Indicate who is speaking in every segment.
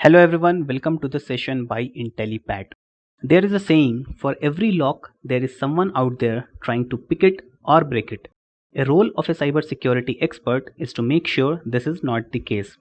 Speaker 1: Hello everyone, welcome to the session by Intellipaat. There is a saying, for every lock, there is someone out there trying to pick it or break it. A role of a cybersecurity expert is to make sure this is not the case.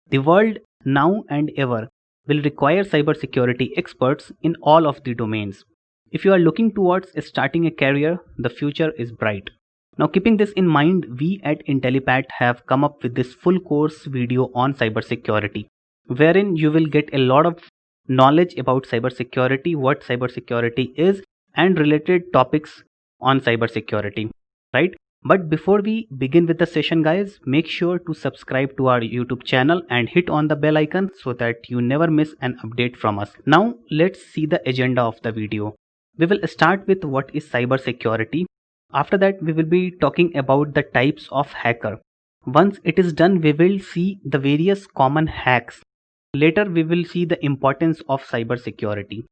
Speaker 1: The world, now and ever, will require cybersecurity experts in all of the domains. If you are looking towards starting a career, the future is bright. Now, keeping this in mind, we at Intellipaat have come up with this full course video on cybersecurity, wherein you will get a lot of knowledge about cybersecurity, what cybersecurity is, and related topics on cybersecurity, right? But before we begin with the session, guys, make sure to subscribe to our YouTube channel and hit on the bell icon so that you never miss an update from us. Now, let's see the agenda of the video. We will start with what is cybersecurity. After that, we will be talking about the types of hacker. Once it is done, we will see the various common hacks. Later, we will see the importance of cybersecurity.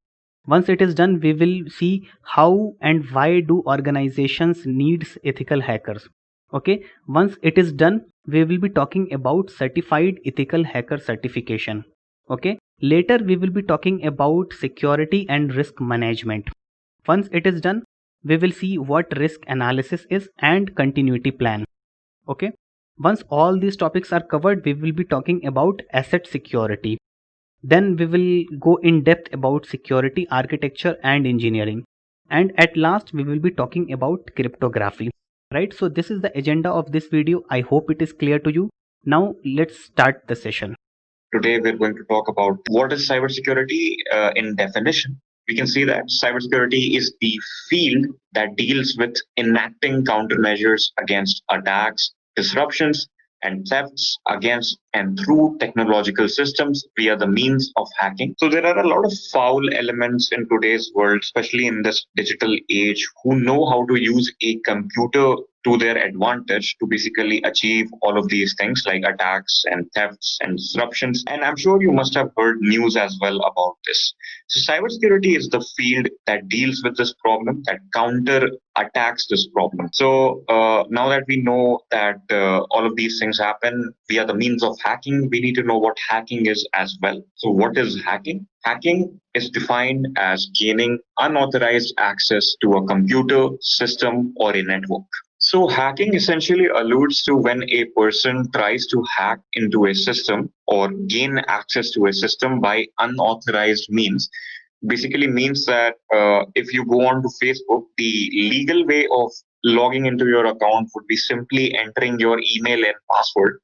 Speaker 1: Once it is done, we will see how and why do organizations needs ethical hackers. Okay. Once it is done, we will be talking about certified ethical hacker certification. Okay. Later, we will be talking about security and risk management. Once it is done, we will see what risk analysis is and continuity plan. Okay. Once all these topics are covered, we will be talking about asset security. Then we will go in depth about security architecture and engineering. And at last, we will be talking about cryptography. Right. So this is the agenda of this video. I hope it is clear to you. Now let's start the session.
Speaker 2: Today we're going to talk about what is cybersecurity in definition. We can see that cybersecurity is the field that deals with enacting countermeasures against attacks, disruptions, and thefts against and through technological systems via the means of hacking. So there are a lot of foul elements in today's world, especially in this digital age, who know how to use a computer to their advantage to basically achieve all of these things like attacks and thefts and disruptions. And I'm sure you must have heard news as well about this. So cybersecurity is the field that deals with this problem, that counter attacks this problem. So now that we know that all of these things happen via the means of hacking, we need to know what hacking is as well. So what is hacking? Hacking is defined as gaining unauthorized access to a computer, system, or a network. So hacking essentially alludes to when a person tries to hack into a system or gain access to a system by unauthorized means. Basically means that if you go on to Facebook, the legal way of logging into your account would be simply entering your email and password.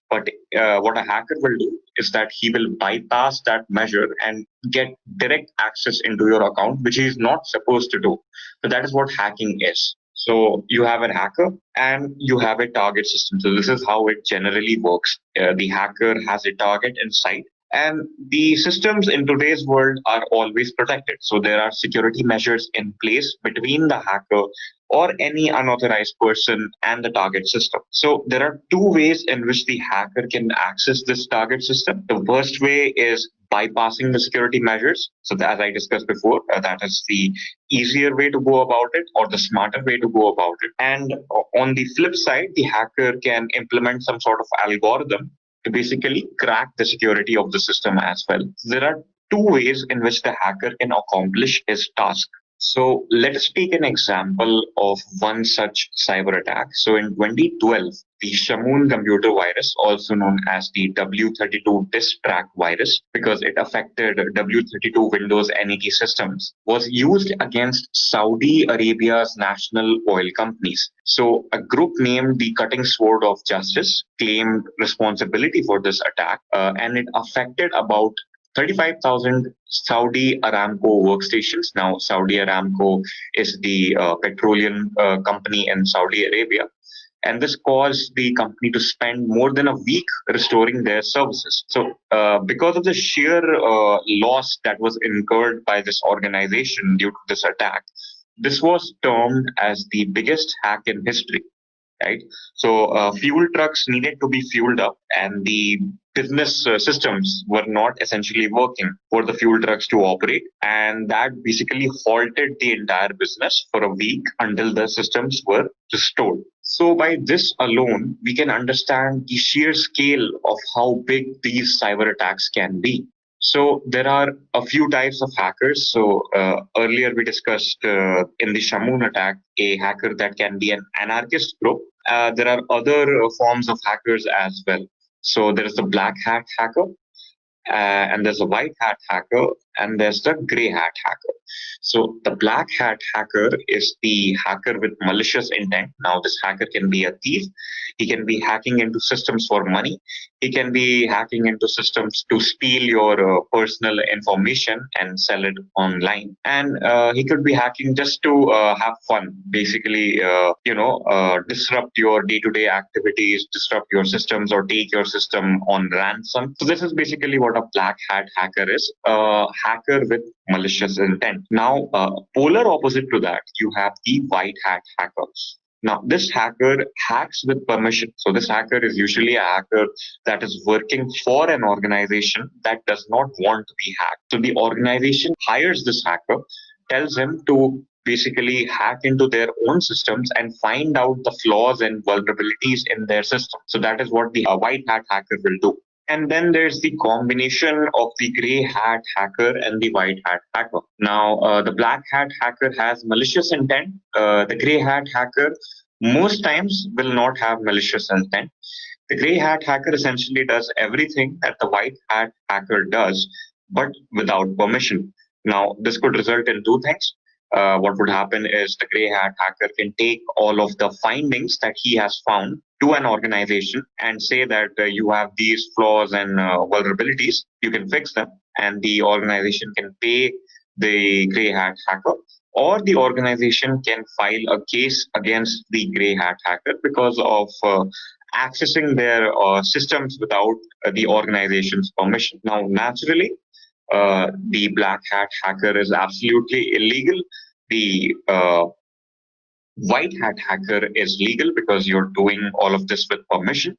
Speaker 2: But what a hacker will do is that he will bypass that measure and get direct access into your account, which he is not supposed to do. So that is what hacking is. So you have a hacker and you have a target system. So this is how it generally works. The hacker has a target in sight. And the systems in today's world are always protected. So there are security measures in place between the hacker or any unauthorized person and the target system. So there are two ways in which the hacker can access this target system. The first way is bypassing the security measures. So as I discussed before, that is the easier way to go about it or the smarter way to go about it. And on the flip side, the hacker can implement some sort of algorithm to basically crack the security of the system as well. There are two ways in which the hacker can accomplish his task. So let us take an example of one such cyber attack. So in 2012, the Shamoon computer virus, also known as the W32 disk track virus, because it affected W32 Windows NET systems, was used against Saudi Arabia's national oil companies. So a group named the Cutting Sword of Justice claimed responsibility for this attack, and it affected about 35,000 Saudi Aramco workstations. Now, Saudi Aramco is the petroleum company in Saudi Arabia. And this caused the company to spend more than a week restoring their services. So because of the sheer loss that was incurred by this organization due to this attack, this was termed as the biggest hack in history. Right. So fuel trucks needed to be fueled up and the business systems were not essentially working for the fuel trucks to operate. And that basically halted the entire business for a week until the systems were restored. So by this alone, we can understand the sheer scale of how big these cyber attacks can be. So there are a few types of hackers. So earlier we discussed in the Shamoon attack, a hacker that can be an anarchist group. There are other forms of hackers as well. So there is the black hat hacker, and there's a white hat hacker, and there's the gray hat hacker. So the black hat hacker is the hacker with malicious intent. Now, this hacker can be a thief. He can be hacking into systems for money. He can be hacking into systems to steal your personal information and sell it online. And he could be hacking just to have fun, basically, disrupt your day-to-day activities, disrupt your systems, or take your system on ransom. So this is basically what a black hat hacker is, a hacker with malicious intent. Now, polar opposite to that, you have the white hat hacker. Now, this hacker hacks with permission. So this hacker is usually a hacker that is working for an organization that does not want to be hacked. So the organization hires this hacker, tells him to basically hack into their own systems and find out the flaws and vulnerabilities in their system. So that is what the white hat hacker will do. And then there's the combination of the gray hat hacker and the white hat hacker. Now, the black hat hacker has malicious intent. The gray hat hacker most times will not have malicious intent. The gray hat hacker essentially does everything that the white hat hacker does, but without permission. Now, this could result in two things. What would happen is the gray hat hacker can take all of the findings that he has found to an organization and say that you have these flaws and vulnerabilities, you can fix them, and the organization can pay the gray hat hacker, or the organization can file a case against the gray hat hacker because of accessing their systems without the organization's permission. Now, naturally, the black hat hacker is absolutely illegal. The white hat hacker is legal because you're doing all of this with permission.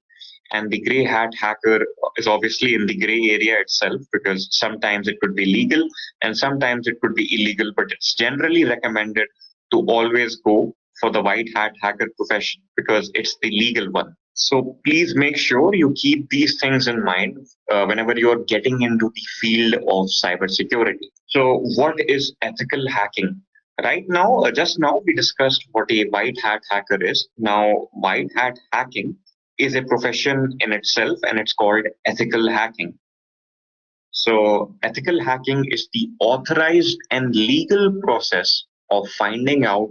Speaker 2: And the gray hat hacker is obviously in the gray area itself because sometimes it could be legal and sometimes it could be illegal, but it's generally recommended to always go for the white hat hacker profession because it's the legal one. So please make sure you keep these things in mind whenever you're getting into the field of cybersecurity. So what is ethical hacking? Right now, just now we discussed what a white hat hacker is. Now, white hat hacking is a profession in itself and it's called ethical hacking. So ethical hacking is the authorized and legal process of finding out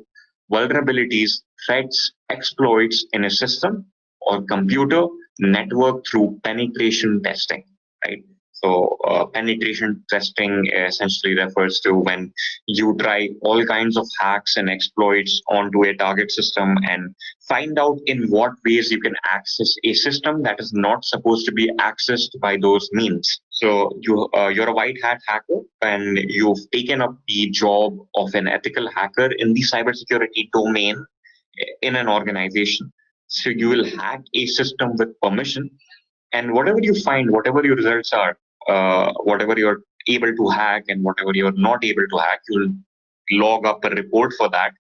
Speaker 2: vulnerabilities, threats, exploits in a system or computer network through penetration testing, right? So penetration testing essentially refers to when you try all kinds of hacks and exploits onto a target system and find out in what ways you can access a system that is not supposed to be accessed by those means. So you're a white hat hacker and you've taken up the job of an ethical hacker in the cybersecurity domain in an organization. So you will hack a system with permission, and whatever you find, whatever your results are, whatever you're able to hack and whatever you're not able to hack, you'll log up a report for that,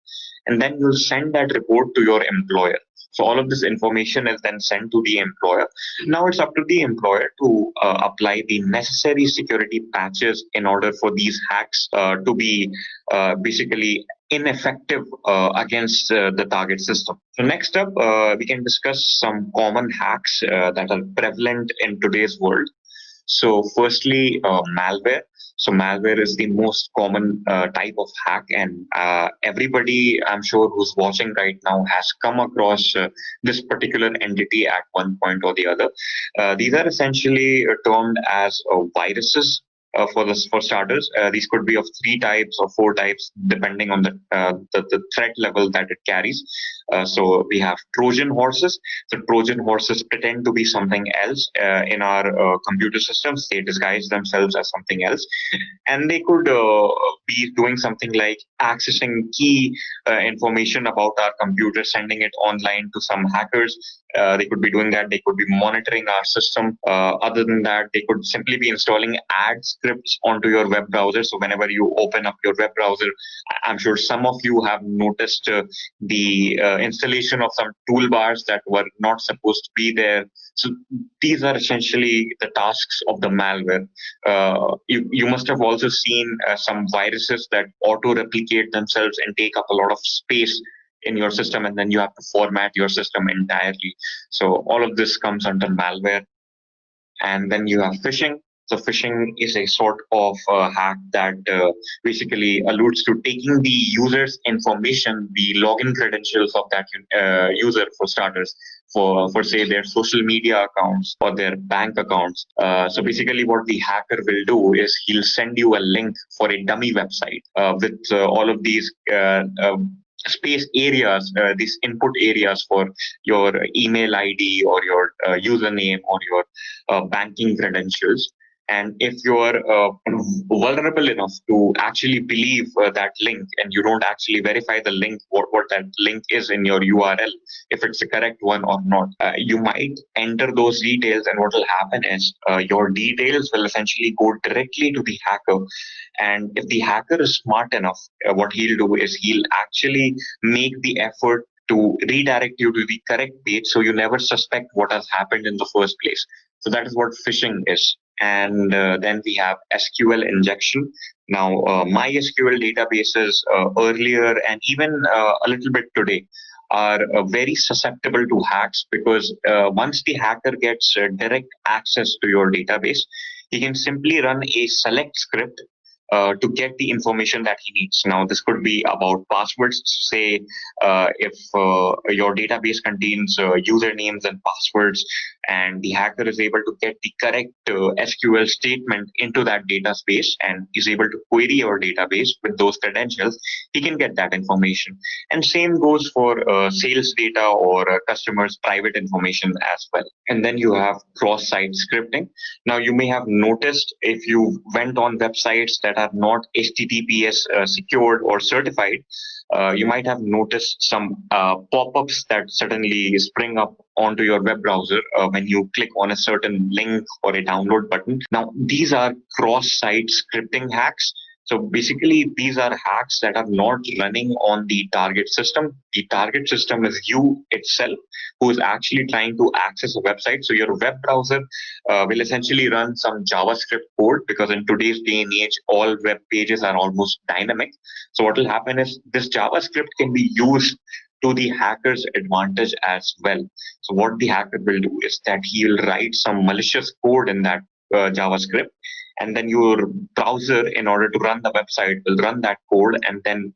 Speaker 2: and then you'll send that report to your employer. So all of this information is then sent to the employer. Now it's up to the employer to apply the necessary security patches in order for these hacks to be basically ineffective against the target system. So next up, we can discuss some common hacks that are prevalent in today's world. So firstly, malware. So malware is the most common type of hack, and everybody I'm sure who's watching right now has come across this particular entity at one point or the other. These are essentially termed as viruses. For starters, these could be of 3 types or 4 types depending on the threat level that it carries. So we have Trojan horses. So Trojan horses pretend to be something else in our computer systems. They disguise themselves as something else, and they could be doing something like accessing key information about our computer, sending it online to some hackers. They could be doing that. They could be monitoring our system. Other than that, they could simply be installing ad scripts onto your web browser. So whenever you open up your web browser, I'm sure some of you have noticed the installation of some toolbars that were not supposed to be there. So these are essentially the tasks of the malware. You must have also seen some viruses that auto-replicate themselves and take up a lot of space in your system, and then you have to format your system entirely. So all of this comes under malware. And then you have phishing. So phishing is a sort of hack that basically alludes to taking the user's information, the login credentials of that user, for starters, for say their social media accounts or their bank accounts. So basically, what the hacker will do is he'll send you a link for a dummy website with all of these space areas, these input areas for your email ID or your username or your banking credentials. And if you're vulnerable enough to actually believe that link, and you don't actually verify the link, what that link is in your URL, if it's the correct one or not, you might enter those details, and what will happen is your details will essentially go directly to the hacker. And if the hacker is smart enough, what he'll do is he'll actually make the effort to redirect you to the correct page, so you never suspect what has happened in the first place. So that is what phishing is. And then we have SQL injection. Now, MySQL databases earlier and even a little bit today are very susceptible to hacks, because once the hacker gets direct access to your database, he can simply run a select script to get the information that he needs. Now, this could be about passwords. Say, if your database contains usernames and passwords, and the hacker is able to get the correct SQL statement into that database and is able to query your database with those credentials, he can get that information. And same goes for sales data or customers' private information as well. And then you have cross-site scripting. Now, you may have noticed, if you went on websites that are not HTTPS secured or certified, you might have noticed some pop-ups that suddenly spring up onto your web browser when you click on a certain link or a download button. Now, these are cross-site scripting hacks. So basically, these are hacks that are not running on the target system. The target system is you itself, who is actually trying to access a website. So your web browser will essentially run some JavaScript code, because in today's day and age, all web pages are almost dynamic. So what will happen is this JavaScript can be used to the hacker's advantage as well. So what the hacker will do is that he will write some malicious code in that JavaScript, and then your browser, in order to run the website, will run that code, and then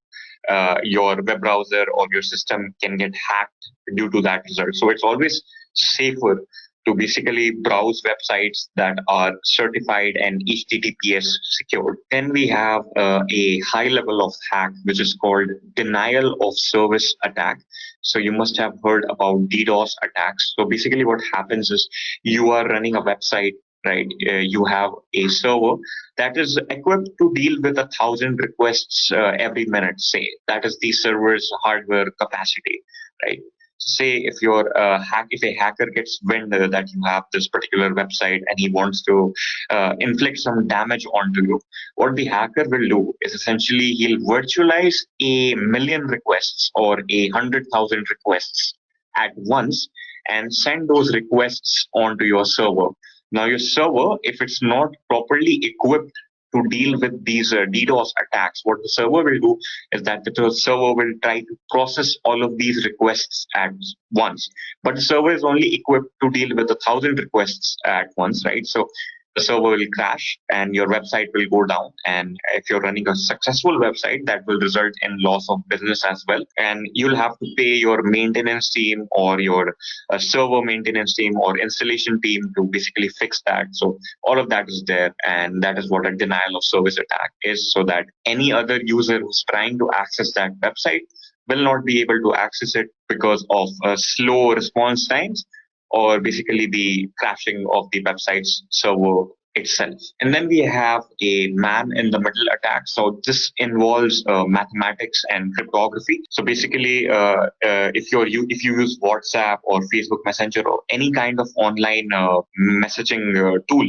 Speaker 2: your web browser or your system can get hacked due to that result. So it's always safer to basically browse websites that are certified and HTTPS secured. Then we have a high level of hack, which is called denial of service attack. So you must have heard about DDoS attacks. So basically what happens is, you are running a website, right? You have a server that is equipped to deal with 1,000 requests every minute, say. That is the server's hardware capacity, right? Say if if a hacker gets wind that you have this particular website and he wants to inflict some damage onto you, what the hacker will do is essentially he'll virtualize 1,000,000 requests or 100,000 requests at once and send those requests onto your server. Now, your server, if it's not properly equipped to deal with these DDoS attacks, what the server will do is that the server will try to process all of these requests at once. But the server is only equipped to deal with 1,000 requests at once, right? So the server will crash and your website will go down. And if you're running a successful website, that will result in loss of business as well. And you'll have to pay your maintenance team or your server maintenance team or installation team to basically fix that. So all of that is there. And that is what a denial of service attack is, so that any other user who's trying to access that website will not be able to access it because of slow response times, or basically the crashing of the website's server itself. And then we have a man in the middle attack. So this involves mathematics and cryptography. So basically, if you use WhatsApp or Facebook Messenger or any kind of online messaging tool,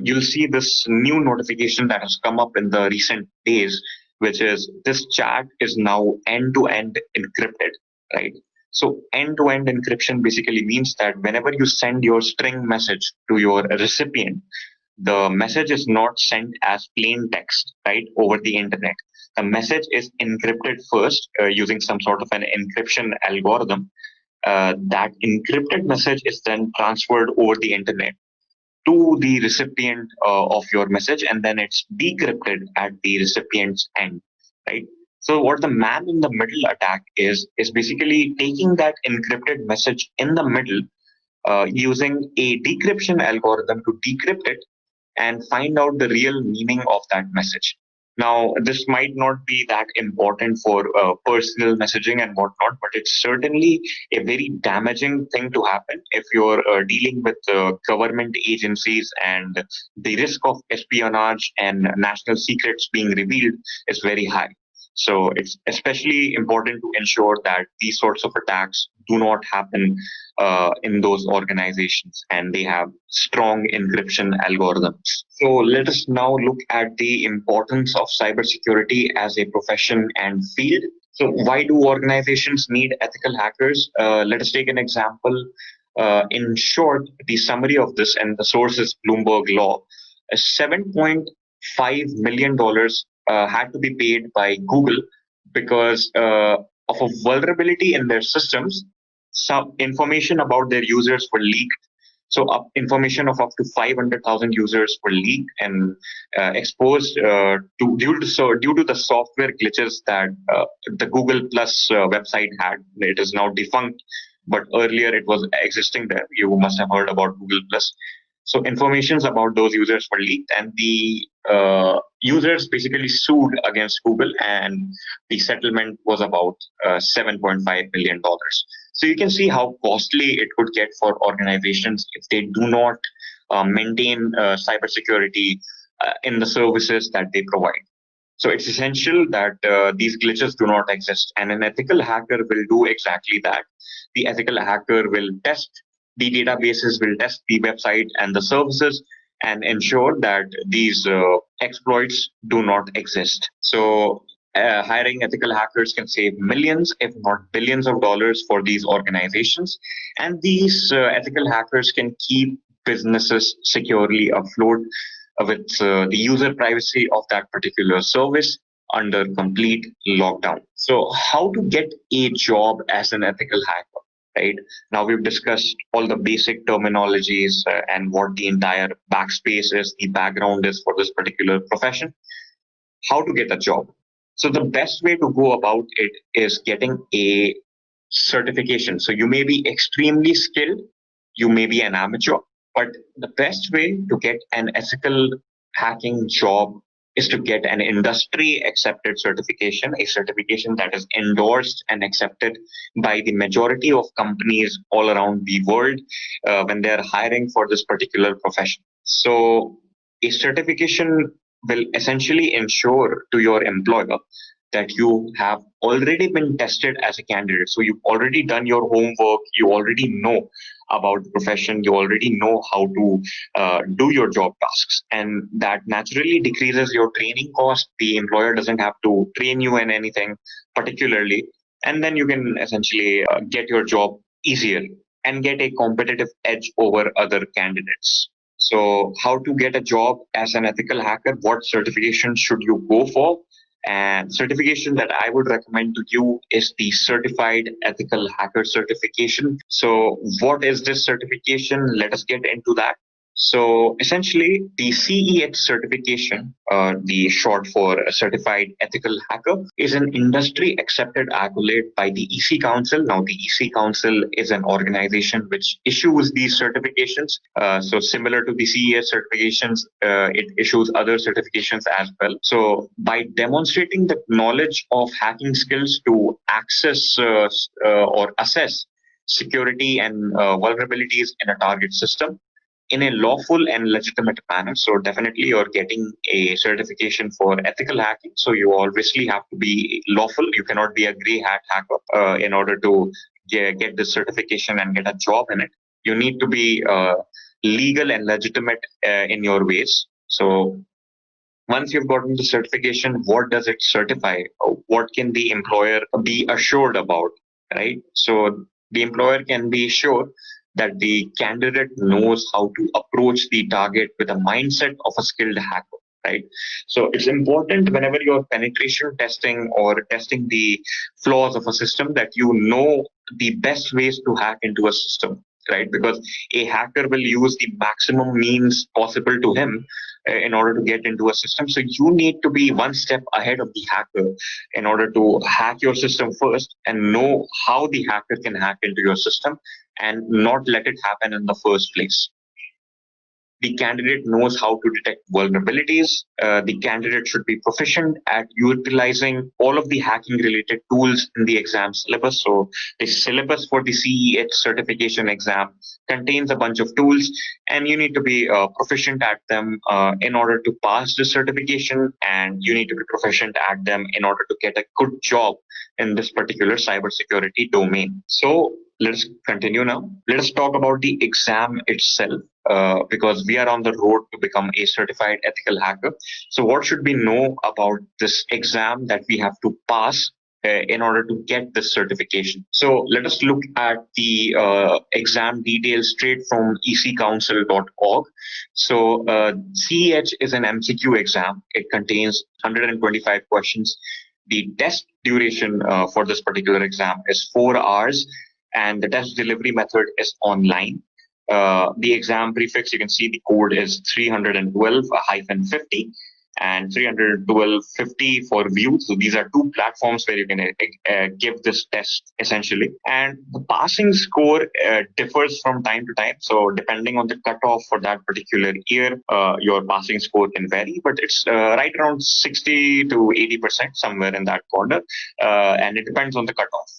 Speaker 2: you'll see this new notification that has come up in the recent days, which is this chat is now end-to-end encrypted. right? So end-to-end encryption basically means that whenever you send your string message to your recipient, the message is not sent as plain text, right, over the internet. The message is encrypted first using some sort of an encryption algorithm. That encrypted message is then transferred over the internet to the recipient of your message, and then it's decrypted at the recipient's end, right? So what the man in the middle attack is basically taking that encrypted message in the middle, using a decryption algorithm to decrypt it and find out the real meaning of that message. Now, this might not be that important for personal messaging and whatnot, but it's certainly a very damaging thing to happen if you're dealing with government agencies, and the risk of espionage and national secrets being revealed is very high. So it's especially important to ensure that these sorts of attacks do not happen in those organizations, and they have strong encryption algorithms. So let us now look at the importance of cybersecurity as a profession and field. So why do organizations need ethical hackers? Let us take an example. In short, the summary of this, and the source is Bloomberg Law, $7.5 million had to be paid by Google because of a vulnerability in their systems. Some information about their users were leaked. So information of up to 500,000 users were leaked and exposed due to the software glitches that the Google Plus website had. It is now defunct, but earlier it was existing there. You must have heard about Google Plus. So informations about those users were leaked, and the users basically sued against Google, and the settlement was about $7.5 billion. So you can see how costly it would get for organizations if they do not maintain cybersecurity in the services that they provide. So it's essential that these glitches do not exist, and an ethical hacker will do exactly that. The ethical hacker will test the databases, will test the website and the services, and ensure that these exploits do not exist. So hiring ethical hackers can save millions, if not billions of dollars for these organizations. And these ethical hackers can keep businesses securely afloat with the user privacy of that particular service under complete lockdown. So how to get a job as an ethical hacker? Right now, we've discussed all the basic terminologies and what the entire backspace is, the background is for this particular profession. How to get a job? So the best way to go about it is getting a certification. So you may be extremely skilled, you may be an amateur, but the best way to get an ethical hacking job is to get an industry accepted certification, a certification that is endorsed and accepted by the majority of companies all around the world when they're hiring for this particular profession. So a certification will essentially ensure to your employer that you have already been tested as a candidate. So you've already done your homework, you already know about the profession, you already know how to do your job tasks. And that naturally decreases your training cost. The employer doesn't have to train you in anything particularly. And then you can essentially get your job easier and get a competitive edge over other candidates. So how to get a job as an ethical hacker? What certification should you go for? And certification that I would recommend to you is the Certified Ethical Hacker certification. So what is this certification? Let us get into that. So essentially, the CEH certification, the short for Certified Ethical Hacker, is an industry accepted accolade by the EC Council. Now, the EC Council is an organization which issues these certifications. So similar to the CEH certifications, it issues other certifications as well. So by demonstrating the knowledge of hacking skills to access or assess security and vulnerabilities in a target system in a lawful and legitimate manner. So definitely you're getting a certification for ethical hacking. So you obviously have to be lawful. You cannot be a gray hat hacker in order to get this certification and get a job in it. You need to be legal and legitimate in your ways. So once you've gotten the certification, what does it certify? What can the employer be assured about? right? So the employer can be sure that the candidate knows how to approach the target with a mindset of a skilled hacker, right? So it's important whenever you're penetration testing or testing the flaws of a system that you know the best ways to hack into a system, right? Because a hacker will use the maximum means possible to him in order to get into a system. So you need to be one step ahead of the hacker in order to hack your system first and know how the hacker can hack into your system and not let it happen in the first place. The candidate knows how to detect vulnerabilities. The candidate should be proficient at utilizing all of the hacking related tools in the exam syllabus. So the syllabus for the CEH certification exam contains a bunch of tools, and you need to be proficient at them in order to pass the certification, and you need to be proficient at them in order to get a good job in this particular cybersecurity domain. So let us continue now. Let us talk about the exam itself. Because we are on the road to become a certified ethical hacker. So, what should we know about this exam that we have to pass in order to get this certification? So, let us look at the exam details straight from ecouncil.org. So, CEH is an MCQ exam. It contains 125 questions. The test duration for this particular exam is 4 hours, and the test delivery method is online. The exam prefix, you can see the code is 312-50 and 312-50 for view. So these are two platforms where you can give this test essentially. And the passing score differs from time to time. So depending on the cutoff for that particular year, your passing score can vary, but it's right around 60 to 80%, somewhere in that corner. And it depends on the cutoff.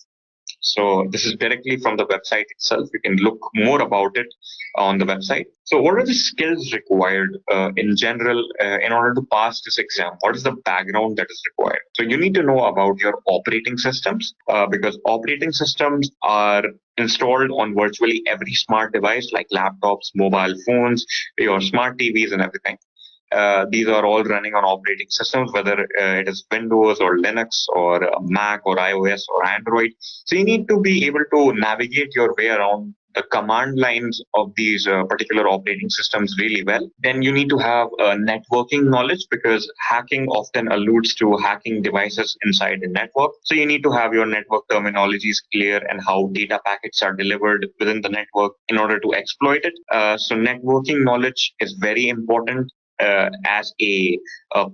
Speaker 2: So this is directly from the website itself. You can look more about it on the website. So what are the skills required in general in order to pass this exam? What is the background that is required? So you need to know about your operating systems because operating systems are installed on virtually every smart device like laptops, mobile phones, your smart TVs and everything. These are all running on operating systems, whether it is Windows or Linux or Mac or iOS or Android. So you need to be able to navigate your way around the command lines of these particular operating systems really well. Then you need to have networking knowledge because hacking often alludes to hacking devices inside the network. So you need to have your network terminologies clear and how data packets are delivered within the network in order to exploit it. So networking knowledge is very important as a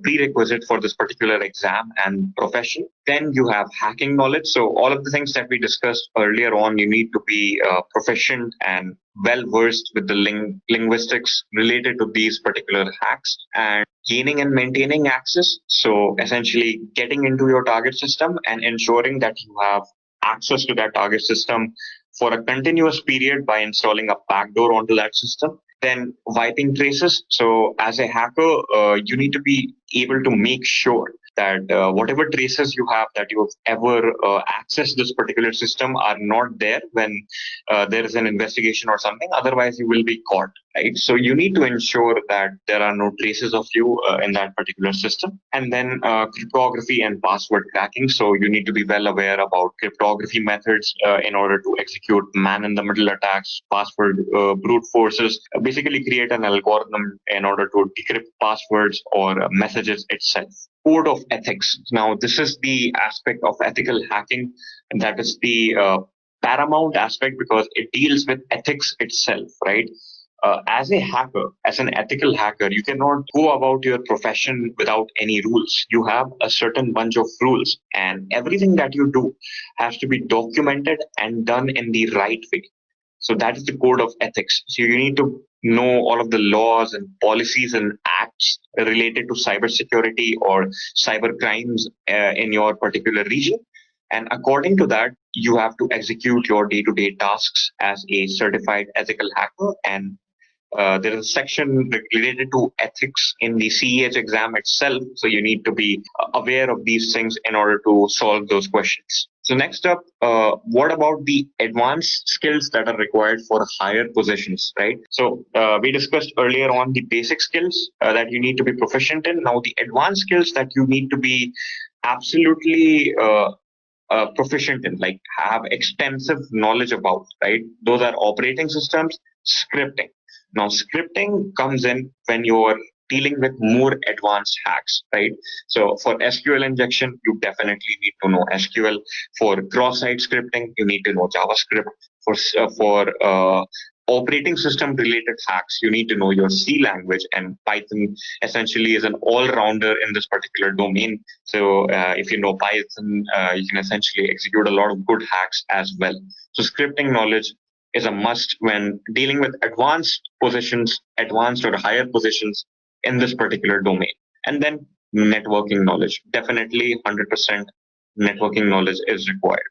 Speaker 2: prerequisite for this particular exam and profession. Then you have hacking knowledge. So all of the things that we discussed earlier on, you need to be proficient and well versed with the linguistics related to these particular hacks and gaining and maintaining access. So essentially getting into your target system and ensuring that you have access to that target system for a continuous period by installing a backdoor onto that system. Then wiping traces. So as a hacker, you need to be able to make sure that whatever traces you have that you've ever accessed this particular system are not there when there is an investigation or something. Otherwise, you will be caught, right? So you need to ensure that there are no traces of you in that particular system. And then cryptography and password cracking. So you need to be well aware about cryptography methods in order to execute man-in-the-middle attacks, password brute forces, basically create an algorithm in order to decrypt passwords or messages itself. Code of ethics. Now, this is the aspect of ethical hacking, and that is the paramount aspect because it deals with ethics itself, right? As a hacker, as an ethical hacker, you cannot go about your profession without any rules. You have a certain bunch of rules, and everything that you do has to be documented and done in the right way. So that is the code of ethics. So you need to know all of the laws and policies and acts related to cybersecurity or cyber crimes in your particular region. And according to that, you have to execute your day-to-day tasks as a certified ethical hacker. And there is a section related to ethics in the CEH exam itself. So you need to be aware of these things in order to solve those questions. So next up, what about the advanced skills that are required for higher positions, right? So we discussed earlier on the basic skills that you need to be proficient in. Now the advanced skills that you need to be absolutely proficient in, like have extensive knowledge about, right? Those are operating systems, scripting. Now, scripting comes in when you're dealing with more advanced hacks, right? So for SQL injection, you definitely need to know SQL. For cross-site scripting, you need to know JavaScript. For operating system related hacks, you need to know your C language, and Python essentially is an all-rounder in this particular domain. So if you know Python, you can essentially execute a lot of good hacks as well. So scripting knowledge is a must when dealing with advanced or higher positions in this particular domain. And then networking knowledge, definitely 100% networking knowledge is required.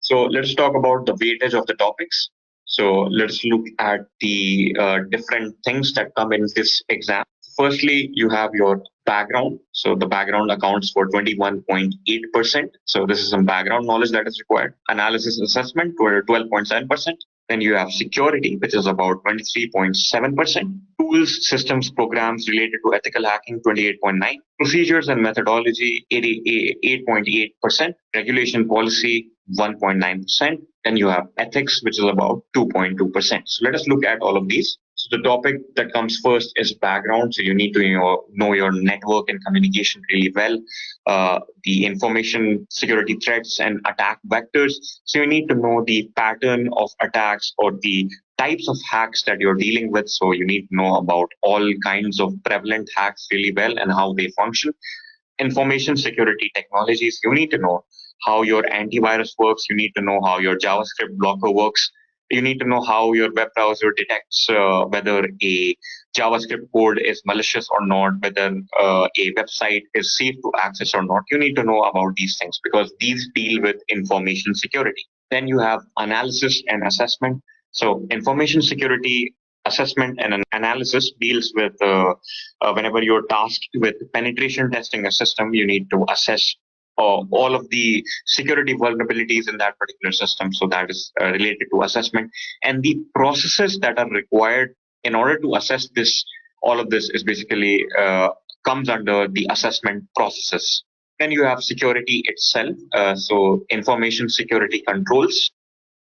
Speaker 2: So let's talk about the weightage of the topics. So let's look at the different things that come in this exam. Firstly, you have your background. So the background accounts for 21.8%. So this is some background knowledge that is required. Analysis assessment for 12.7%. Then you have security, which is about 23.7%. Tools, systems, programs related to ethical hacking, 28.9%. Procedures and methodology, 8.8%. Regulation policy, 1.9%. Then you have ethics, which is about 2.2%. So let us look at all of these. So the topic that comes first is background. So you need to know your network and communication really well, the information security threats and attack vectors. So you need to know the pattern of attacks or the types of hacks that you're dealing with. So you need to know about all kinds of prevalent hacks really well and how they function. Information security technologies, you need to know how your antivirus works. You need to know how your JavaScript blocker works. You need to know how your web browser detects whether a JavaScript code is malicious or not, whether a website is safe to access or not. You need to know about these things because these deal with information security. Then you have analysis and assessment. So information security assessment and analysis deals with whenever you're tasked with penetration testing a system, you need to assess all of the security vulnerabilities in that particular system. So that is related to assessment, and the processes that are required in order to assess this. All of this is basically comes under the assessment processes. Then you have security itself. So information security controls.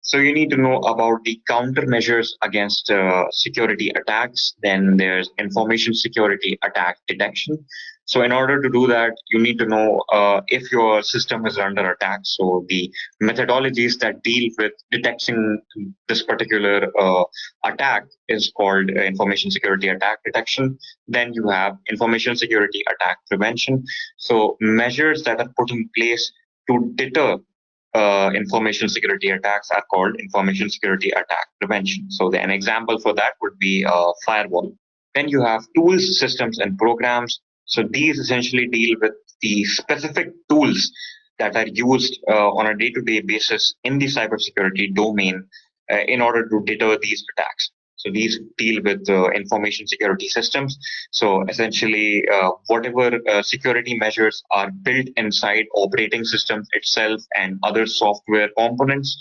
Speaker 2: So you need to know about the countermeasures against security attacks. Then there's information security attack detection. So in order to do that, you need to know if your system is under attack. So the methodologies that deal with detecting this particular attack is called information security attack detection. Then you have information security attack prevention. So measures that are put in place to deter information security attacks are called information security attack prevention. So an example for that would be a firewall. Then you have tools, systems, and programs. So these essentially deal with the specific tools that are used on a day-to-day basis in the cybersecurity domain in order to deter these attacks. So these deal with information security systems. So essentially, whatever security measures are built inside operating systems itself and other software components,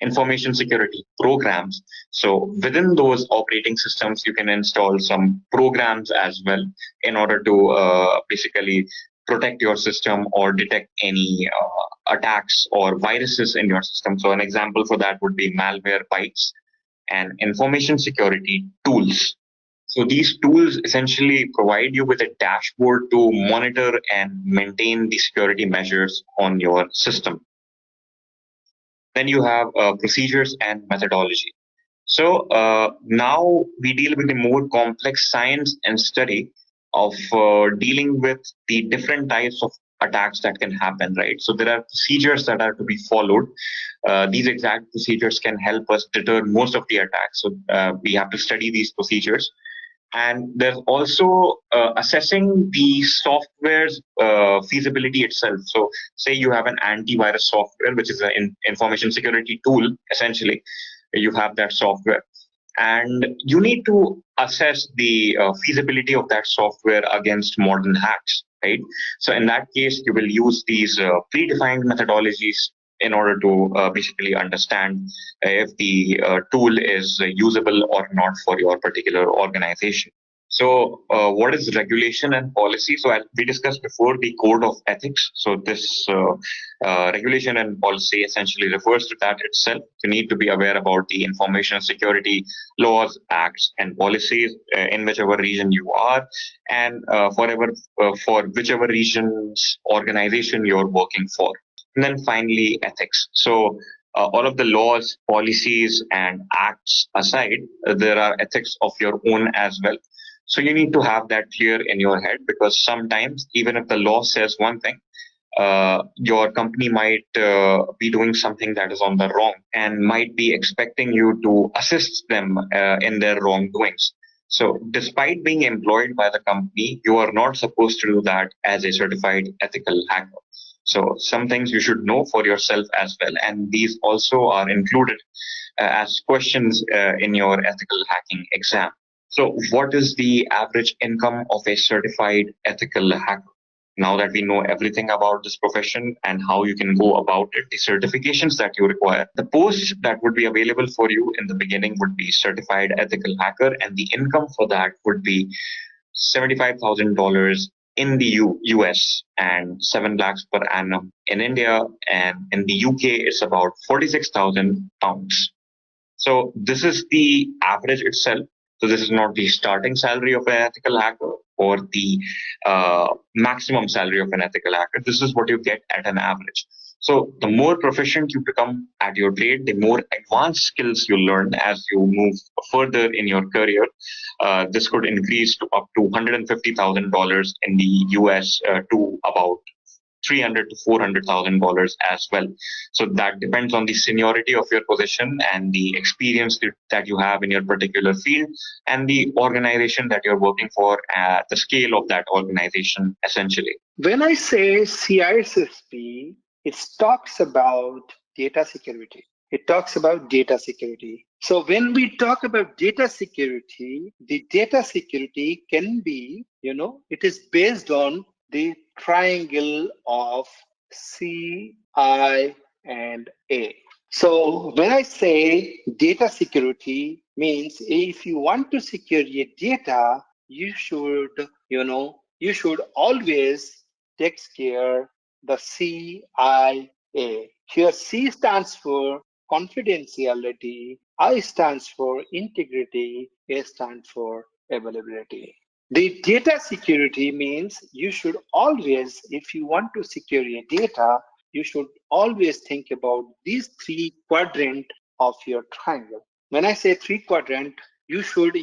Speaker 2: information security programs. So within those operating systems, you can install some programs as well in order to basically protect your system or detect any attacks or viruses in your system. So an example for that would be Malwarebytes and information security tools. So these tools essentially provide you with a dashboard to monitor and maintain the security measures on your system. Then you have procedures and methodology. So now we deal with a more complex science and study of dealing with the different types of attacks that can happen, right? So there are procedures that are to be followed. These exact procedures can help us deter most of the attacks. So we have to study these procedures. And there's also assessing the software's feasibility itself. So say you have an antivirus software, which is an information security tool, essentially. You have that software. And you need to assess the feasibility of that software against modern hacks, right? So in that case, you will use these predefined methodologies in order to basically understand if the tool is usable or not for your particular organization. So, what is regulation and policy? So, as we discussed before, the code of ethics. So, this regulation and policy essentially refers to that itself. You need to be aware about the information security laws, acts, and policies in whichever region you are, and for whichever region's organization you're working for. And then finally, ethics. So, all of the laws, policies, and acts aside, there are ethics of your own as well. So you need to have that clear in your head, because sometimes, even if the law says one thing, your company might be doing something that is on the wrong and might be expecting you to assist them in their wrongdoings. So, despite being employed by the company, you are not supposed to do that as a certified ethical hacker. So, some things you should know for yourself as well. And these also are included as questions in your ethical hacking exam. So, what is the average income of a certified ethical hacker? Now that we know everything about this profession and how you can go about it, the certifications that you require, the posts that would be available for you in the beginning would be certified ethical hacker, and the income for that would be $75,000 in the US and 7 lakhs per annum in India, and in the UK it's about 46,000 pounds. So this is the average itself. So this is not the starting salary of an ethical hacker or the maximum salary of an ethical hacker. This is what you get at an average. So the more proficient you become at your trade, the more advanced skills you learn as you move further in your career. This could increase to up to $150,000 in the US to about $300,000 to $400,000 as well. So that depends on the seniority of your position and the experience that you have in your particular field and the organization that you're working for, at the scale of that organization, essentially.
Speaker 3: When I say CISSP, it talks about data security. It talks about data security. So when we talk about data security, the data security can be, it is based on the triangle of C, I, and A. So when I say data security means if you want to secure your data, you should, you should always take care the CIA. Here C stands for confidentiality, I stands for integrity, A stands for availability. The data security means you should always, if you want to secure your data, you should always think about these three quadrants of your triangle. When I say three quadrant, you should,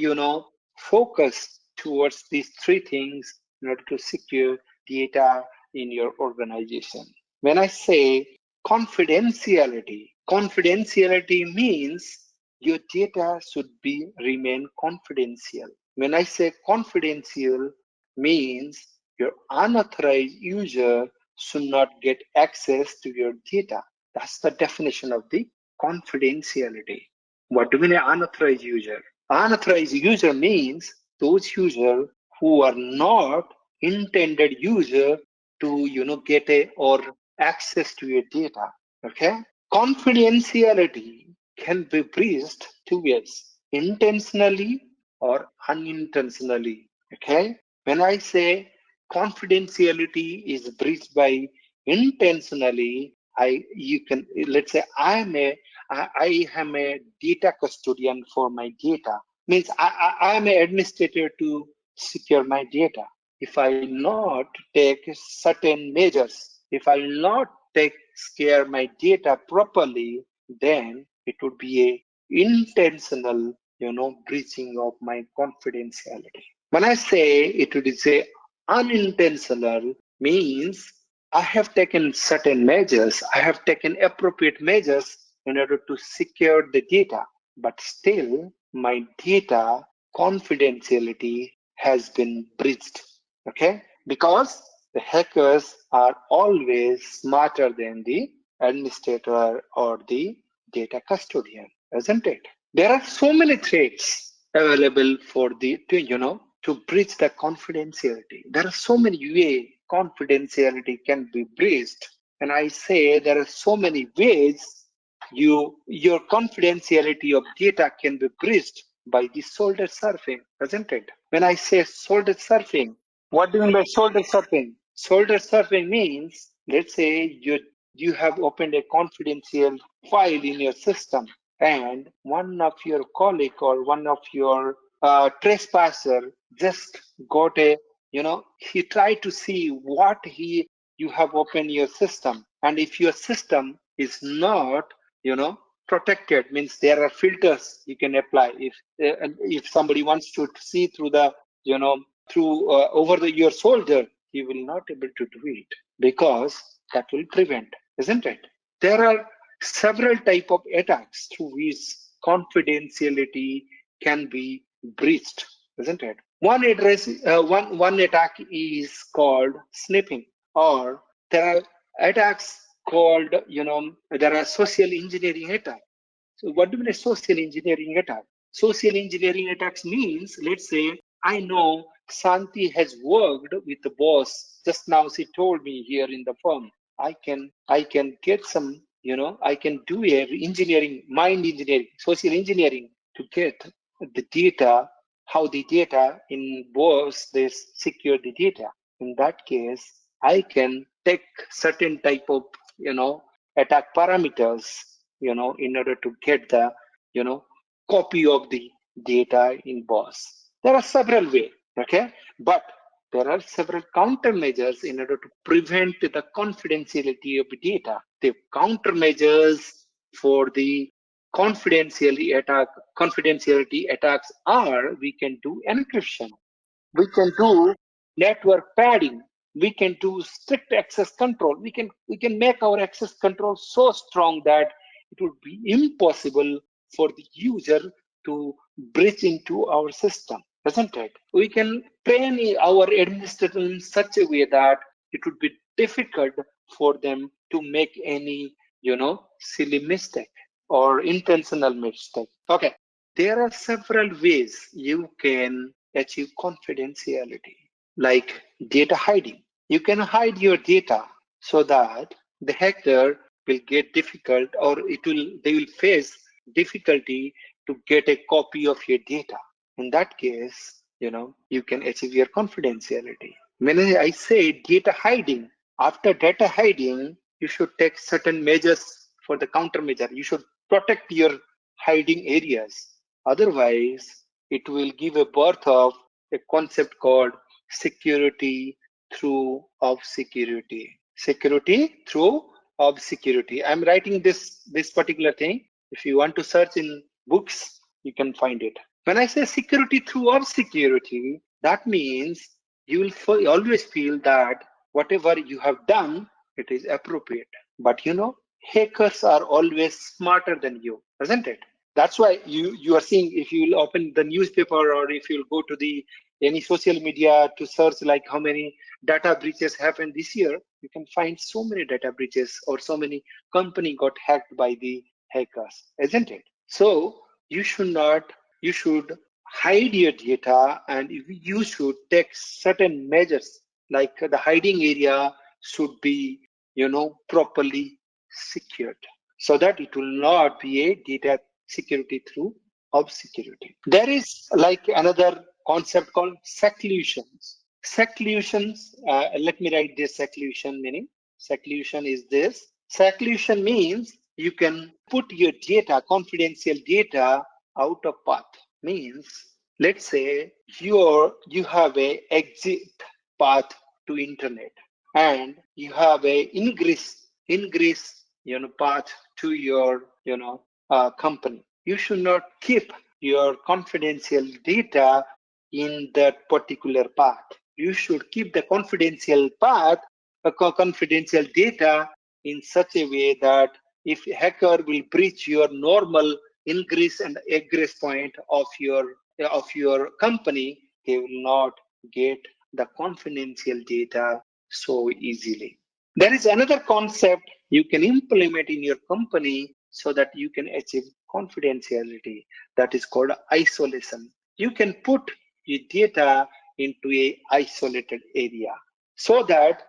Speaker 3: focus towards these three things in order to secure data in your organization. When I say confidentiality, confidentiality means your data should be remain confidential. When I say confidential, means your unauthorized user should not get access to your data. That's the definition of the confidentiality. What do we mean unauthorized user? Unauthorized user means those users who are not intended user to get a or access to your data. Okay? Confidentiality can be breached two ways, intentionally or unintentionally. Okay? When I say confidentiality is breached by intentionally, let's say I am a data custodian for my data. Means I am an administrator to secure my data. If I not take certain measures, if I not take care my data properly, then it would be a intentional, breaching of my confidentiality. When I say it would say unintentional, means I have taken certain measures, I have taken appropriate measures in order to secure the data, but still my data confidentiality has been breached. Okay? Because the hackers are always smarter than the administrator or the data custodian, isn't it? There are so many threats available for to breach the confidentiality. There are so many ways confidentiality can be breached. And I say there are so many ways your confidentiality of data can be breached by the shoulder surfing, isn't it? When I say shoulder surfing, what do you mean by shoulder surfing? Shoulder surfing means, let's say you have opened a confidential file in your system, and one of your colleague or one of your trespasser just got a, he tried to see what you have opened your system, and if your system is not, protected, means there are filters you can apply. If somebody wants to see through the, through over your shoulder, he will not able to do it, because that will prevent, isn't it? There are several type of attacks through which confidentiality can be breached, isn't it? One attack is called sniffing, or there are attacks called, there are social engineering attacks. So what do you mean a social engineering attack? Social engineering attacks means, let's say, I know Santi has worked with the boss. Just now she told me here in the firm. I can get some, I can do a engineering, mind engineering, social engineering to get the data, how the data in boss they secure the data. In that case, I can take certain type of, attack parameters, in order to get the, copy of the data in boss. There are several ways, okay? But there are several countermeasures in order to prevent the confidentiality of the data. The countermeasures for the confidentiality attacks are, we can do encryption, we can do network padding, we can do strict access control, we can make our access control so strong that it would be impossible for the user to breach into our system, isn't it? We can train our administrator in such a way that it would be difficult for them to make any, silly mistake or intentional mistake. Okay, there are several ways you can achieve confidentiality, like data hiding. You can hide your data so that the hacker will get difficult, or they will face difficulty to get a copy of your data. In that case, you can achieve your confidentiality. When I say data hiding, after data hiding, you should take certain measures for the countermeasure. You should protect your hiding areas. Otherwise, it will give a birth of a concept called security through obscurity. Security through obscurity. I'm writing this particular thing. If you want to search in books, you can find it. When I say security through obscurity, that means you will always feel that whatever you have done, it is appropriate. But hackers are always smarter than you, isn't it? That's why you are seeing, if you will open the newspaper or if you'll go to the any social media to search like how many data breaches happened this year, you can find so many data breaches or so many company got hacked by the hackers, isn't it? So you should hide your data, and you should take certain measures, like the hiding area should be, properly secured, so that it will not be a data security through obscurity. There is like another concept called seclusions. Seclusions, let me write this seclusion meaning. Seclusion is this. Seclusion means you can put your data, confidential data, out of path. Means, let's say you have a exit path to internet, and you have a ingress path to your company. You should not keep your confidential data in that particular path. You should keep the confidential path, confidential data in such a way that if hacker will breach your normal ingress and egress point of your company, they will not get the confidential data so easily. There is another concept you can implement in your company so that you can achieve confidentiality, that is called isolation. You can put your data into a isolated area so that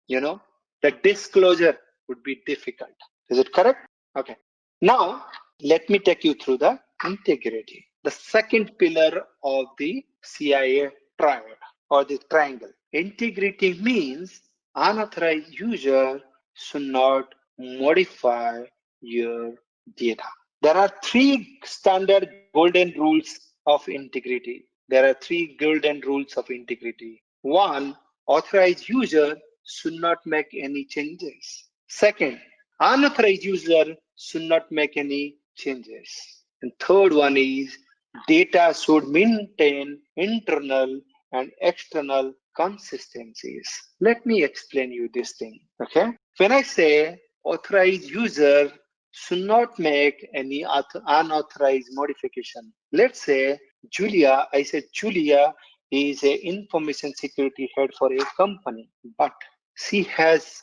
Speaker 3: the disclosure would be difficult. Is it correct? Okay. Now let me take you through the integrity, the second pillar of the CIA triad or the triangle. Integrity means unauthorized user should not modify your data. There are three standard golden rules of integrity. There are three golden rules of integrity. One, authorized user should not make any changes. Second, unauthorized user should not make any changes. And third one is data should maintain internal and external consistencies. Let me explain you this thing. Okay. When I say authorized user should not make any unauthorized modification. Let's say Julia, I said Julia is a information security head for a company, but she has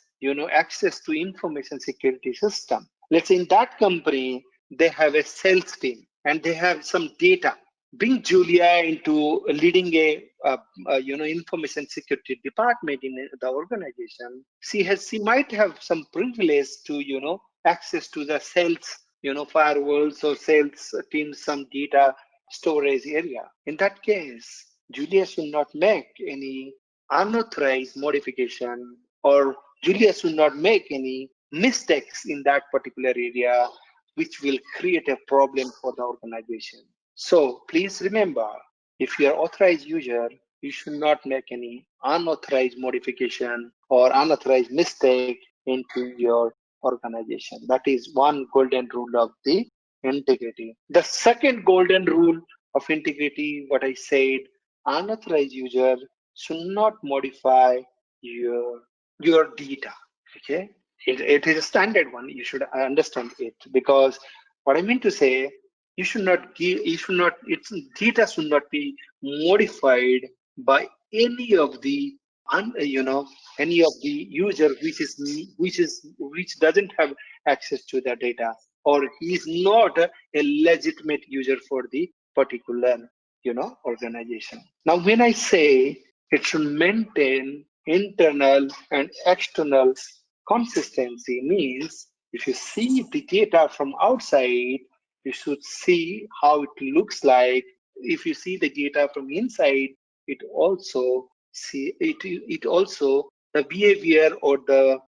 Speaker 3: access to information security system. Let's say in that company they have a sales team and they have some data. Bring Julia into leading a information security department in the organization. She might have some privilege to access to the sales firewalls or sales teams some data storage area. In that case, Julia should not make any unauthorized modification, or Julia should not make any mistakes in that particular area which will create a problem for the organization. So please remember, if you are authorized user, you should not make any unauthorized modification or unauthorized mistake into your organization. That is one golden rule of the integrity. The second golden rule of integrity, what I said, unauthorized user should not modify your data. Okay, it is a standard one. You should understand it, because what I mean to say, its data should not be modified by any of the any of the user which doesn't have access to the data, or he is not a legitimate user for the particular organization. Now when I say it should maintain internal and external consistency, means if you see the data from outside, you should see how it looks like. If you see the data from inside, it also the behavior or the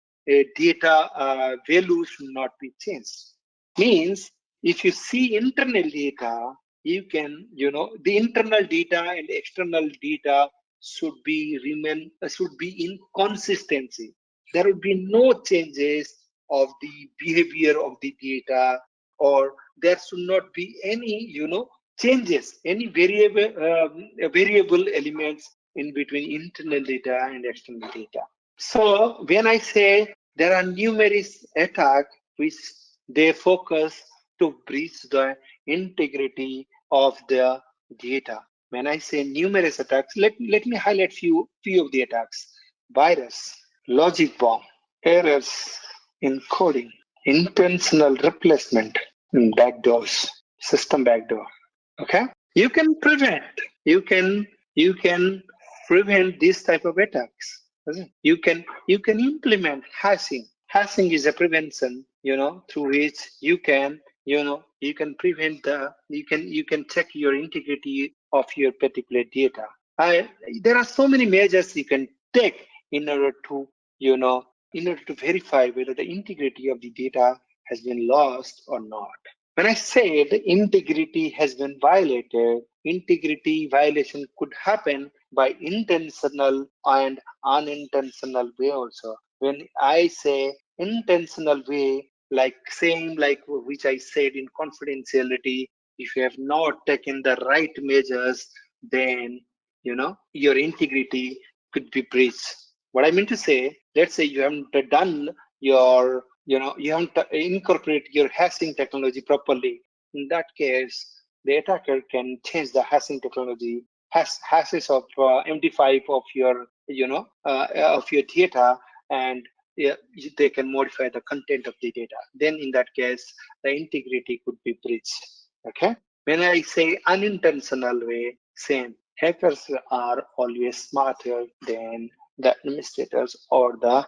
Speaker 3: data value should not be changed. Means if you see internal data, you can the internal data and external data should be in consistency. There will be no changes of the behavior of the data, or there should not be any changes, any variable elements in between internal data and external data. So when I say there are numerous attacks which they focus to breach the integrity of the data. When I say numerous attacks, let me highlight few of the attacks. Virus, logic bomb, errors in coding, intentional replacement, backdoors, system backdoor. Okay, you can prevent. You can prevent these type of attacks. You can implement hashing. Hashing is a prevention, through which you can prevent you can check your integrity of your particular data. There are so many measures you can take in order to verify whether the integrity of the data has been lost or not. When I said integrity has been violated, integrity violation could happen by intentional and unintentional way also. When I say intentional way, like same like which I said in confidentiality, if you have not taken the right measures, then your integrity could be breached. What I mean to say, let's say you haven't done your you haven't incorporated your hashing technology properly. In that case, the attacker can change the hashing technology, hashes of MD5 of your of your data, and yeah, they can modify the content of the data. Then in that case, the integrity could be breached. Okay. When I say unintentional way, same. Hackers are always smarter than the administrators or the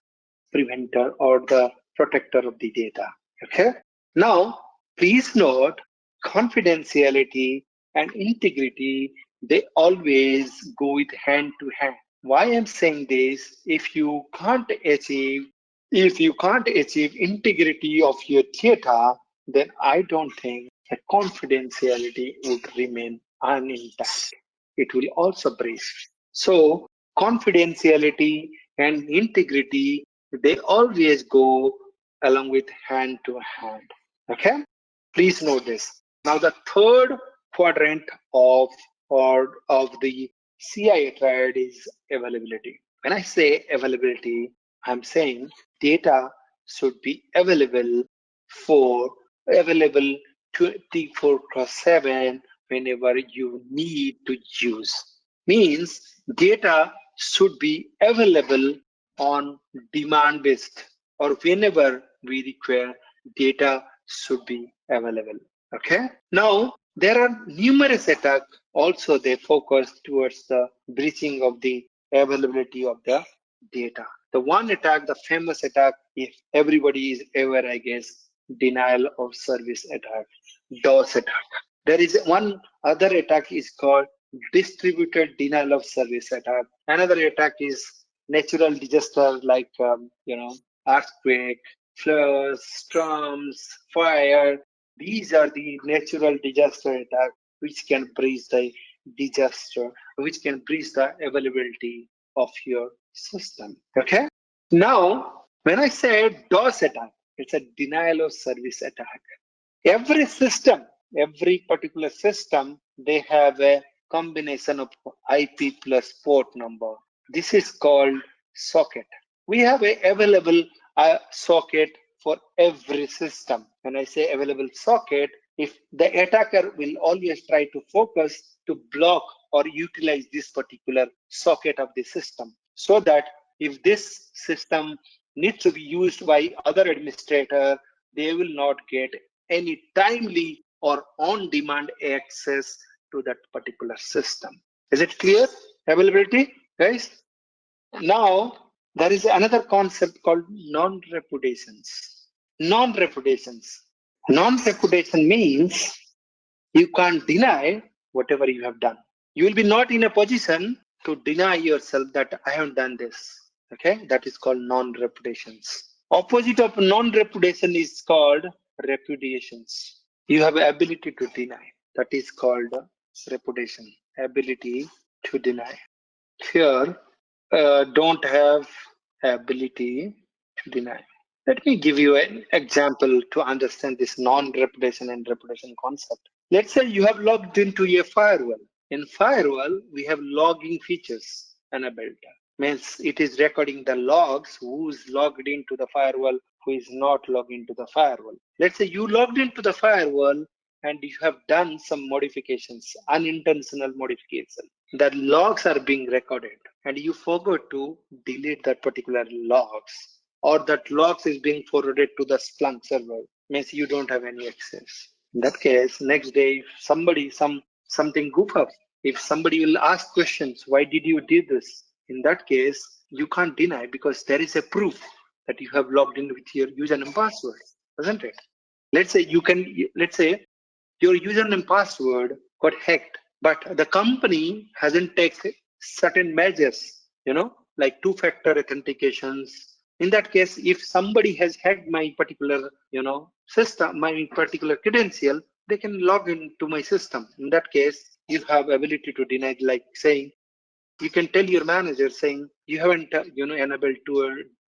Speaker 3: preventer or the protector of the data. Okay. Now, please note, confidentiality and integrity they always go with hand to hand. Why I'm saying this, if you can't achieve integrity of your data, then I don't think the confidentiality would remain unintact. It will also breach. So confidentiality and integrity, they always go along with hand to hand. Okay? Please note this. Now the third quadrant of the CIA triad is availability. When I say availability, I'm saying data should be for available 24/7 whenever you need to use. Means data should be available on demand based, or whenever we require, data should be available. Okay. Now there are numerous attacks also, they focus towards the breaching of the availability of the data. The one attack, the famous attack, if everybody is aware, I guess, denial of service attack, DOS attack. There is one other attack is called distributed denial of service attack. Another attack is natural disaster like earthquake, floods, storms, fire. These are the natural disaster attack which can breach the disaster, which can breach the availability of your system. Okay. Now, when I say DOS attack, it's a denial of service attack. Every system, every particular system, they have a combination of IP plus port number. This is called socket. We have a available socket for every system. When I say available socket, if the attacker will always try to focus to block or utilize this particular socket of the system, so that if this system needs to be used by other administrator, they will not get any timely or on-demand access to that particular system. Is it clear? Availability, guys? Now, there is another concept called non-reputations. Non-reputations. Non-reputation means you can't deny whatever you have done. You will be not in a position to deny yourself that I haven't done this. Okay, that is called non-reputations. Opposite of non-reputation is called repudiations. You have ability to deny. That is called reputation. Ability to deny. Here, don't have ability to deny. Let me give you an example to understand this non-reputation and reputation concept. Let's say you have logged into a firewall. In firewall, we have logging features enabled. Means it is recording the logs, who's logged into the firewall, who is not logged into the firewall. Let's say you logged into the firewall and you have done some modifications, unintentional modification. The logs are being recorded and you forgot to delete that particular logs, or that logs is being forwarded to the Splunk server, means you don't have any access. In that case, next day, if something goof up, if somebody will ask questions, why did you do this? In that case, you can't deny because there is a proof that you have logged in with your username and password, isn't it? Let's say your username and password got hacked, but the company hasn't taken certain measures, like two-factor authentications. In that case, if somebody has hacked my particular, system, my particular credential, they can log into my system. In that case, you have ability to deny, like saying, you can tell your manager saying you haven't enabled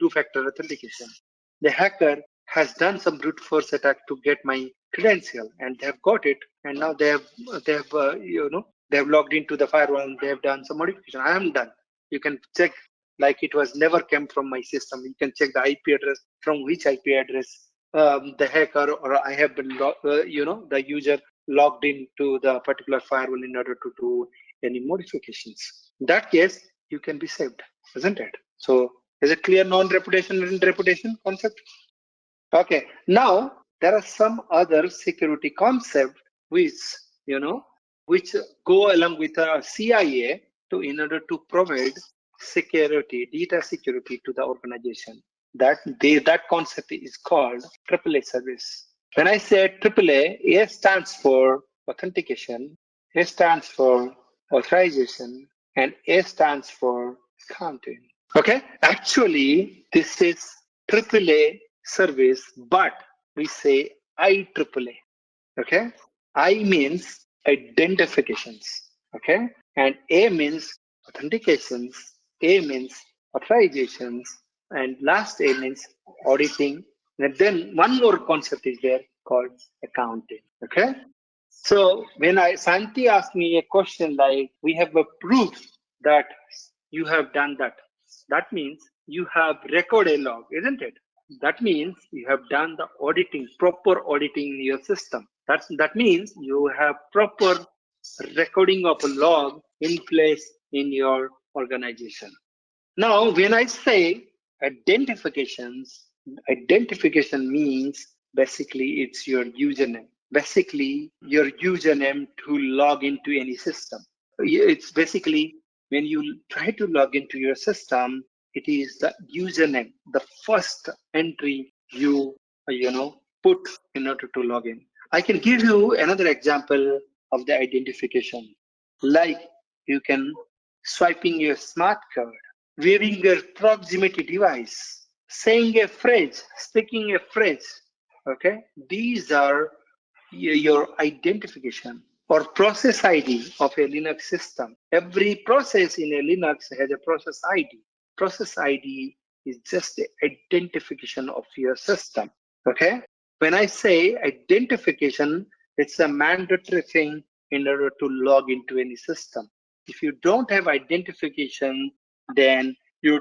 Speaker 3: two-factor authentication. The hacker has done some brute force attack to get my credential, and they have got it, and now they have logged into the firewall and they have done some modification. I am done. You can check, like it was never came from my system. You can check the IP address, from which IP address the hacker or I have been the user logged into the particular firewall in order to do any modifications. In that case, you can be saved, isn't it? So is it clear non-reputation and reputation concept? Okay. Now there are some other security concept which which go along with CIA in order to provide security, data security to the organization. That concept is called AAA service. When I say AAA, A stands for authentication, A stands for authorization, and A stands for counting. Okay, actually, this is AAA service, but we say IEEE. Okay, I means identifications. Okay, and A means authentications, A means authorizations, and last A means auditing. And then one more concept is there called accounting. Okay, so when Santi asked me a question like, we have a proof that you have done that. That means you have recorded a log, isn't it? That means you have done the auditing, proper auditing in your system. That means you have proper recording of a log in place in your organization. Now, when I say identifications, identification means basically it's your username. Basically, your username to log into any system. It's basically when you try to log into your system, it is the username, the first entry you put in order to log in. I can give you another example of the identification. Like you can swiping your smart card, wearing your proximity device, saying a phrase, speaking a phrase. Okay, these are your identification or process ID of a Linux system. Every process in a Linux has a process ID. Process ID is just the identification of your system. Okay, when I say identification, it's a mandatory thing in order to log into any system. If you don't have identification, then you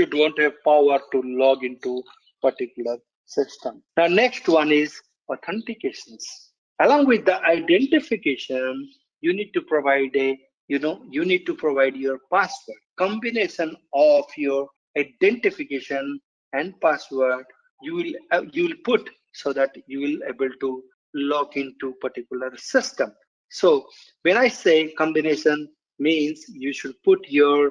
Speaker 3: don't have power to log into particular system. Now next one is authentications. Along with the identification, you need to provide you need to provide your password. Combination of your identification and password you will put so that you will able to log into particular system. So when I say combination means you should put your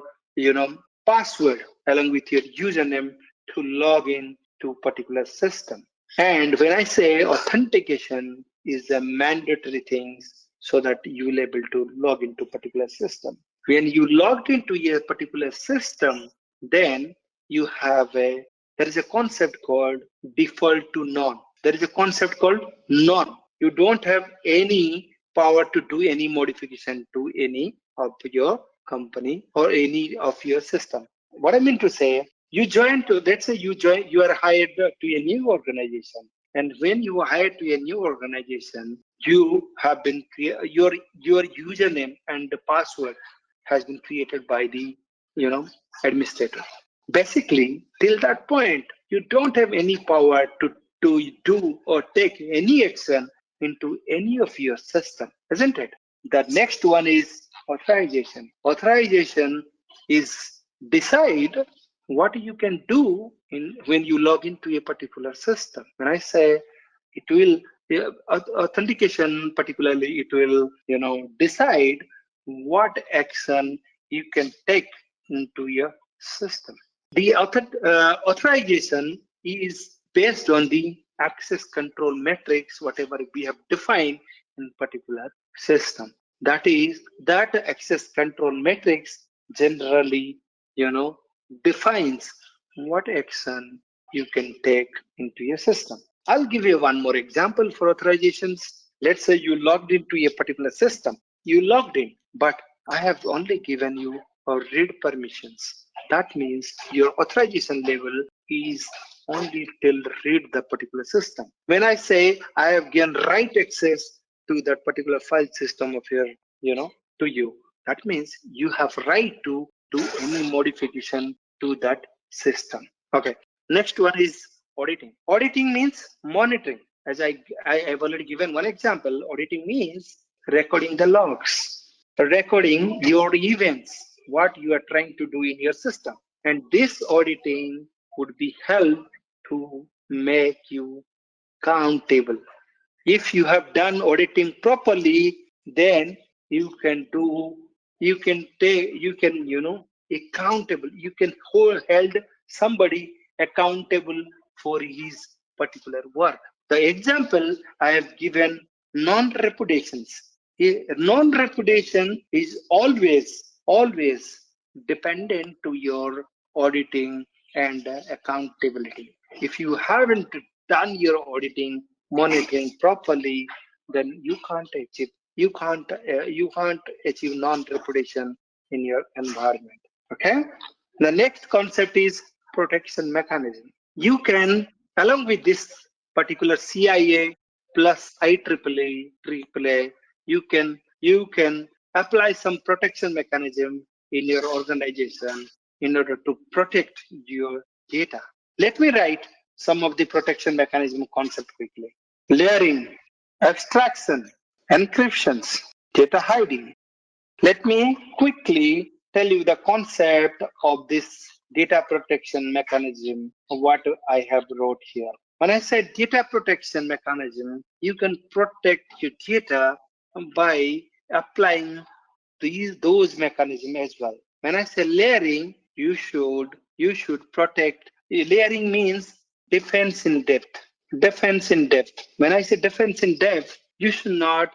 Speaker 3: password along with your username to log in to particular system. And when I say authentication is a mandatory thing so that you will able to log into particular system. When you logged into a particular system, then you have there is a concept called default to none. There is a concept called none. You don't have any power to do any modification to any of your company or any of your system. What I mean to say, you join to, let's say you are hired to a new organization. And when you are hired to a new organization, you have been your username and the password has been created by the administrator. Basically, till that point, you don't have any power to do or take any action into any of your system, isn't it? The next one is authorization. Authorization is decide what you can do when you log into a particular system. When I say it will authentication, particularly, it will decide what action you can take into your system. The authorization is based on the access control metrics, whatever we have defined in particular system. That is, that access control matrix generally, defines what action you can take into your system. I'll give you one more example for authorizations. Let's say you logged into a particular system. You logged in, but I have only given you a read permissions. That means your authorization level is only till read the particular system. When I say I have given write access to that particular file system of your, to you, that means you have right to do any modification to that system. Okay. Next one is auditing. Auditing means monitoring. As I have already given one example, auditing means recording the logs, recording your events, what you are trying to do in your system. And this auditing would be helped to make you countable. If you have done auditing properly, then you can accountable. You can hold somebody accountable for his particular work. The example I have given, non-reputations. Non-repudiation is always dependent to your auditing and accountability. If you haven't done your auditing, monitoring properly, then you can't achieve non-repudiation in your environment. Okay. The next concept is protection mechanism. You can, along with this particular CIA plus IEEE, you can apply some protection mechanism in your organization in order to protect your data. Let me write some of the protection mechanism concept quickly. Layering, abstraction, encryptions, data hiding. Let me quickly tell you the concept of this data protection mechanism, what I have wrote here. When I say data protection mechanism, you can protect your data by applying those mechanisms as well. When I say layering, you should protect. Layering means defense in depth. Defense in depth. When I say defense in depth, you should not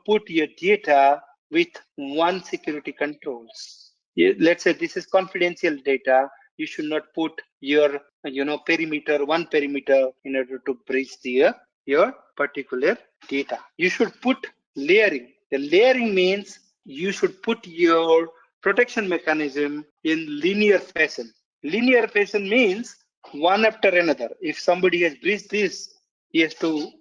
Speaker 3: put your data with one security controls. Let's say this is confidential data. You should not put your one perimeter in order to breach your particular data. You should put layering. The layering means you should put your protection mechanism in linear fashion. Linear fashion means one after another. If somebody has breached this, he has to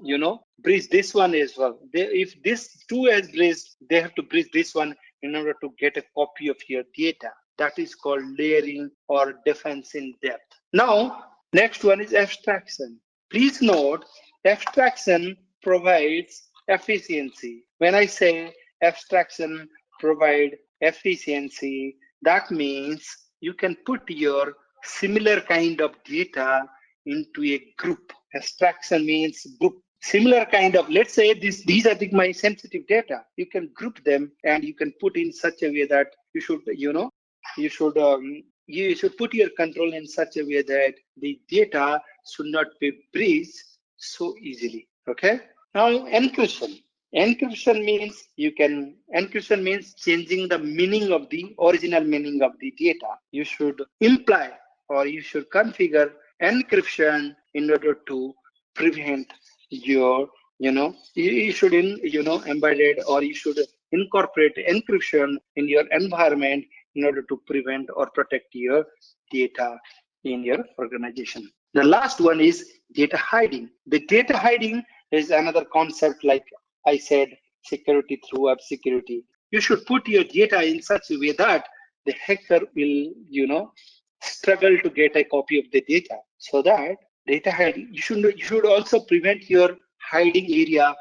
Speaker 3: breach this one as well. If this two has breached, they have to breach this one in order to get a copy of your data. That is called layering or defense in depth. Now, next one is abstraction. Please note, abstraction provides efficiency. When I say abstraction provide efficiency, that means you can put your similar kind of data into a group. Abstraction means group. Similar kind of, let's say these are my sensitive data. You can group them and you can put in such a way that you should put your control in such a way that the data should not be breached so easily. Okay. Now encryption. Encryption means changing the meaning of the original meaning of the data. You should imply or you should configure encryption in order to prevent your you should embed it, or you should incorporate encryption in your environment in order to prevent or protect your data in your organization. The last one is data hiding. The data hiding is another concept, like I said, security through obscurity. You should put your data in such a way that the hacker will struggle to get a copy of the data. So that data hiding, you should also prevent your hiding area,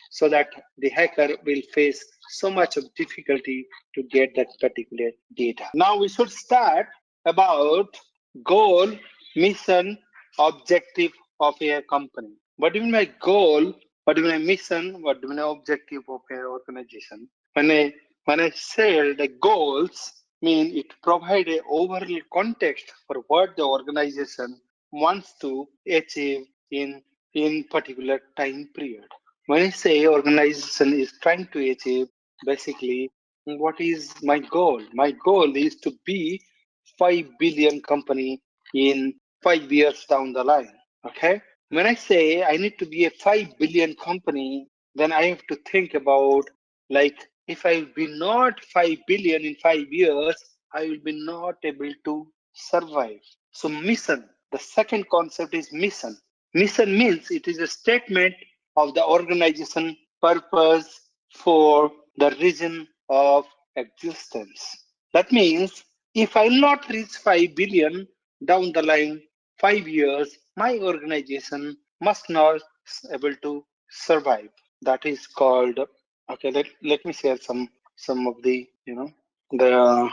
Speaker 3: so that the hacker will face so much of difficulty to get that particular data. Now we should start about goal, mission, objective of a company. What is my goal? What is my mission? What is my objective of an organization? When I say the goals, mean it provide a overall context for what the organization wants to achieve in particular time period. When I say organization is trying to achieve, basically, what is my goal? My goal is to be 5 billion company in 5 years down the line. Okay. When I say I need to be a 5 billion company, then I have to think about, like, if I will be not 5 billion in 5 years, I will be not able to survive. So mission, the second concept is mission. Mission means it is a statement of the organization purpose for the reason of existence. That means if I will not reach 5 billion down the line, 5 years, my organization must not able to survive. That is called, okay, let me share some of the the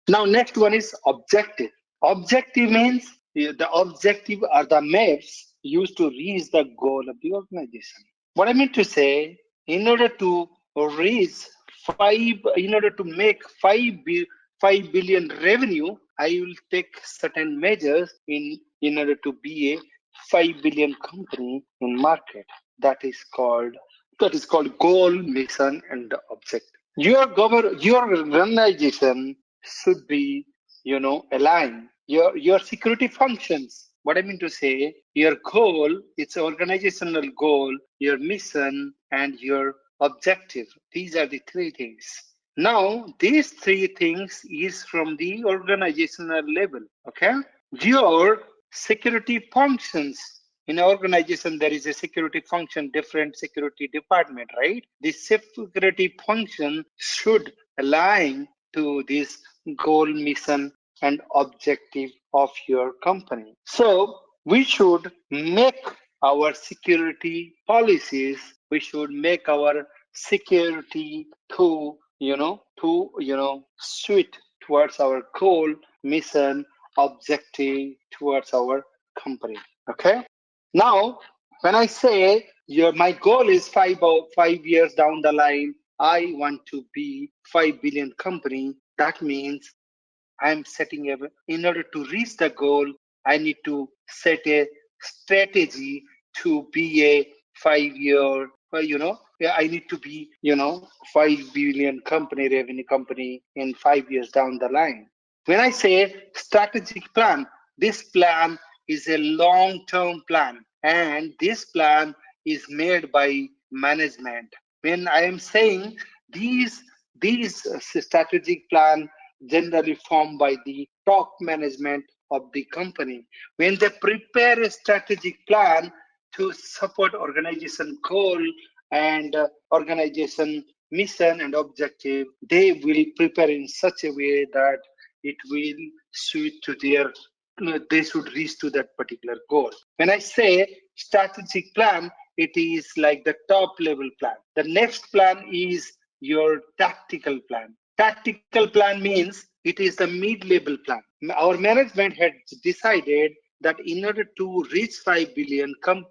Speaker 3: now next one is objective. Objective means the objective are the maps used to reach the goal of the organization. What I mean to say, in order to reach in order to make 5 billion revenue, I will take certain measures in order to be a 5 billion company in market. That is called that is called goal, mission, and objective. Your organization should be, aligned. Your security functions. What I mean to say, your goal, it's organizational goal, your mission, and your objective. These are the three things. Now, these three things is from the organizational level. Okay, your security functions in an organization. There is a security function, different security department, right? This security function should align to this goal, mission, and objective of your company. So we should make our security policies, we should make our security suit towards our goal, mission, objective towards our company. Okay. Now, when I say my goal is 5 years down the line, I want to be 5 billion company. That means I'm setting in order to reach the goal, I need to set a strategy to be a 5 year, I need to be, 5 billion company, revenue company in 5 years down the line. When I say strategic plan, this plan is a long-term plan, and this plan is made by management. When I am saying these strategic plan generally formed by the top management of the company. When they prepare a strategic plan to support organization goal and organization mission and objective, they will prepare in such a way that it will suit to their they should reach to that particular goal. When I say strategic plan, it is like the top level plan. The next plan is your tactical plan. Tactical plan means it is the mid-level plan. Our management had decided that in order to reach 5 billion, 5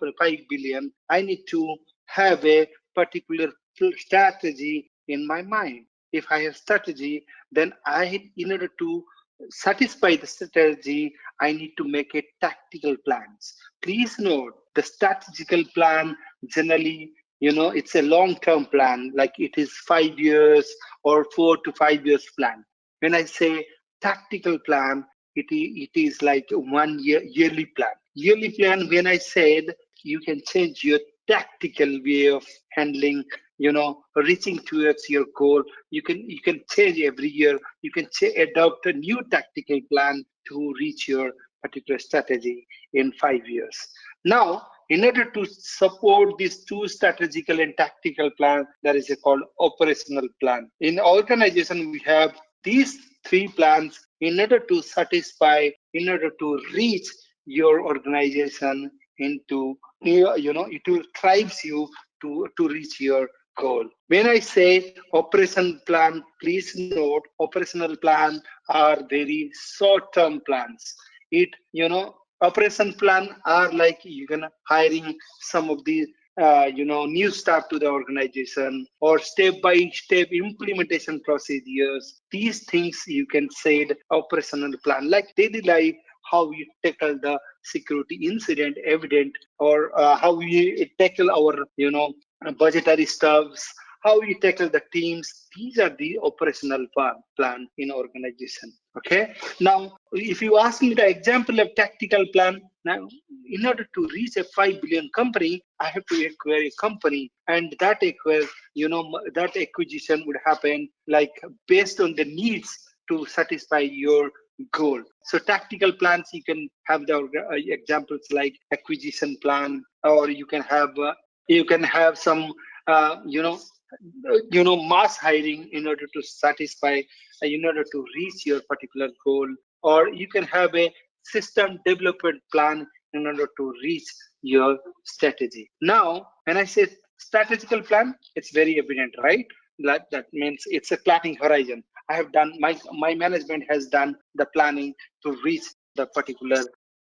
Speaker 3: billion, I need to have a particular strategy in my mind. If I have strategy, then in order to satisfy the strategy, I need to make a tactical plans. Please note the strategical plan generally, it's a long-term plan, like it is 5 years or 4 to 5 years plan. When I say tactical plan, it is like 1 year yearly plan. Yearly plan, when I said you can change your tactical way of handling, reaching towards your goal. You can change every year. You can adopt a new tactical plan to reach your particular strategy in 5 years. Now, in order to support these two strategical and tactical plan, there is a called operational plan. In organization, we have these three plans in order to satisfy, in order to reach your organization into, it will drives you to reach your goal. When I say operation plan, please note operational plan are very short-term plans. Operation plan are like you can hiring some of the new staff to the organization or step-by-step implementation procedures. These things you can say the operational plan, like daily life, how we tackle the security incident evident, or how we tackle our budgetary stuffs, how we tackle the teams. These are the operational plan in organization. Okay. Now, if you ask me the example of tactical plan, now in order to reach a 5 billion company, I have to acquire a company, and that that acquisition would happen like based on the needs to satisfy your goal. So tactical plans, you can have the examples like acquisition plan, or you can have some mass hiring in order to satisfy, in order to reach your particular goal, or you can have a system development plan in order to reach your strategy. Now, when I say strategical plan, it's very evident, right? That means it's a planning horizon. I have done my management has done the planning to reach the particular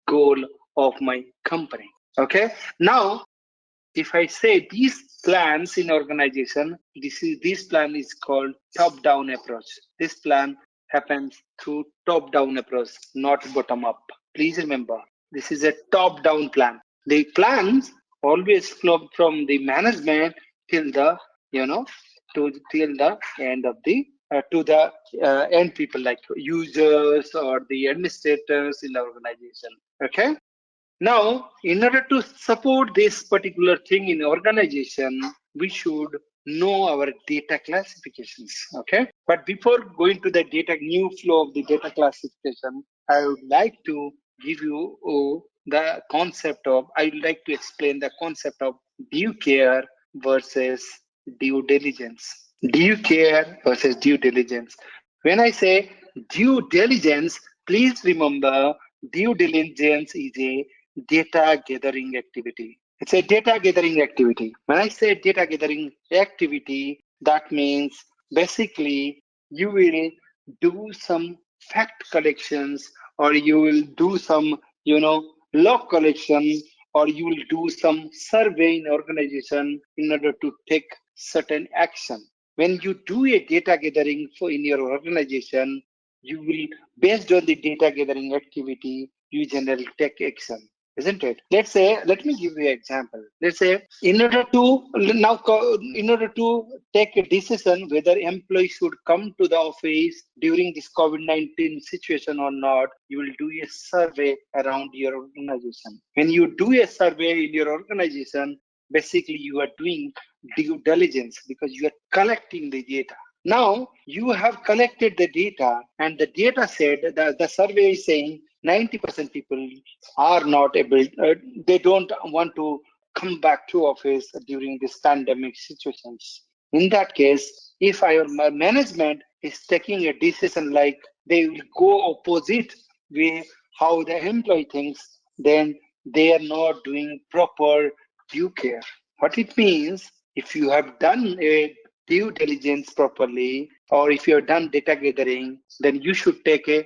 Speaker 3: goal of my company. Okay. Now, if I say these plans in organization, this plan is called top-down approach. This plan happens through top-down approach, not bottom-up. Please remember, this is a top-down plan. The plans always flow from the management till the till the end of the to the end people like users or the administrators in the organization. Okay. Now, in order to support this particular thing in organization, we should know our data classifications. Okay. But before going to the data new flow of the data classification, I would like to give you the concept of, I would like to explain the concept of due care versus due diligence. Due care versus due diligence. When I say due diligence, please remember due diligence is a data gathering activity. It's a data gathering activity. When I say data gathering activity, that means basically you will do some fact collections, or you will do some, log collection, or you will do some survey in organization in order to take certain action. When you do a data gathering for in your organization, you will, based on the data gathering activity, you generally take action, isn't it? Let's say, let me give you an example. Let's say, in order to take a decision whether employees should come to the office during this COVID-19 situation or not, you will do a survey around your organization. When you do a survey in your organization, basically you are doing due diligence because you are collecting the data. Now you have collected the data, and the data said that the survey is saying 90% people are not able, they don't want to come back to office during this pandemic situations. In that case, if our management is taking a decision like they will go opposite way how the employee thinks, then they are not doing proper due care. What it means, if you have done a due diligence properly, or if you have done data gathering, then you should take a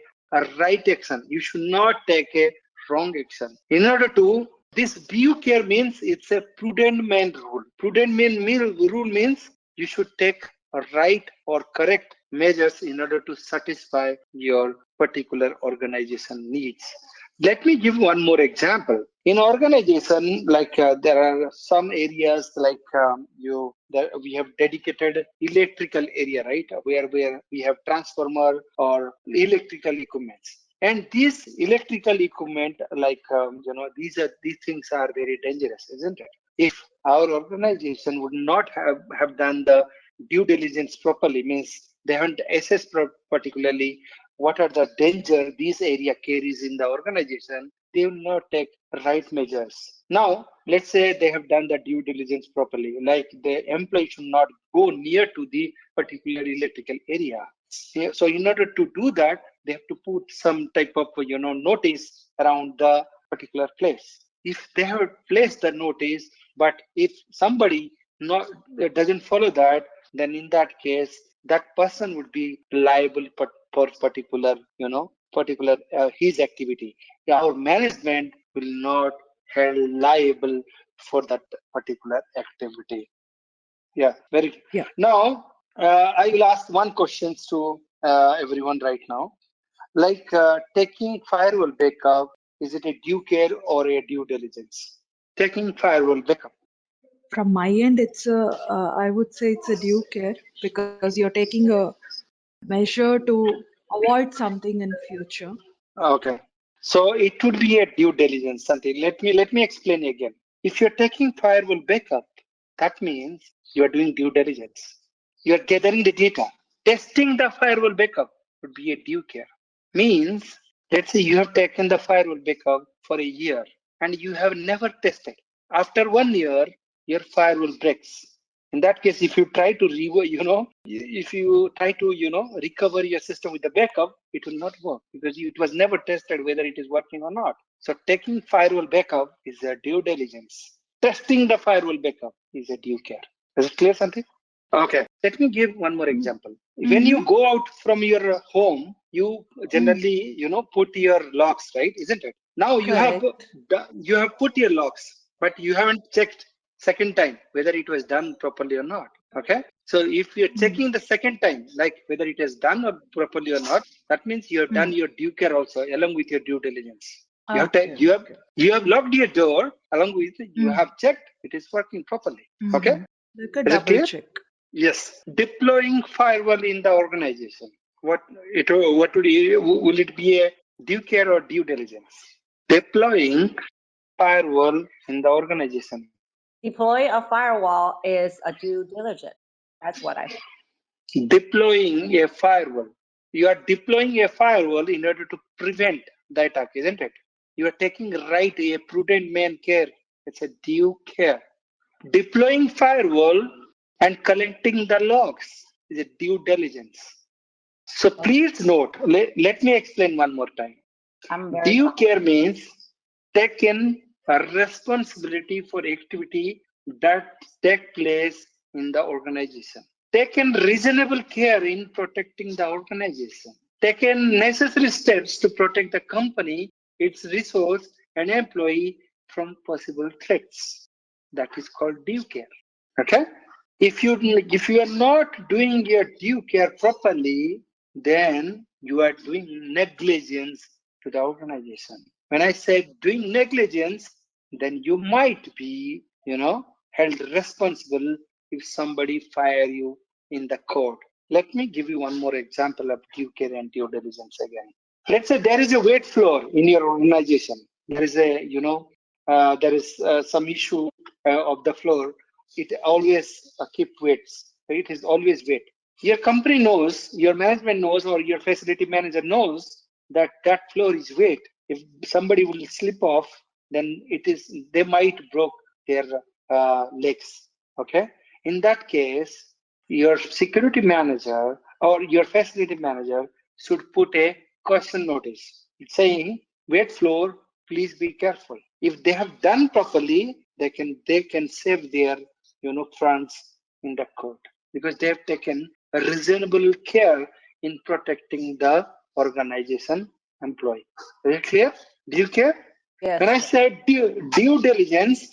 Speaker 3: right action. You should not take a wrong action. In order to, this due care means it's a prudent man rule. Rule means you should take a right or correct measures in order to satisfy your particular organization needs. Let me give one more example. In organization, like there are some areas like we have dedicated electrical area, right? Where we have transformer or electrical equipments. And these electrical equipment, like these things are very dangerous, isn't it? If our organization would not have done the due diligence properly, means they haven't assessed particularly what are the danger this area carries in the organization, they will not take right measures. Now, let's say they have done the due diligence properly, like the employee should not go near to the particular electrical area. So in order to do that, they have to put some type of notice around the particular place. If they have placed the notice, but if somebody not doesn't follow that, then in that case, that person would be liable for particular his activity. Our management will not held liable for that particular activity. Yeah, very.
Speaker 4: Yeah.
Speaker 3: Now, I will ask one question to everyone right now. Like taking firewall backup, is it a due care or a due diligence? Taking firewall backup.
Speaker 4: From my end, it's I would say it's a due care, because you're taking a measure to avoid something in future.
Speaker 3: Okay. So it would be a due diligence, something. Let me explain again. If you're taking firewall backup, that means you are doing due diligence. You are gathering the data. Testing the firewall backup would be a due care. Means, let's say you have taken the firewall backup for a year and you have never tested. After 1 year, your firewall breaks. In that case, if you try to recover your system with the backup, it will not work because it was never tested whether it is working or not. So taking firewall backup is a due diligence. Testing the firewall backup is a due care. Is it clear, something? Okay. Let me give one more example. When you go out from your home, you generally, put your locks, right? Isn't it? Now you have put your locks, but you haven't checked second time whether it was done properly or not. Okay. So if you're checking the second time, like whether it is done or properly or not, that means you have done your due care also along with your due diligence. You have locked your door along with you have checked it is working properly. Okay.
Speaker 4: Like a
Speaker 3: Is it
Speaker 4: double
Speaker 3: clear?
Speaker 4: check.
Speaker 3: Yes. Deploying firewall in the organization. What will it be a due care or due diligence? Deploying firewall in the organization.
Speaker 5: Deploy a firewall is a due diligence. That's what I think.
Speaker 3: Deploying a firewall. You are deploying a firewall in order to prevent the attack, isn't it? You are taking right a prudent man care. It's a due care. Deploying firewall and collecting the logs is a due diligence. So please note, let me explain one more time. Due care means taken a responsibility for activity that take place in the organization. Taken reasonable care in protecting the organization. Taken necessary steps to protect the company, its resource and employee from possible threats. That is called due care. Okay? If you are not doing your due care properly, then you are doing negligence to the organization. When I say doing negligence, then you might be, held responsible if somebody fire you in the court. Let me give you one more example of due care and due diligence again. Let's say there is a wet floor in your organization. There is some issue of the floor. It always keep wet. It is always wet. Your company knows, your management knows, or your facility manager knows that that floor is wet. If somebody will slip off, then they might broke their legs. Okay. In that case, your security manager or your facility manager should put a caution notice saying, wet floor, please be careful. If they have done properly, they can save their funds in the court because they have taken a reasonable care in protecting the organization employee. Is it clear? Do you care?
Speaker 5: Yes.
Speaker 3: When I say due diligence,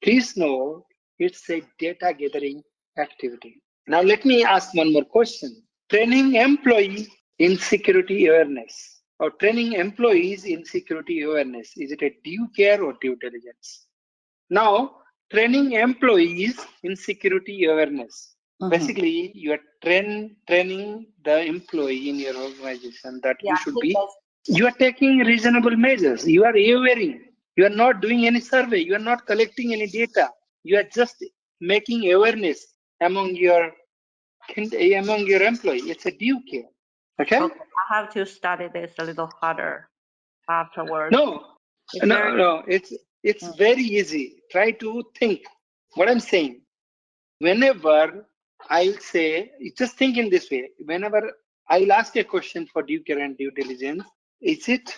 Speaker 3: please know it's a data gathering activity. Now let me ask one more question. Training employee in security awareness or training employees in security awareness, is it a due care or due diligence? Now, training employees in security awareness. Basically, you are training the employee in your organization that you are taking reasonable measures. You are awareing. You are not doing any survey. You are not collecting any data. You are just making awareness among your employee. It's a due care. Okay?
Speaker 5: I have to study this a little harder afterwards.
Speaker 3: No. It's very easy. Try to think what I'm saying. Whenever I'll say, just think in this way. Whenever I'll ask a question for due care and due diligence, is it,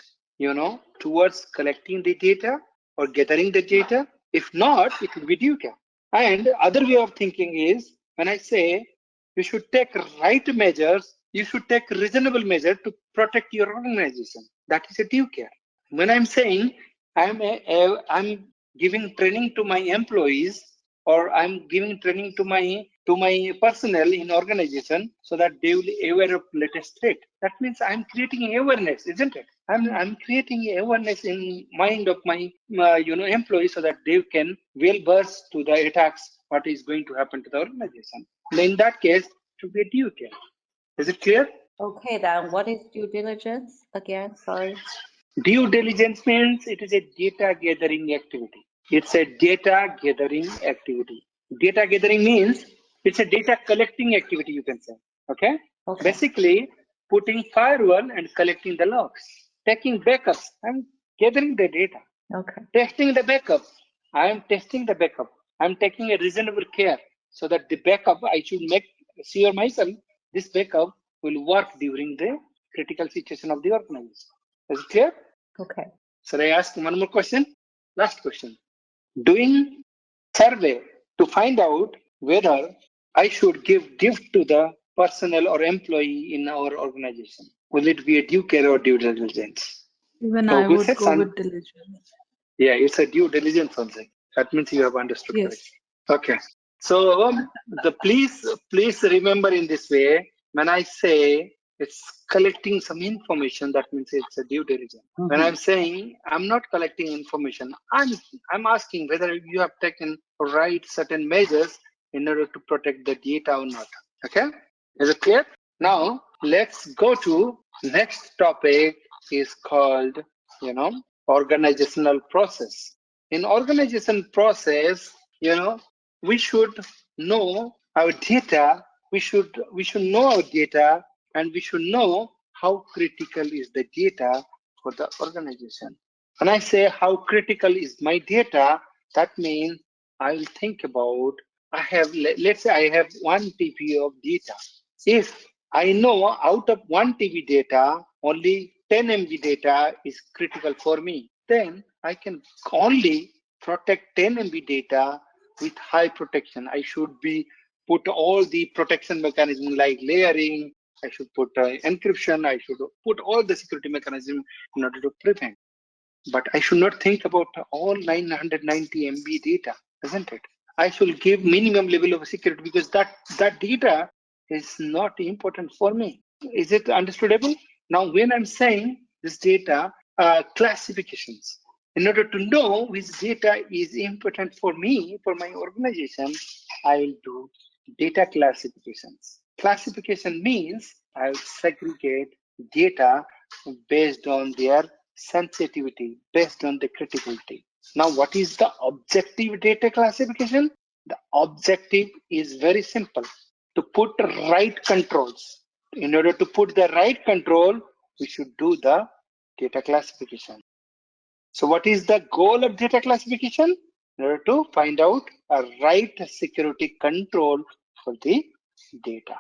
Speaker 3: towards collecting the data or gathering the data? If not, it will be due care. And other way of thinking is when I say you should take right measures, you should take reasonable measure to protect your organization. That is a due care. When I'm saying I'm giving training to my employees or I'm giving training to my personnel in organization so that they will be aware of latest threat. That means I'm creating awareness, isn't it? I'm creating awareness in mind of my employees so that they can well burst to the attacks what is going to happen to the organization. In that case, to be a due care. Is it clear?
Speaker 5: Okay, then what is due diligence again? Sorry.
Speaker 3: Due diligence means it is a data gathering activity. It's a data gathering activity. Data gathering means it's a data collecting activity, you can say. Okay? Basically, putting firewall and collecting the logs, taking backups. I'm gathering the data. Testing the backup. I am testing the backup. I'm taking a reasonable care so that the backup I should make sure myself this backup will work during the critical situation of the organization. Is it clear?
Speaker 5: Okay.
Speaker 3: Shall I ask one more question? Last question. Doing survey to find out whether I should give gift to the personnel or employee in our organization. Will it be a due care or due diligence?
Speaker 4: Even I would go with diligence.
Speaker 3: Yeah, it's a due diligence something. That means you have understood correctly. Okay. So please remember in this way, when I say it's collecting some information, that means it's a due diligence. When I'm saying I'm not collecting information, I'm asking whether you have taken right certain measures in order to protect the data or not. Okay, is it clear? Now let's go to next topic, is called, organizational process. In organization process, we should know our data. We should know our data, and we should know how critical is the data for the organization. When I say how critical is my data, that means I will think about, let's say I have 1 TB of data. If I know out of 1 TB data, only 10 MB data is critical for me, then I can only protect 10 MB data with high protection. I should be put all the protection mechanism like layering. I should put encryption. I should put all the security mechanism in order to prevent. But I should not think about all 990 MB data, isn't it? I should give minimum level of security because that data is not important for me. Is it understandable? Now, when I'm saying this data classifications, in order to know which data is important for me, for my organization, I will do data classifications. Classification means I will segregate data based on their sensitivity, based on the criticality. Now, what is the objective data classification? The objective is very simple, to put right controls. In order to put the right control, we should do the data classification. So what is the goal of data classification? In order to find out a right security control for the data.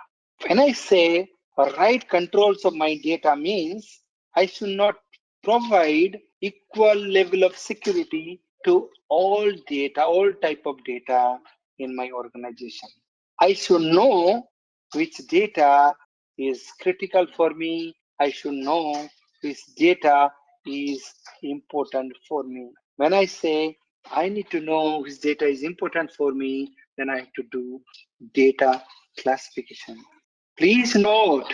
Speaker 3: When I say a right controls of my data means I should not provide equal level of security to all data, all type of data in my organization. I should know which data is critical for me. I should know which data is important for me. When I say I need to know which data is important for me, then I have to do data classification. Please note,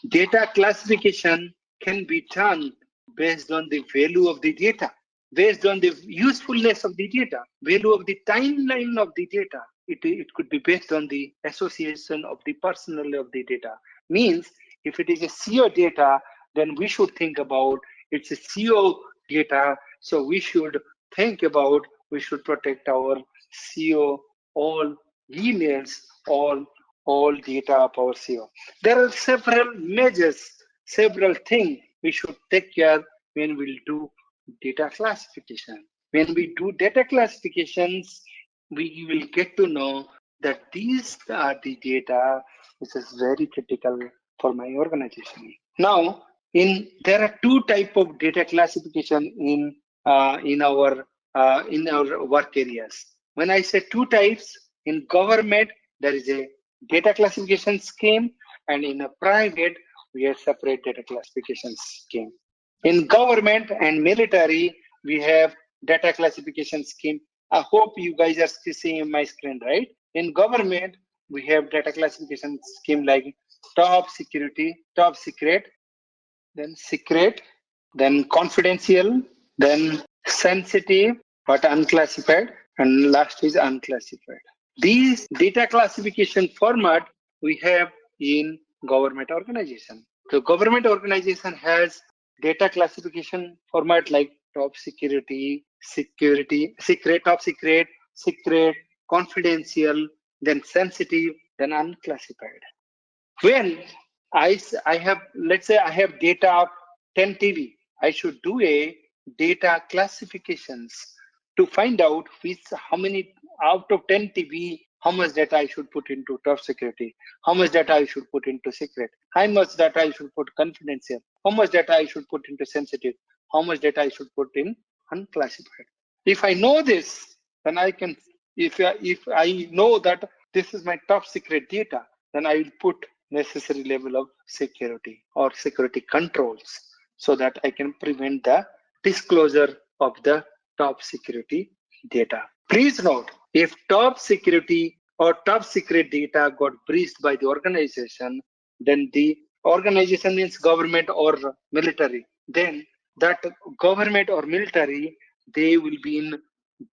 Speaker 3: data classification can be done based on the value of the data, based on the usefulness of the data, value of the timeline of the data. It could be based on the association of the personnel of the data. Means if it is a CO data, then we should think about it's a CO data. So we should think about, we should protect our CO, all emails, all data of our CO. There are several measures, several things we should take care when we'll do data classification. When we do data classifications, we will get to know that these are the data which is very critical for my organization. Now, there are 2 types of data classification in our work areas. When I say 2 types, in government there is a data classification scheme, and in a private we have separate data classification scheme. In government and military we have data classification scheme. I hope you guys are seeing my screen, right? In government we have data classification scheme like top security, top secret, then secret, then confidential, then sensitive but unclassified, and last is unclassified. These data classification format we have in government organization. The government organization has data classification format like top security, secret, top secret, secret, confidential, then sensitive, then unclassified. When I have, let's say I have data of 10 TB, I should do a data classifications to find out how many out of 10 TB, how much data I should put into top security, how much data I should put into secret, how much data I should put confidential, how much data I should put into sensitive, how much data I should put in unclassified. If I know this, then I can, if I know that this is my top secret data, then I will put necessary level of security or security controls so that I can prevent the disclosure of the top security data. Please note, if top security or top secret data got breached by the organization, then the organization means government or military, then that government or military, they will be in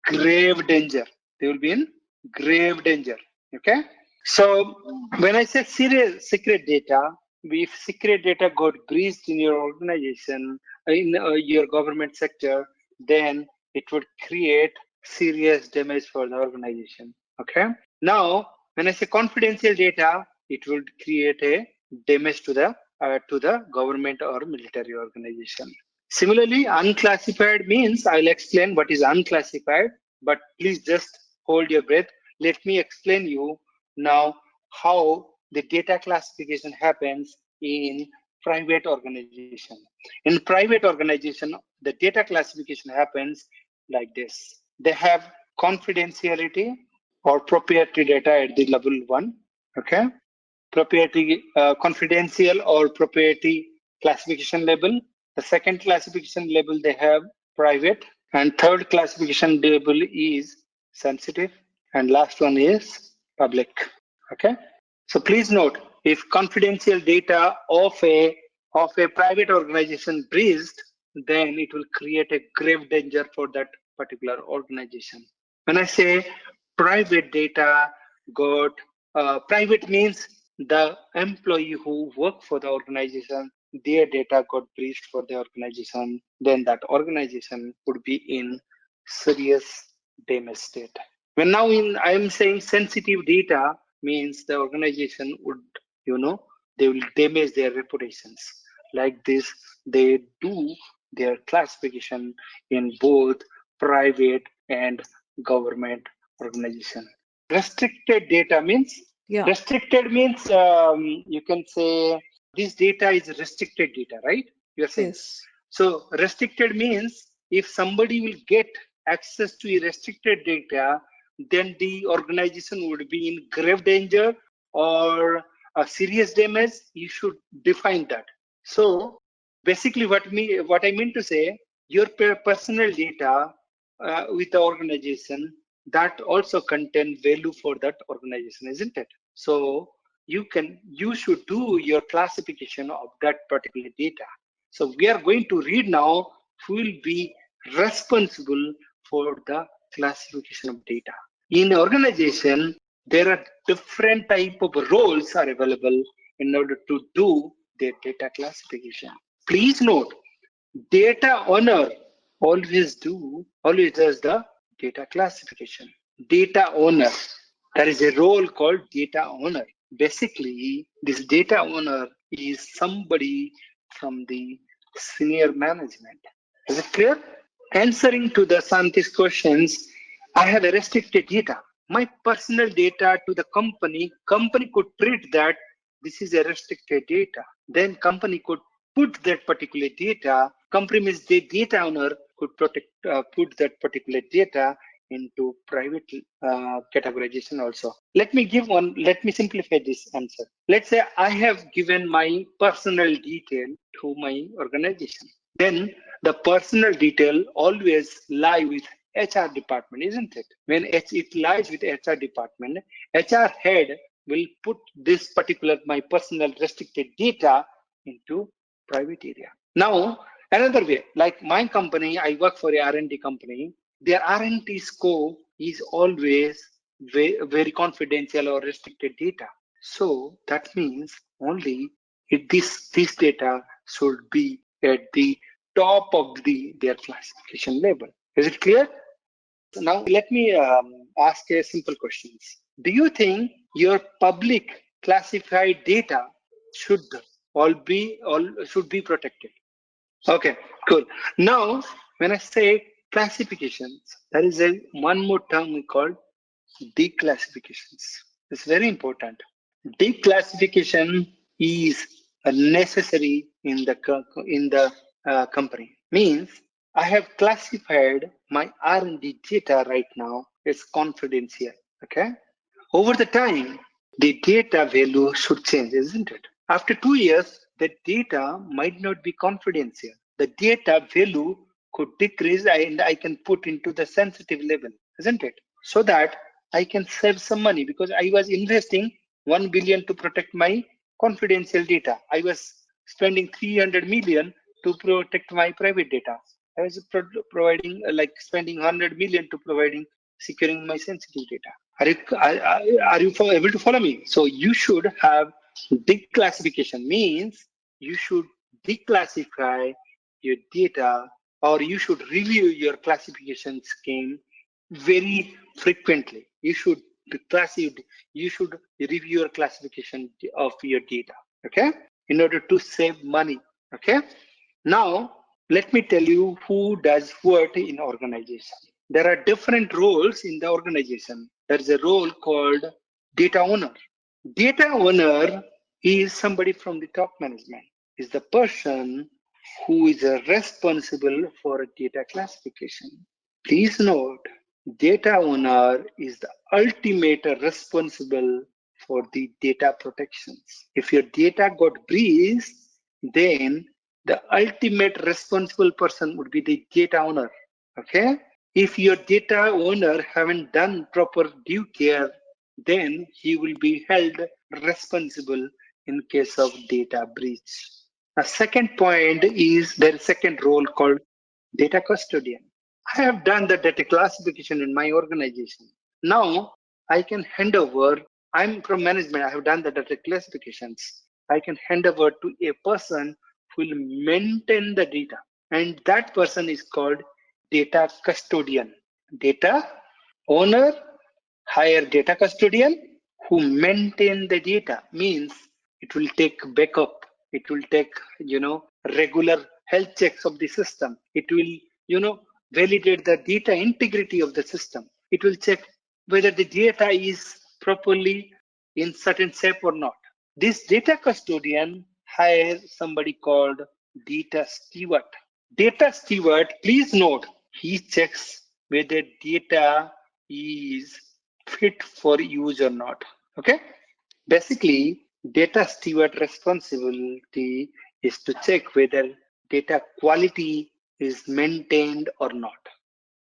Speaker 3: grave danger. They will be in grave danger. Okay. So when I say secret data, if secret data got breached in your organization, in your government sector, then it would create serious damage for the organization. Okay. Now, when I say confidential data, it would create a damage to the government or military organization. Similarly, unclassified means I'll explain what is unclassified, but please just hold your breath. Let me explain you now how the data classification happens in private organization. In private organization, the data classification happens like this. They have confidentiality or proprietary data at the level 1, okay? Proprietary, confidential or proprietary classification label. The second classification label they have private, and third classification label is sensitive, and last one is public. Okay. So please note, if confidential data of a private organization breached, then it will create a grave danger for that particular organization. When I say private data got private means the employee who work for the organization, their data got breached for the organization, then that organization would be in serious damage state. When now I am saying sensitive data means the organization would, they will damage their reputations. Like this, they do their classification in both private and government organization. Restricted data means
Speaker 4: Yeah.
Speaker 3: restricted means you can say this data is restricted data, right? You're saying.
Speaker 4: Yes.
Speaker 3: So restricted means if somebody will get access to restricted data, then the organization would be in grave danger or a serious damage. You should define that. So basically what I mean to say, your personal data with the organization, that also contain value for that organization, isn't it? So you should do your classification of that particular data. So we are going to read now who will be responsible for the classification of data. In organization, there are different type of roles are available in order to do their data classification. Please note, data owner always does the data classification. Data owner, there is a role called data owner. Basically, this data owner is somebody from the senior management. Is it clear? Answering to the Santi's questions, I have a restricted data. My personal data to the company could treat that this is a restricted data. Then company could put that particular data, company means the data owner could put that particular data into private categorization also. Let me simplify this answer. Let's say I have given my personal detail to my organization. Then the personal detail always lie with HR department, isn't it? When it lies with HR department, HR head will put this particular my personal restricted data into private area. Now, another way, like my company, I work for a R&D company. Their R&D scope is always very confidential or restricted data. So that means only this data should be at the top of their classification label. Is it clear? Now let me ask a simple questions. Do you think your public classified data should should be protected? Okay, cool. Now when I say classifications, there is one more term called declassifications. It's very important. Declassification is necessary in the company. Means I have classified my R&D data right now as confidential. Okay. Over the time, the data value should change, isn't it? After 2 years, the data might not be confidential. The data value could decrease and I can put into the sensitive level, isn't it? So that I can save some money because I was investing 1 billion to protect my confidential data. I was spending 300 million to protect my private data. I was providing like spending 100 million to providing securing my sensitive data. Are you able to follow me? So you should have declassification, means you should declassify your data, or you should review your classification scheme very frequently. You should review your classification of your data, okay, in order to save money. Okay, now let me tell you who does what in organization. There are different roles in the organization. There is a role called data owner. Data owner is somebody from the top management, is the person who is responsible for data classification. Please note, data owner is the ultimate responsible for the data protections. If your data got breached, then the ultimate responsible person would be the data owner. Okay? If your data owner haven't done proper due care, then he will be held responsible in case of data breach. A second point is their second role called data custodian. I have done the data classification in my organization. Now I can hand over, I'm from management, I have done the data classifications. I can hand over to a person who will maintain the data. And that person is called data custodian. Data owner hire data custodian who maintain the data, means it will take backup, it will take regular health checks of the system, it will validate the data integrity of the system, it will check whether the data is properly in certain shape or not. This data custodian hires somebody called data steward. Data steward, please note, he checks whether data is fit for use or not. Okay. Basically, data steward responsibility is to check whether data quality is maintained or not.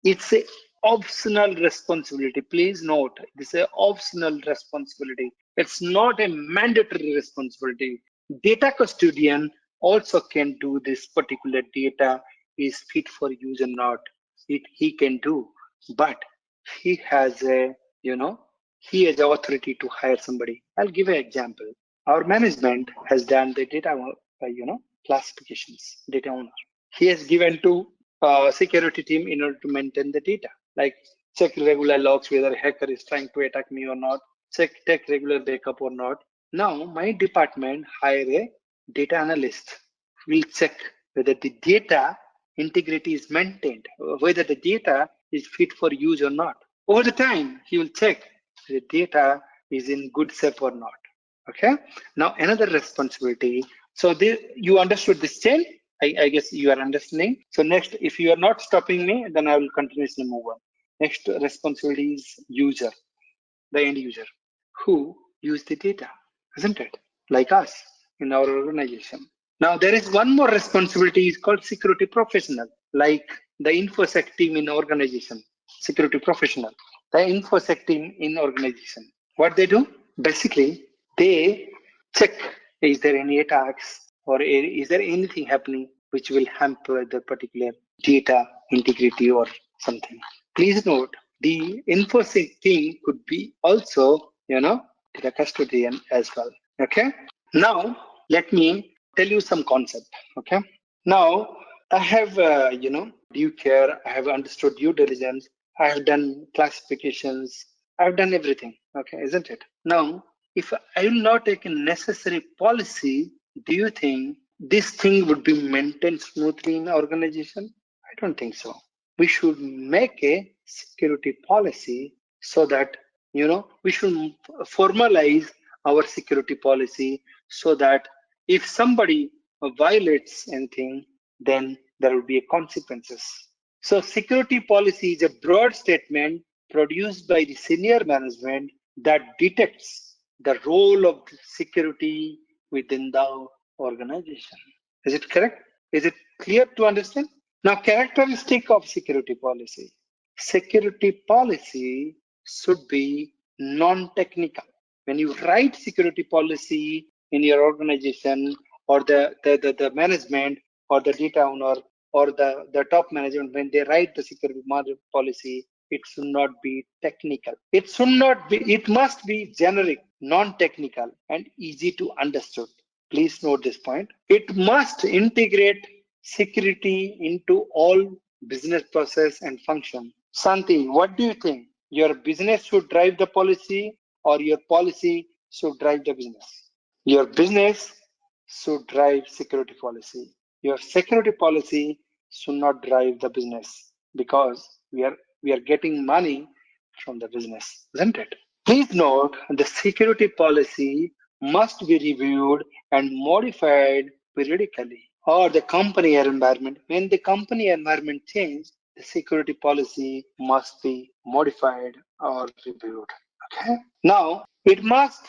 Speaker 3: It's a optional responsibility. Please note, it's an optional responsibility. It's not a mandatory responsibility. Data custodian also can do this particular data is fit for use or not. He can do, but he has he has authority to hire somebody. I'll give an example. Our management has done the data classifications, data owner. He has given to security team in order to maintain the data, like check regular logs whether a hacker is trying to attack me or not, take regular backup or not. Now my department hire a data analyst who will check whether the data integrity is maintained, whether the data is fit for use or not. Over the time, he will check the data is in good shape or not. Okay. Now another responsibility. So you understood this chain? I guess you are understanding. So next, if you are not stopping me, then I will continuously move on. Next responsibility is user, the end user, who use the data, isn't it? Like us in our organization. Now there is one more responsibility is called security professional, like the InfoSec team in organization, security professional, the InfoSec team in organization. What they do? Basically, they check is there any attacks or is there anything happening which will hamper the particular data integrity or something. Please note, the InfoSec team could be also, data custodian as well. Okay. Now, let me tell you some concept. Okay. Now, I have, due care. I have understood due diligence. I have done classifications. I've done everything. Okay, isn't it? Now, if I will not take a necessary policy, do you think this thing would be maintained smoothly in the organization? I don't think so. We should make a security policy so that, we should formalize our security policy so that if somebody violates anything, then there will be consequences. So security policy is a broad statement produced by the senior management that detects the role of security within the organization. Is it correct? Is it clear to understand? Now, characteristic of security policy. Security policy should be non-technical. When you write security policy in your organization, or the management or the data owner or the top management, when they write the security policy, it should not be technical. It must be generic, non-technical, and easy to understand. Please note this point. It must integrate security into all business process and function. Santi, what do you think? Your business should drive the policy or your policy should drive the business? Your business should drive security policy. Your security policy should not drive the business because we are getting money from the business, isn't it? Please note the security policy must be reviewed and modified periodically or the company environment. When the company environment changes, the security policy must be modified or reviewed. Okay. Now, it must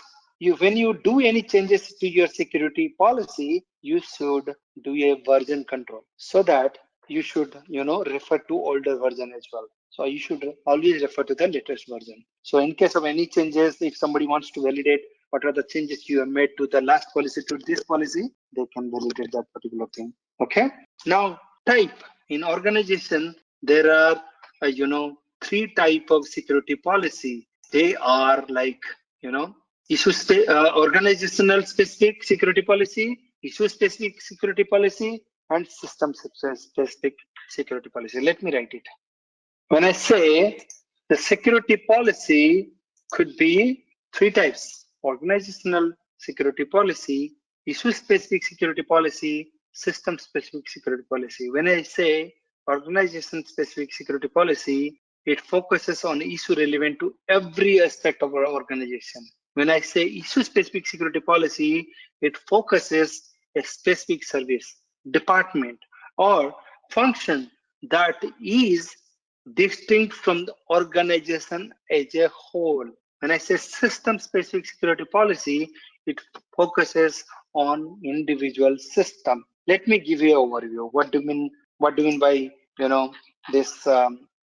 Speaker 3: when you do any changes to your security policy, you should do a version control so that you should refer to older version as well. So you should always refer to the latest version. So in case of any changes, if somebody wants to validate what are the changes you have made to the last policy to this policy, they can validate that particular thing. Okay. Now, type in organization, there are three type of security policy. They are like organizational specific security policy, issue specific security policy, and system specific security policy. Let me write it. When I say the security policy could be three types: organizational security policy, issue specific security policy, system specific security policy. When I say organization specific security policy, it focuses on issue relevant to every aspect of our organization. When I say issue specific security policy, it focuses a specific service, department, or function that is distinct from the organization as a whole. When I say system specific security policy, it focuses on individual system. Let me give you an overview. What do you mean by this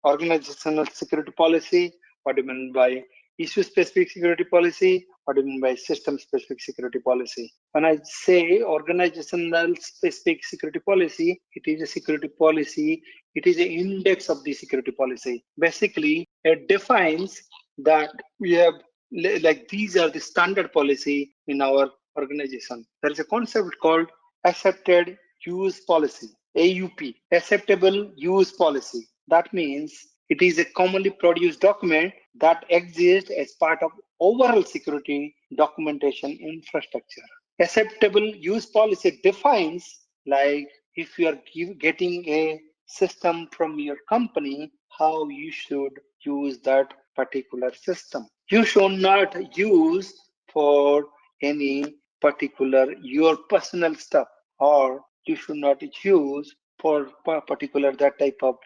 Speaker 3: organizational security policy? What do you mean by issue specific security policy? What do you mean by system specific security policy? When I say organizational specific security policy, it is a security policy. It is an index of the security policy. Basically, it defines that we have like these are the standard policy in our organization. There is a concept called accepted use policy, AUP, acceptable use policy. That means it is a commonly produced document that exists as part of overall security documentation infrastructure. Acceptable use policy defines like if you are getting a system from your company, how you should use that particular system. You should not use for any particular your personal stuff, or you should not use for particular that type of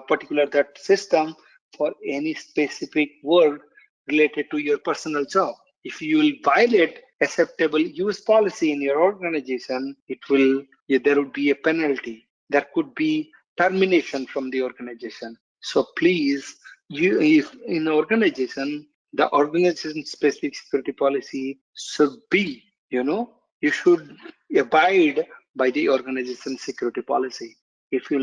Speaker 3: particular that system for any specific work related to your personal job. If you will violate acceptable use policy in your organization, there would be a penalty. There could be termination from the organization. So please, if in organization, the organization specific security policy should be, you should abide by the organization security policy. If you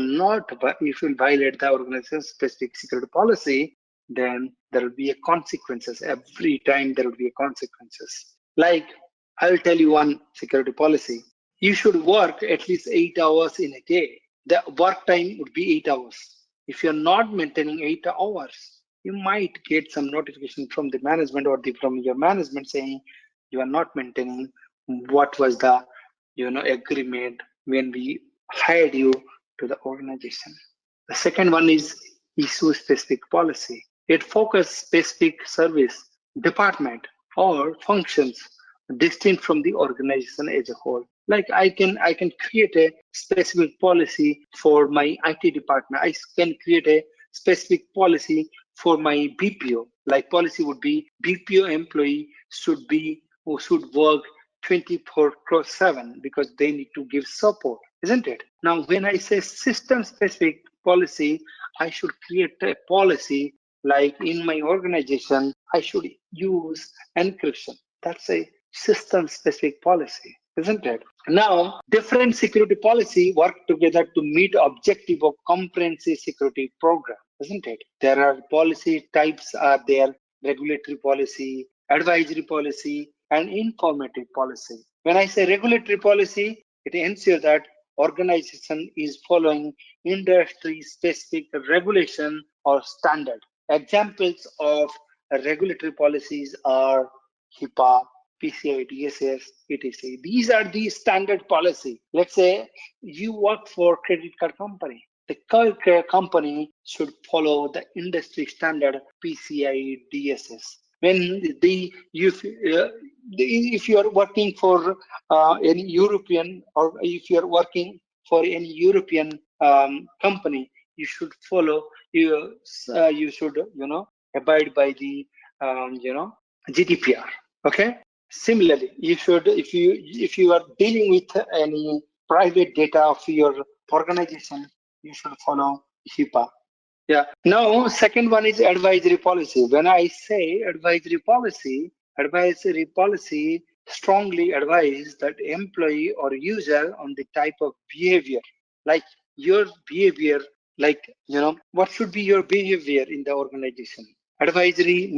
Speaker 3: violate the organization specific security policy, then there will be a consequences. Every time there will be a consequences. Like I'll tell you one security policy. You should work at least 8 hours in a day. The work time would be 8 hours. If you're not maintaining 8 hours, you might get some notification from the management or from your management saying you are not maintaining what was the agreement when we hired you to the organization. The second one is issue specific policy. It focuses specific service, department, or functions distinct from the organization as a whole. Like I can create a specific policy for my IT department. I can create a specific policy for my BPO. Like policy would be BPO employee should work 24/7 because they need to give support, isn't it? Now, when I say system specific policy, I should create a policy like in my organization, I should use encryption. That's a system specific policy, isn't it? Now, different security policy work together to meet objective of comprehensive security program, isn't it? There are policy types are there: regulatory policy, advisory policy, and informative policy. When I say regulatory policy, it ensures that organization is following industry-specific regulation or standard. Examples of regulatory policies are HIPAA, PCI DSS, etc. These are the standard policy. Let's say you work for credit card company. The card company should follow the industry standard PCI DSS. When if you are working for any European, or if you are working for any European company, you should follow you should abide by the GDPR. Okay. Similarly, you should, if you are dealing with any private data of your organization, you should follow HIPAA. Yeah. Now, second one is advisory policy. When I say advisory policy strongly advise that employee or user on the type of behavior, like your behavior, like what should be your behavior in the organization. Advisory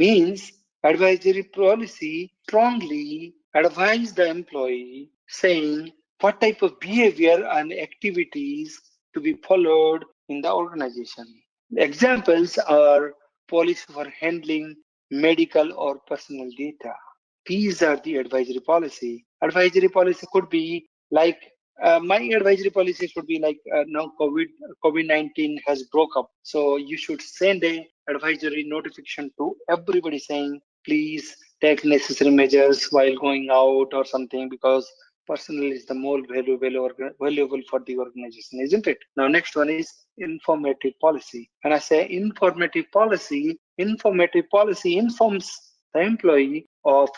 Speaker 3: policy strongly advise the employee, saying what type of behavior and activities to be followed in the organization. Examples are policy for handling medical or personal data. These are the advisory policy. Advisory policy could be like my advisory policy should be like now COVID-19 has broke up, so you should send a advisory notification to everybody saying please take necessary measures while going out or something, because personal is the more valuable for the organization, isn't it? Now next one is informative policy. When I say informative policy informs the employee of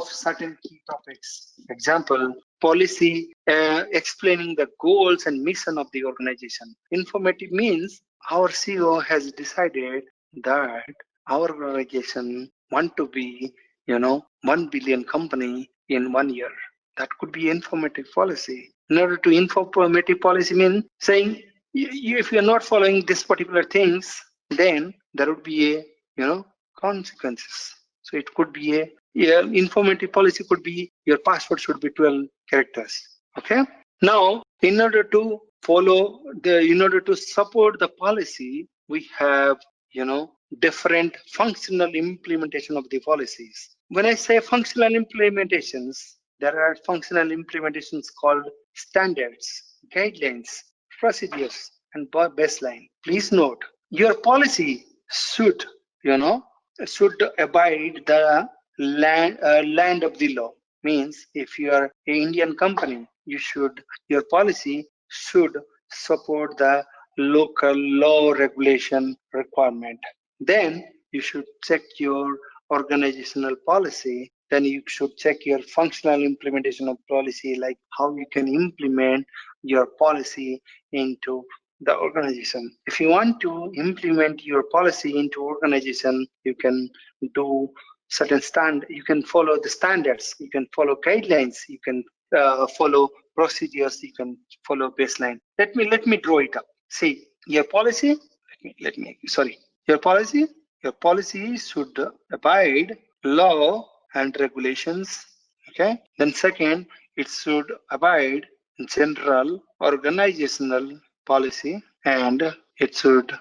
Speaker 3: certain key topics. Example, policy explaining the goals and mission of the organization. Informative means our CEO has decided that our organization want to be 1 billion company in 1 year. That could be informative policy. In order to informative policy mean saying if you are not following this particular things, then there would be a consequences. So it could be informative policy could be your password should be 12 characters. Okay. Now, in order to support the policy, we have different functional implementation of the policies. When I say functional implementations, there are functional implementations called standards, guidelines, procedures, and baseline. Please note, your policy should abide the land of the law. Means if you are an Indian company, your policy should support the local law regulation requirement. Then you should check your organizational policy. Then you should check your functional implementation of policy, like how you can implement your policy into the organization. If you want to implement your policy into organization, you can do you can follow the standards, you can follow guidelines, you can follow procedures, you can follow baseline. Let me draw it up. See, your policy, your policy should abide law and regulations. Okay. Then second, it should abide general organizational policy, and it should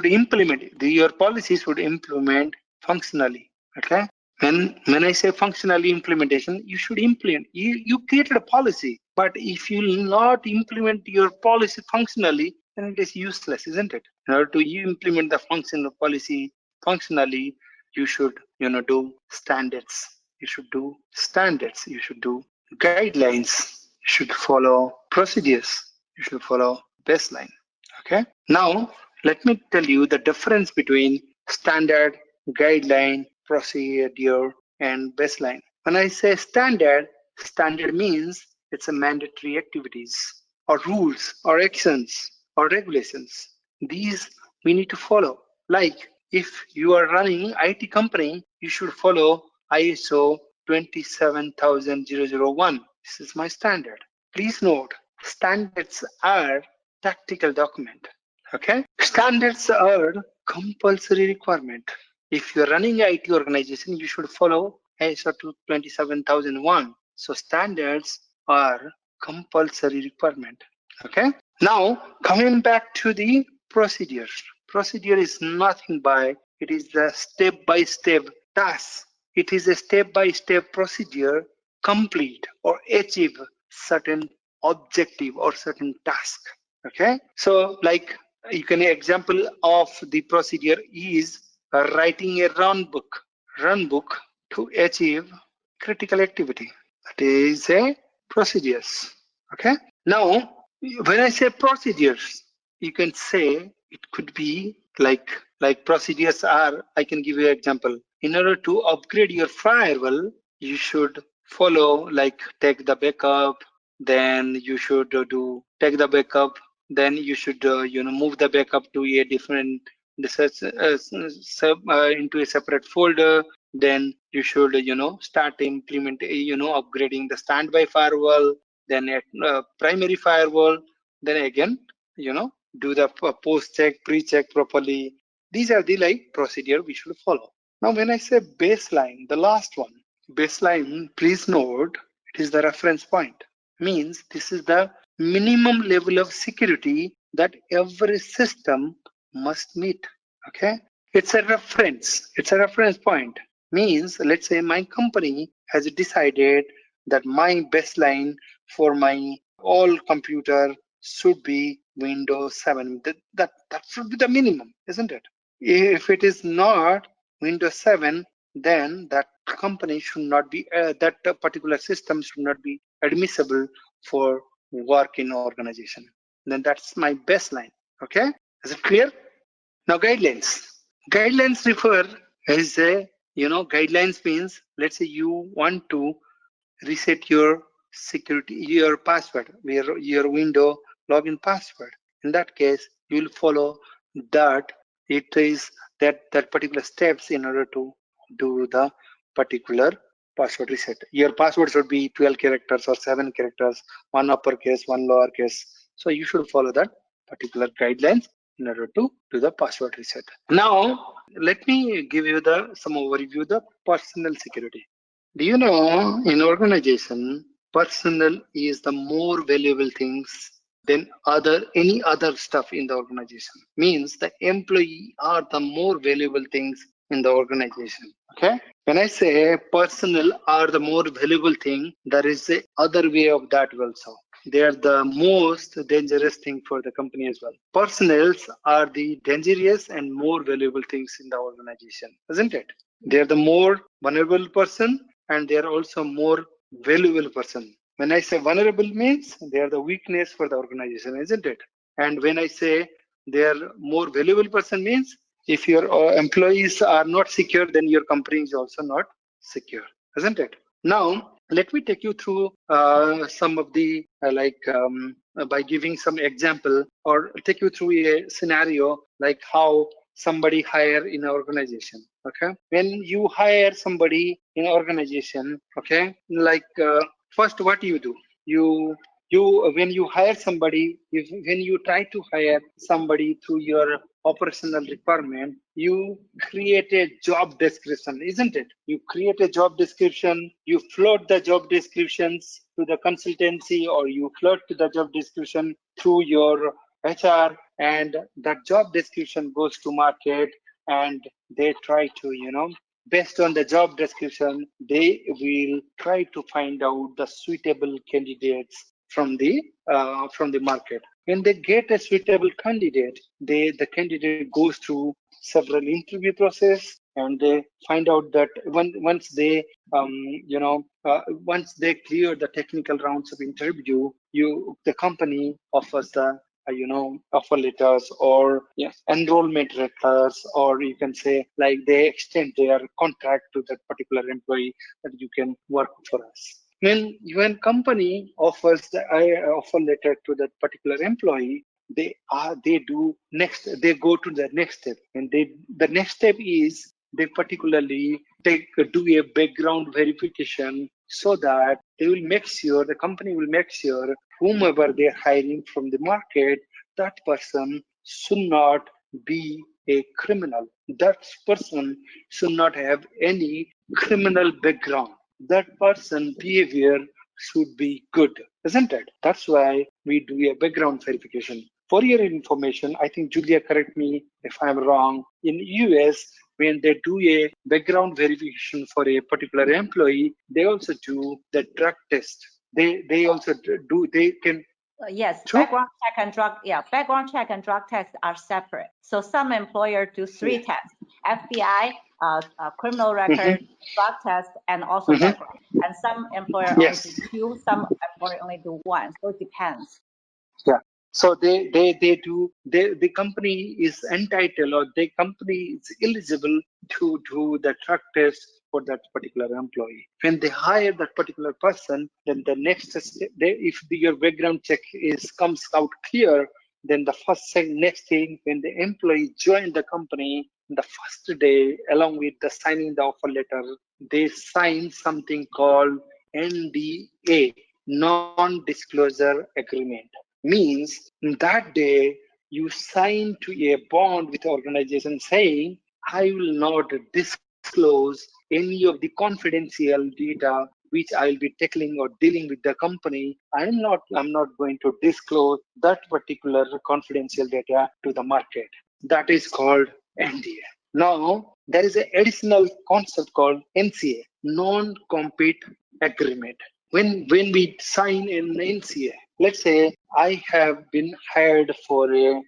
Speaker 3: implement your policy should implement functionally. Okay. When I say functionally implementation, you should implement. You created a policy, but if you will not implement your policy functionally, then it is useless, isn't it? In order to implement the functional policy functionally, you should do standards. You should do standards. You should do guidelines. You should follow procedures. You should follow baseline. Okay. Now let me tell you the difference between standard, guideline, procedure, and baseline. When I say standard means it's a mandatory activities or rules or actions or regulations. These we need to follow. Like if you are running IT company, you should follow ISO 27001. This is my standard. Please note, standards are tactical document. Okay, standards are compulsory requirement. If you're running an IT organization, you should follow ISO 27001. So standards are compulsory requirement. Okay. Now coming back to the procedure. Procedure is nothing but it is the step-by-step task. It is a step-by-step procedure complete or achieve certain objective or certain task. Okay. So like you can example of the procedure is writing a run book to achieve critical activity. That is a procedures. Okay. Now, when I say procedures, you can say it could be like procedures are. I can give you an example. In order to upgrade your firewall, you should follow like take the backup, then you should do take the backup, then you should move the backup to a different into a separate folder, then you should start implement upgrading the standby firewall, then a primary firewall, then again do the post check, pre-check properly. These are the like procedure we should follow. Now when I say baseline, the last one, baseline, please note it is the reference point. Means this is the minimum level of security that every system must meet. Okay, it's a reference point. Means let's say my company has decided that my baseline for my all computer should be Windows 7. That should be the minimum, isn't it? If it is not Windows 7, then that company should not be that particular system should not be admissible for work in organization. Then that's my baseline. Okay, is it clear? Now guidelines. Guidelines refer as a guidelines means let's say you want to reset your security, your password, your window login password. In that case, you will follow that. It is that particular steps in order to do the particular password reset. Your password should be 12 characters or 7 characters, one uppercase, one lowercase. So you should follow that particular guidelines in order to do the password reset. Now, let me give you some overview the personal security. Do you know in organization, personal is the more valuable things than any other stuff in the organization. Means the employee are the more valuable things in the organization. Okay. When I say personal are the more valuable thing, there is a other way of that also. They are the most dangerous thing for the company as well. Personals are the dangerous and more valuable things in the organization, isn't it? They are the more vulnerable person and they are also more valuable person. When I say vulnerable means they are the weakness for the organization, isn't it? And when I say they are more valuable person means if your employees are not secure, then your company is also not secure, isn't it? Now, let me take you through some of the by giving some example or take you through a scenario like how somebody hire in an organization. Okay, when you hire somebody in an organization, okay, like first what you do, you when you hire somebody, when you try to hire somebody through your operational requirement, you create a job description, isn't it? You create a job description, you float the job descriptions to the consultancy, or you float to the job description through your HR, and that job description goes to market, and they try to based on the job description, they will try to find out the suitable candidates from the market. When they get a suitable candidate, the candidate goes through several interview process, and they find out that once they once they clear the technical rounds of interview, the company offers the offer letters or enrollment letters, or you can say like they extend their contract to that particular employee that you can work for us. When company offers the offer letter to that particular employee, they go to the next step, and the next step is they particularly do a background verification, so that the company will make sure whomever they're hiring from the market, that person should not be a criminal. That person should not have any criminal background. That person behavior should be good, isn't it? That's why we do a background verification. For your information, I think Julia, correct me if I'm wrong. In US, when they do a background verification for a particular employee, they also do the drug test. They also do. They can.
Speaker 5: Yes,
Speaker 3: True?
Speaker 5: background check and drug tests are separate. So some employer do 3 tests: FBI, criminal record, drug test, and also background. And some employer only do 2, some employer only do 1. So it depends.
Speaker 3: Yeah. So the company is entitled, or the company is eligible to do the drug test for that particular employee. When they hire that particular person, then the next step, if your background check comes out clear, then the next thing, when the employee joined the company, the first day, along with the signing the offer letter, they sign something called NDA, non-disclosure agreement. Means that day you sign to a bond with the organization saying, I will not disclose any of the confidential data which I'll be tackling or dealing with the company. I'm not going to disclose that particular confidential data to the market. That is called NDA. Now there is an additional concept called NCA, non-compete agreement. When we sign an NCA, let's say I have been hired for a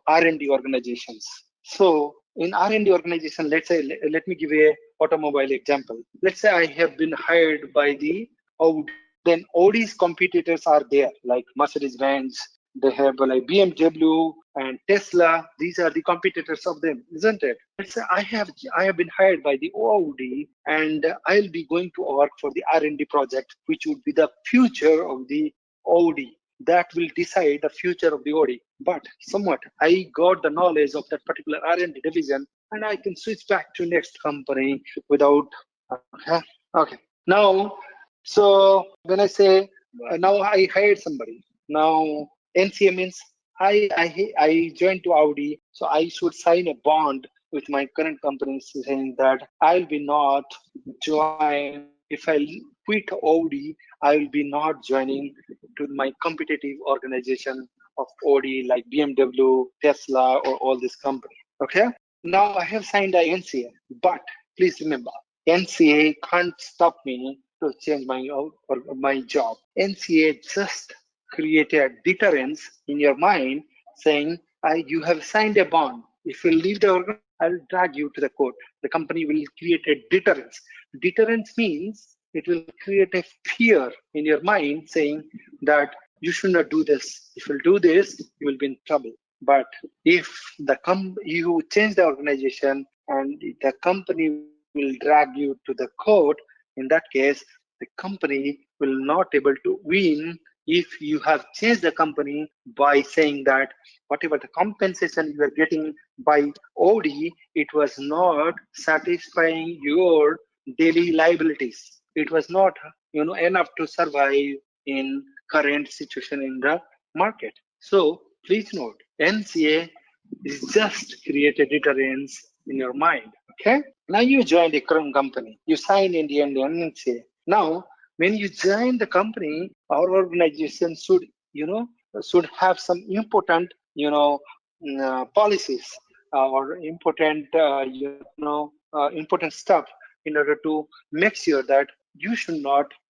Speaker 3: R&D organizations. So in R&D organization, let's say, let me give a automobile example. Let's say I have been hired by the Audi. Then Audi's competitors are there, like Mercedes-Benz. They have like BMW and Tesla. These are the competitors of them, isn't it? Let's say I have been hired by the Audi, and I'll be going to work for the R&D project, which would be the future of the Audi. That will decide the future of the Audi. But somewhat, I got the knowledge of that particular R&D division, and I can switch back to next company without. Okay. Now, so when I say now I hired somebody. Now NCA means I joined to Audi, so I should sign a bond with my current company saying that I'll be not join. If I quit Audi, I will be not joining to my competitive organization of Audi like BMW, Tesla, or all this company. Okay. Now I have signed a NCA, but please remember, NCA can't stop me to change my job. NCA just create a deterrence in your mind saying, you have signed a bond. If you leave the organization, I'll drag you to the court. The company will create a deterrence. Deterrence means it will create a fear in your mind saying that you should not do this. If you do this, you will be in trouble. But if you change the organization and the company will drag you to the court, in that case, the company will not able to win if you have changed the company by saying that whatever the compensation you are getting by OD, it was not satisfying your daily liabilities. It was not enough to survive in current situation in the market. So please note, NCA is just create a deterrence in your mind. Okay. Now you joined a current company. You signed in the NCA. Now, when you join the company, our organization should have some important policies or important important stuff in order to make sure that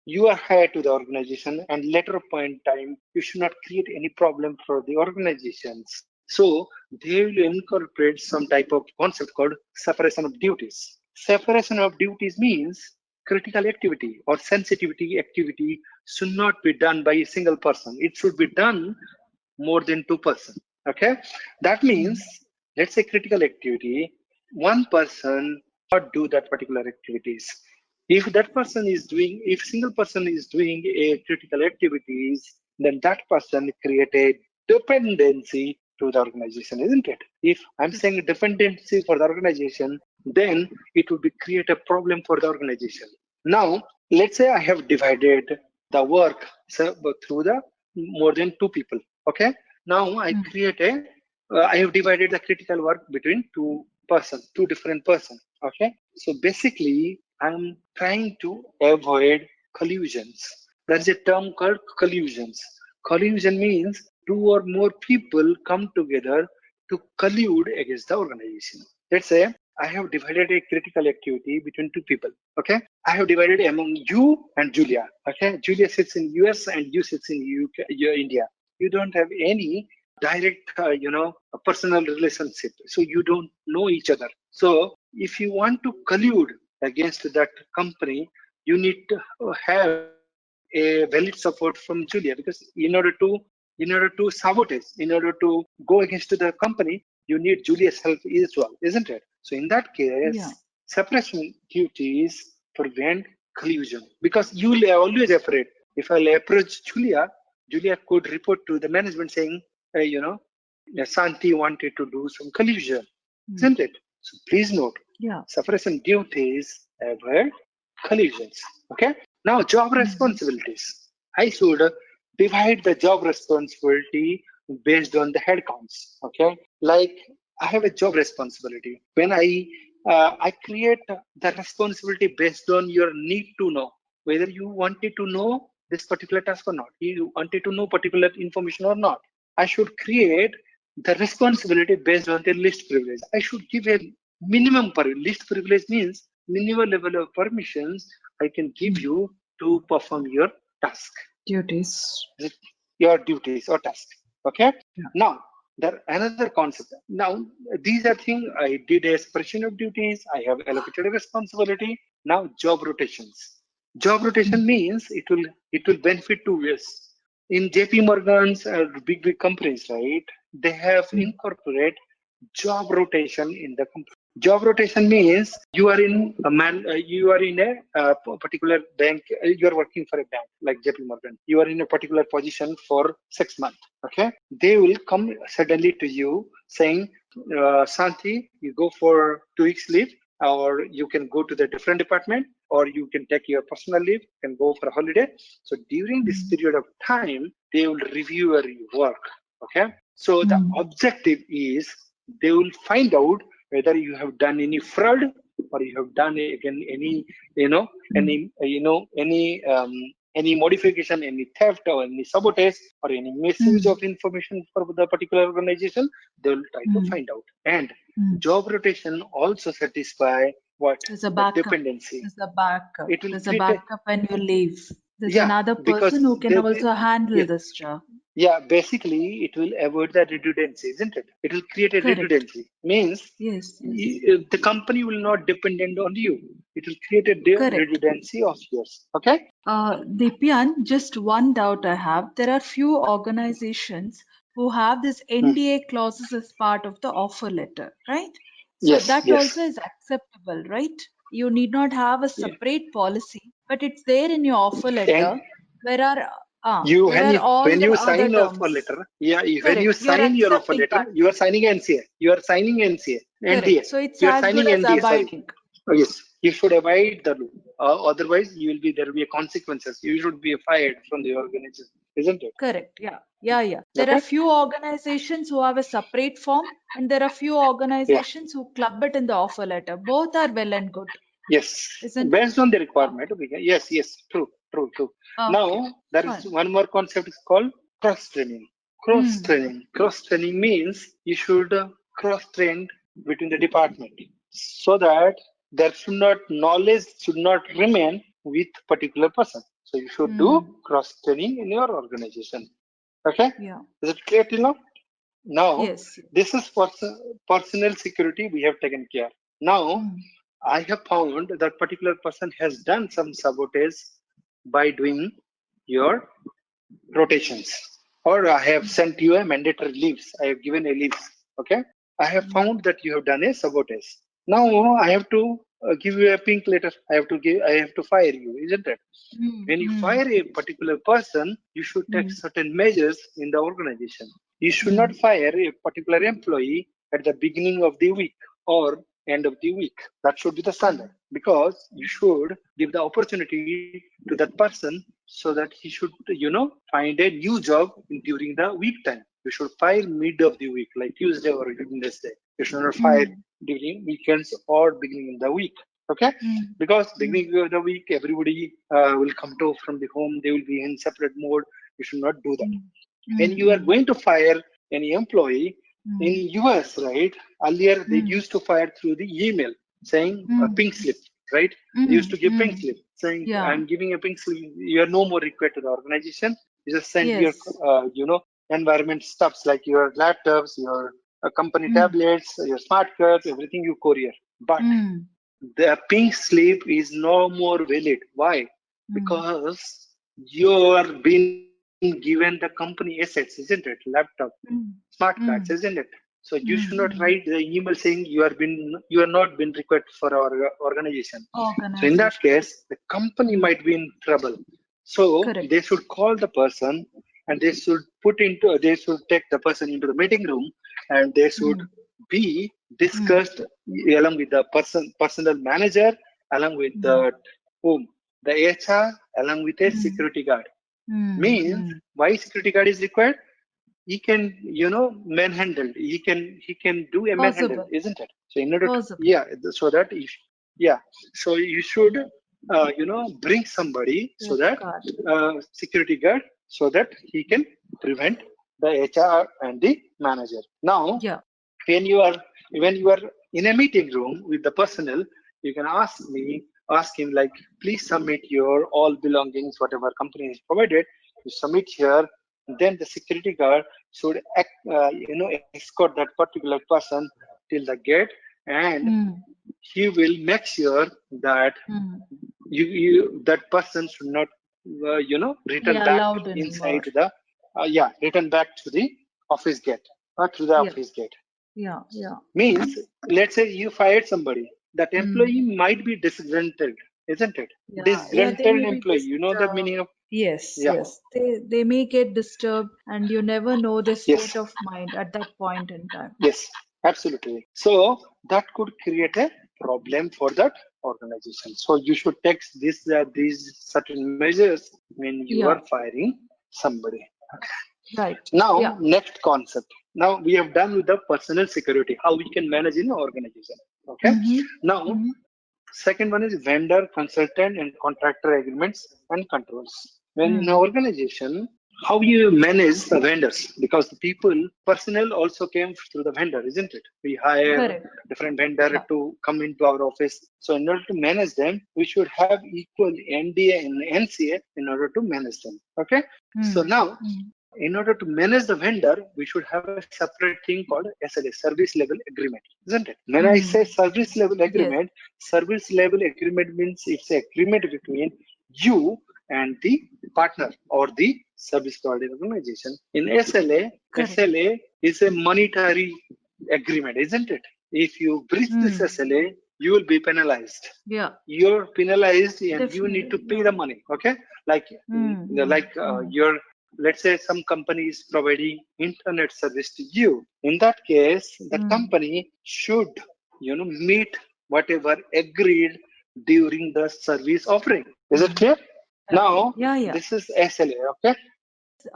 Speaker 3: you are hired to the organization, and later point in time you should not create any problem for the organizations. So they will incorporate some type of concept called separation of duties. Separation of duties means critical activity or sensitivity activity should not be done by a single person. It should be done more than 2 persons. Okay, that means, let's say critical activity, one person not do that particular activities. If single person is doing a critical activities, then that person create a dependency to the organization, isn't it? If I'm saying dependency for the organization, then it will be create a problem for the organization. Now, let's say I have divided the work through the more than 2 people. Okay. Now I create a I have divided the critical work between two different persons. Okay, so basically, I'm trying to avoid collusions. There's a term called collusions. Collusion means two or more people come together to collude against the organization. Let's say I have divided a critical activity between two people. Okay, I have divided among you and Julia. Okay, Julia sits in US and you sits in UK, India. You don't have any direct, a personal relationship. So you don't know each other. So if you want to collude against that company, you need to have a valid support from Julia, because in order to sabotage, in order to go against the company, you need Julia's help as well, isn't it? So in that case,
Speaker 4: Yeah.
Speaker 3: suppression duties prevent collusion, because you will always afraid. If I'll approach Julia, Julia could report to the management saying, Santi wanted to do some collusion, isn't it? So please note,
Speaker 4: Yeah.
Speaker 3: suppression duties avoid collisions. Okay. Now, job responsibilities. I should divide the job responsibility based on the head counts. Okay. Like I have a job responsibility. When I create the responsibility based on your need to know whether you wanted to know this particular task or not. You wanted to know particular information or not. I should create the responsibility based on the least privilege. I should give a minimum least privilege means minimum level of permissions I can give you to perform your task,
Speaker 4: Duties.
Speaker 3: your duties or task. Okay.
Speaker 4: Yeah.
Speaker 3: Now there another concept. Now these are things I did a separation of duties. I have allocated a responsibility. Now job rotations. Job rotation means it will benefit two ways. In JP Morgan's big companies, right? They have incorporate job rotation in the company. Job rotation means you are in a particular bank. You are working for a bank like JP Morgan. You are in a particular position for 6 months. Okay, they will come suddenly to you saying, Santi, you go for 2 weeks leave, or you can go to the different department, or you can take your personal leave and go for a holiday. So during this period of time, they will review your work. Okay, so the objective is they will find out whether you have done any fraud, or you have done again any modification, any theft, or any sabotage, or any misuse of information for the particular organization. They will try to find out. And job rotation also satisfy what?
Speaker 4: There's a
Speaker 3: The
Speaker 4: backup.
Speaker 3: dependency.
Speaker 4: There's a backup.
Speaker 3: It will
Speaker 4: There's a
Speaker 3: create
Speaker 4: backup when you leave. There's
Speaker 3: yeah,
Speaker 4: another
Speaker 3: because
Speaker 4: person who can also handle
Speaker 3: yeah,
Speaker 4: this job.
Speaker 3: yeah, basically it will avoid the redundancy, isn't it? It will create a
Speaker 4: Correct.
Speaker 3: redundancy. Means
Speaker 4: Yes.
Speaker 3: the company will not dependent on you. It will create a
Speaker 4: Correct.
Speaker 3: redundancy of yours. Okay.
Speaker 4: Deepyan, just one doubt I have. There are few organizations who have this NDA clauses as part of the offer letter, right? So
Speaker 3: Yes.
Speaker 4: that
Speaker 3: Yes.
Speaker 4: also is acceptable, right? You need not have a
Speaker 3: Yeah.
Speaker 4: separate policy, but it's there in your offer letter.
Speaker 3: And
Speaker 4: Where are
Speaker 3: when
Speaker 4: there are all
Speaker 3: when
Speaker 4: the
Speaker 3: you
Speaker 4: other
Speaker 3: sign off a
Speaker 4: terms.
Speaker 3: letter, yeah, when you
Speaker 4: Correct. You're
Speaker 3: sign your offer
Speaker 4: accepting
Speaker 3: letter,
Speaker 4: that.
Speaker 3: you are signing NCA. You are signing NCA, NDA.
Speaker 4: Correct. So it's
Speaker 3: You are
Speaker 4: as
Speaker 3: signing
Speaker 4: good as
Speaker 3: NDA. Sorry.
Speaker 4: abiding.
Speaker 3: Oh, yes, you should avoid the law. Otherwise, there will be consequences. You should be fired from the organization, isn't it?
Speaker 4: Correct. Yeah. There are
Speaker 3: Okay.
Speaker 4: few organizations who have a separate form, and there are few
Speaker 3: Yeah.
Speaker 4: organizations who club it in the offer letter. Both are well and good,
Speaker 3: Yes.
Speaker 4: isn't it?
Speaker 3: Based on the
Speaker 4: Okay.
Speaker 3: requirement. Yes. Yes. True.
Speaker 4: Okay.
Speaker 3: Now there is
Speaker 4: Fine.
Speaker 3: one more concept is called cross training. Cross training means you should cross train between the department, so that there should not knowledge should not remain with particular person. So you should do cross training in your organization. Okay.
Speaker 4: Yeah.
Speaker 3: Is it clear till now? Now
Speaker 4: Yes.
Speaker 3: this is personal security we have taken care. Now I have found that particular person has done some sabotage by doing your rotations, or I have sent you a mandatory leaves. I have given a leaves. Okay. I have found that you have done a sabotage. Now I have to give you a pink letter. I have to fire you, isn't it? When you fire a particular person, you should take certain measures in the organization. You should not fire a particular employee at the beginning of the week or end of the week. That should be the standard, because you should give the opportunity to that person so that he should, find a new job during the week time. you should fire mid of the week, like Tuesday or Wednesday. You should not fire during weekends or beginning of the week. Okay, because beginning of the week, everybody will come to from the home. They will be in separate mode. You should not do that. When you are going to fire any employee in US, right? Earlier they used to fire through the email saying a pink slip, right? They used to give pink slip saying, "I'm giving a pink slip. You are no more required to the organization. You just send your, environment stuffs like your laptops, your company tablets, your smart cards, everything you courier." But the pink slip is no more valid. Why? Because you are being given the company assets, isn't it? Laptop, smart cards, isn't it? So you should not write the email saying you are not been required for our organization. So in that case, the company might be in trouble. So they should call the person and they should take the person into the meeting room and they should be discussed along with the personal manager, along with the HR, along with a security guard. Means why security guard is required? He can, manhandle. He can do a manhandle, isn't it? So in order to, so that so you should bring somebody so that security guard so that he can prevent the HR and the manager. Now, when you are in a meeting room with the personnel, you can ask him like, please submit your all belongings, whatever company is provided, you submit here. Then the security guard should escort that particular person till the gate, and he will make sure that that person should not return back inside the return back to the office gate or to the office gate. Means, let's say you fired somebody, that employee might be disgruntled, isn't it? Disgruntled employee, you know the meaning of
Speaker 4: Yes. They may get disturbed and you never know their state of mind at that point in time.
Speaker 3: Yes, absolutely. So that could create a problem for that organization. So you should take these certain measures when you are firing somebody.
Speaker 4: Right.
Speaker 3: Now, next concept. Now we have done with the personal security, how we can manage in an organization. Okay. Now, second one is vendor, consultant, and contractor agreements and controls. When in an organization, how you manage the vendors, because the personnel also came through the vendor, isn't it? We hire different vendor to come into our office. So in order to manage them, we should have equal NDA and NCA in order to manage them. Okay. So now, in order to manage the vendor, we should have a separate thing called SLA, service level agreement, isn't it? When I say service level agreement, service level agreement means it's an agreement between you and the partner or the service provider organization. In SLA, SLA is a monetary agreement, isn't it? If you breach this SLA, you will be penalized. You're penalized and you need to pay the money. Okay, let's say some company is providing internet service to you. In that case, the company should, meet whatever agreed during the service offering. Is it clear? Now, this is SLA, okay?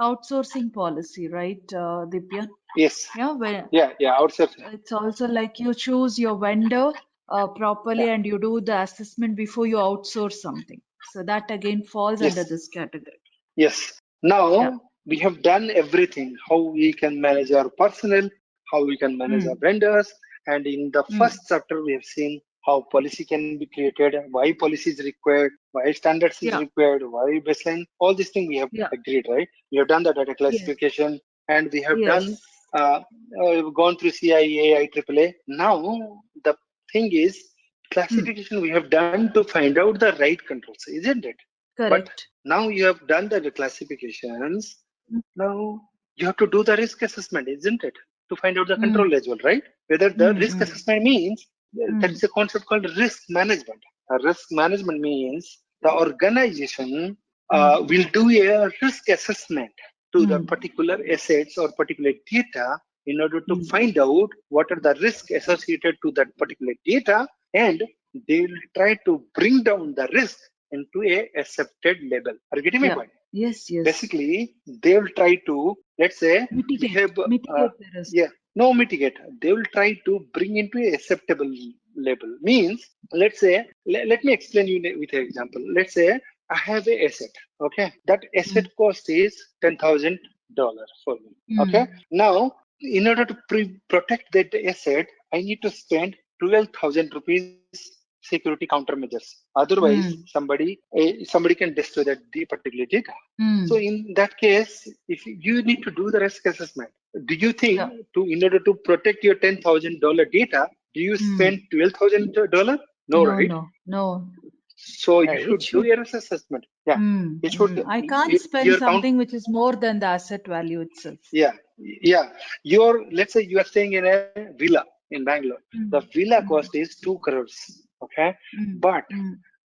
Speaker 4: Outsourcing policy, right, Dipya?
Speaker 3: Yes. Outsourcing.
Speaker 4: It's also like you choose your vendor properly and you do the assessment before you outsource something. So that again falls under this category.
Speaker 3: Yes. Now, we have done everything, how we can manage our personnel, how we can manage our vendors. And in the first chapter, we have seen how policy can be created, why policy is required, why standards is required, why baseline, all these things we have agreed, right? We have done the data classification and we have done, we've gone through CIA, IEEE. Now, the thing is, classification we have done to find out the right controls, isn't it?
Speaker 4: Correct.
Speaker 3: But now you have done the classifications. Now you have to do the risk assessment, isn't it? To find out the control as well, right? Whether the risk assessment means there is a concept called risk management. Risk management means the organization will do a risk assessment to the particular assets or particular data in order to find out what are the risks associated to that particular data, and they will try to bring down the risk into a accepted level. Are you getting my point?
Speaker 4: Yes, yes.
Speaker 3: Basically, they will try to, let's say,
Speaker 4: Mitigate the risk.
Speaker 3: yeah, no mitigate. They will try to bring into a acceptable level. Means, let's say, let me explain you with an example. Let's say I have a asset. Okay, that asset cost is $10,000 for me. Okay, now in order to protect that asset, I need to spend 12,000 rupees security countermeasures. Otherwise, somebody can destroy that the particular data. So in that case, if you need to do the risk assessment, do you think in order to protect your $10,000 data, do you spend $12,000? No, right?
Speaker 4: No.
Speaker 3: So you should do your risk assessment. Yeah, it should.
Speaker 4: I can't spend something which is more than the asset value itself.
Speaker 3: Yeah. Let's say you are staying in a villa in Bangalore. The villa cost is 2 crores. Okay, but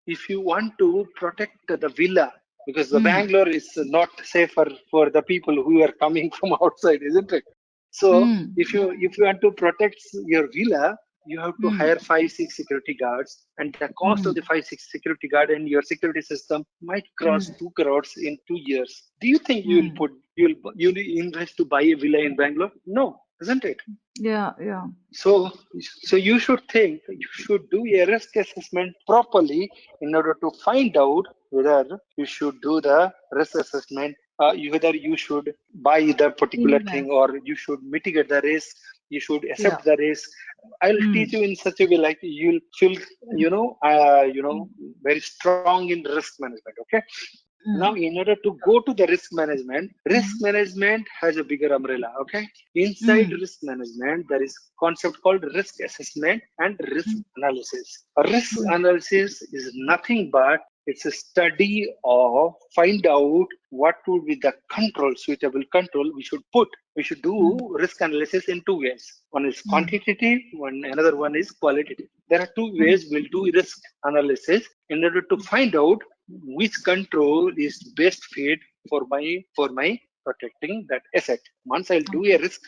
Speaker 3: if you want to protect the villa, because the Bangalore is not safer for the people who are coming from outside, isn't it? So if you want to protect your villa, you have to hire 5-6 security guards, and the cost of the 5-6 security guard and your security system might cross 2 crores in 2 years. Do you think you'll invest to buy a villa in Bangalore? No, isn't it?
Speaker 4: Yeah.
Speaker 3: So you should think, you should do a risk assessment properly in order to find out whether you should do the risk assessment, whether you should buy the particular thing or you should mitigate the risk, you should accept the risk. I'll teach you in such a way like you'll feel, very strong in risk management. Okay. Now, in order to go to the risk management has a bigger umbrella. Okay, inside risk management, there is concept called risk assessment and risk analysis. A risk analysis is nothing but it's a study of find out what would be the suitable control we should put. We should do risk analysis in 2 ways. One is quantitative, another one is qualitative. There are 2 ways we'll do risk analysis in order to find out which control is best fit for my protecting that asset. Once I'll do a risk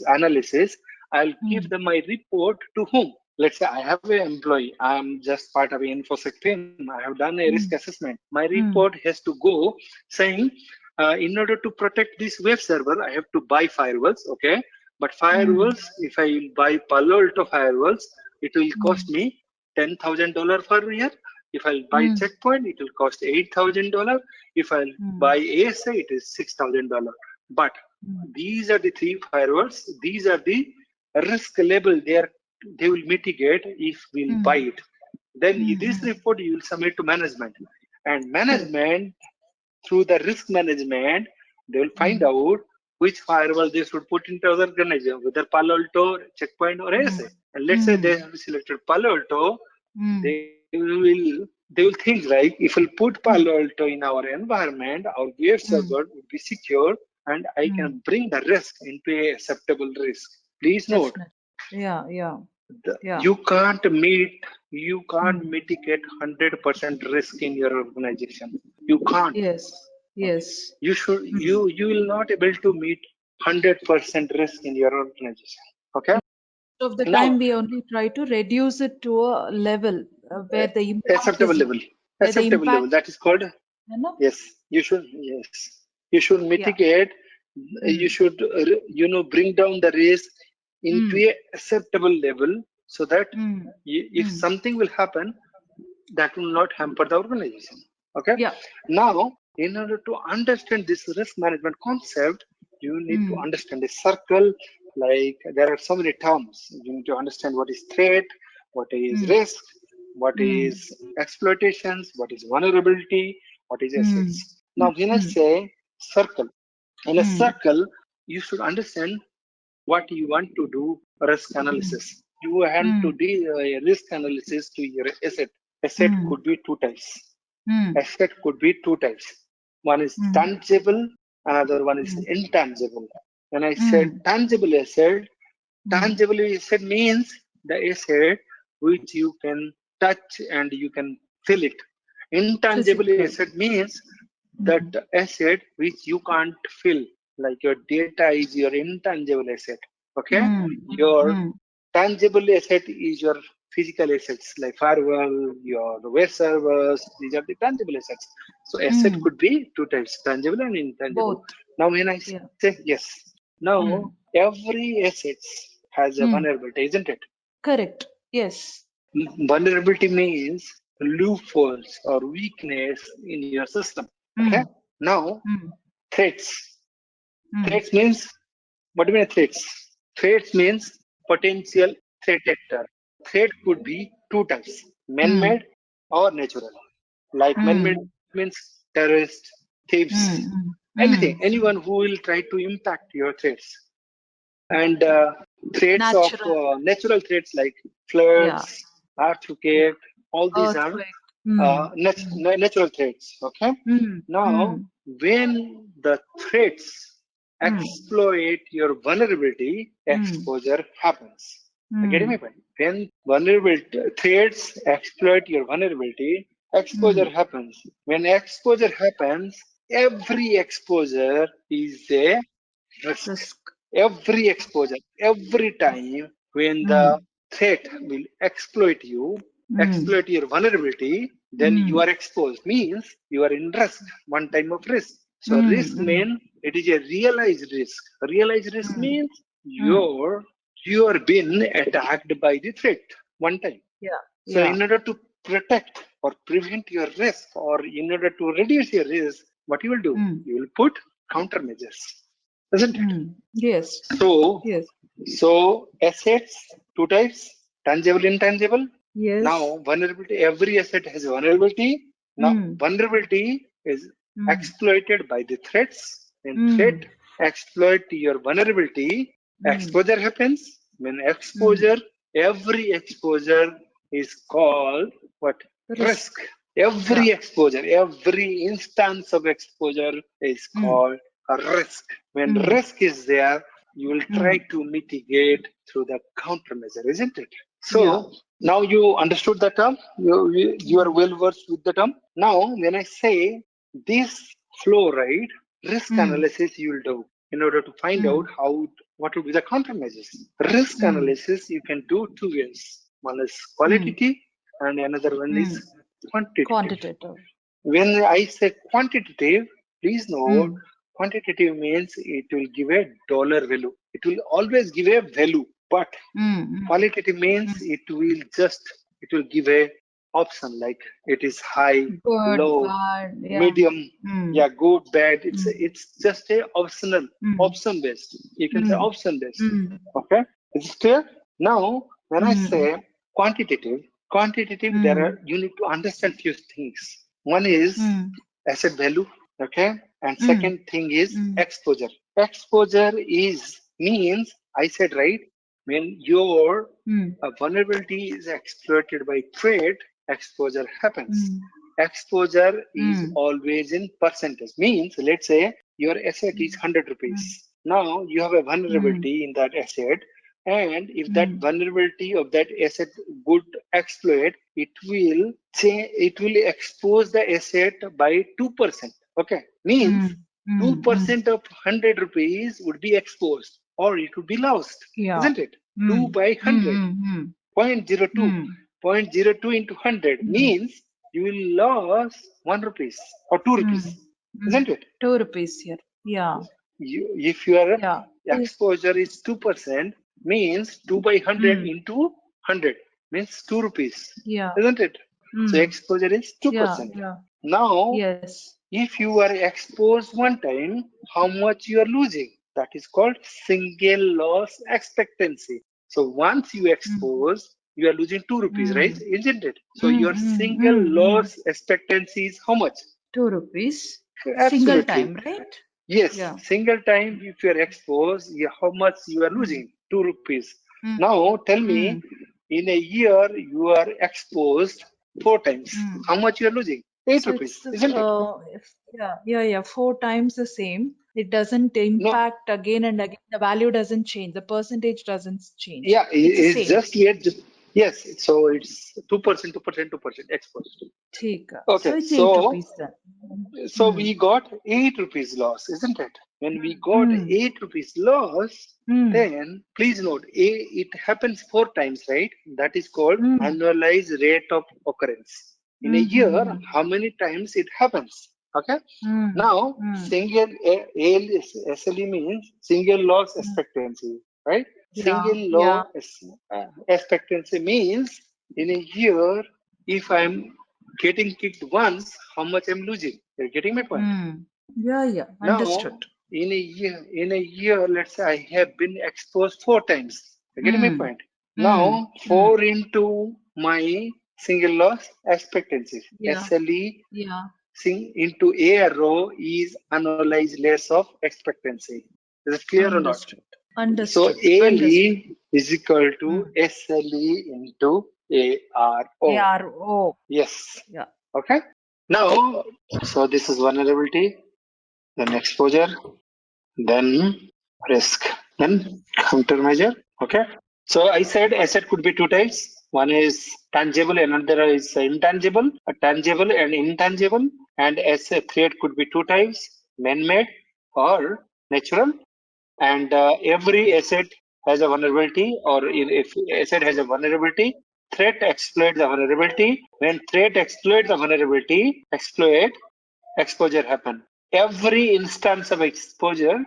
Speaker 3: analysis, I'll give them my report to whom? Let's say I have an employee. I'm just part of an InfoSec team. I have done a risk assessment. My report has to go saying, in order to protect this web server, I have to buy firewalls. Okay, but firewalls, if I buy Palo Alto firewalls, it will cost me $10,000 per year. If I'll buy Checkpoint, it will cost $8,000. If I'll buy ASA, it is $6,000. But these are the 3 firewalls. These are the risk level they will mitigate if we'll buy it. Then this report you will submit to management, and management through the risk management they will find out which firewall they should put into the organization, whether Palo Alto, Checkpoint, or ASA. And let's say they have selected Palo Alto, they will think like, if we'll put Palo Alto in our environment, our web server would be secure, and I can bring the risk into a acceptable risk. Please note.
Speaker 4: Yeah.
Speaker 3: You can't mitigate 100% risk in your organization. You can't.
Speaker 4: Yes.
Speaker 3: You should. You will not able to meet 100% risk in your organization. Okay.
Speaker 4: Of the time we only try to reduce it to a level where the impact
Speaker 3: acceptable
Speaker 4: is,
Speaker 3: level. Acceptable level. That is called. Yes. You should. Yes. You should mitigate. You should. Bring down the risk into a acceptable level, so that if something will happen, that will not hamper the organization. Okay. Now, in order to understand this risk management concept, you need to understand the circle. Like, there are so many terms. You need to understand what is threat, what is risk, what is exploitations, what is vulnerability, what is assets. Now, when I say circle, in a circle, you should understand what you want to do risk analysis. You want to do a risk analysis to your asset. Asset could be 2 types. Asset could be 2 types. One is tangible, another one is intangible. When I said tangible asset means the asset which you can touch and you can feel it. Intangible asset means that asset which you can't feel, like your data is your intangible asset. Okay, your tangible asset is your physical assets like firewall, your web servers. These are the tangible assets. So asset could be two types, tangible and intangible.
Speaker 4: Both.
Speaker 3: Now when I say yes, now every asset has a vulnerability, isn't it?
Speaker 4: Correct. Yes.
Speaker 3: Vulnerability means loopholes or weakness in your system. Okay. Now threats. Threats means, what do you mean threats? Threats means potential threat actor. Threat could be two types, man-made or natural. Like man-made means terrorists, thieves, anything, anyone who will try to impact your threats. And threats of natural threats like floods, earthquake, all these are natural threats. Okay. Now, when the threats exploit your vulnerability, exposure happens. Getting my point? When vulnerability threats exploit your vulnerability, exposure happens. When exposure happens, every exposure is a risk. Every exposure, every time when the threat will exploit you, exploit your vulnerability, then you are exposed. Means you are in risk, one time of risk. So risk means it is a realized risk. Realized risk means you are being attacked by the threat one time. So in order to protect or prevent your risk, or in order to reduce your risk, what you will do? You will put countermeasures, isn't it?
Speaker 4: Yes.
Speaker 3: So assets, two types, tangible, intangible.
Speaker 4: Yes.
Speaker 3: Now vulnerability, every asset has a vulnerability. Now vulnerability is exploited by the threats, and threat exploit your vulnerability. Exposure happens. When exposure, every exposure is called what? Risk. Every exposure, every instance of exposure is called a risk. When risk is there, you will try to mitigate through the countermeasure, isn't it? So now you understood the term. You are well versed with the term. Now, when I say this flow, right, risk analysis you will do in order to find out what would be the countermeasures. Risk analysis you can do two ways. One is qualitative, and another one is quantitative. When I say quantitative, please note, quantitative means it will give a dollar value. It will always give a value. But qualitative means it will give a option, like it is high,
Speaker 4: Good,
Speaker 3: low,
Speaker 4: bad,
Speaker 3: medium, good, bad. It's just a option based. You can say option based. Okay, is it clear? Now, when I say quantitative, you need to understand few things. One is asset value, okay, and second thing is exposure. Exposure means, I said right, when your vulnerability is exploited by threat, exposure happens. Exposure is always in percentage. Means, let's say your asset is 100 rupees. Now you have a vulnerability in that asset, and if that vulnerability of that asset would exploit, it will expose the asset by 2%. Okay, means 2% of 100 rupees would be exposed, or it would be lost, isn't it? 2 by 100, 0.02. 0.02 into 100 means you will lose 1 rupees or 2 rupees, isn't it?
Speaker 4: 2 rupees here.
Speaker 3: If your exposure is 2%, means 2 by 100 into 100 means 2 rupees, isn't it? So exposure is 2%. Now, if you are exposed one time, how much you are losing? That is called single loss expectancy. So once you expose, you are losing 2 rupees, right? Isn't it? So your single loss expectancy is how much?
Speaker 4: 2 rupees.
Speaker 3: Absolutely.
Speaker 4: Single time, right?
Speaker 3: Yes, single time if you are exposed, how much you are losing? 2 rupees. Now tell me, in a year you are exposed 4 times. How much you are losing? 8 rupees, isn't it?
Speaker 4: 4 times the same. It doesn't impact again and again. The value doesn't change. The percentage doesn't change.
Speaker 3: Yeah, it's
Speaker 4: just
Speaker 3: yes. So it's 2%, 2% exposed.
Speaker 4: Okay, so it's 8 rupees then.
Speaker 3: So we got 8 rupees loss, isn't it? when we got 8 rupees loss, then please note, it happens 4 times, right? That is called annualized rate of occurrence. In a year, how many times it happens? Okay. Now, single SLE means single loss expectancy, right? Single loss expectancy means in a year, if I'm getting kicked once, how much I'm losing? You're getting my point?
Speaker 4: Yeah, understood.
Speaker 3: Now, in a year, let's say I have been exposed 4 times. You're getting my point? Now, 4 into my single loss expectancy, SLE into A row is annualized loss of expectancy. Is it clear or not? So ALE is equal to SLE into ARO.
Speaker 4: ARO.
Speaker 3: Yes. Okay. Now, so this is vulnerability, then exposure, then risk, then countermeasure. Okay. So I said asset could be 2 types. One is tangible, another is intangible. A tangible and intangible. And asset threat could be 2 types: man-made or natural. And every asset has a vulnerability, or if asset has a vulnerability, threat exploits the vulnerability. When threat exploits the vulnerability, exposure happen. Every instance of exposure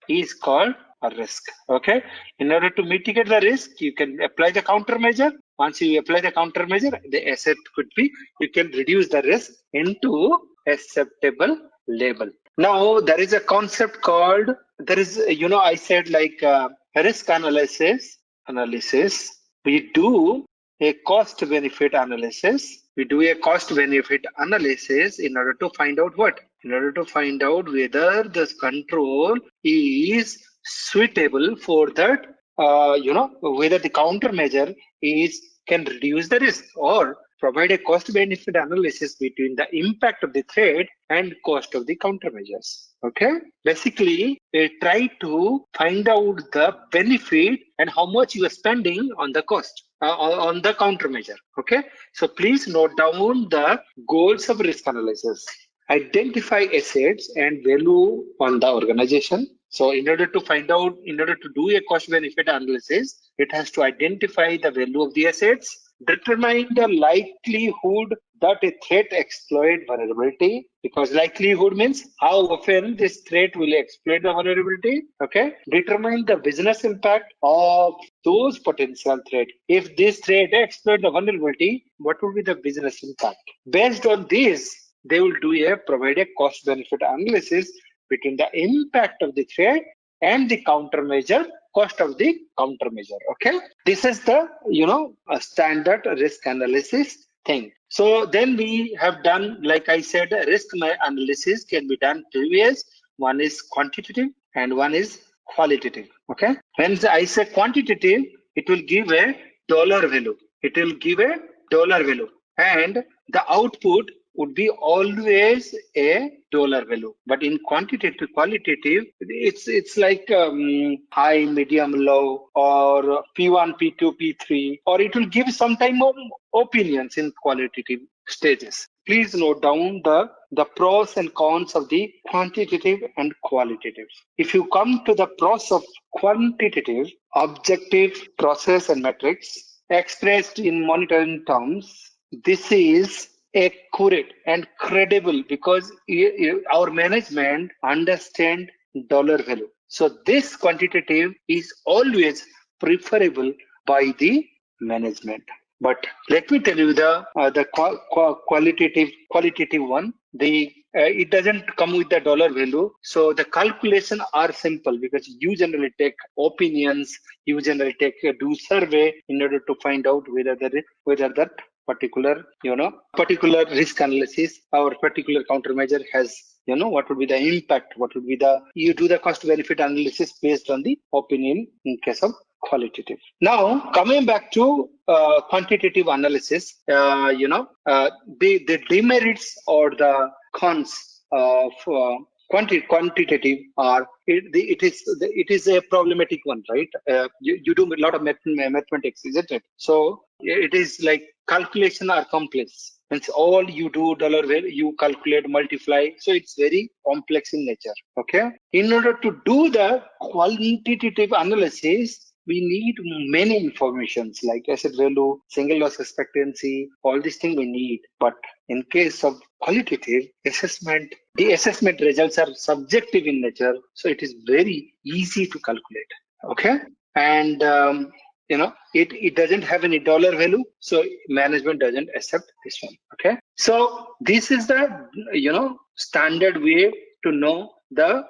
Speaker 3: is called a risk. Okay. In order to mitigate the risk, you can apply the countermeasure. Once you apply the countermeasure, the asset could be, you can reduce the risk into acceptable level. Now there is a concept called, I said like risk analysis. We do a cost benefit analysis. We do a cost benefit analysis in order to find out what? In order to find out whether this control is suitable for that, whether the countermeasure can reduce the risk or provide a cost benefit analysis between the impact of the threat and cost of the countermeasures. Okay. Basically, they try to find out the benefit and how much you are spending on the cost, on the countermeasure. Okay. So please note down the goals of risk analysis. Identify assets and value on the organization. So in order to do a cost benefit analysis, it has to identify the value of the assets, determine the likelihood that a threat exploit vulnerability, because likelihood means how often this threat will exploit the vulnerability. Okay. Determine the business impact of those potential threat. If this threat exploit the vulnerability, what will be the business impact? Based on this, they will provide a cost benefit analysis between the impact of the threat and the countermeasure, cost of the countermeasure. Okay. This is the, a standard risk analysis thing. So then we have done, like I said, risk analysis can be done 2 ways. One is quantitative and one is qualitative. Okay. When I say quantitative, it will give a dollar value. And the output would be always a dollar value. But in qualitative, it's like high, medium, low, or P1, P2, P3, or it will give some time of opinions in qualitative stages. Please note down the pros and cons of the quantitative and qualitative. If you come to the pros of quantitative, objective, process, and metrics expressed in monitoring terms, this is accurate and credible because our management understand dollar value. So this quantitative is always preferable by the management. But let me tell you the qualitative one. It doesn't come with the dollar value. So the calculation are simple because you generally take opinions, you generally do survey in order to find out whether that particular risk analysis or particular countermeasure has, what would be the impact, you do the cost benefit analysis based on the opinion in case of qualitative. Now coming back to quantitative analysis, the demerits or the cons of quantitative are it is a problematic one, right? You do a lot of mathematics, isn't it? So it is like calculation are complex. It's all you do dollar value, you calculate, multiply. So it's very complex in nature. Okay. In order to do the quantitative analysis, we need many informations like asset value, single loss expectancy, all these things we need. But in case of qualitative assessment, the assessment results are subjective in nature. So it is very easy to calculate. Okay. And it doesn't have any dollar value, so management doesn't accept this one. Okay, so this is the standard way to know the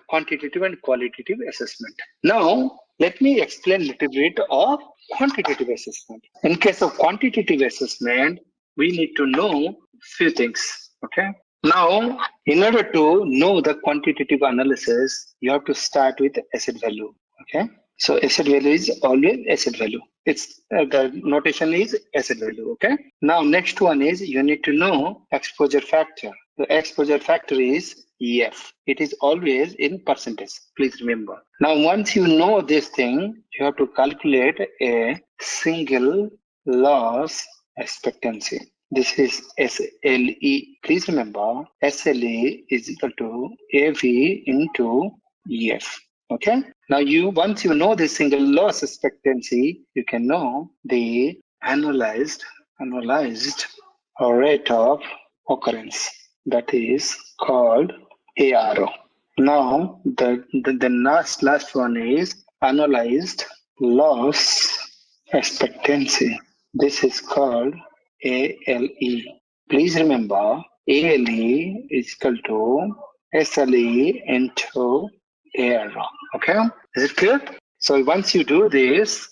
Speaker 3: quantitative and qualitative assessment. Now let me explain a little bit of quantitative assessment. In case of quantitative assessment, we need to know few things. Okay, now in order to know the quantitative analysis, you have to start with asset value. Okay, so asset value is always asset value. It's the notation is asset value. Okay. Now next one is you need to know exposure factor. The exposure factor is EF. It is always in percentage. Please remember. Now once you know this thing, you have to calculate a single loss expectancy. This is SLE. Please remember SLE is equal to AV into EF. Okay. Now once you know the single loss expectancy, you can know the analyzed rate of occurrence. That is called ARO. Now the last one is analyzed loss expectancy. This is called ALE. Please remember ALE is equal to SLE into ARO. Okay, is it clear? So once you do this,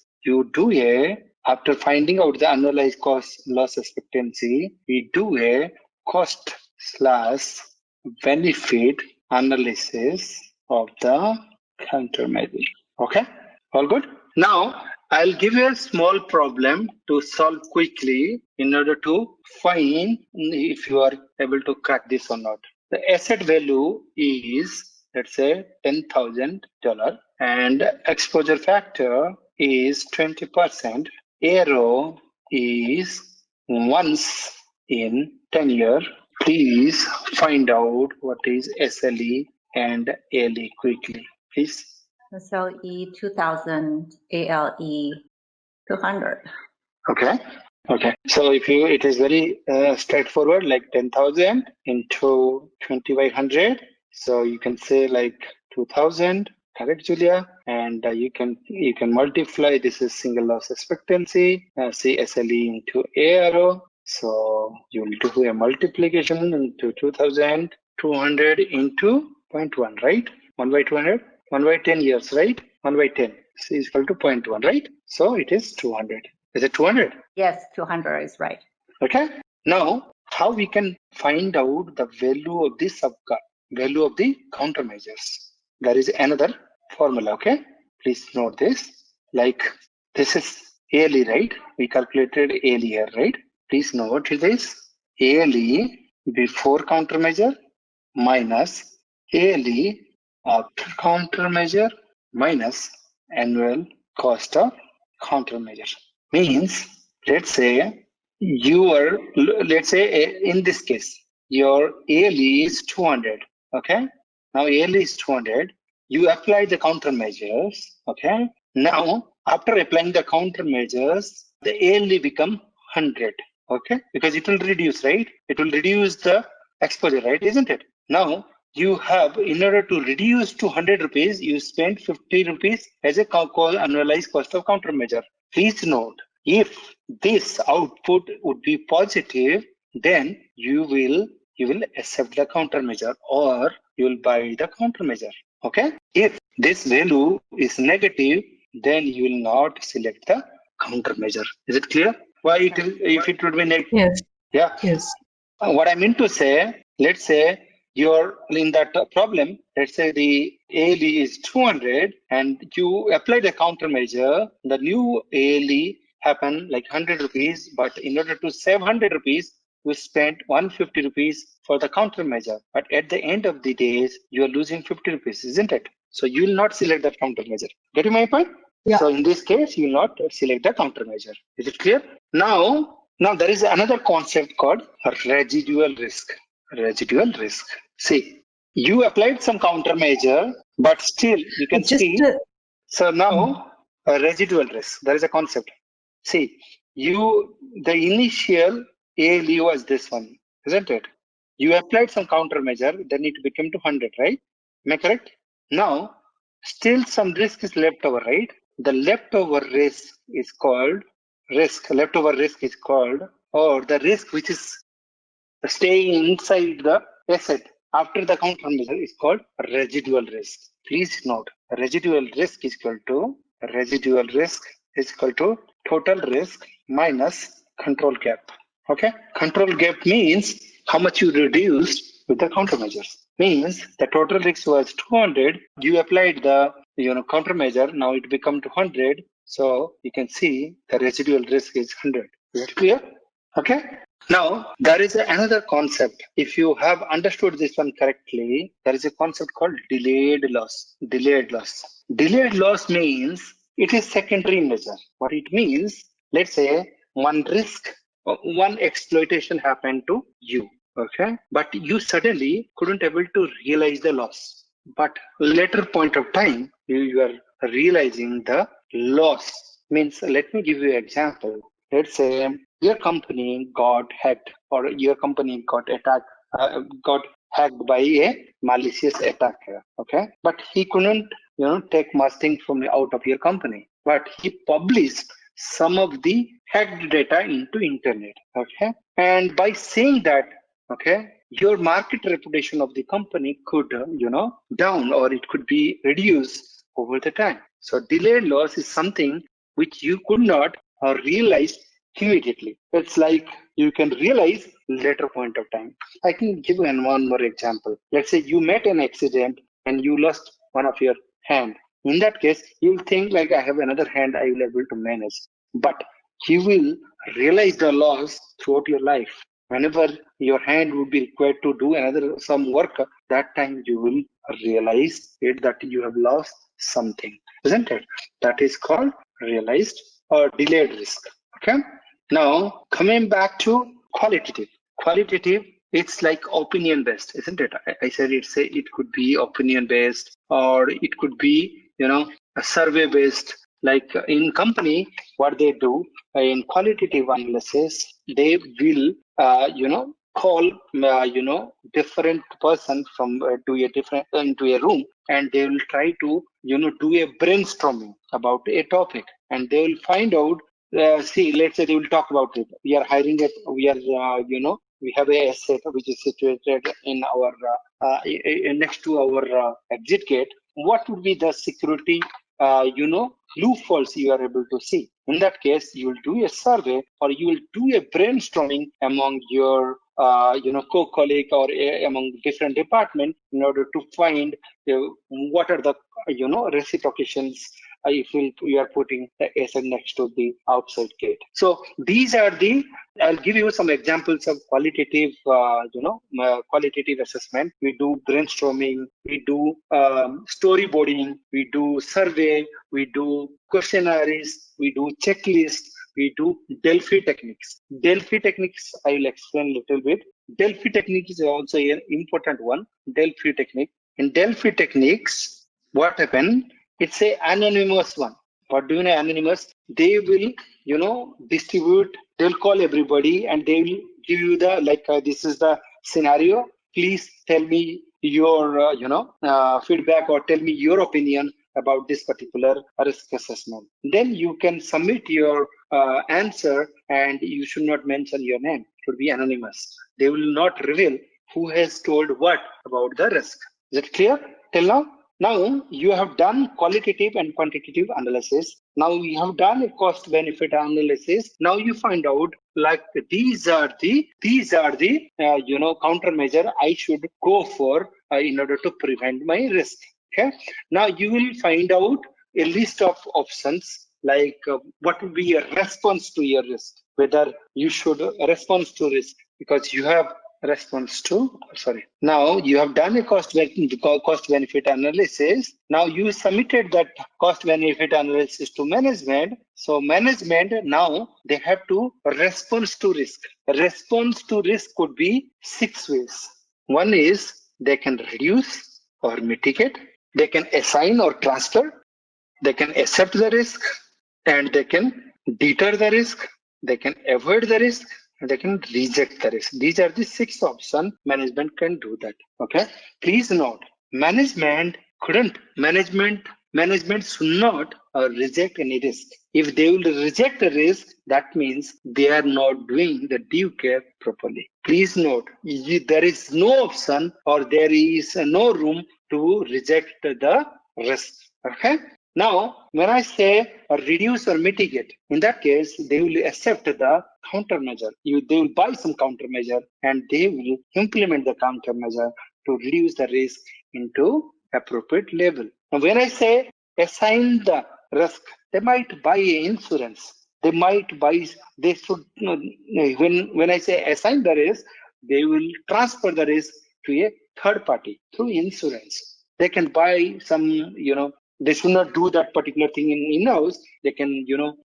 Speaker 3: after finding out the analyzed cost loss expectancy, we do a cost / benefit analysis of the countermeasure. Okay, all good. Now I'll give you a small problem to solve quickly in order to find if you are able to crack this or not. The asset value is, let's say, $10,000 and exposure factor is 20%. Arrow is once in 10 years. Please find out what is SLE and ALE quickly, please.
Speaker 5: SLE 2000, ALE 200.
Speaker 3: Okay. Okay. So it is very straightforward, like 10,000 into 20/100. So you can say like 2,000. Correct, Julia? And you can multiply. This is single loss expectancy. Say SLE into ARO. So you will do a multiplication into 2,200 into 0.1, right? 1/200. 1/10 years, right? 1/10. C is equal to 0.1, right? So it is 200. Is it 200?
Speaker 5: Yes, 200 is right.
Speaker 3: Okay. Now, how we can find out the value of the value of the countermeasures? There is another formula. Okay. Please note this. Like this is ALE, right? We calculated ALE here, right? Please note this. ALE before countermeasure minus ALE after countermeasure minus annual cost of countermeasure. Means, let's say in this case, your ALE is 200. Okay. Now ALE is 200. You apply the countermeasures. Okay. Now, after applying the countermeasures, the ALE become 100. Okay. Because it will reduce, right? It will reduce the exposure, right? Isn't it? Now, you have, in order to reduce to 100 rupees, you spend 50 rupees as a annualized cost of countermeasure. Please note, if this output would be positive, then you will accept the countermeasure or you will buy the countermeasure. Okay. If this value is negative, then you will not select the countermeasure. Is it clear? Why it will, if it would be negative?
Speaker 4: Yes.
Speaker 3: Yeah.
Speaker 4: Yes.
Speaker 3: What I mean to say, let's say you're in that problem, let's say the ALE is 200 and you apply the countermeasure, the new ALE happen like 100 rupees, but in order to save 100 rupees, you spent 150 rupees for the countermeasure. But at the end of the days, you are losing 50 rupees, isn't it? So you will not select that countermeasure. Get my point?
Speaker 4: Yeah.
Speaker 3: So in this case, you will not select the countermeasure. Is it clear? Now, Now there is another concept called residual risk. Residual risk. See, you applied some countermeasure, but still you can
Speaker 4: Just
Speaker 3: see. So now a residual risk. There is a concept. See, the initial ALU was this one, isn't it? You applied some countermeasure, then it became to 100, right? Am I correct? Now, still some risk is left over, right? The leftover risk is called leftover risk is called, or the risk which is staying inside the asset after the countermeasure is called residual risk. Please note, residual risk is equal to total risk minus control gap. Okay, control gap means how much you reduced with the countermeasures. Means the total risk was 200. You applied the countermeasure. Now it become 200. So you can see the residual risk is 100. Is it clear? Okay. Now, there is another concept. If you have understood this one correctly, there is a concept called delayed loss. Delayed loss. Delayed loss means it is secondary measure. What it means, let's say one risk, one exploitation happened to you. Okay. But you suddenly couldn't able to realize the loss. But later point of time, you are realizing the loss. Means, let me give you an example. Let's say your company got hacked or your company got attacked, got hacked by a malicious attacker. Okay, but he couldn't, take much thing from out of your company, but he published some of the hacked data into internet. Okay, and by saying that, okay, your market reputation of the company could, down, or it could be reduced over the time. So delayed loss is something which you could not realize immediately. It's like you can realize later point of time. I can give you one more example. Let's say you met an accident and you lost one of your hand. In that case, you'll think like I have another hand I will be able to manage. But you will realize the loss throughout your life. Whenever your hand would be required to do some work, that time you will realize it that you have lost something, isn't it? That is called realized or delayed risk. Okay. Now coming back to qualitative. Qualitative, it's like opinion based, isn't it? I said it could be opinion based, or it could be a survey based. Like in company, what they do in qualitative analysis, they will call different person from to a different into a room, and they will try to do a brainstorming about a topic, and they will find out. See, let's say they will talk about it. We are hiring it. We are we have a asset which is situated in our next to our exit gate. What would be the security loopholes you are able to see? In that case, you will do a survey, or you will do a brainstorming among your co-colleague or among different departments in order to find what are the reciprocations if you are putting the asset next to the outside gate. So these are I'll give you some examples of qualitative qualitative assessment. We do brainstorming, we do storyboarding, we do survey, we do questionnaires, we do checklists, we do Delphi techniques. Delphi techniques, I will explain a little bit. Delphi technique is also an important one. Delphi technique. In Delphi techniques, what happened? It's a anonymous one. What do you know? Anonymous. They will, distribute. They'll call everybody, and they will give you the this is the scenario. Please tell me your feedback, or tell me your opinion about this particular risk assessment. Then you can submit your answer, and you should not mention your name. It should be anonymous. They will not reveal who has told what about the risk. Is it clear till now? Now you have done qualitative and quantitative analysis. Now you have done a cost benefit analysis. Now you find out like these are the countermeasure I should go for in order to prevent my risk. Okay. Now you will find out a list of options like what would be a response to your risk, whether you should respond to risk because you have response to, sorry. Now you have done a cost benefit analysis. Now you submitted that cost benefit analysis to management. So management now they have to response to risk. Response to risk could be 6 ways. One is they can reduce or mitigate. They can assign or transfer. They can accept the risk, and they can deter the risk. They can avoid the risk, and they can reject the risk. These are the 6 options management can do that. Okay. Please note, management should not reject any risk. If they will reject the risk, that means they are not doing the due care properly. Please note, there is no option or there is no room to reject the risk. Okay. Now, when I say reduce or mitigate, in that case, they will accept the countermeasure. They will buy some countermeasure and they will implement the countermeasure to reduce the risk into appropriate level. Now, when I say assign the risk, they might buy insurance. They might buy, they should, when I say assign the risk, they will transfer the risk to a third party through insurance. They can buy some, they should not do that particular thing in-house. They can,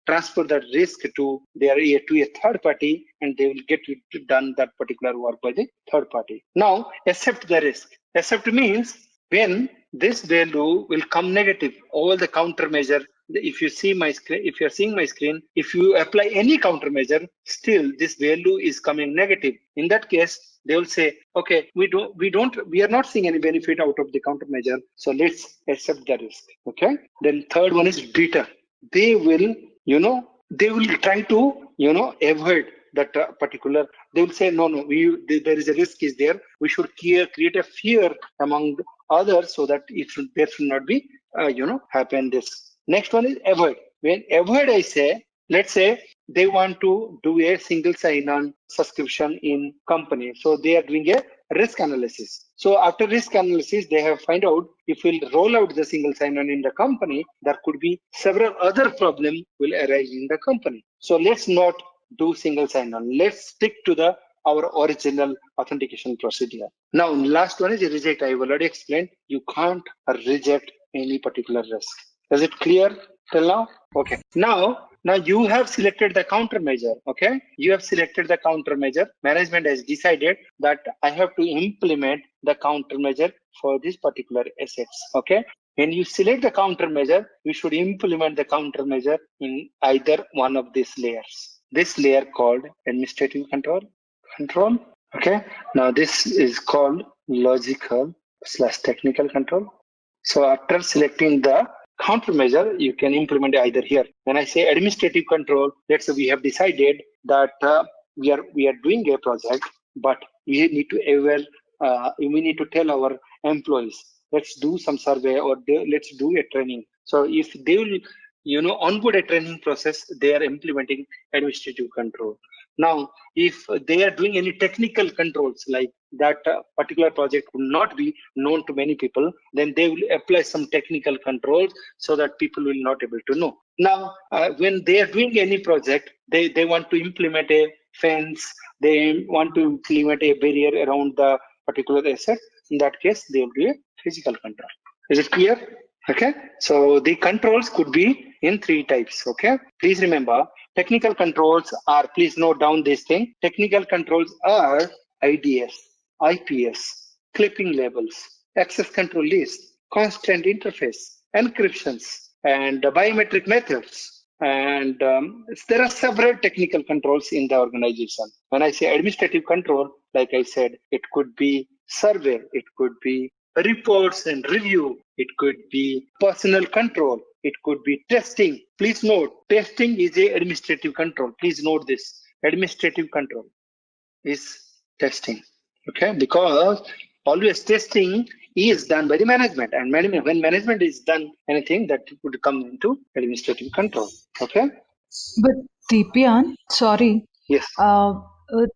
Speaker 3: transfer that risk to a third party, and they will get it done that particular work by the third party. Now, accept the risk. Accept means when this value will come negative, all the countermeasure. If you see my screen, if you're seeing my screen, if you apply any countermeasure, still this value is coming negative. In that case, they will say, okay, we are not seeing any benefit out of the countermeasure, so let's accept the risk. Okay. Then third one is deter. They will, try to, avoid that particular. They will say, no, there is a risk is there. We should create a fear among others so that there should not be, happen this. Next one is avoid. When avoid, I say, let's say they want to do a single sign-on subscription in company. So they are doing a risk analysis. So after risk analysis, they have find out if we'll roll out the single sign-on in the company, there could be several other problems will arise in the company. So let's not do single sign-on. Let's stick to our original authentication procedure. Now, last one is reject. I have already explained. You can't reject any particular risk. Is it clear till now? Okay. Now you have selected the countermeasure. Okay. You have selected the countermeasure. Management has decided that I have to implement the countermeasure for this particular assets. Okay. When you select the countermeasure, you should implement the countermeasure in either one of these layers. This layer called administrative control. Okay. Now this is called logical/technical control. So after selecting the countermeasure, you can implement either here. When I say administrative control, let's say we have decided that we are doing a project, but we need to tell our employees, let's do some survey or let's do a training. So if they will, onboard a training process, they are implementing administrative control. Now, if they are doing any technical controls, like that particular project will not be known to many people, then they will apply some technical controls so that people will not able to know. Now, when they are doing any project, they want to implement a fence, they want to implement a barrier around the particular asset. In that case, they will do a physical control. Is it clear? Okay. So the controls could be in 3 types. Okay. Please remember, technical controls are, please note down this thing. Technical controls are IDS, IPS, clipping labels, access control list, constant interface, encryptions, and biometric methods. And there are several technical controls in the organization. When I say administrative control, like I said, it could be survey, it could be reports and review, it could be personal control, it could be testing. Please note, testing is a administrative control. Please note this, administrative control is testing. Okay, because always testing is done by the management, and when management is done anything, that would come into administrative control. Okay.
Speaker 4: But Deepyan, sorry.
Speaker 3: Yes.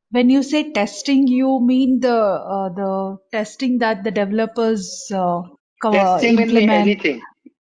Speaker 4: When you say testing, you mean the testing that the developers
Speaker 3: Testing can be
Speaker 4: implement.
Speaker 3: anything.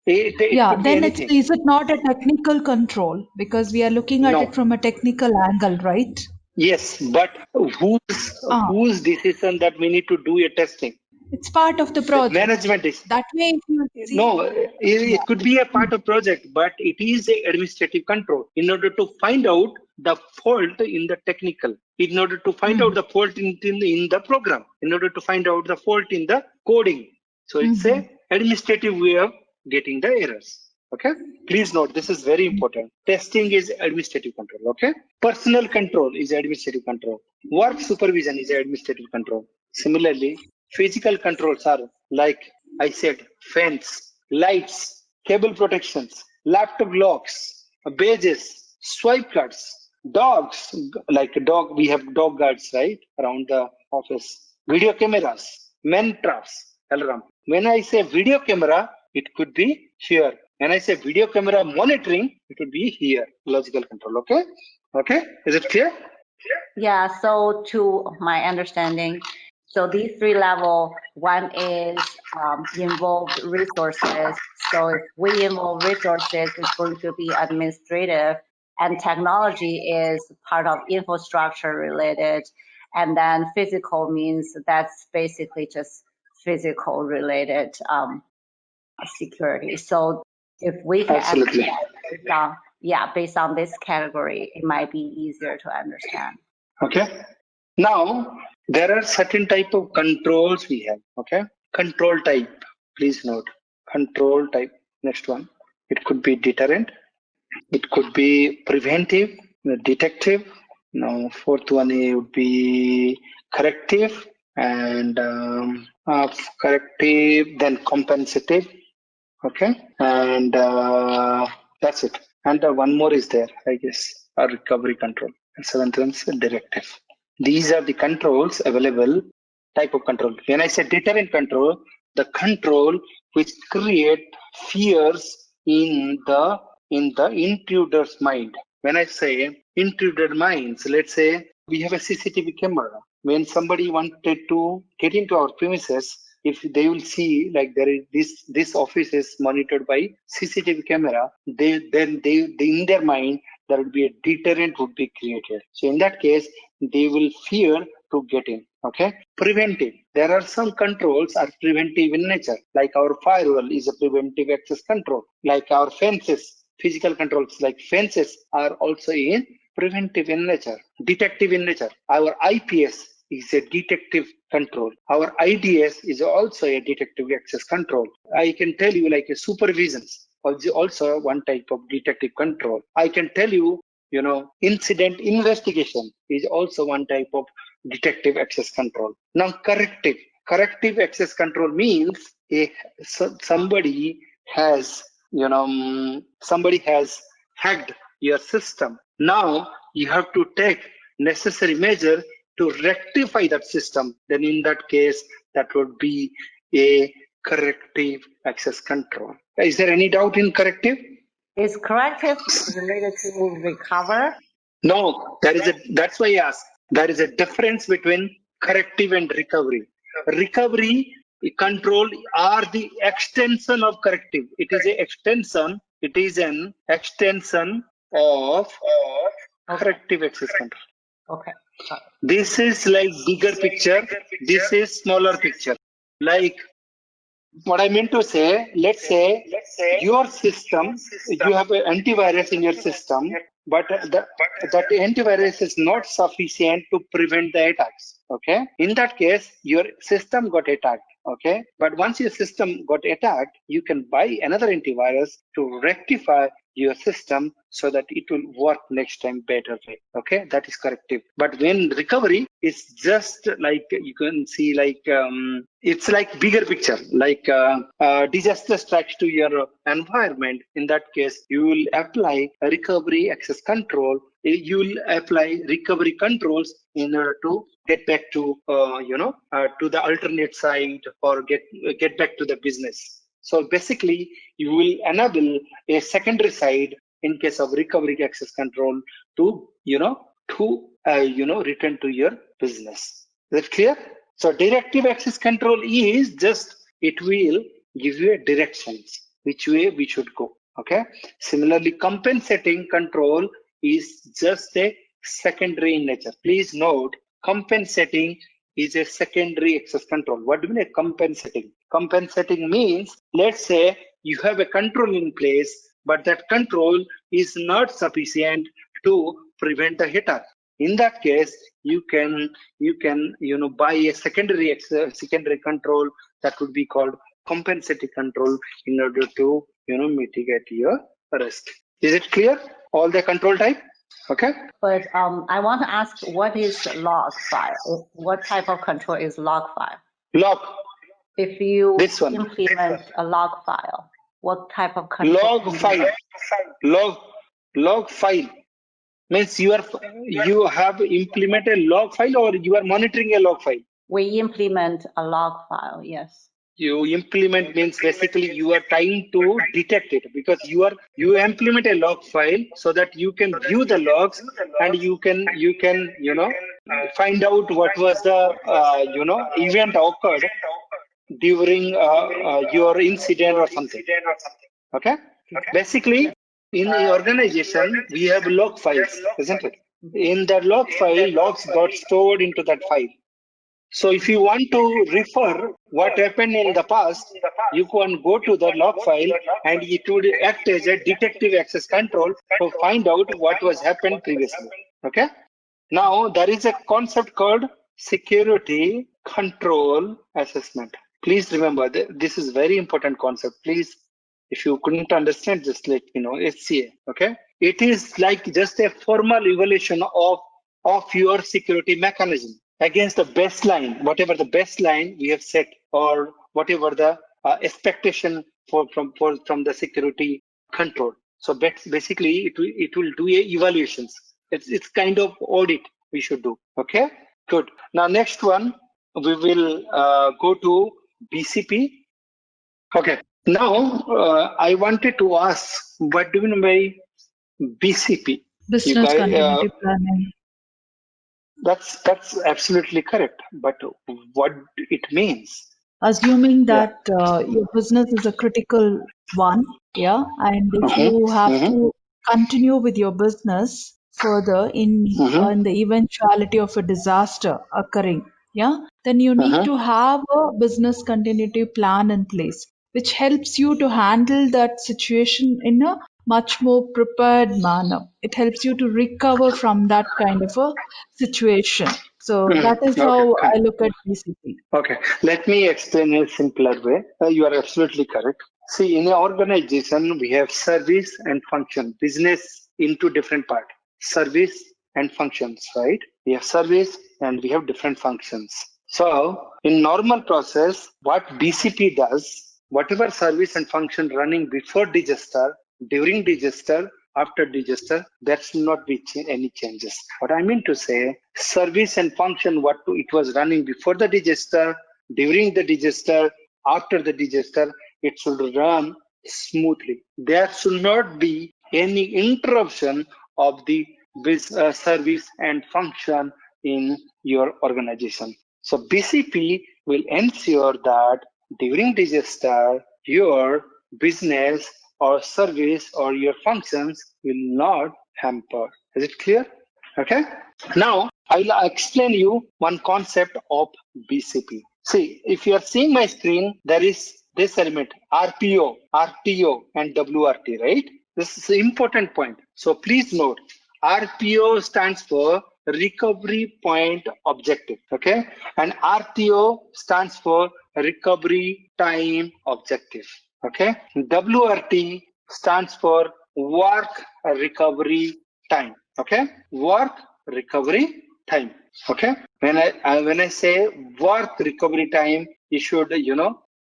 Speaker 3: It
Speaker 4: Yeah,
Speaker 3: could be
Speaker 4: then
Speaker 3: anything.
Speaker 4: is it not a technical control? Because we are looking at
Speaker 3: No.
Speaker 4: it from a technical angle, right?
Speaker 3: Yes, but whose decision that we need to do a testing?
Speaker 4: It's part of the
Speaker 3: The
Speaker 4: project.
Speaker 3: management is
Speaker 4: That way, if you see,
Speaker 3: no. It could be a part of project, but it is a administrative control in order to find out the fault in the technical, in order to find out the fault in the program, in order to find out the fault in the coding. So it's a administrative way of getting the errors. Okay, please note this is very important. Testing is administrative control. Okay, personal control is administrative control. Work supervision is administrative control. Similarly, physical controls are like I said, fence, lights, cable protections, laptop locks, badges, swipe cards, dogs, like a dog, we have dog guards, right, around the office, video cameras, men traps, alarm. When I say video camera, it could be here. When I say video camera monitoring, it would be here, logical control, okay? Okay, is it clear?
Speaker 5: Yeah, so to my understanding, so these three level, one is involved resources. So if we involve resources, it's going to be administrative, and technology is part of infrastructure related. And then physical means that's basically just physical related security. So if we can
Speaker 3: Absolutely.
Speaker 5: based on this category, it might be easier to understand.
Speaker 3: Okay. Now, there are certain type of controls we have. Okay. Control type. Please note. Control type. Next one. It could be deterrent. It could be preventive, detective. Now, fourth one would be corrective and corrective, then compensative. Okay. And that's it. And one more is there, I guess, a recovery control. And seventh one's directive. These are the controls available, type of control. When I say deterrent control, the control which create fears in the intruder's mind. When I say intruder minds, let's say we have a CCTV camera. When somebody wanted to get into our premises, if they will see like there is this office is monitored by CCTV camera, they in their mind there would be a deterrent would be created. So in that case, they will fear to get in. Okay. Preventive. There are some controls are preventive in nature, like our firewall is a preventive access control, like our fences, physical controls like fences are also in preventive in nature, detective in nature. Our IPS is a detective control. Our IDS is also a detective access control. I can tell you like a supervisions also one type of detective control. I can tell you, incident investigation is also one type of detective access control. Now corrective access control means somebody has somebody has hacked your system. Now you have to take necessary measure to rectify that system. Then in that case, that would be a corrective access control. Is there any doubt in corrective?
Speaker 5: Is corrective related to recover?
Speaker 3: No, that's why I asked. There is a difference between corrective and recovery. Recovery control are the extension of corrective. It is an extension of corrective access control.
Speaker 5: Okay.
Speaker 3: This is like bigger picture. This is smaller picture. Like what I meant to say, let's say your system, you have an antivirus in your system, but that antivirus is not sufficient to prevent the attacks. Okay. In that case, your system got attacked. Okay. But once your system got attacked, you can buy another antivirus to rectify your system so that it will work next time better way. Okay, that is corrective. But when recovery is just like you can see like it's like bigger picture, like disaster strikes to your environment. In that case, you will apply a recovery access control. You will apply recovery controls in order to get back to to the alternate side or get back to the business. So basically, you will enable a secondary side in case of recovery access control to return to your business. Is that clear? So directive access control is just it will give you a directions which way we should go. Okay. Similarly, compensating control is just a secondary in nature. Please note, compensating is a secondary access control. What do you mean compensating? Compensating means, let's say you have a control in place, but that control is not sufficient to prevent the hitter. In that case, you can buy a secondary control that would be called compensating control in order to mitigate your risk. Is it clear? All the control type? Okay.
Speaker 5: But I want to ask, what is log file? What type of control is log file?
Speaker 3: Log.
Speaker 5: If you
Speaker 3: This one.
Speaker 5: implement a log file, what type of control?
Speaker 3: Log file. Log file means you have implemented log file, or you are monitoring a log file.
Speaker 5: We implement a log file, yes.
Speaker 3: You implement means basically you are trying to detect it, because you implement a log file so that you can view the logs and you can find out what was the event occurred during your incident or something. Okay. Basically, in the organization we have log files, isn't it? In that log file, logs got stored into that file. So if you want to refer what happened in the past, you can go to the log file and it would act as a detective access control to find out what was happened previously. Okay. Now there is a concept called security control assessment. Please remember this is very important concept. Please, if you couldn't understand, just let me know. SCA. Okay. It is like just a formal evaluation of your security mechanism against the baseline, whatever the baseline we have set, or whatever the expectation from the security control. So basically, it will do evaluations. It's kind of audit we should do. Okay, good. Now next one, we will go to BCP. Okay. Now I wanted to ask, what do you mean by BCP?
Speaker 4: Business continuity planning.
Speaker 3: That's absolutely correct. But what it means?
Speaker 4: Assuming that your business is a critical one, yeah, and if you have to continue with your business further in the eventuality of a disaster occurring, yeah, then you need to have a business continuity plan in place, which helps you to handle that situation in a much more prepared manner. It helps you to recover from that kind of a situation. So that is how I look at BCP.
Speaker 3: Okay, let me explain in a simpler way. You are absolutely correct. See, in an organization, we have service and function, business into different parts, service and functions, right? We have service and we have different functions. So in normal process, what BCP does, whatever service and function running before disaster, during disaster, after disaster, there should not be any changes. What I mean to say, service and function, what it was running before the disaster, during the disaster, after the disaster, it should run smoothly. There should not be any interruption of the service and function in your organization. So BCP will ensure that during disaster, your business or service or your functions will not hamper. Is it clear? Okay. Now I'll explain you one concept of BCP. See, if you are seeing my screen, there is this element RPO, RTO, and WRT, right? This is an important point. So please note, RPO stands for recovery point objective, okay? And RTO stands for recovery time objective, okay? WRT stands for work recovery time, okay? Work recovery time, okay? When I say work recovery time, you should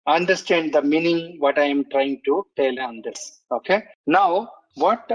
Speaker 3: understand the meaning what I am trying to tell on this, okay? Now what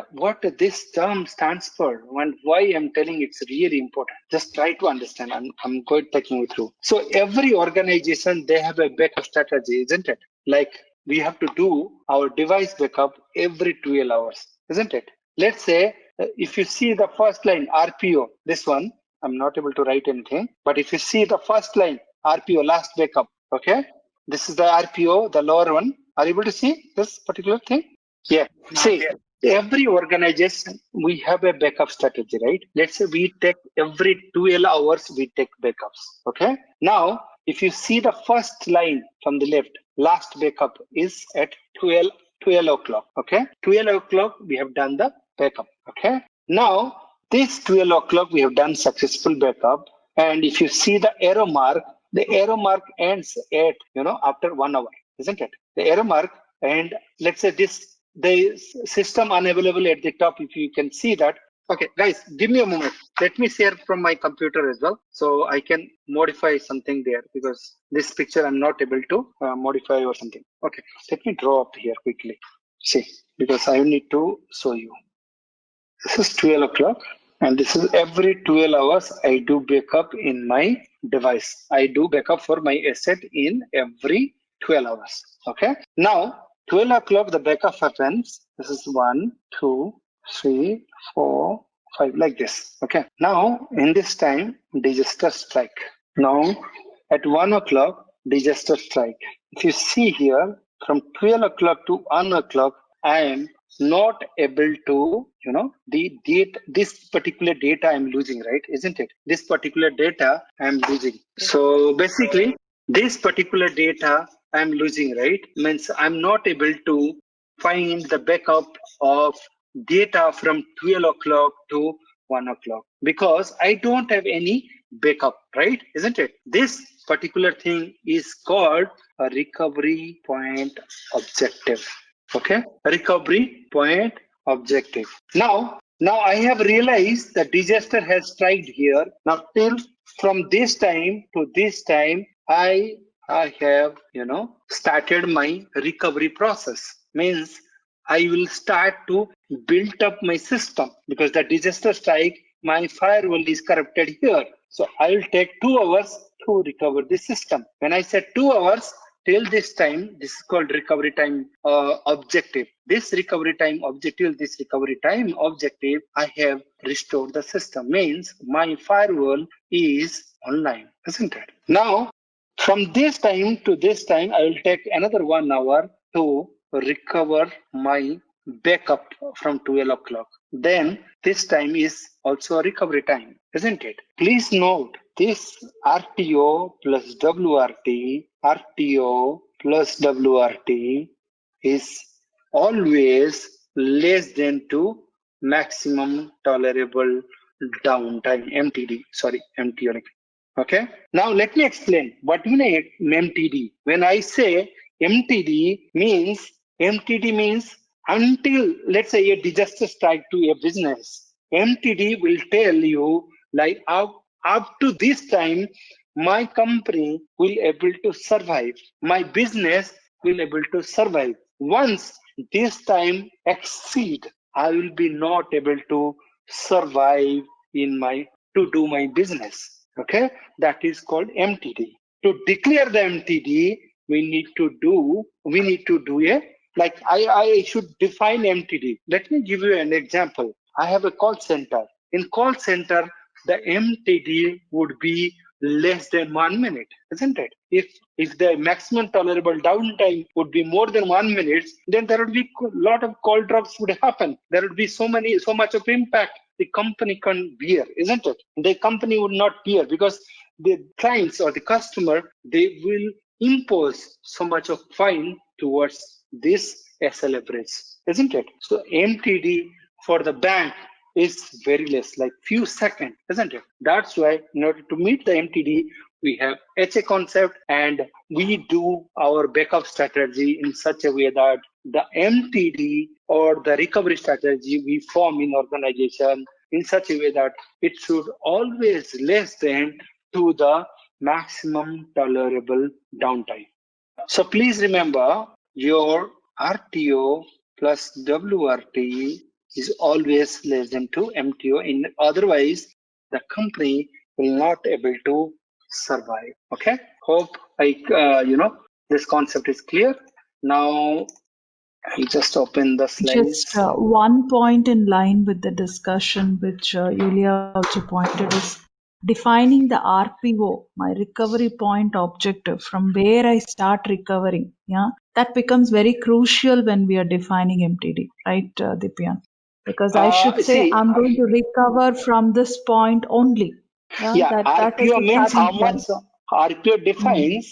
Speaker 3: this term stands for and why I'm telling it's really important, just try to understand. I'm going taking you through. So every organization, they have a backup strategy, isn't it? Like we have to do our device backup every 12 hours, isn't it? Let's say if you see the first line RPO, this one, I'm not able to write anything, but if you see the first line RPO, last backup, okay, this is the RPO, the lower one. Are you able to see this particular thing? Yeah. See, every organization, we have a backup strategy, right? Let's say we take every 12 hours, we take backups. Okay. Now, if you see the first line from the left, last backup is at 12 o'clock. Okay. 12 o'clock, we have done the backup. Okay. Now, this 12 o'clock, we have done successful backup. And if you see the arrow mark ends at, after 1 hour, isn't it? The arrow mark, and let's say the system unavailable at the top, if you can see that. Okay, guys, give me a moment. Let me share from my computer as well, so I can modify something there, because this picture I'm not able to modify or something. Okay, let me draw up here quickly. See, because I need to show you. This is 12 o'clock, and this is every 12 hours I do backup in my device. I do backup for my asset in every 12 hours. Okay. Now, 12 o'clock, the backup happens. This is 1, 2, 3, 4, 5, like this. Okay. Now, in this time, disaster strike. Now, at 1 o'clock, disaster strike. If you see here, from 12 o'clock to 1 o'clock, I am not able to, this particular data I'm losing, right? Isn't it? This particular data I'm losing. So basically, this particular data I'm losing, right? Means I'm not able to find the backup of data from 12 o'clock to 1 o'clock, because I don't have any backup, right? Isn't it? This particular thing is called a recovery point objective. Okay, recovery point objective. Now I have realized the disaster has struck here. Now from this time to this time, I have started my recovery process. Means I will start to build up my system, because the disaster strike, my firewall is corrupted here. So I will take 2 hours to recover the system. When I said 2 hours, till this time, this is called recovery time objective. This recovery time objective, I have restored the system. Means my firewall is online, isn't it? Now, from this time to this time, I will take another 1 hour to recover my backup from 12 o'clock. Then this time is also a recovery time, isn't it? Please note, this RTO plus WRT is always less than to maximum tolerable downtime, MTD. Sorry, MTD. Okay. Now let me explain what do you mean MTD. When I say MTD means until, let's say, a disaster strike to a business, MTD will tell you, like, up to this time, my company will able to survive. My business will able to survive. Once this time exceed, I will be not able to survive to do my business. Okay, that is called MTD. To declare the MTD, we need to do a, like, I should define MTD. Let me give you an example. I have a call center. In call center, the MTD would be less than 1 minute, isn't it? If the maximum tolerable downtime would be more than 1 minute, then there would be a lot of call drops would happen. There would be so much of impact the company can't bear, isn't it? The company would not bear, because the clients or the customer, they will impose so much of fine towards this SLA breach, isn't it? So MTD for the bank is very less, like few seconds, isn't it? That's why in order to meet the MTD, we have HA concept, and we do our backup strategy in such a way that the MTD or the recovery strategy we form in organization in such a way that it should always less than to the maximum tolerable downtime. So please remember, your RTO plus WRT is always less than to MTO. Otherwise, the company will not able to survive. Okay. Hope this concept is clear. Now I just open the slides.
Speaker 4: Just one point in line with the discussion, which Yulia also pointed, is defining the RPO, my recovery point objective, from where I start recovering. Yeah, that becomes very crucial when we are defining MTD, right, Dipyan? Because I should say I'm going to recover from this point only.
Speaker 3: Yeah,
Speaker 4: That is
Speaker 3: RPO
Speaker 4: the
Speaker 3: means
Speaker 4: starting
Speaker 3: how
Speaker 4: point.
Speaker 3: much, RPO defines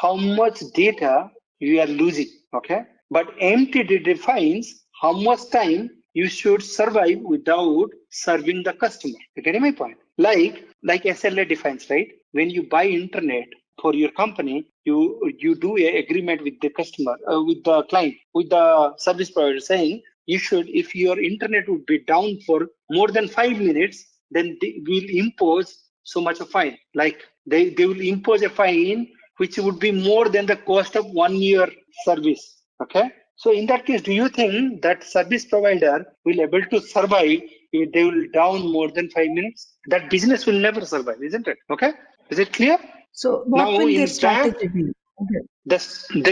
Speaker 3: how much data you are losing, okay? But MTD defines how much time you should survive without serving the customer. You get my point? Like SLA defines, right? When you buy internet for your company, you do a agreement with the customer, with the client, with the service provider, saying you should, if your internet would be down for more than 5 minutes, then they will impose so much a fine. Like they will impose a fine which would be more than the cost of 1 year service. Okay. So in that case, do you think that service provider will able to survive if they will down more than 5 minutes? That business will never survive, isn't it? Okay. Is it clear?
Speaker 4: So what
Speaker 3: Now
Speaker 4: will their
Speaker 3: in that,
Speaker 4: strategy be? Okay.
Speaker 3: the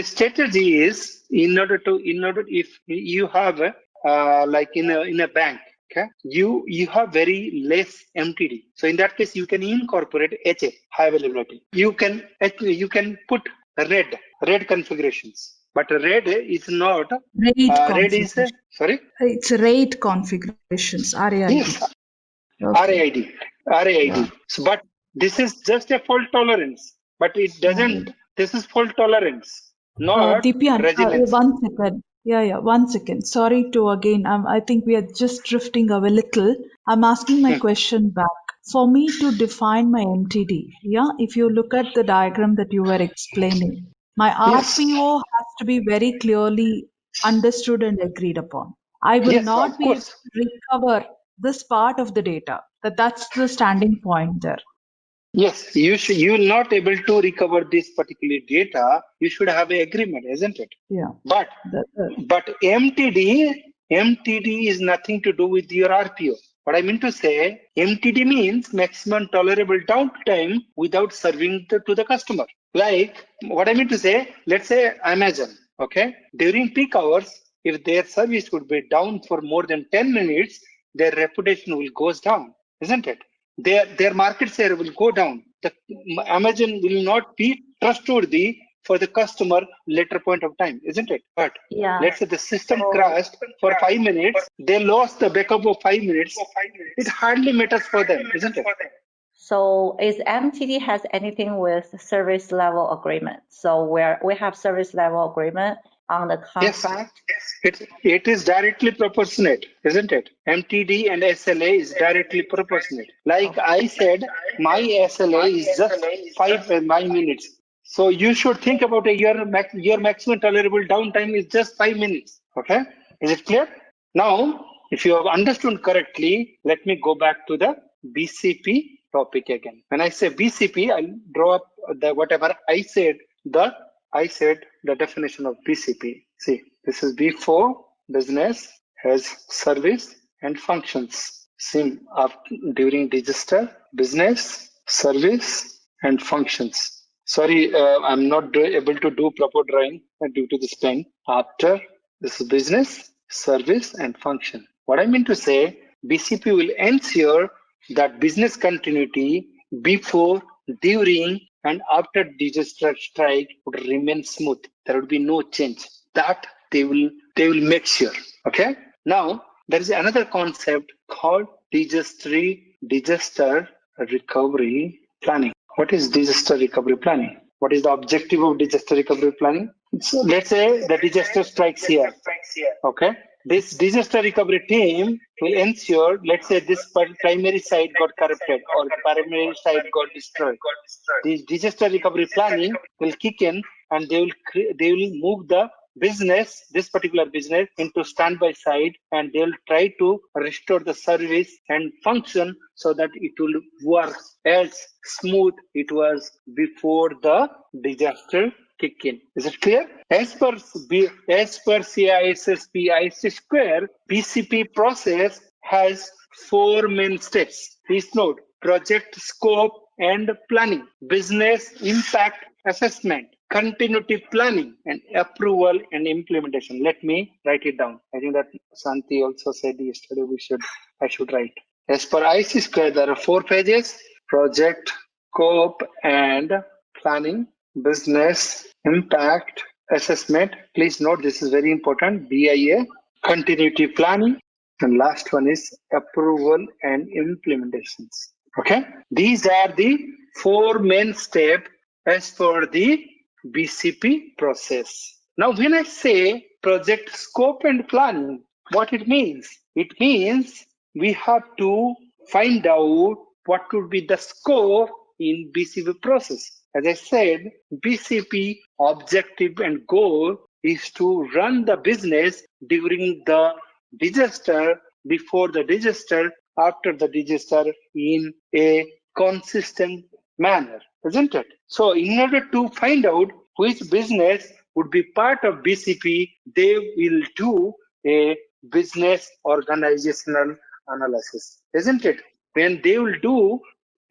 Speaker 3: strategy is in order if you have like in a bank, okay, you have very less MTD. So in that case, you can incorporate HA, high availability. You can put red configurations, but red is not
Speaker 4: RAID
Speaker 3: red is
Speaker 4: configuration.
Speaker 3: sorry.
Speaker 4: It's RAID configurations, RAID.
Speaker 3: Yes,
Speaker 4: Okay.
Speaker 3: RAID, RAID.
Speaker 4: Yeah.
Speaker 3: So, but this is just a fault tolerance, but it doesn't.
Speaker 4: RAID.
Speaker 3: This is fault tolerance, not
Speaker 4: Dipyan,
Speaker 3: resilience.
Speaker 4: 1 second. Yeah, 1 second. Sorry to again. I think we are just drifting away a little. I'm asking my question back. For me to define my MTD, yeah, if you look at the diagram that you were explaining, my
Speaker 3: Yes,
Speaker 4: RPO has to be very clearly understood and agreed upon. I will
Speaker 3: yes,
Speaker 4: not
Speaker 3: of
Speaker 4: be able
Speaker 3: course.
Speaker 4: to recover this part of the data. That's the standing point there.
Speaker 3: Yes, you will not able to recover this particular data. You should have an agreement, isn't it?
Speaker 4: Yeah.
Speaker 3: But MTD is nothing to do with your RPO. What I mean to say, MTD means maximum tolerable downtime without serving to the customer. Like what I mean to say, let's say Amazon, okay, during peak hours, if their service would be down for more than 10 minutes, their reputation will goes down, isn't it? Their market share will go down. The Amazon will not be trustworthy for the customer later point of time, isn't it? But
Speaker 5: Yeah.
Speaker 3: let's say the system crashed for 5 minutes, they lost the backup of 5 minutes. It hardly matters for them, isn't it?
Speaker 5: So is MTD has anything with service level agreement? So where we have service level agreement on the contract.
Speaker 3: Yes. It is directly proportionate, isn't it? MTD and SLA is directly proportionate. Like I said, my SLA is just 5 minutes. So you should think about your maximum tolerable downtime is just 5 minutes. Okay, is it clear? Now, if you have understood correctly, let me go back to the BCP topic again. When I say BCP, I'll draw up the whatever I said the definition of BCP. See, this is B4, business, has service and functions. SIM during register, business, service and functions. Sorry, I'm not able to do proper drawing due to this pen. After this is business, service and function. What I mean to say, BCP will ensure that business continuity before, during and after disaster strike would remain smooth. There would be no change. That they will make sure. Okay. Now there is another concept called disaster recovery planning. What is disaster recovery planning? What is the objective of disaster recovery planning? So let's say the disaster strikes here. Okay. This disaster recovery team will ensure, let's say this primary site got corrupted or the primary site got destroyed. This disaster recovery planning will kick in and they will move this particular business into standby side and they'll try to restore the service and function so that it will work as smooth it was before the disaster kick in. Is it clear? As per CISSP IC square, BCP process has 4 main steps. Please note: project scope and planning, business impact assessment, continuity planning, and approval and implementation. Let me write it down. I think that Santi also said yesterday I should write. As per IC square, there are 4 pages: project, scope and planning, business, impact, assessment. Please note this is very important. BIA, continuity planning, and last one is approval and implementations. Okay, these are the four main steps as per the BCP process. Now, when I say project scope and planning, what it means? It means we have to find out what would be the scope in BCP process. As I said, BCP objective and goal is to run the business during the disaster, before the disaster, after the disaster in a consistent manner, isn't it? So in order to find out which business would be part of BCP, they will do a business organizational analysis, isn't it? When they will do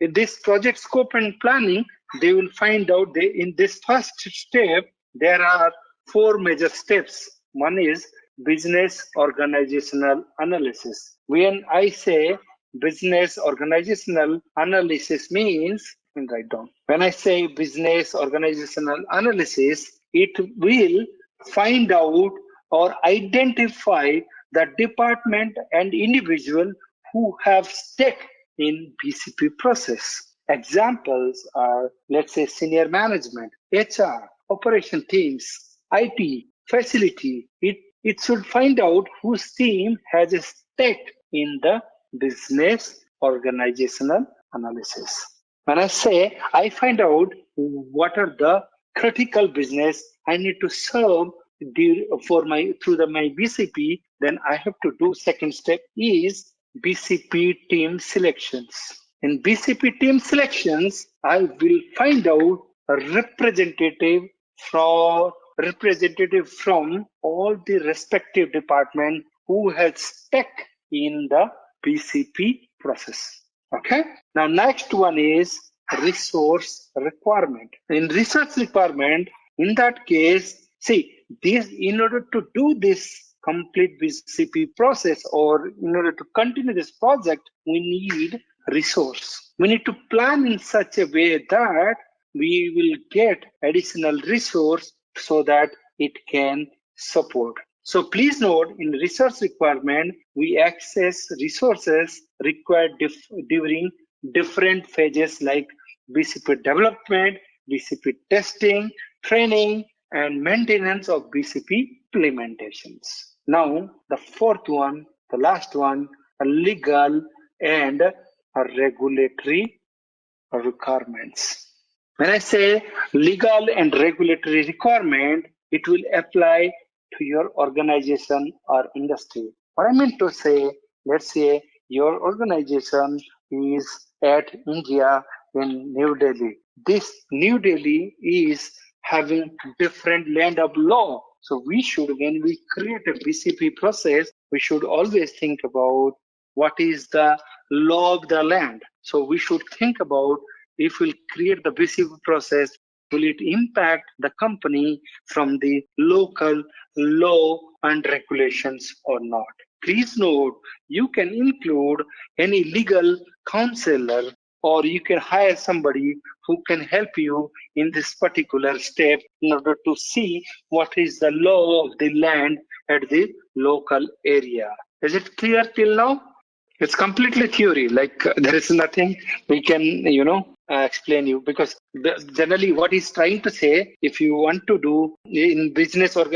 Speaker 3: this project scope and planning, they will find out in this first step, there are four major steps. One is business organizational analysis. When I say business organizational analysis means, write down. When I say business organizational analysis, it will find out or identify the department and individual who have stake in BCP process. Examples are, let's say, senior management, HR, operation teams, IT, facility. It should find out whose team has a stake in the business organizational analysis. When I say I find out what are the critical business I need to serve through my BCP, then I have to do second step is BCP team selections. In BCP team selections, I will find out a representative from all the respective department who has stake in the BCP process. Okay. Now next one is resource requirement. In research requirement, in that case, see this in order to do this complete BCP process or in order to continue this project, we need resource. We need to plan in such a way that we will get additional resource so that it can support. So please note, in research requirement, we access resources required during different phases like BCP development, BCP testing, training, and maintenance of BCP implementations. Now, the fourth one, the last one, legal and regulatory requirements. When I say legal and regulatory requirement, it will apply to your organization or industry. What I mean to say, let's say your organization is at India in New Delhi. This New Delhi is having different land of law. So we should, when we create a BCP process, we should always think about what is the law of the land. So we should think about if we'll create the BCP process, will it impact the company from the local law and regulations or not? Please note, you can include any legal counselor or you can hire somebody who can help you in this particular step in order to see what is the law of the land at the local area. Is it clear till now? It's completely theory, like there is nothing we can, explain you, because generally what he's trying to say, if you want to do in business or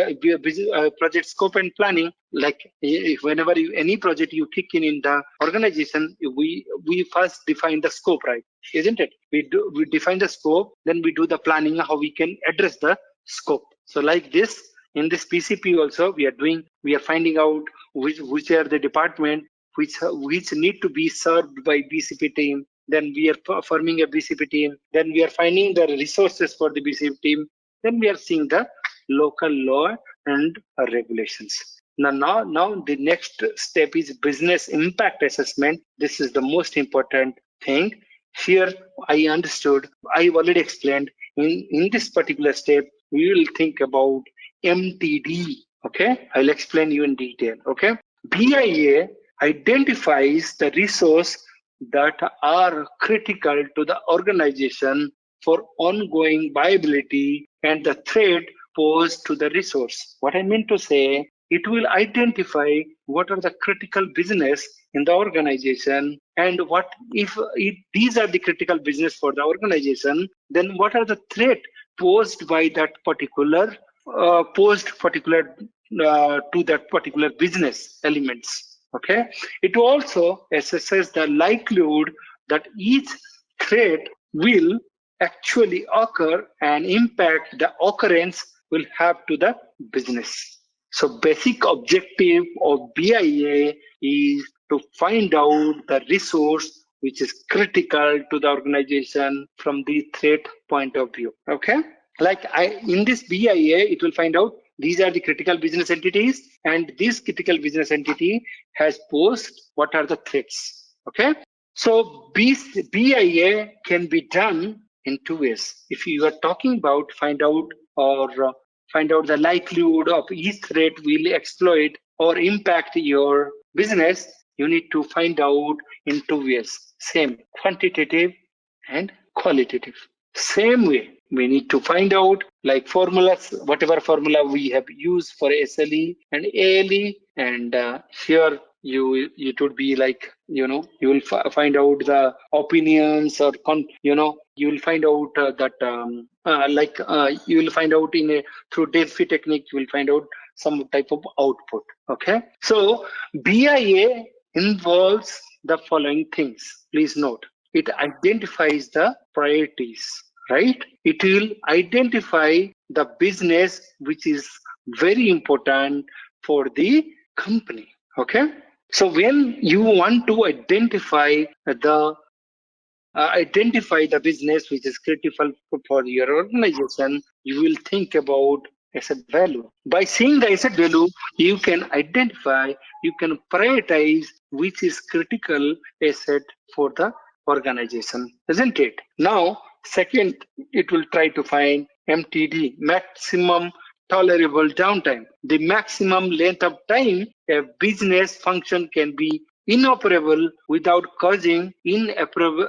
Speaker 3: project scope and planning, like whenever any project you kick in the organization, we first define the scope, right? Isn't it? We define the scope, then we do the planning, how we can address the scope. So like this, in this BCP also, we are finding out which are the department which need to be served by BCP team. Then we are forming a BCP team. Then we are finding the resources for the BCP team. Then we are seeing the local law and regulations. Now the next step is business impact assessment. This is the most important thing. Here I understood, I already explained, in this particular step, we will think about MTD. Okay, I'll explain you in detail. Okay, BIA identifies the resources that are critical to the organization for ongoing viability and the threat posed to the resource. What I mean to say, it will identify what are the critical business in the organization, and what if these are the critical business for the organization, then what are the threat posed by that particular to that particular business elements. Okay, it also assesses the likelihood that each threat will actually occur and impact the occurrence will have to the business. So basic objective of BIA is to find out the resource which is critical to the organization from the threat point of view. Okay, like in this BIA, it will find out these are the critical business entities, and this critical business entity has posed what are the threats. Okay, so BIA can be done in two ways. If you are talking about find out the likelihood of each threat will exploit or impact your business, you need to find out in two ways. Same, quantitative and qualitative. Same way, we need to find out like formulas, whatever formula we have used for SLE and ALE, and here it would be like, you will find out the opinions, or you will find out you will find out through Delphi technique, you will find out some type of output. Okay, so BIA involves the following things. Please note, it identifies the priorities, right? It will identify the business which is very important for the company. Okay, so when you want to identify the business which is critical for your organization, you will think about asset value. By seeing the asset value, you can identify, you can prioritize which is critical asset for the organization, isn't it? Now, second, it will try to find MTD, maximum tolerable downtime, the maximum length of time a business function can be inoperable without causing irreparable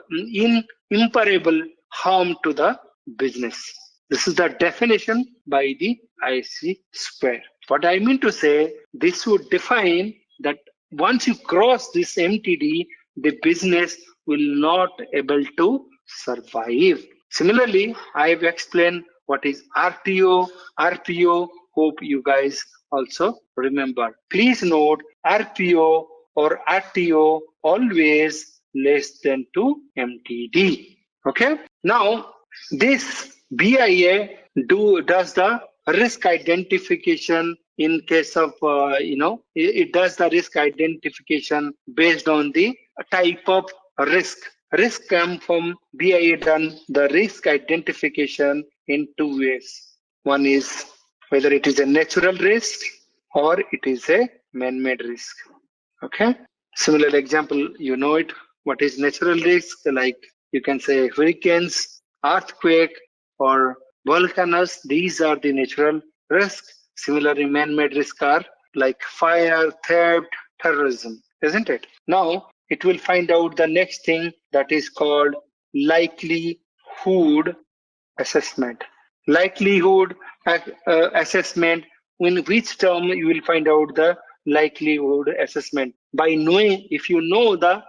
Speaker 3: harm to the business. This is the definition by the IC square. What I mean to say, this would define that once you cross this MTD, the business will not able to survive. Similarly, I have explained what is RTO, RPO. Hope you guys also remember. Please note, RPO or RTO always less than 2 MTD. Okay. Now, this BIA does the risk identification in case of it does the risk identification based on the type of risk. Risk come from BIA done the risk identification in two ways. One is whether it is a natural risk or it is a man-made risk. Okay. Similar example, you know it. What is natural risk? Like you can say hurricanes, earthquake, or volcanoes. These are the natural risks. Similarly, man-made risk are like fire, theft, terrorism, isn't it? Now, it will find out the next thing that is called likelihood assessment. Likelihood assessment, in which term you will find out the likelihood assessment. By knowing, if you know the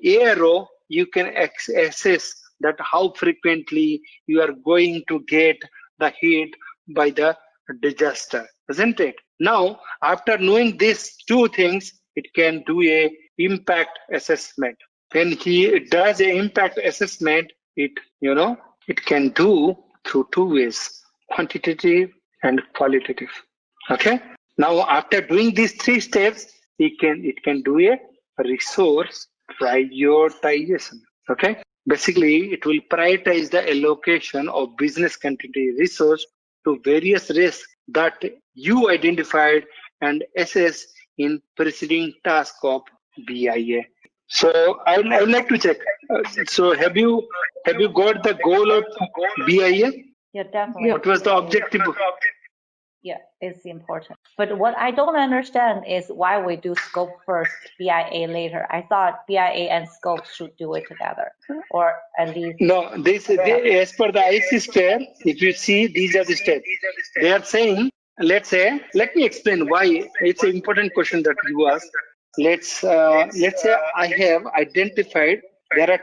Speaker 3: arrow, you can assess that how frequently you are going to get the hit by the disaster, isn't it? Now, after knowing these two things, it can do a impact assessment. When he does a impact assessment, it can do through two ways, quantitative and qualitative. Okay. Now, after doing these three steps, it can do a resource prioritization. Okay. Basically, it will prioritize the allocation of business continuity resource to various risks that you identified and assess in preceding task of BIA. So I would like to check. So have you got the goal of BIA?
Speaker 5: Yeah, definitely.
Speaker 3: What was the objective?
Speaker 5: Yeah, it's important. But what I don't understand is why we do scope first, BIA later. I thought BIA and scope should do it together, or at least.
Speaker 3: No, as per the IC step, if you see, these are the steps. They are saying, let's say, let me explain why. It's an important question that you asked. Let's say I have identified there are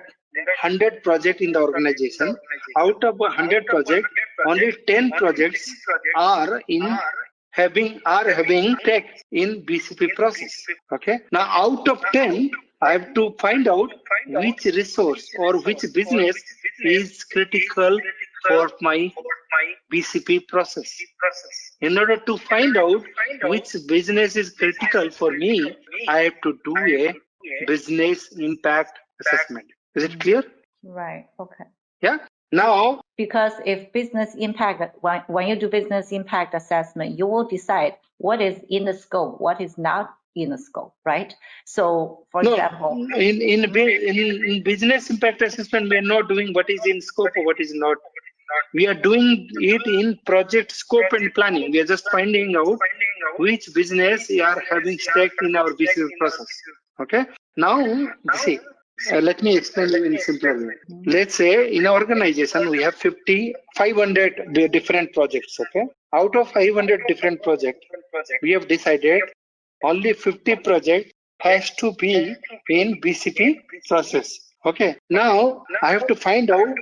Speaker 3: 100 projects in the organization. Out of 100 projects, only 10 projects are having tech in BCP process. Okay. Now, out of 10, I have to find out which resource or which business is critical for my BCP process. In order to find out which business is critical for me, I have to do a business impact assessment. Is it clear?
Speaker 5: Right. Okay.
Speaker 3: Yeah. Now,
Speaker 5: because if business impact, when you do business impact assessment, you will decide what is in the scope, what is not in the scope, right? So, for example,
Speaker 3: in business impact assessment, we are not doing what is in scope or what is not. We are doing it in project scope and planning. We are just finding out which business are having stake in our BCP process. Okay. Now, see. Let me explain it in simpler way. Let's say in our organization we have 500 different projects. Okay, out of 500 different projects, we have decided only 50 projects has to be in BCP process. Okay, now I have to find out.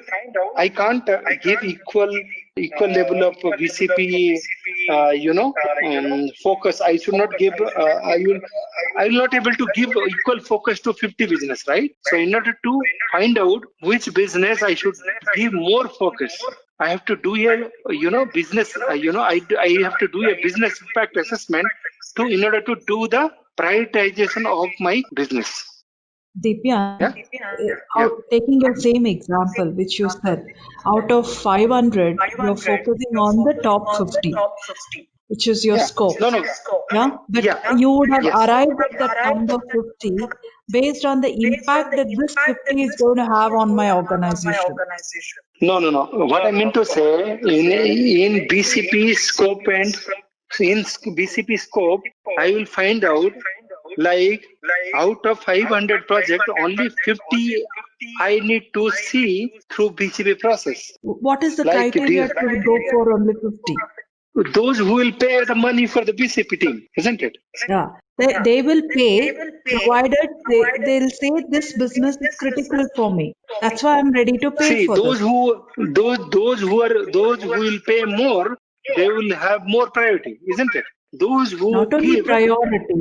Speaker 3: I can't give equal level of BCP, focus. I should not give. I will not able to give equal focus to 50 business, right? So in order to find out which business I should give more focus, I have to do a business. I have to do a business impact assessment in order to do the prioritization of my business.
Speaker 4: Deepyan, taking your same example which you said, out of 500, you're focusing on the top 50, which is your scope.
Speaker 3: No.
Speaker 4: Yeah, but you would have arrived at that number 50 based on the impact that this 50 is going to have on my organization.
Speaker 3: No. What I mean to say, in BCP scope and in BCP scope, I will find out like out of 500 projects, only 50 I need to see through BCP process.
Speaker 4: What is the criteria to go for only 50?
Speaker 3: Those who will pay the money for the BCP team, isn't it?
Speaker 4: Yeah, they will pay provided they'll say this business is critical for me. That's why I'm ready to pay for
Speaker 3: those
Speaker 4: this.
Speaker 3: Those who will pay more, they will have more priority, isn't it? Those who
Speaker 4: not only priority.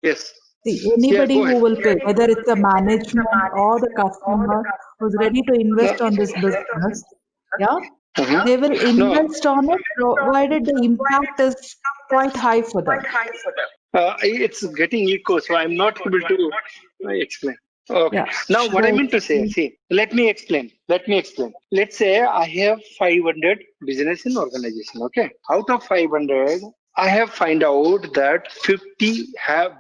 Speaker 3: Yes.
Speaker 4: See, anybody who will pay, whether it's a management or the customer who's ready to invest on this business, they will invest on it provided the impact is quite high for them.
Speaker 3: It's getting echo, so I'm not able to explain. Okay. Now, what I mean to say, let me explain. Let's say I have 500 business in organization. Okay. Out of 500, I have find out that 50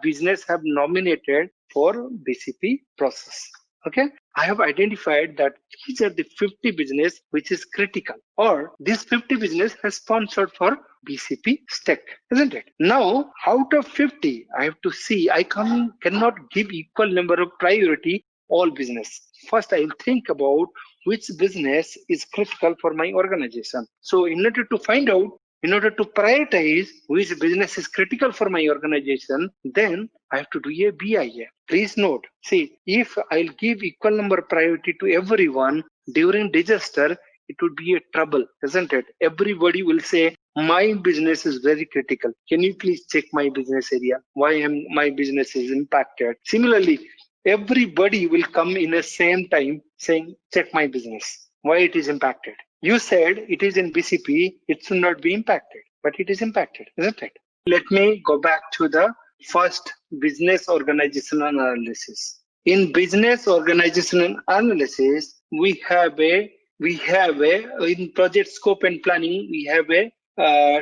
Speaker 3: business have nominated for BCP process. Okay. I have identified that these are the 50 business which is critical, or this 50 business has sponsored for BCP stack, isn't it? Now, out of 50, I have to see, I cannot give equal number of priority all business. First, I will think about which business is critical for my organization. So in order to find out, in order to prioritize which business is critical for my organization, then I have to do a BIA. Please note, see, if I'll give equal number priority to everyone during disaster, it would be a trouble, isn't it? Everybody will say, my business is very critical. Can you please check my business area? Why my business is impacted? Similarly, everybody will come in the same time saying, check my business. Why it is impacted? You said it is in BCP, it should not be impacted, but it is impacted, isn't it? Let me go back to the first business organizational analysis. In business organizational analysis, we have in project scope and planning, we have a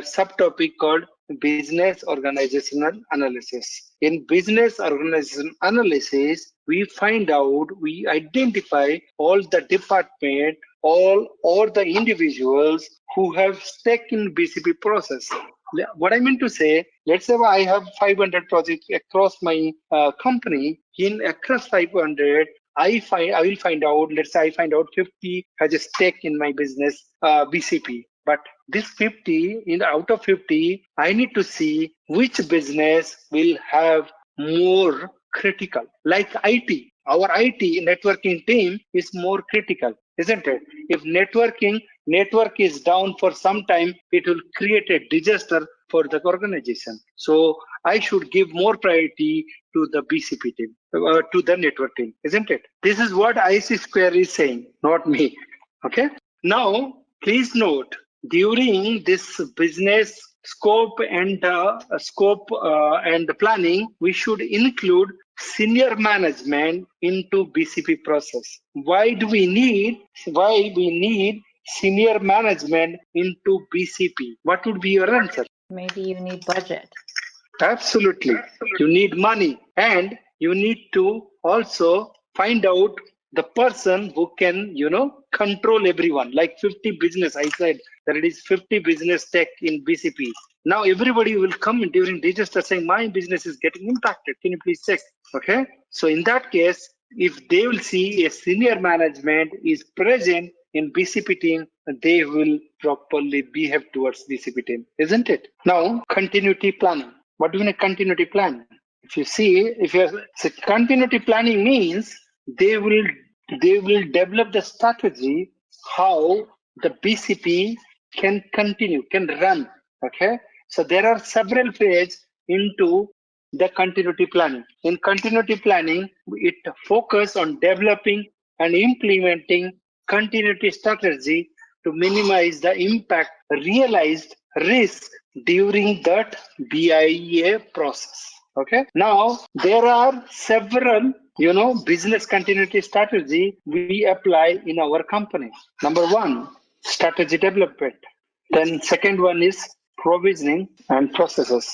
Speaker 3: subtopic called business organizational analysis. In business organizational analysis, we identify all the department, all the individuals who have stake in BCP process. What I mean to say, let's say I have 500 projects across my company. In across 500, I will find out. Let's say I find out 50 has a stake in my business, BCP. But this 50, in out of 50, I need to see which business will have more critical. Like IT, our IT networking team is more critical, isn't it? If network is down for some time, it will create a disaster for the organization. So I should give more priority to the BCP team, to the network team, isn't it? This is what IC Square is saying, not me. Okay. Now, please note, during this business scope and planning, we should include senior management into BCP process. Why we need senior management into BCP? What would be your answer?
Speaker 5: Maybe you need budget.
Speaker 3: Absolutely. You need money, and you need to also find out the person who can, control everyone. Like 50 business, I said that it is 50 business tech in BCP. Now everybody will come during disaster saying, my business is getting impacted. Can you please check? Okay. So in that case, if they will see a senior management is present in BCP team, they will properly behave towards BCP team, isn't it? Now, continuity planning. What do you mean continuity plan? If you see, so continuity planning means they will develop the strategy how the BCP can continue, can run. Okay, so there are several phases into the continuity planning. In continuity planning, it focus on developing and implementing continuity strategy to minimize the impact realized risk during that BIA process. Okay. Now there are several, business continuity strategy we apply in our company. Number one, strategy development. Then second one is provisioning and processes.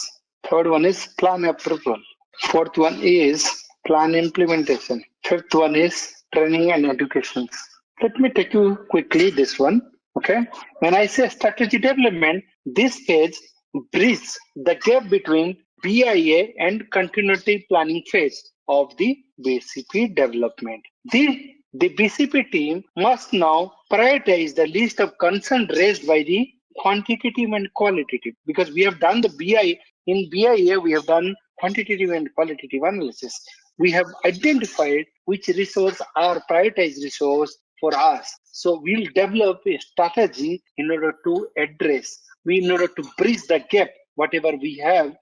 Speaker 3: Third one is plan approval. Fourth one is plan implementation. Fifth one is training and education. Let me take you quickly this one. Okay. When I say strategy development, this phase bridges the gap between BIA and continuity planning phase of the BCP development. The BCP team must now prioritize the list of concerns raised by the quantitative and qualitative, because we have done the BI. In BIA, we have done quantitative and qualitative analysis. We have identified which resource are prioritized resource for us. So we'll develop a strategy in order to in order to bridge the gap, whatever we have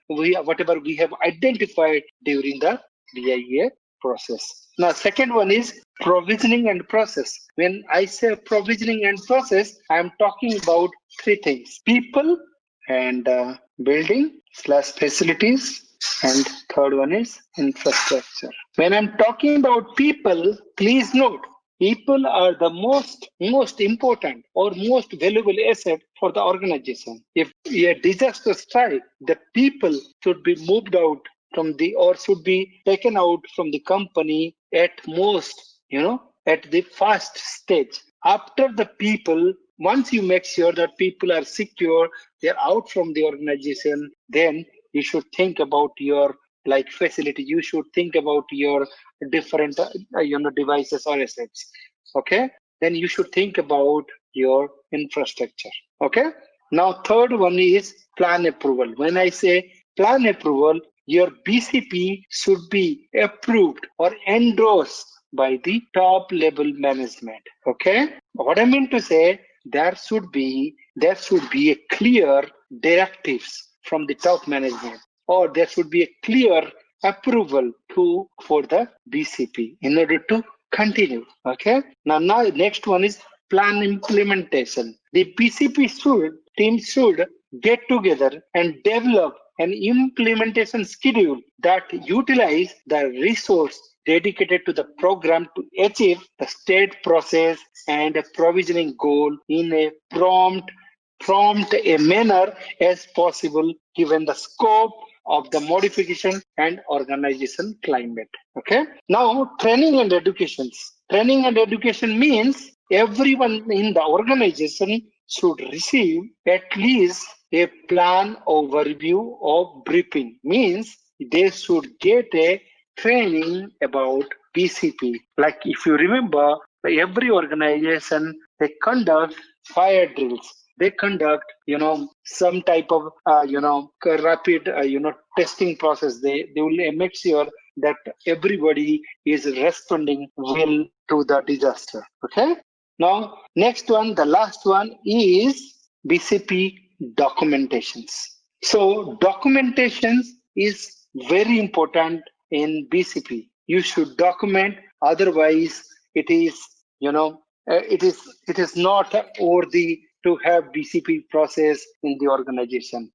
Speaker 3: identified during the BIA process. Now, second one is provisioning and process. When I say provisioning and process, I am talking about three things: people and building/facilities, and third one is infrastructure. When I'm talking about people, please note, people are the most important or most valuable asset for the organization. If a disaster strike, the people should be moved out should be taken out from the company at most, at the first stage. After the people, once you make sure that people are secure, they're out from the organization, then you should think about your facility. You should think about your different devices or assets. Okay, then you should think about your infrastructure. Okay, now third one is plan approval. When I say plan approval, your BCP should be approved or endorsed by the top level management. Okay, what I mean to say, there should be a clear directives from the top management, or there should be a clear approval for the BCP in order to continue. Okay, now next one is plan implementation. The BCP team should get together and develop an implementation schedule that utilize the resource dedicated to the program to achieve the state process and a provisioning goal in a prompt a manner as possible, given the scope of the modification and organization climate. Okay. Now, training and education. Training and education means everyone in the organization should receive at least a plan overview of briefing. Means they should get a training about BCP. Like if you remember, every organization, they conduct fire drills. They conduct, some type of, rapid, testing process. They will make sure that everybody is responding well to the disaster. Okay. Now, next one, the last one is BCP documentations. So documentations is very important in BCP. You should document, otherwise it is, it is not worthy to have BCP process in the organization.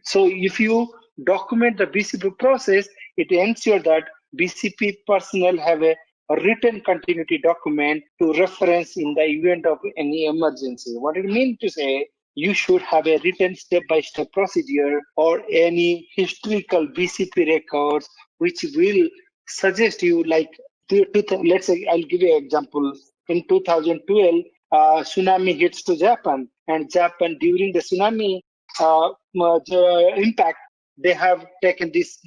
Speaker 3: So if you document the BCP process, it ensures that BCP personnel have a written continuity document to reference in the event of any emergency. What it means to say, you should have a written step-by-step procedure or any historical BCP records which will suggest you, like, let's say, I'll give you an example. In 2012, tsunami hits to Japan, and Japan during the tsunami impact, they have taken these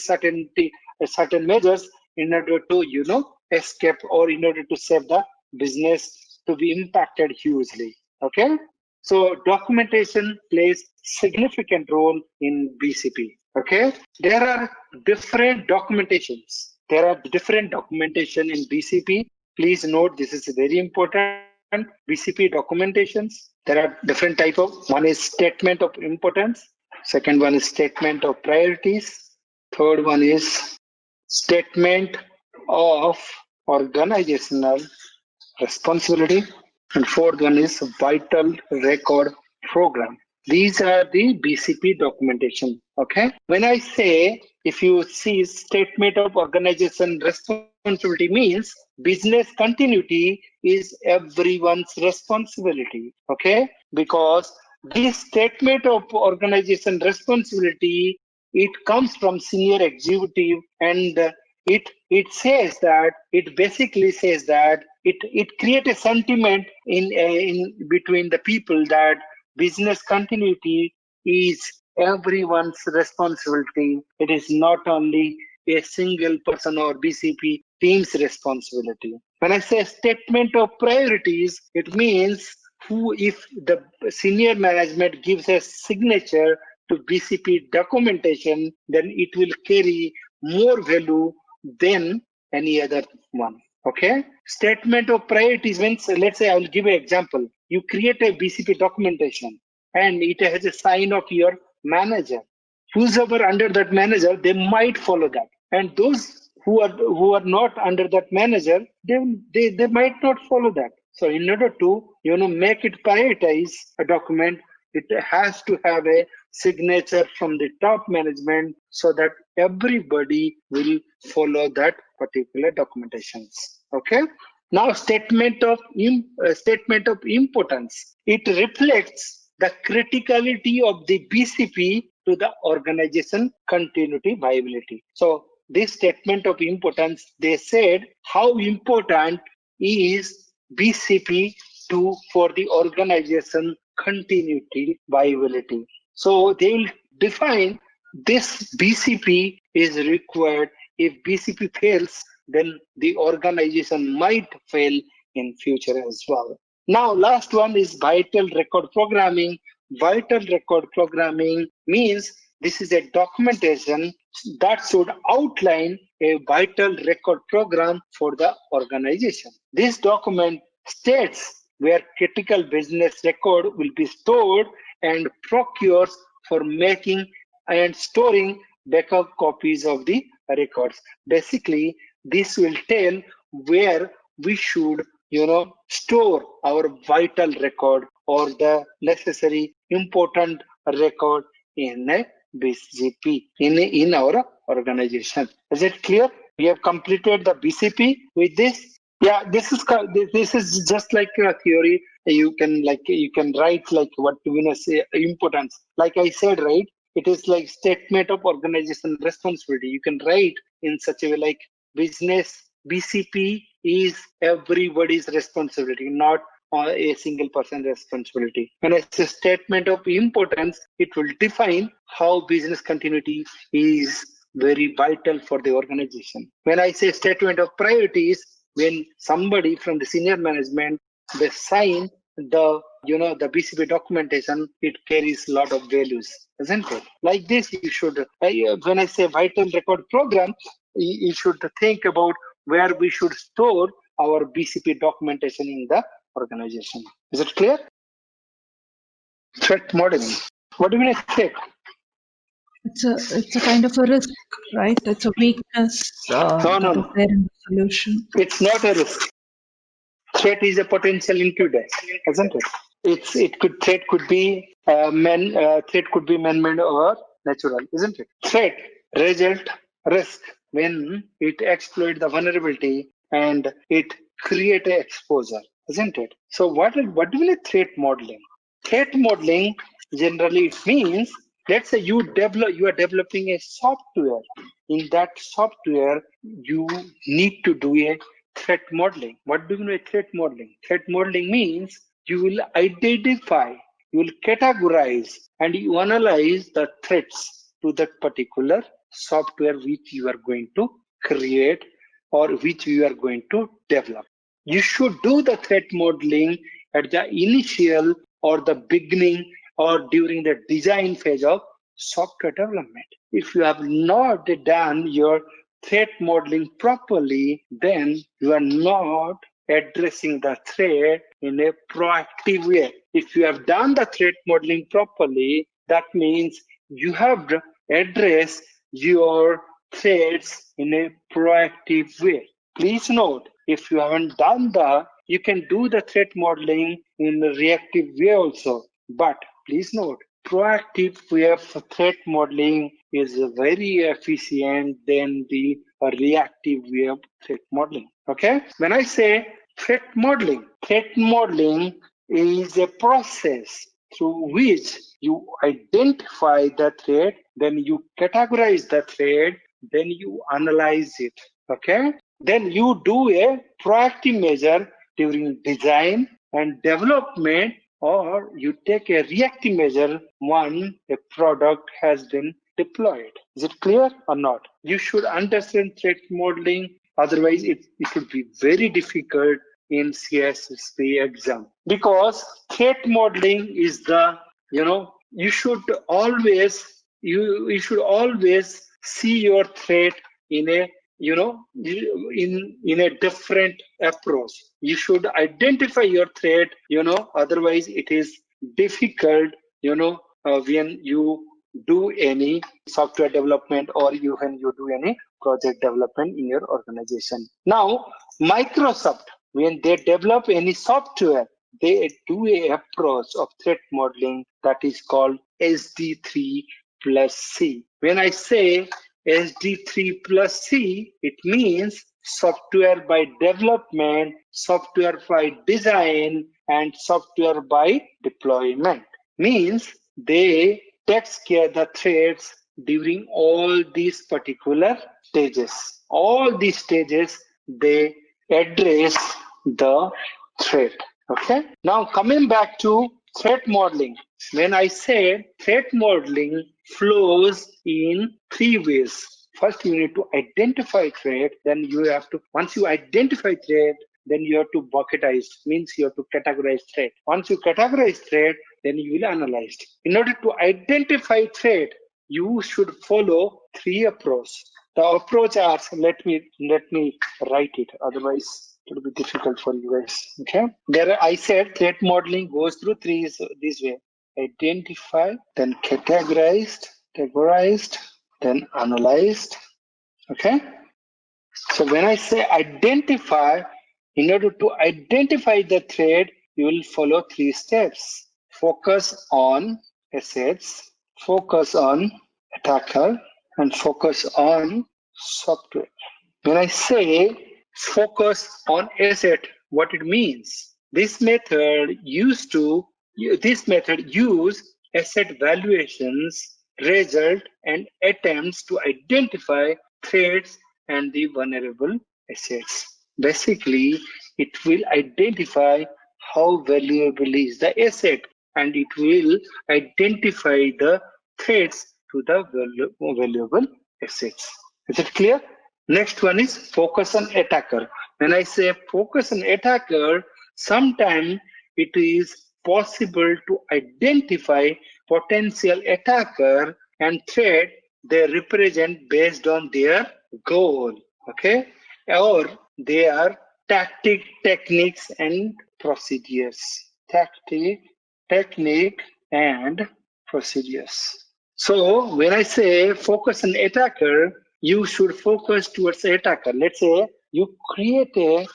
Speaker 3: certain measures in order to escape, or in order to save the business to be impacted hugely. Okay, so documentation plays significant role in BCP. Okay, there are different documentations. There are different documentation in BCP. Please note, this is very important. BCP documentations, there are different type of. One is statement of importance. Second one is statement of priorities. Third one is statement of organizational responsibility. And fourth one is vital record program. These are the BCP documentation. Okay. When I say, if you see statement of organization responsibility, means business continuity is everyone's responsibility. Okay. Because this statement of organization responsibility, it comes from senior executive, and it basically says that it creates a sentiment in between the people that business continuity is everyone's responsibility. It is not only a single person or BCP team's responsibility. When I say statement of priorities, it means if the senior management gives a signature to BCP documentation, then it will carry more value than any other one. Okay. Statement of priorities means, let's say, I will give an example. You create a BCP documentation and it has a sign of your manager. Whoever under that manager, they might follow that. And those who are not under that manager, they might not follow that. So in order to make it prioritize a document, it has to have a signature from the top management so that everybody will follow that particular documentations. Okay. Now, statement of importance. It reflects the criticality of the BCP to the organization continuity viability. So this statement of importance, they said how important is BCP for the organization continuity viability. So they will define this BCP is required. If BCP fails, then the organization might fail in future as well. Now, last one is vital record programming. Vital record programming means this is a documentation that should outline a vital record program for the organization. This document states where critical business record will be stored and procures for making and storing backup copies of the records. Basically, this will tell where we should store our vital record or the necessary important record in a BCP in our organization. Is it clear? We have completed the BCP with this. Yeah, this is just like a theory. You can write like what say importance. Like I said, right? It is like statement of organization responsibility. You can write in such a way like business BCP is everybody's responsibility, not a single person responsibility. When I say statement of importance, it will define how business continuity is very vital for the organization. When I say statement of priorities, when somebody from the senior management, they sign the the BCP documentation, it carries a lot of values, isn't it? Like this, you should, when I say vital record program, you should think about where we should store our BCP documentation in the organization. Is it clear? Threat modeling. What do you mean by threat?
Speaker 4: It's a kind of a risk, right? It's a weakness that is there in the solution.
Speaker 3: It's not a risk. Threat is a potential intruder, isn't it? Threat could be man-made or natural, isn't it? Threat result risk when it exploits the vulnerability and it create a exposure, isn't it? So what do you mean threat modeling? Threat modeling generally it means, let's say you are developing a software. In that software, you need to do a threat modeling. What do you mean by threat modeling? Threat modeling means you will identify, you will categorize, and you analyze the threats to that particular software which you are going to create or which you are going to develop. You should do the threat modeling at the initial or the beginning or during the design phase of software development. If you have not done your threat modeling properly, then you are not addressing the threat in a proactive way. If you have done the threat modeling properly, that means you have addressed your threats in a proactive way. Please note, if you haven't done that, you can do the threat modeling in a reactive way also. But please note, proactive way of threat modeling is very efficient than the reactive way of threat modeling. Okay? When I say threat modeling is a process through which you identify the threat, then you categorize the threat, then you analyze it. Okay? Then you do a proactive measure during design and development, or you take a reactive measure when a product has been deployed. Is it clear or not? You should understand threat modeling, otherwise it would be very difficult in CISSP exam. Because threat modeling is the, you should always see your threat in a in a different approach. You should identify your threat, otherwise it is difficult, when you do any software development or when you do any project development in your organization. Now, Microsoft, when they develop any software, they do a approach of threat modeling that is called SD3 plus C. When I say SD3 plus C, it means software by development, software by design, and software by deployment. Means they takes care the threats during all these particular stages. All these stages, they address the threat. Okay. Now coming back to threat modeling. When I say threat modeling flows in three ways. First, you need to identify threat. Then you have to, once you identify threat, then you have to bucketize, means you have to categorize threat. Once you categorize threat, then you will analyze. In order to identify threat, you should follow three approaches. The approach are, let me write it, otherwise it will be difficult for you guys. Okay. There I said threat modeling goes through this way. Identify, then categorized, then analyzed. Okay. So when I say identify, in order to identify the threat, you will follow three steps. Focus on assets, focus on attacker, and focus on software. When I say focus on asset, what it means? This method use asset valuations, result, and attempts to identify threats and the vulnerable assets. Basically, it will identify how valuable is the asset, and it will identify the threats to the valuable assets. Is it clear? Next one is focus on attacker. When I say focus on attacker, sometimes it is possible to identify potential attacker and threat they represent based on their goal, okay, or their techniques and procedures. Technique and procedures. So when I say focus on attacker, you should focus towards the attacker. Let's say you create a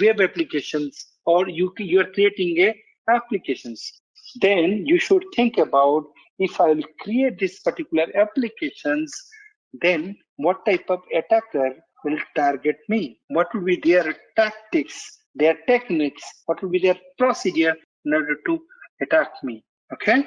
Speaker 3: web applications, or you are creating a applications. Then you should think about, if I will create this particular applications, then what type of attacker will target me? What will be their tactics, their techniques? What will be their procedure in order to attack me? Okay.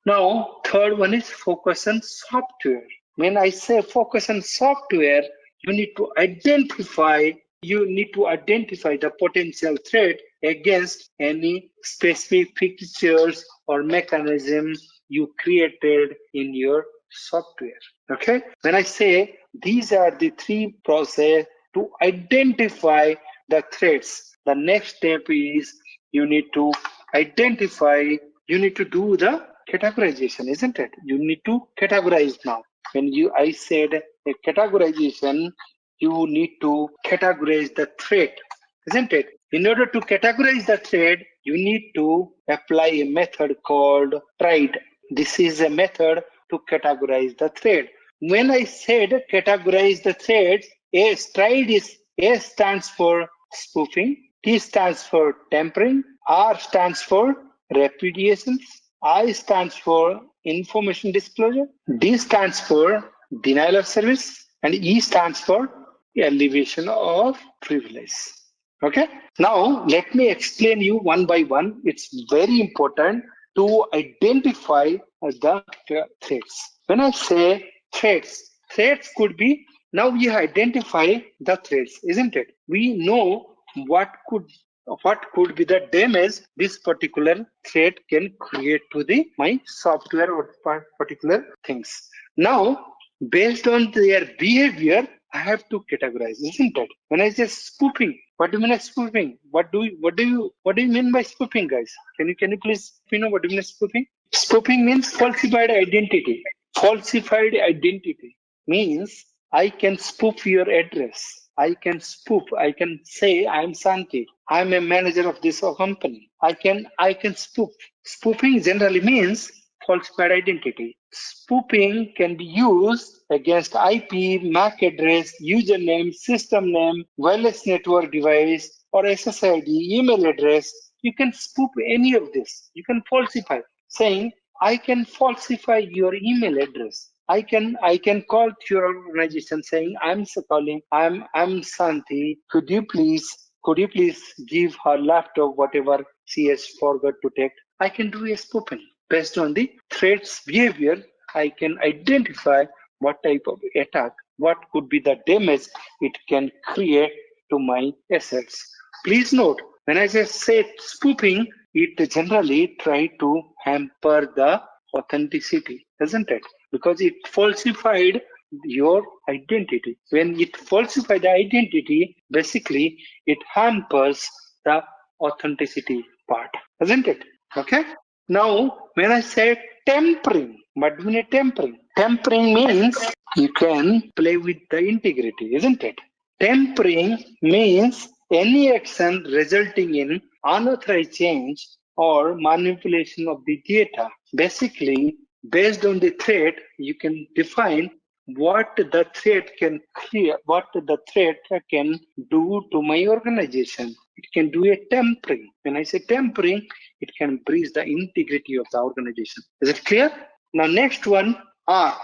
Speaker 3: Now, third one is focus on software. When I say focus on software, you need to identify the potential threat against any specific features or mechanism you created in your software. Okay. When I say these are the three process to identify the threats, the next step is you need to do the categorization, isn't it? You need to categorize now. I said a categorization, you need to categorize the threat, isn't it? In order to categorize the threat, you need to apply a method called tried. This is a method to categorize the threat. When I said categorize the threats, A stands for spoofing, T stands for tampering, R stands for repudiations, I stands for information disclosure, D stands for denial of service, and E stands for elevation of privilege. Okay. Now let me explain you one by one. It's very important to identify the threats. When I say threats could be, now we identify the threats, isn't it? We know what could be the damage this particular threat can create to my software or particular things. Now, based on their behavior, I have to categorize, isn't it? When I say spoofing, what do you mean by spoofing? What do you mean by spoofing, guys? Can you please know what do you mean by spoofing? Spoofing means falsified identity. Falsified identity means I can spoof your address. I can say I'm Santi. I'm a manager of this company. I can spoof. Spoofing generally means falsified identity. Spoofing can be used against IP, MAC address, username, system name, wireless network device, or SSID, email address. You can spoof any of this. You can falsify, saying, I can falsify your email address. I can call to your organization saying, I'm Santi. Could you please give her laptop whatever she has forgot to take? I can do a spoofing. Based on the threat's behavior, I can identify what type of attack, what could be the damage it can create to my assets. Please note, when I say spoofing, it generally try to hamper the authenticity, isn't it? Because it falsified your identity. When it falsifies the identity, basically it hampers the authenticity part, isn't it? Okay. Now, when I say tampering, what do you mean tampering? Tampering means you can play with the integrity, isn't it? Tampering means any action resulting in unauthorized change or manipulation of the data. Basically, based on the threat, you can define what the threat can create, what the threat can do to my organization. It can do a tampering. When I say tampering, it can breach the integrity of the organization. Is it clear? Now, next one, R.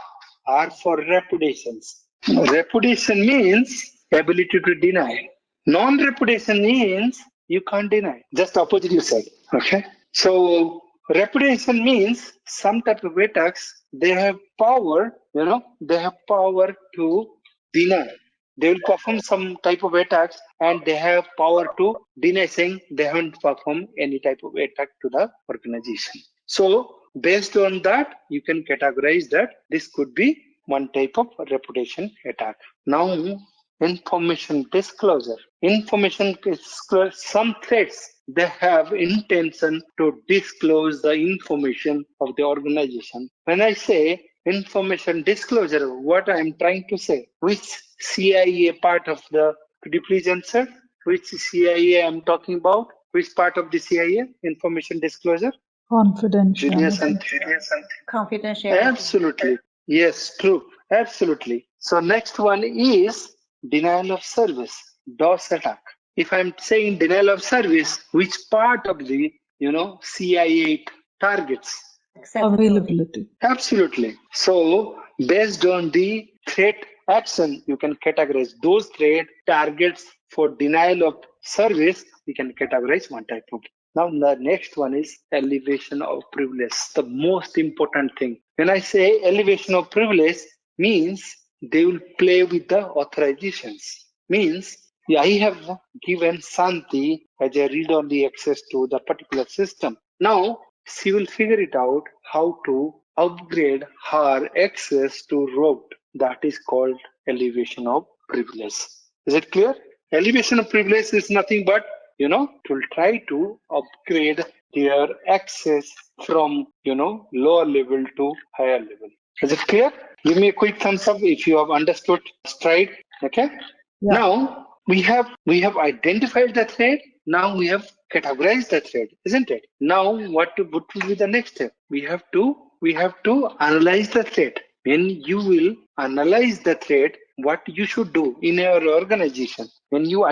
Speaker 3: R for reputations. Reputation means ability to deny. Non-reputation means you can't deny. Just opposite you said. Okay. So reputation means some type of attacks, they have power, they have power to deny. They will perform some type of attacks, and they have power to deny, saying they haven't performed any type of attack to the organization. So based on that, you can categorize that this could be one type of reputation attack. Now, information disclosure. Information disclosure, some threats, they have intention to disclose the information of the organization. When I say information disclosure, what I am trying to say, which CIA part of the, could you please answer? Which CIA I'm talking about? Which part of the CIA? Information disclosure?
Speaker 4: Confidentiality.
Speaker 5: Confidentiality.
Speaker 3: Absolutely. Yes, true. Absolutely. So next one is denial of service, DOS attack. If I'm saying denial of service, which part of the, CIA targets?
Speaker 4: Availability.
Speaker 3: Absolutely. So based on the threat action, you can categorize those threat targets for denial of service. We can categorize one type of. Now the next one is elevation of privilege, the most important thing. When I say elevation of privilege, means they will play with the authorizations. Means I have given Santi as a read-only access to the particular system. Now she will figure it out how to upgrade her access to root. That is called elevation of privilege. Is it clear? Elevation of privilege is nothing but, to try to upgrade their access from, lower level to higher level. Is it clear? Give me a quick thumbs up if you have understood stride. Okay.
Speaker 4: Yeah.
Speaker 3: Now we have identified the threat. Now we have categorized the threat, isn't it? Now what will be the next step? We have to analyze the threat. When you will analyze the threat, what you should do in your organization? When you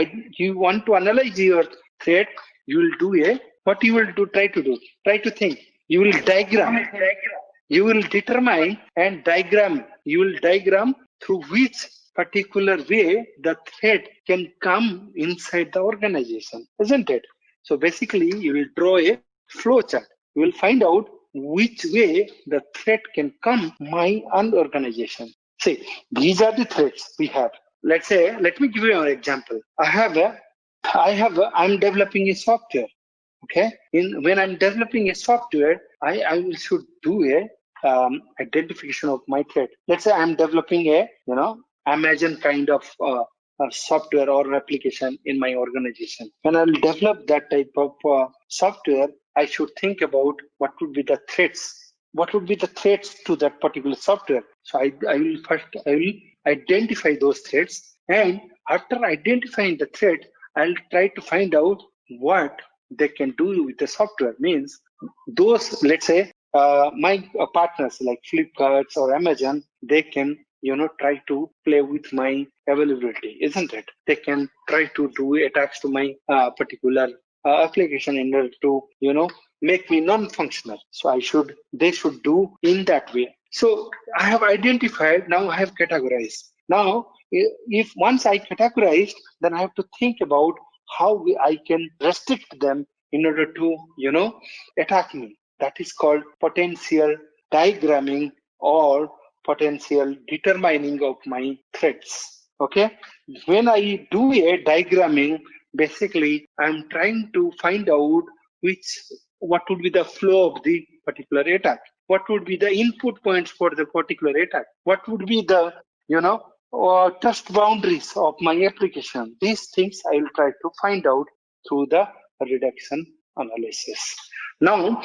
Speaker 3: want to analyze your threat, you will do what you will do. Try to think. You will diagram. You will determine and diagram. You will diagram through which particular way the threat can come inside the organization, isn't it? So basically, you will draw a flow chart. You will find out which way the threat can come my organization. See, these are the threats we have. Let me give you an example. I'm developing a software. Okay. When I'm developing a software, I should do a identification of my threat. Let's say I'm developing a Amazon kind of software or application in my organization. When I'll develop that type of software, I should think about what would be the threats. What would be the threats to that particular software? So I will identify those threats, and after identifying the threat, I'll try to find out what they can do with the software. Means those, let's say, my partners like Flipkart or Amazon, they can try to play with my availability, isn't it? They can try to do attacks to my particular application in order to make me non-functional. So they should do in that way. So I have identified. Now I have categorized. Now if once I categorized, then I have to think about how I can restrict them in order to attack me. That is called potential diagramming or potential determining of my threats. Okay. When I do a diagramming, basically I'm trying to find out what would be the flow of the particular attack. What would be the input points for the particular attack? What would be the trust boundaries of my application? These things I will try to find out through the reduction analysis. Now,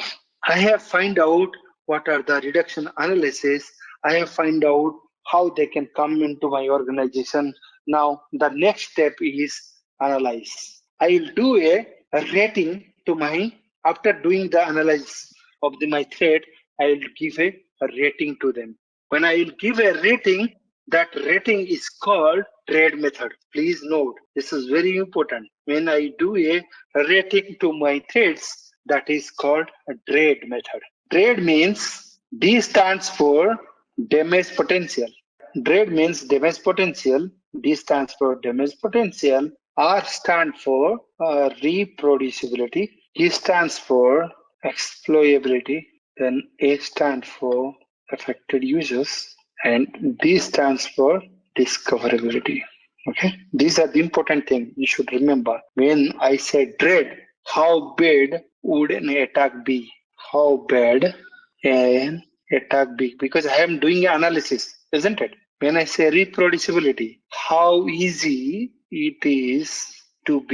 Speaker 3: I have find out what are the reduction analysis. I have find out how they can come into my organization. Now, the next step is analyze. I will do a rating to after doing the analysis of my threat, I will give a rating to them. When I will give a rating, that rating is called trade method. Please note, this is very important. When I do a rating to my threats, that is called a trade method. Trade means D stands for damage potential. Trade means damage potential. D stands for damage potential. R stands for reproducibility. E stands for exploitability. Then A stands for affected users. And D stands for discoverability. Okay, these are the important things you should remember. When I say dread, how bad would an attack be? How bad an attack be? Because I am doing an analysis, isn't it? When I say reproducibility, how easy it is to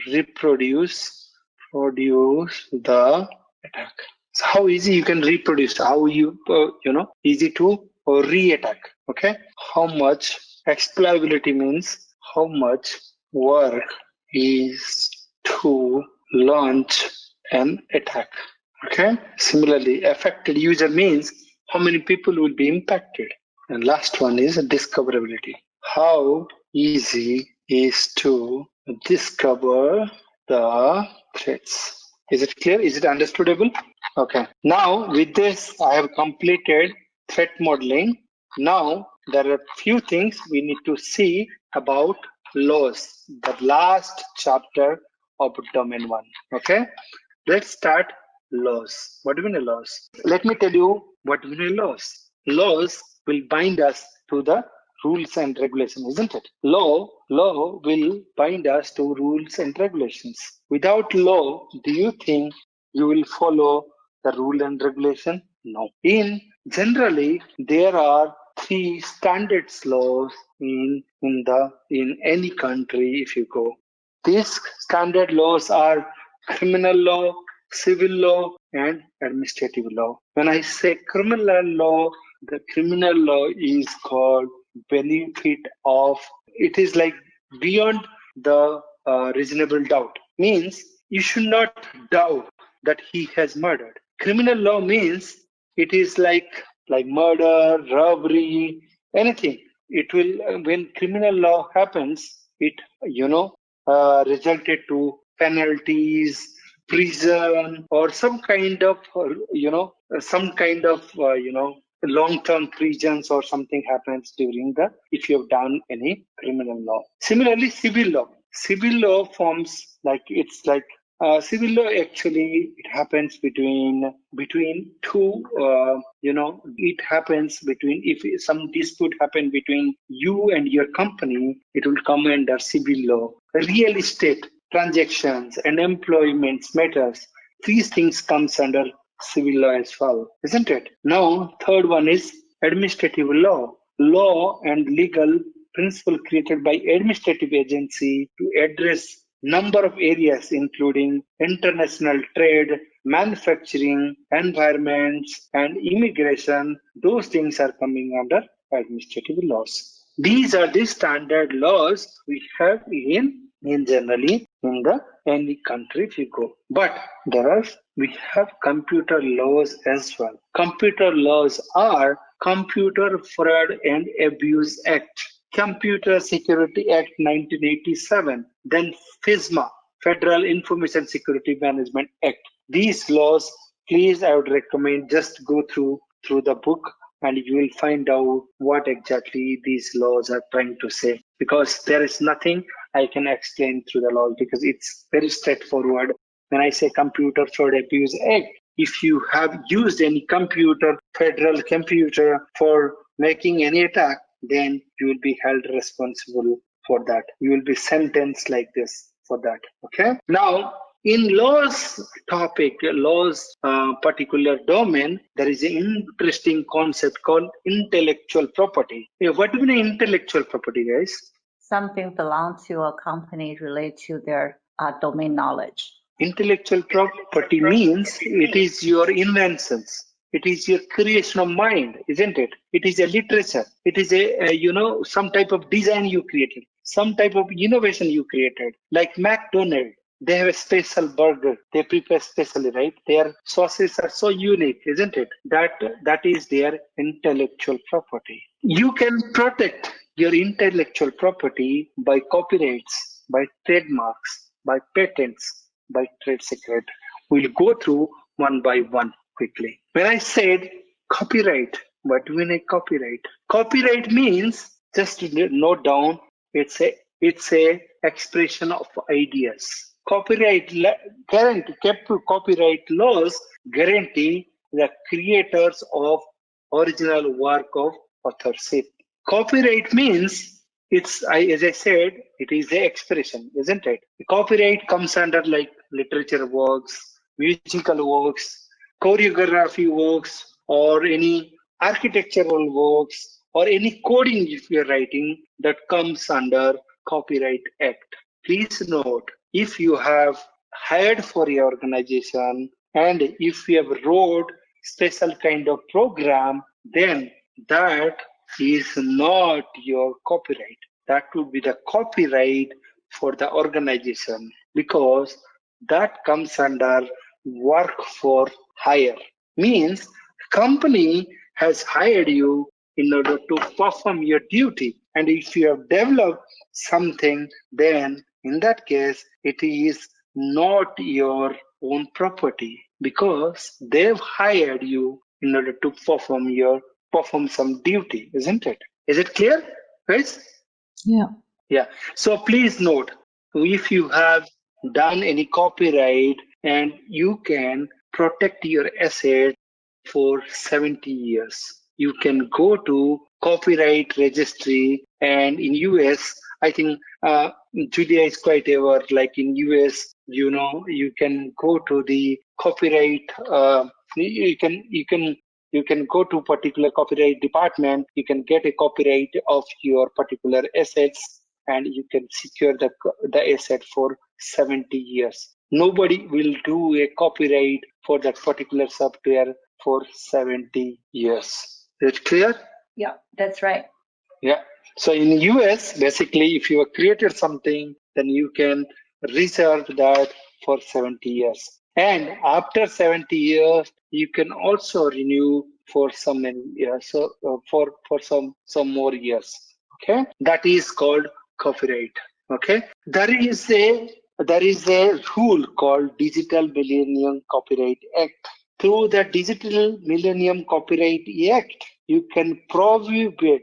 Speaker 3: reproduce the attack. So how easy you can reproduce, how you easy to re-attack. Okay, how much exploitability means how much work is to launch an attack. Okay, similarly, affected user means how many people will be impacted. And last one is discoverability. How easy is to discover the threats. Is it clear? Is it understandable? Okay. Now with this, I have completed threat modeling. Now there are few things we need to see about laws, the last chapter of domain 1. Okay. Let's start laws. What do you mean laws? Let me tell you what do you mean laws. Laws will bind us to the rules and regulations, isn't it? Law will bind us to rules and regulations. Without law, do you think you will follow the rule and regulation? No. Generally, there are 3 standards laws in any country if you go. These standard laws are criminal law, civil law, and administrative law. When I say criminal law, the criminal law is called benefit of, it is like beyond the reasonable doubt. Means you should not doubt that he has murdered. Criminal law means it is like murder, robbery, anything. It will, when criminal law happens, it, resulted to penalties, prison, or some kind of, long-term prisons or something happens during if you have done any criminal law. Similarly, civil law. Civil law forms civil law actually it happens between two. It happens between, if some dispute happen between you and your company, it will come under civil law. Real estate transactions and employment matters. These things comes under civil law as well, isn't it? Now, third one is administrative law. Law and legal principle created by administrative agency to address number of areas including international trade, manufacturing, environments, and immigration. Those things are coming under administrative laws. These are the standard laws we have in generally in any country if you go. But we have computer laws as well. Computer laws are Computer Fraud and Abuse Act, Computer Security Act 1987, then FISMA, Federal Information Security Management Act. These laws, please, I would recommend just go through the book and you will find out what exactly these laws are trying to say. Because there is nothing I can explain through the laws because it's very straightforward. When I say Computer Fraud Abuse Act, if you have used any federal computer for making any attack, then you will be held responsible for that. You will be sentenced like this for that. Okay. Now, in laws particular domain, there is an interesting concept called intellectual property. What do you mean intellectual property, guys?
Speaker 5: Something belongs to a company related to their domain knowledge.
Speaker 3: Intellectual property means it is your inventions. It is your creation of mind, isn't it? It is a literature. It is some type of design you created, some type of innovation you created. Like McDonald's, they have a special burger. They prepare specially, right? Their sauces are so unique, isn't it? That is their intellectual property. You can protect your intellectual property by copyrights, by trademarks, by patents, by trade secret. We'll go through one by one quickly. When I said copyright, what do you mean copyright? Copyright means, just to note down, it's a expression of ideas. Copyright laws guarantee the creators of original work of authorship. Copyright means as I said, it is the expression, isn't it? The copyright comes under like literature works, musical works, choreography works, or any architectural works, or any coding if you're writing that comes under Copyright Act. Please note, if you have hired for your organization and if you have wrote special kind of program, then that is not your copyright. That would be the copyright for the organization because that comes under work for hire. Means company has hired you in order to perform your duty. And if you have developed something, then in that case, it is not your own property because they've hired you in order to perform some duty, isn't it? Is it clear, guys?
Speaker 4: Yeah.
Speaker 3: Yeah. So please note, if you have done any copyright and you can protect your asset for 70 years. You can go to copyright registry and in US, I think Julia is quite aware, like in US, you can go to the copyright, you can go to particular copyright department, you can get a copyright of your particular assets and you can secure the asset for 70 years. Nobody will do a copyright for that particular software for 70 years. Is it clear?
Speaker 5: Yeah, that's right.
Speaker 3: Yeah. So in US, basically, if you have created something, then you can reserve that for 70 years. And after 70 years, you can also renew for some many years, so for some more years. Okay, that is called copyright. Okay, there is a rule called Digital Millennium Copyright Act. Through the Digital Millennium Copyright Act, you can prohibit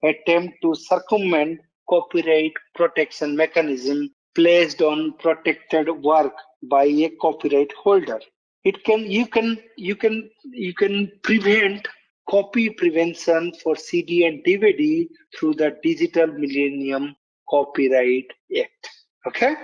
Speaker 3: attempt to circumvent copyright protection mechanism placed on protected work by a copyright holder. You can prevent copy prevention for CD and DVD through the Digital Millennium Copyright Act. Okay.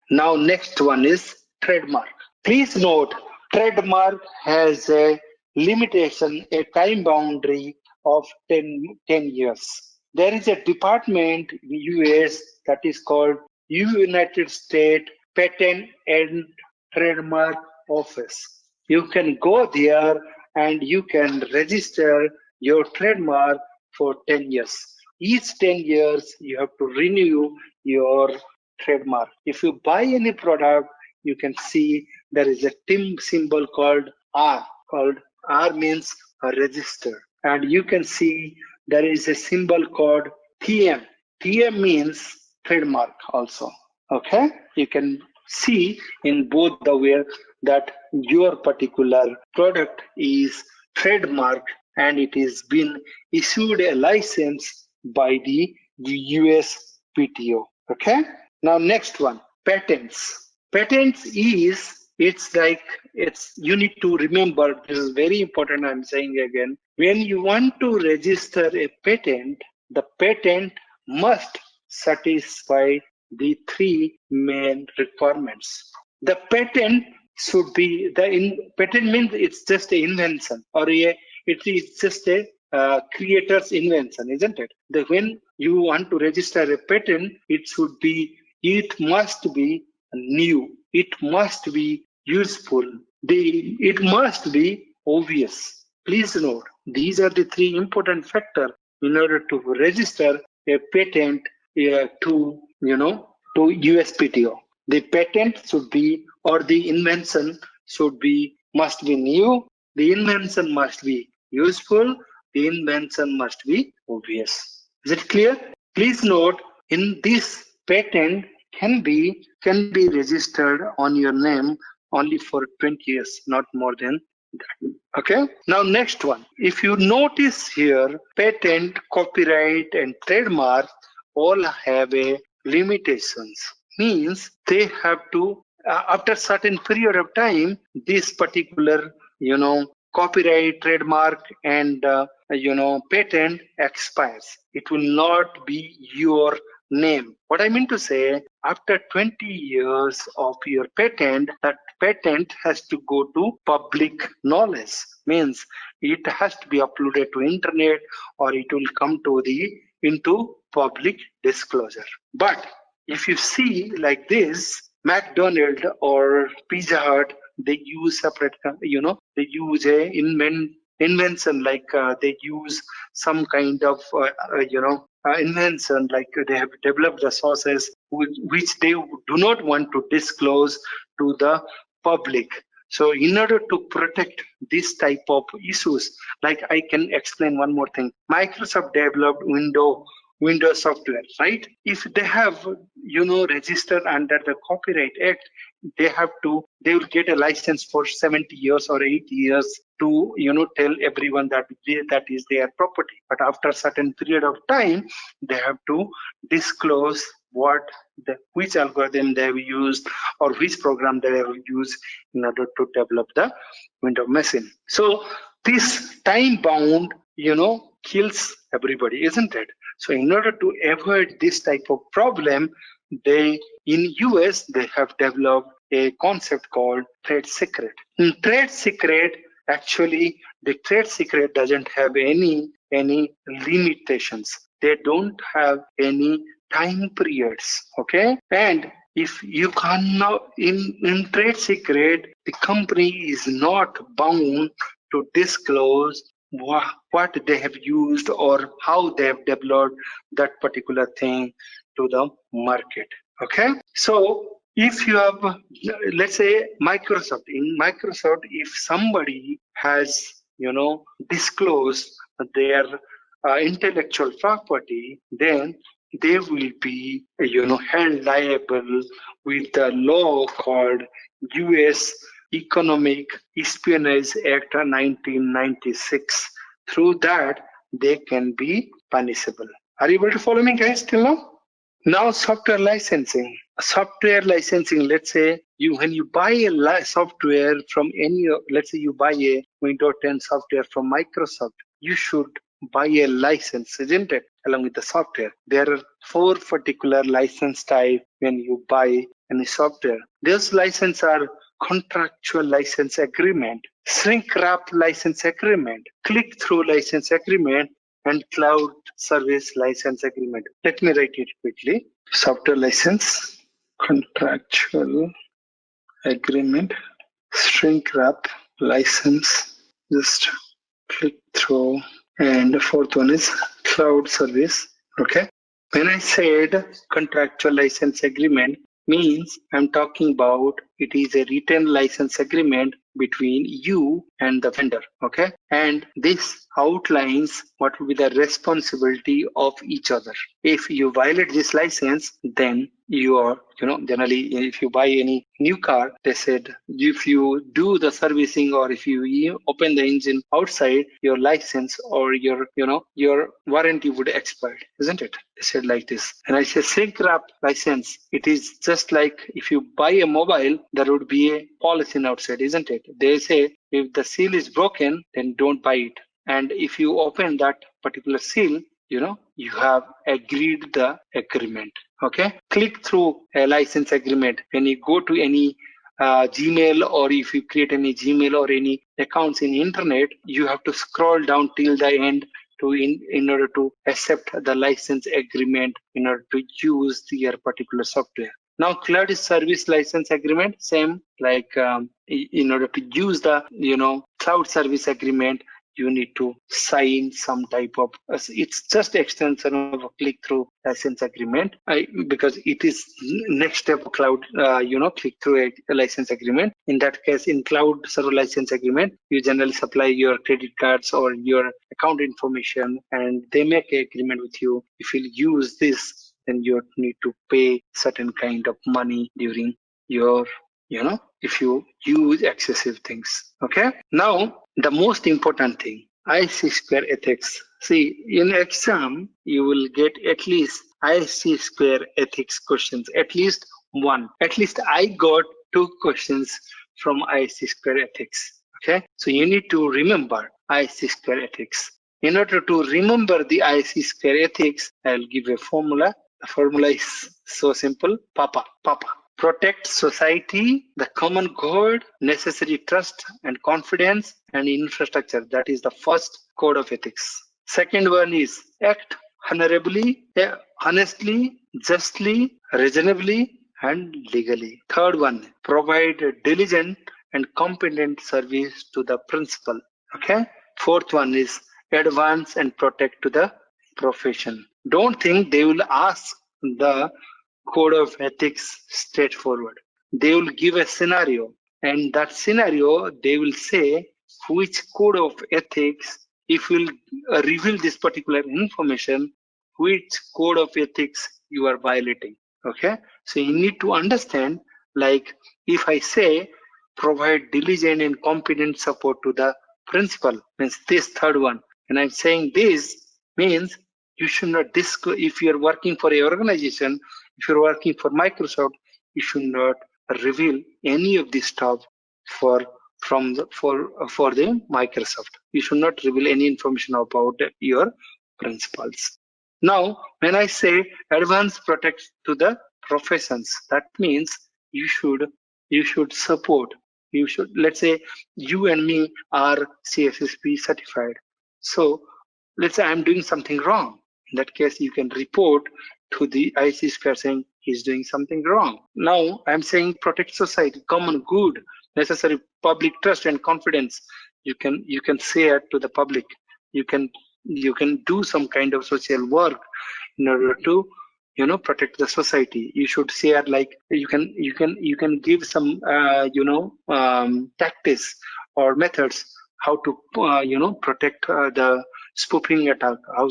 Speaker 3: Now next one is trademark. Please note, trademark has a limitation, a time boundary of 10 years. There is a department in US that is called United States Patent and Trademark Office. You can go there and you can register your trademark for 10 years. Each 10 years, you have to renew your trademark. If you buy any product, you can see there is a TIM symbol called R. R means register. And you can see there is a symbol called TM. TM means trademark also. Okay, you can see in both the way that your particular product is trademark and it is been issued a license by the US PTO. Okay. Now next one, patents. Patents you need to remember, this is very important, I'm saying again, when you want to register a patent, the patent must satisfy the three main requirements. The patent should be, patent means it's just an invention or it is just a creator's invention, isn't it? When you want to register a patent, it must be new, it must be useful, it must be obvious. Please note, these are the three important factors in order to register a patent to USPTO. The patent should be, or the invention must be new, the invention must be useful, the invention must be obvious. Is it clear? Please note, in this patent can be registered on your name only for 20 years, not more than that. Okay. Now next one. If you notice here, patent, copyright, and trademark all have a limitations. Means they have to after certain period of time, this particular copyright, trademark, and patent expires. It will not be your name. What I mean to say, after 20 years of your patent, that patent has to go to public knowledge. Means it has to be uploaded to internet, or it will come to into public disclosure. But if you see like this, McDonald's or Pizza Hut, they use separate, they use a invention, like they use some kind of invention, like they have developed the sources which they do not want to disclose to the public. So in order to protect this type of issues, like I can explain one more thing. Microsoft developed Windows software, right? If they have registered under the Copyright Act, they will get a license for 70 years or 80 years to tell everyone that that is their property. But after a certain period of time, they have to disclose which algorithm they have used or which program they have used in order to develop the Windows machine. So this time bound kills everybody, isn't it? So in order to avoid this type of problem, in US they have developed a concept called trade secret. In trade secret, actually the trade secret doesn't have any limitations. They don't have any time periods. Okay, and if you cannot in trade secret, the company is not bound to disclose what they have used or how they have developed that particular thing to the market. Okay, so if you have, let's say Microsoft, if somebody has disclosed their intellectual property, then they will be held liable with the law called US Economic Espionage Act 1996. Through that, they can be punishable. Are you able to follow me, guys, till now? Now, software licensing. Software licensing, let's say when you buy a software from let's say you buy a Windows 10 software from Microsoft, you should buy a license, isn't it? Along with the software. There are 4 particular license types when you buy any software. Those licenses are contractual license agreement, shrink wrap license agreement, click-through license agreement, and cloud service license agreement. Let me write it quickly. Software license, contractual agreement, shrink wrap license, just click through, and the 4th one is cloud service. Okay. When I said contractual license agreement, means I'm talking about it is a written license agreement between you and the vendor. Okay, and this outlines what will be the responsibility of each other. If you violate this license, then you are, generally if you buy any new car, they said if you do the servicing or if you open the engine outside, your license or your warranty would expire, isn't it? They said like this. And I said shrink wrap license, it is just like if you buy a mobile, there would be a polythene outside, isn't it? They say if the seal is broken, then don't buy it. And if you open that particular seal, you have agreed the agreement. Okay, click through a license agreement. When you go to any Gmail, or if you create any Gmail or any accounts in internet, you have to scroll down till the end in order to accept the license agreement in order to use your particular software. Now, cloud service license agreement, same like in order to use the cloud service agreement, you need to sign some type of, it's just extension of a click-through license agreement, because it is next step cloud, click-through a license agreement. In that case, in cloud server license agreement, you generally supply your credit cards or your account information, and they make an agreement with you. If you use this, then you need to pay certain kind of money during your, if you use excessive things. Okay. Now, the most important thing, IC² ethics. See, in exam, you will get at least IC² ethics questions, at least one. At least I got 2 questions from IC² ethics. Okay, so you need to remember IC square ethics. In order to remember the IC square ethics, I'll give a formula. The formula is so simple. Papa. Protect society, the common good, necessary trust and confidence and infrastructure. That is the first code of ethics. Second one is act honorably, honestly, justly, reasonably, and legally. Third one, provide diligent and competent service to the principal. Okay. Fourth one is advance and protect to the profession. Don't think they will ask the code of ethics straightforward. They will give a scenario, and that scenario they will say which code of ethics, if you will reveal this particular information, which code of ethics you are violating. Okay, so you need to understand, like if I say provide diligent and competent support to the principal, means this third one, and I'm saying this means you should not disclose. If you're working for a organization, if you're working for Microsoft, you should not reveal any of this stuff for the Microsoft. You should not reveal any information about your principals. Now, when I say advanced protect to the professions, that means you should support. You should, let's say you and me are CISSP certified. So let's say I'm doing something wrong. In that case, you can report to the IC square saying he's doing something wrong. Now I'm saying protect society, common good, necessary public trust and confidence. You can say it to the public. You can do some kind of social work in order to protect the society. You should say it like you can give some tactics or methods how to protect the spoofing attack, how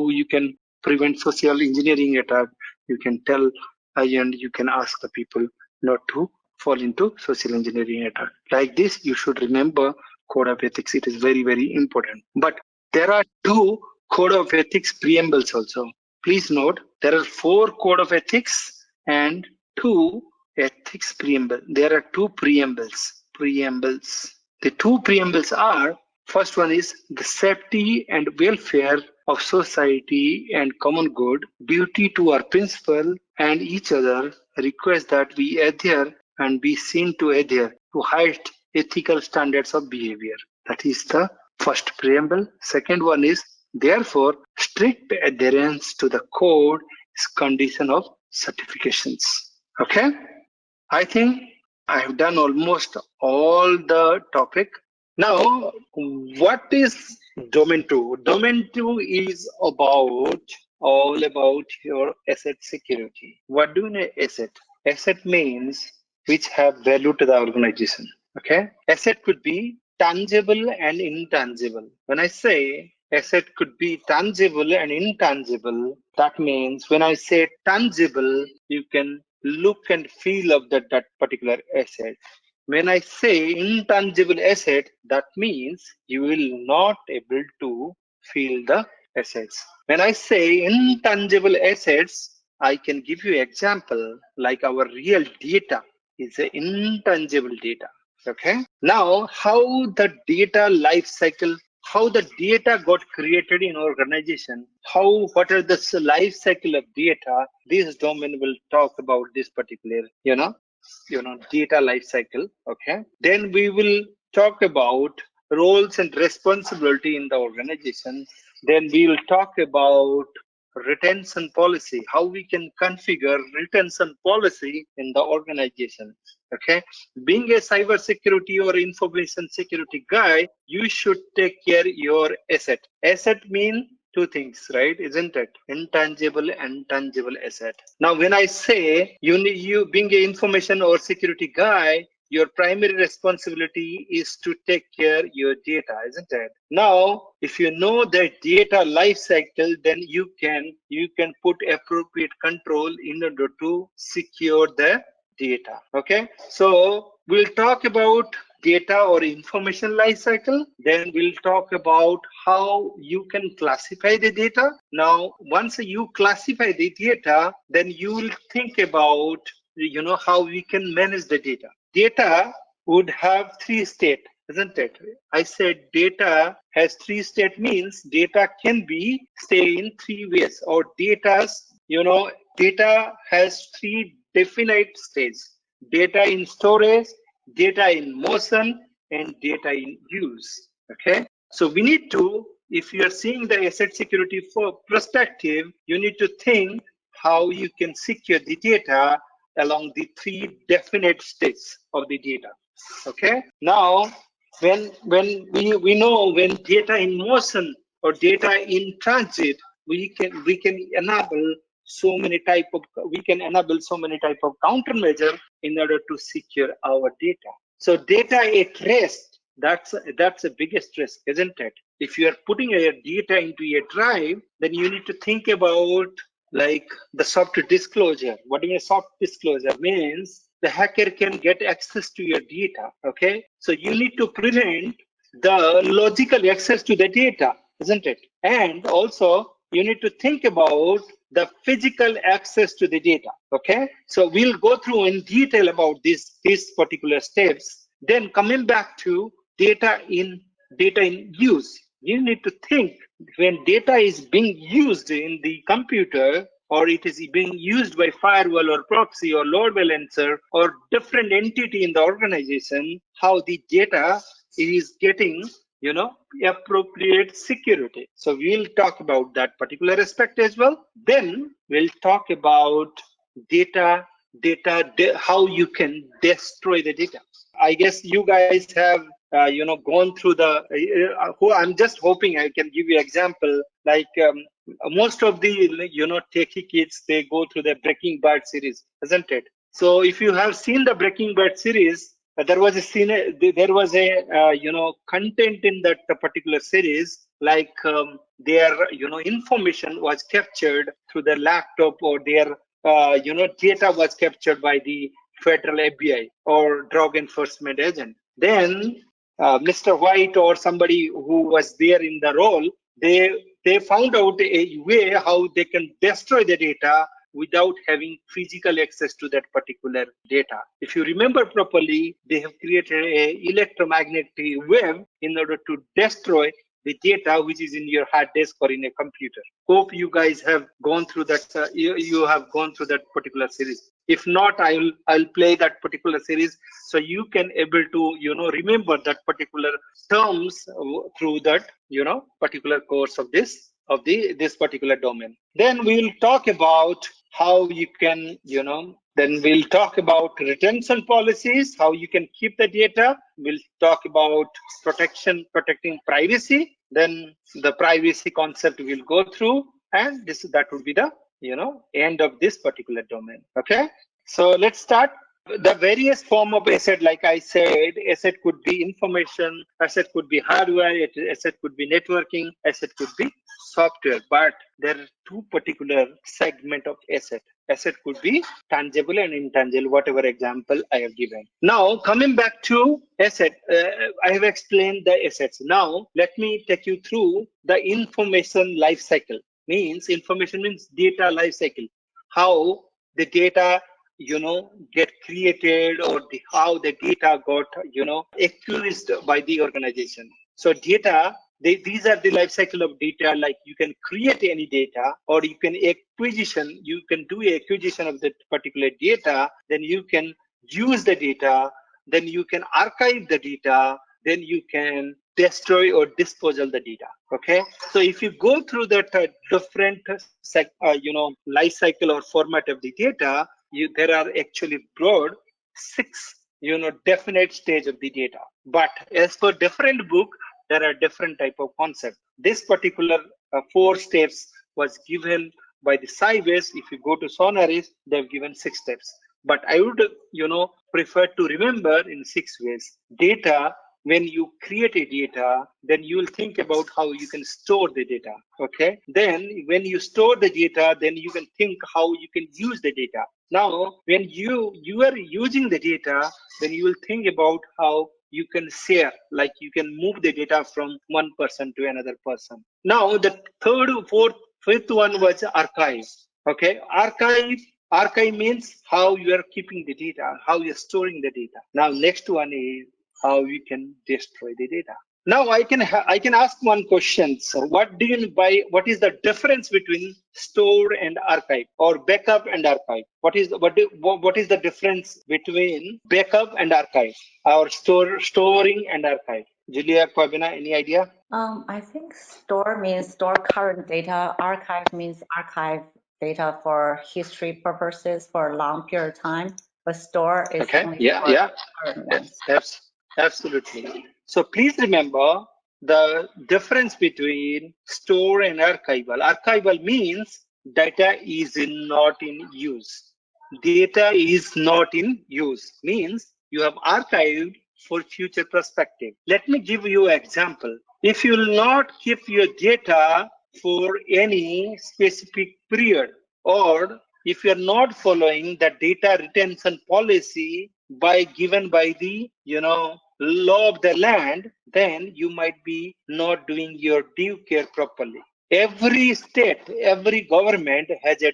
Speaker 3: you can prevent social engineering attack. You can tell and you can ask the people not to fall into social engineering attack. Like this, you should remember code of ethics. It is very, very important. But there are two code of ethics preambles also. Please note, there are 4 code of ethics and 2 ethics preamble. There are 2 preambles. The 2 preambles are, first one is the safety and welfare of society and common good, duty to our principal and each other, request that we adhere and be seen to adhere to high ethical standards of behavior. That is the first preamble. Second one is, therefore, strict adherence to the code is condition of certifications. Okay? I think I have done almost all the topic. Now, what is domain 2? Domain 2 is all about your asset security. What do you mean asset? Asset means which have value to the organization. Okay? Asset could be tangible and intangible. When I say asset could be tangible and intangible, that means when I say tangible, you can look and feel of that particular asset. When I say intangible asset, that means you will not able to feel the assets. When I say intangible assets, I can give you example like our real data is an intangible data. Okay. Now, how the data life cycle, how the data got created in organization, what are the life cycle of data, this domain will talk about this particular, data life cycle. Okay. Then we will talk about roles and responsibility in the organization. Then we will talk about retention policy, how we can configure retention policy in the organization. Okay, being a cybersecurity or information security guy, you should take care your asset. Asset mean 2 things, right? Isn't it? Intangible and tangible asset. Now, when I say you being an information or security guy, your primary responsibility is to take care your data, isn't it? Now, if you know the data life cycle, then you can put appropriate control in order to secure the data. Okay, so we'll talk about data or information life cycle. Then we'll talk about how you can classify the data. Now, once you classify the data, then you will think about how we can manage the data. Data would have 3 states. isn't it? I said data has 3 state, means data can be stay in 3 ways, or data has 3 definite states: data in storage, data in motion, and data in use. Okay, so we need to, if you are seeing the asset security for perspective, you need to think how you can secure the data along the 3 definite states of the data. Okay, now when we know when data in motion or data in transit, we can enable so many type of countermeasure in order to secure our data. So data at rest, that's the biggest risk, isn't it? If you are putting your data into a drive, then you need to think about like the soft disclosure. What do you mean soft disclosure? Means the hacker can get access to your data. Okay, so you need to prevent the logical access to the data, isn't it? And also you need to think about the physical access to the data. Okay, so we'll go through in detail about these particular steps. Then coming back to data in use, you need to think when data is being used in the computer, or it is being used by firewall or proxy or load balancer or different entity in the organization, how the data is getting appropriate security. So we'll talk about that particular aspect as well. Then we'll talk about how you can destroy the data. I guess you guys have gone through the who I'm just hoping I can give you example, like most of the techie kids, they go through the Breaking Bad series, isn't it? So if you have seen the Breaking Bad series, there was a scene, there was a content in that particular series, like their information was captured through their laptop, or their data was captured by the federal FBI or drug enforcement agent. Then Mr. White or somebody who was there in the role, they found out a way how they can destroy the data without having physical access to that particular data. If you remember properly, they have created an electromagnetic wave in order to destroy the data which is in your hard disk or in a computer. Hope you guys have gone through that. You have gone through that particular series. If not, I'll play that particular series so you can able to remember that particular terms through that particular course of this particular domain. Then we'll talk about how you can then we'll talk about retention policies, how you can keep the data. We'll talk about protecting privacy. Then the privacy concept we'll go through, and that would be the end of this particular domain. Okay, so let's start. The various form of asset, like I said, asset could be information, asset could be hardware, asset could be networking, asset could be software. But there are 2 particular segment of asset. Asset could be tangible and intangible, whatever example I have given. Now coming back to asset, I have explained the assets. Now let me take you through the information life cycle. Information means data life cycle. How the data get created, or how the data got accused by the organization. So data, these are the life cycle of data. Like you can create any data, or you can do acquisition of that particular data, then you can use the data, then you can archive the data, then you can destroy or dispose of the data. Okay, so if you go through that different life cycle or format of the data, there are actually broad 6 definite stage of the data. But as per different book, there are different type of concept. This particular 4 steps was given by the Sybase. If you go to Sonaris, they've given 6 steps. But I would prefer to remember in 6 ways. Data, when you create a data, then you will think about how you can store the data. Okay, then when you store the data, then you can think how you can use the data. Now when you are using the data, then you will think about how you can share, like you can move the data from one person to another person. Now the third, fourth, fifth one was archive. Okay, archive means how you are keeping the data, how you're storing the data. Now next one is how you can destroy the data. Now I can ask one question. So what do you mean by, what is the difference between store and archive, or backup and archive? What is the difference between backup and archive, or storing and archive? Julia, Kwabena, any idea?
Speaker 5: I think store means store current data. Archive means archive data for history purposes for a long period of time. But store is only for current ones.
Speaker 3: Absolutely. So please remember the difference between store and archival. Archival means data is not in use. Data is not in use means you have archived for future perspective. Let me give you an example. If you will not keep your data for any specific period, or if you're not following the data retention policy given by the law of the land, then you might be not doing your due care properly. Every state, every government has a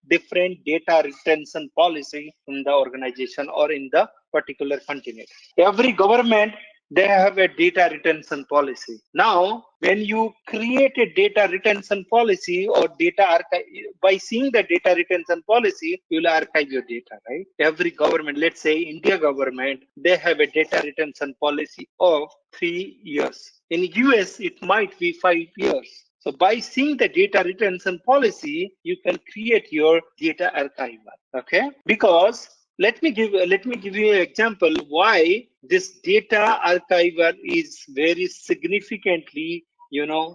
Speaker 3: different data retention policy in the organization or in the particular continent. Every government, they have a data retention policy. Now, when you create a data retention policy or data archive, by seeing the data retention policy, you will archive your data, right? Every government, let's say India government, they have a data retention policy of 3 years. In US, it might be 5 years. So by seeing the data retention policy, you can create your data archival, okay? Because let me give you an example why this data archival is very significantly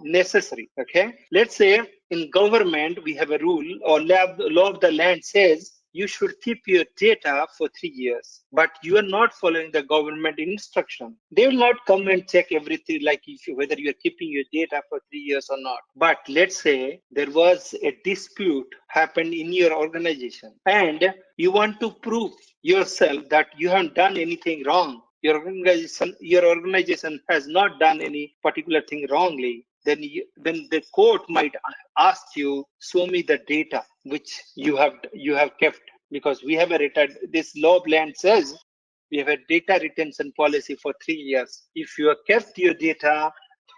Speaker 3: necessary. Okay, let's say in government we have a rule, or law of the land says you should keep your data for 3 years, but you are not following the government instruction. They will not come and check everything, like whether you are keeping your data for 3 years or not. But let's say there was a dispute happened in your organization and you want to prove yourself that you haven't done anything wrong. Your organization has not done any particular thing wrongly, then the court might ask you, show me the data which you have kept, because we have this law of land says we have a data retention policy for 3 years. If you have kept your data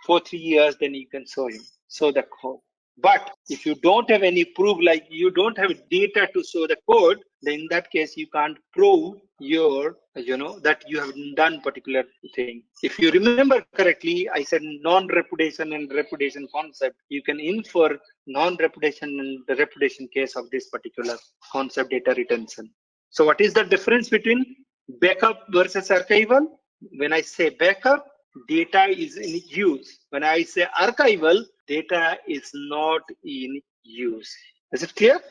Speaker 3: for 3 years, then you can show the code. But if you don't have any proof, like you don't have data to show the code, then in that case you can't prove that you have done particular thing. If you remember correctly, I said non-repudiation and repudiation concept. You can infer non-repudiation and the repudiation case of this particular concept, data retention. So what is the difference between backup versus archival? When I say backup, data is in use. When I say archival, data is not in use. Is it clear?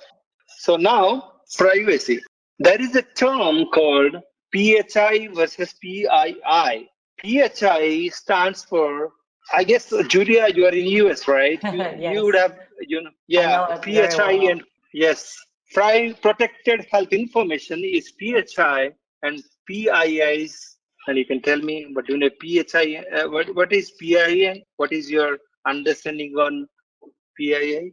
Speaker 3: So now, privacy. There is a term called PHI versus PII. PHI stands for, I guess, Julia, you are in US, right?
Speaker 5: Yes.
Speaker 3: You would have, PHI and yes. Protected health information is PHI, and PII is, and you can tell me, but you know PHI, what is PII? What is your understanding on PII?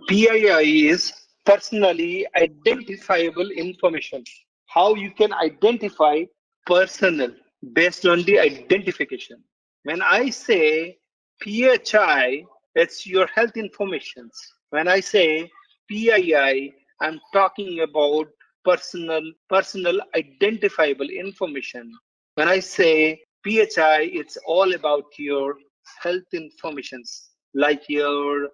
Speaker 3: PII is personally identifiable information. How you can identify personal based on the identification. When I say PHI, it's your health information. When I say PII, I'm talking about personal identifiable information. When I say PHI, it's all about your health informations, like your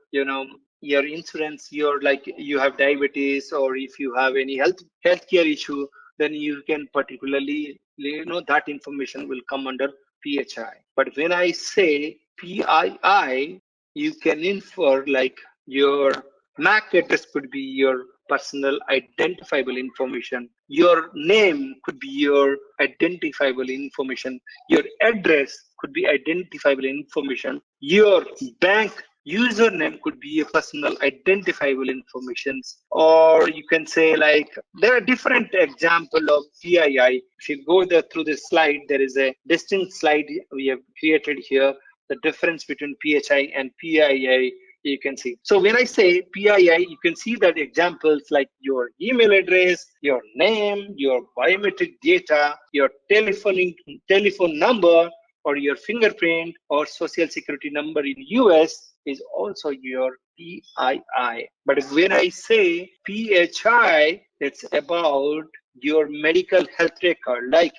Speaker 3: insurance, you have diabetes, or if you have any healthcare issue, then you can particularly, that information will come under PHI. But when I say PII, you can infer like your MAC address could be your personal identifiable information. Your name could be your identifiable information. Your address could be identifiable information. Your bank username could be a personal identifiable information. Or you can say, like, there are different examples of PII. If you go through this slide, there is a distinct slide we have created here. The difference between PHI and PII You can see. So when I say PII, you can see that examples like your email address, your name, your biometric data, your telephone number, or your fingerprint or social security number in US is also your PII. But when I say PHI, it's about your medical health record, like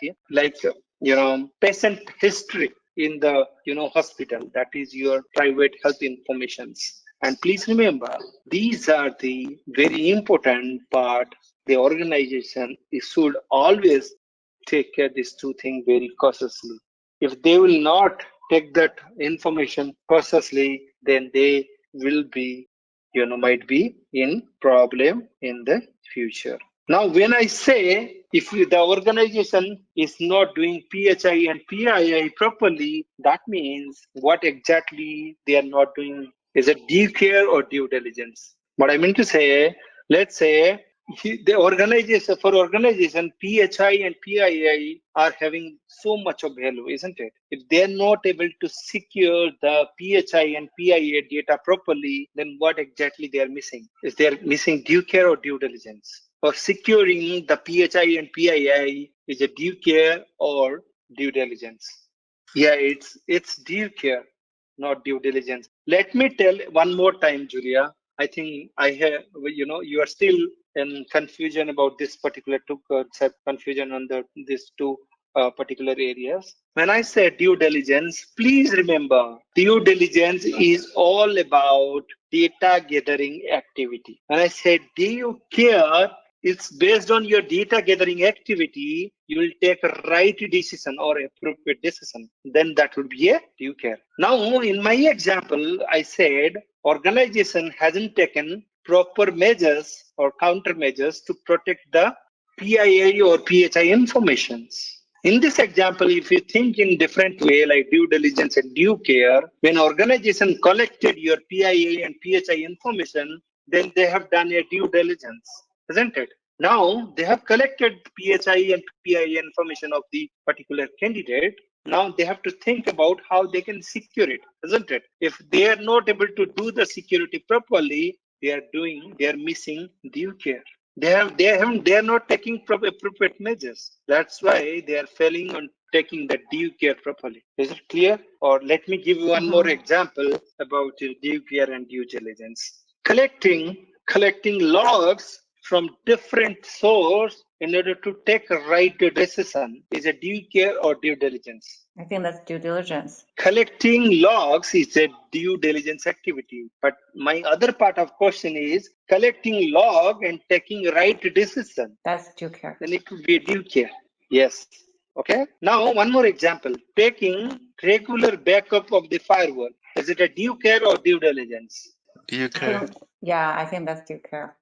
Speaker 3: patient history in the hospital. That is your private health informations. And please remember, these are the very important part. The organization should always take care of these two things very cautiously. If they will not take that information cautiously, then they will be, might be in problem in the future. Now, when I say if the organization is not doing PHI and PII properly, that means what exactly they are not doing. Is it due care or due diligence? What I mean to say, let's say the organization, PHI and PII are having so much of value, isn't it? If they're not able to secure the PHI and PII data properly, then what exactly they are missing? Is they are missing due care or due diligence? Or securing the PHI and PII is a due care or due diligence? Yeah, it's due care, not due diligence. Let me tell one more time, Julia. I think I have, you are still in confusion about this particular confusion on these two particular areas. When I say due diligence, please remember, due diligence is all about data gathering activity. When I say due care, it's based on your data gathering activity, you will take a right decision or appropriate decision. Then that would be a due care. Now, in my example, I said organization hasn't taken proper measures or countermeasures to protect the PII or PHI informations. In this example, if you think in different way, like due diligence and due care, when organization collected your PII and PHI information, then they have done a due diligence, isn't it? Now they have collected PHI and PII information of the particular candidate. Now they have to think about how they can secure it, isn't it? If they are not able to do the security properly, they are missing due care. They are not taking appropriate measures. That's why they are failing on taking the due care properly. Is it clear? Or let me give you one more example about due care and due diligence. Collecting logs from different source in order to take a right decision is a due care or due diligence?
Speaker 5: I think that's due diligence.
Speaker 3: Collecting logs is a due diligence activity. But my other part of question is collecting log and taking right decision.
Speaker 5: That's due care.
Speaker 3: Then it would be a due care. Yes. Okay. Now one more example. Taking regular backup of the firewall. Is it a due care or due diligence?
Speaker 6: Due care.
Speaker 5: I think that's due care.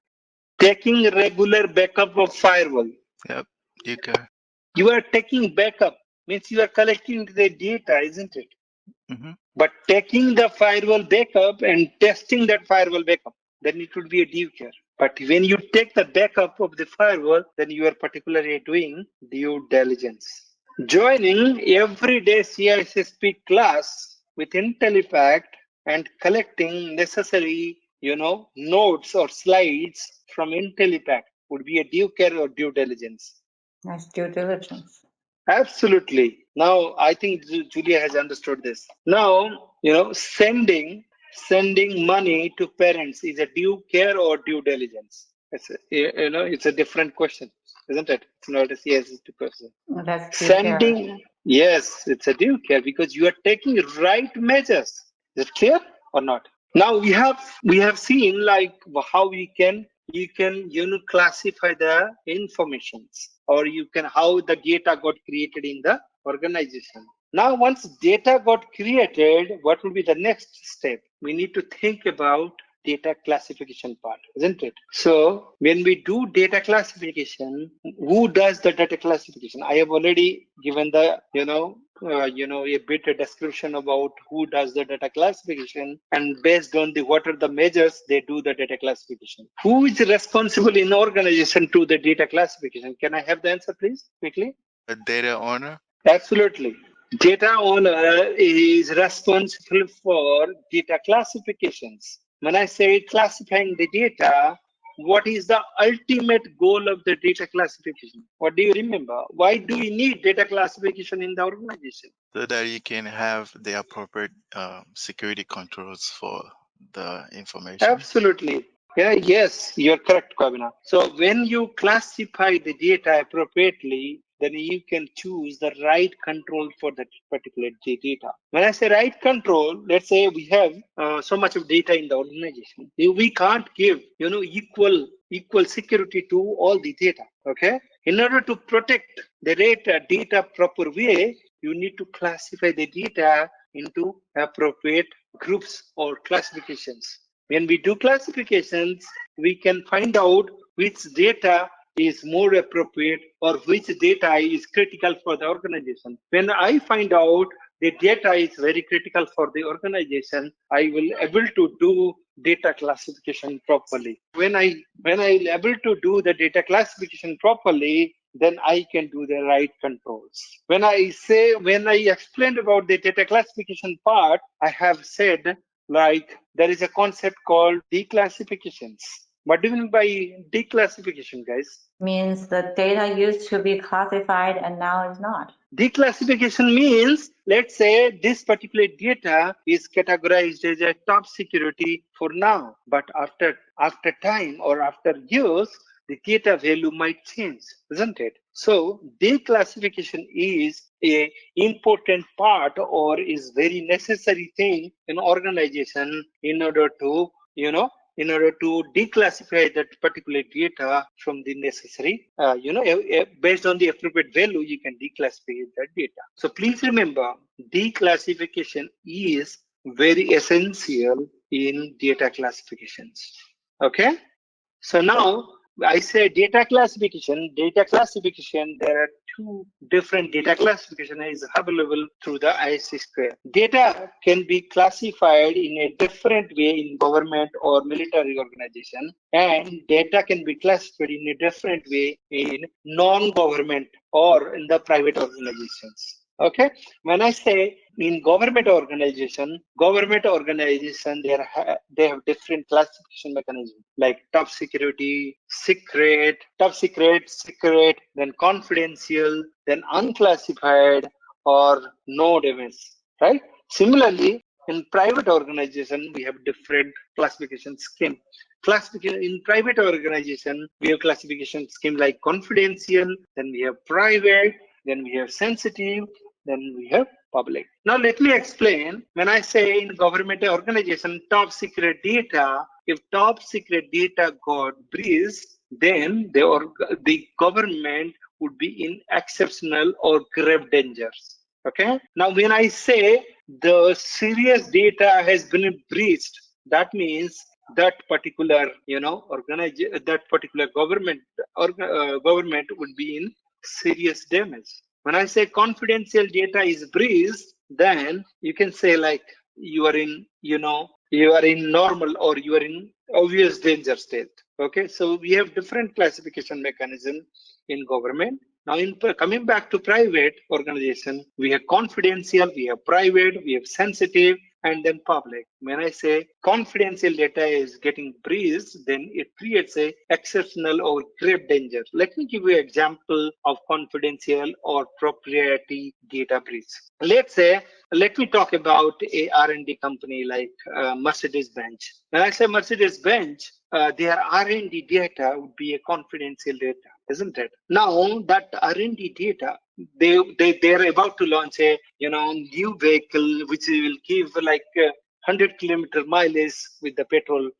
Speaker 3: Taking regular backup of firewall.
Speaker 6: Yep. Due care.
Speaker 3: You are taking backup, means you are collecting the data, isn't it?
Speaker 6: Mm-hmm.
Speaker 3: But taking the firewall backup and testing that firewall backup, then it would be a due care. But when you take the backup of the firewall, then you are particularly doing due diligence. Joining everyday CISSP class with Intellipaat and collecting necessary, notes or slides from Intellipaat would be a due care or due diligence.
Speaker 5: That's due diligence.
Speaker 3: Absolutely. Now, I think Julia has understood this. Now, sending money to parents is a due care or due diligence. It's a different question, isn't it? It's not a CISSP question.
Speaker 5: That's due care.
Speaker 3: Yes, it's a due care because you are taking right measures. Is it clear or not? Now we have seen like how you can classify the informations, or how the data got created in the organization. Now once data got created, what will be the next step? We need to think about data classification part, isn't it? So when we do data classification, who does the data classification? I have already given the a bit of description about who does the data classification, and based on what are the measures they do the data classification. Who is responsible in the organization to the data classification? Can I have the answer, please, quickly?
Speaker 6: A data owner.
Speaker 3: Absolutely. Data owner is responsible for data classifications. When I say classifying the data, what is the ultimate goal of the data classification? What do you remember? Why do we need data classification in the organization?
Speaker 6: So that you can have the appropriate security controls for the information.
Speaker 3: Absolutely. Yeah, yes, you're correct, Kavina. So when you classify the data appropriately, then you can choose the right control for that particular data. When I say right control, let's say we have so much of data in the organization. We can't give, equal security to all the data. Okay. In order to protect the data proper way, you need to classify the data into appropriate groups or classifications. When we do classifications, we can find out which data is more appropriate or which data is critical for the organization. When I find out the data is very critical for the organization, I will able to do data classification properly. When I able to do the data classification properly, then I can do the right controls. When I explained about the data classification part, I have said like there is a concept called declassifications. What do you mean by declassification, guys?
Speaker 5: Means the data used to be classified and now is not.
Speaker 3: Declassification means, let's say this particular data is categorized as a top security for now, but after time or after years, the data value might change, isn't it? So declassification is a important part or is very necessary thing in organization in order to, declassify that particular data from the necessary, based on the appropriate value, you can declassify that data. So please remember, declassification is very essential in data classifications. Okay. So now I say data classification. Data classification, there are two different data classification is available through the CISSP. Data can be classified in a different way in government or military organization, and data can be classified in a different way in non-government or in the private organizations. Okay, when I say in government organization, they have different classification mechanism like top security, secret, then confidential, then unclassified, or no damage. Right? Similarly, in private organization, we have different classification scheme. Classification in private organization, we have classification scheme like confidential, then we have private, then we have sensitive, then we have public. Now let me explain. When I say in government organization top secret data, if top secret data got breached, then the government would be in exceptional or grave dangers. Okay. Now when I say the serious data has been breached, that means that particular that particular government would be in serious damage. When I say confidential data is breached, then you can say like you are in normal or you are in obvious danger state. Okay, so we have different classification mechanism in government. Now, coming back to private organization, we have confidential, we have private, we have sensitive, and then public. When I say confidential data is getting breached, then it creates a exceptional or grave danger. Let me give you an example of confidential or proprietary data breach. Let me talk about a R&D company like Mercedes-Benz. When I say Mercedes-Benz, their R&D data would be a confidential data, isn't it? Now that R&D data, they're about to launch a new vehicle which will give like 100-kilometer mileage with the petrol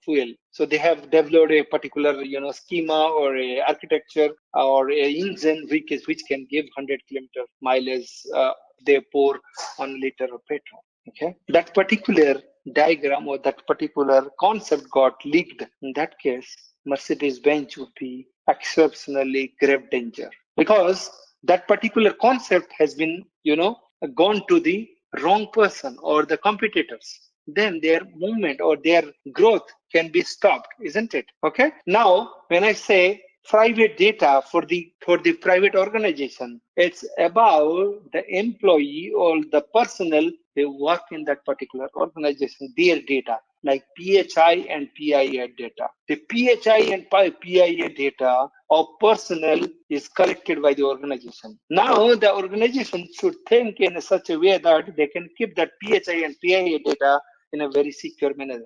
Speaker 3: fuel. So they have developed a particular schema or a architecture or a engine which can give 100-kilometer mileage. They pour 1 liter of petrol. Okay, that particular diagram or that particular concept got leaked. In that case, Mercedes-Benz would be exceptionally grave danger because that particular concept has been gone to the wrong person or the competitors. Then their movement or their growth can be stopped, isn't it? Okay. Now, when I say private data for the private organization, it's about the employee or the personnel they work in that particular organization, their data. like PHI and PIA data. The PHI and PIA data of personnel is collected by the organization. Now the organization should think in such a way that they can keep that PHI and PIA data in a very secure manner.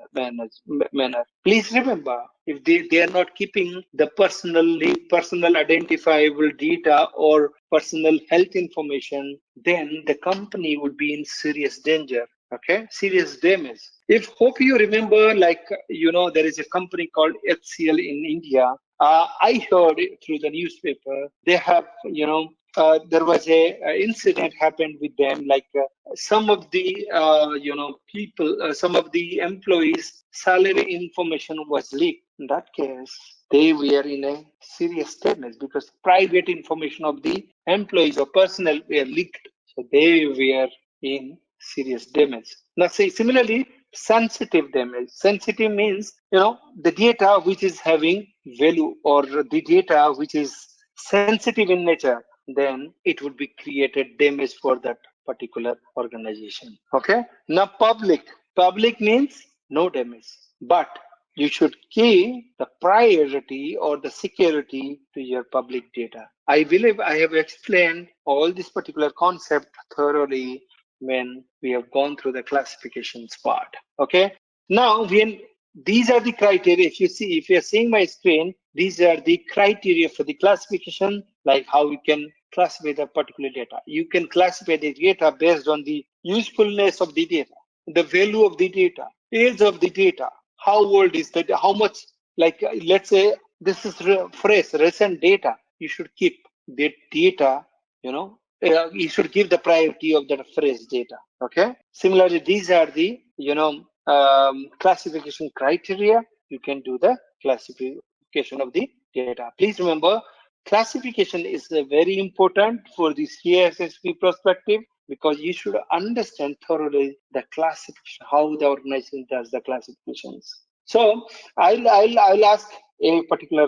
Speaker 3: Please remember, if they are not keeping the personal identifiable data or personal health information, then the company would be in serious danger. Okay, serious damage. If hope you remember, like there is a company called HCL in India. I heard it through the newspaper. They have there was a incident happened with them, like some of the people, some of the employees' salary information was leaked. In that case, they were in a serious damage because private information of the employees or personnel were leaked. So they were in serious damage. Now, say similarly, sensitive damage. Sensitive means the data which is having value or the data which is sensitive in nature, then it would be created damage for that particular organization. Okay. Now, public means no damage, but you should give the priority or the security to your public data. I believe I have explained all this particular concept thoroughly when we have gone through the classifications part. Okay. Now, when these are the criteria, if you're seeing my screen, these are the criteria for the classification, like how we can classify the particular data. You can classify the data based on the usefulness of the data, the value of the data, age of the data, how old is the data, how much, like let's say this is fresh, recent data. You should keep the data, you should give the priority of the fresh data. Okay. Similarly, these are the classification criteria. You can do the classification of the data. Please remember, classification is very important for the CISSP perspective, because you should understand thoroughly the classification, how the organization does the classifications. So I'll ask a particular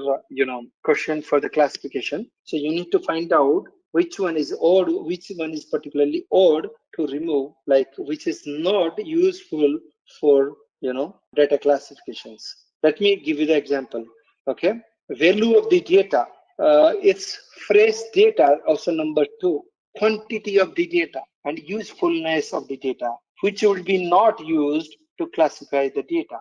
Speaker 3: question for the classification. So you need to find out which one is odd, which one is particularly odd to remove, like which is not useful for data classifications. Let me give you the example. Okay, value of the data. It's fresh data. Also number 2, quantity of the data and usefulness of the data, which would be not used to classify the data.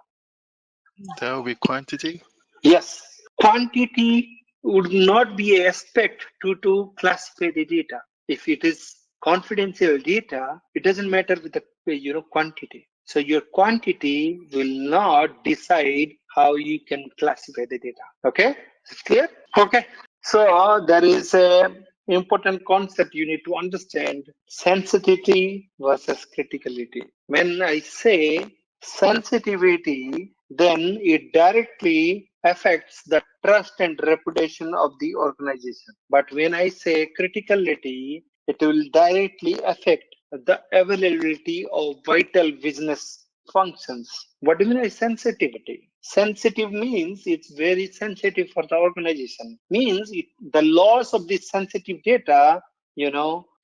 Speaker 6: There will be quantity.
Speaker 3: Yes, quantity would not be an aspect to classify the data. If it is confidential data, it doesn't matter with the quantity. So your quantity will not decide how you can classify the data. Okay, is it clear? Okay. So there is a important concept you need to understand: sensitivity versus criticality. When I say sensitivity, then it directly affects the trust and reputation of the organization. But when I say criticality, it will directly affect the availability of vital business functions. What do you mean by sensitivity? Sensitive means it's very sensitive for the organization. Means the loss of this sensitive data,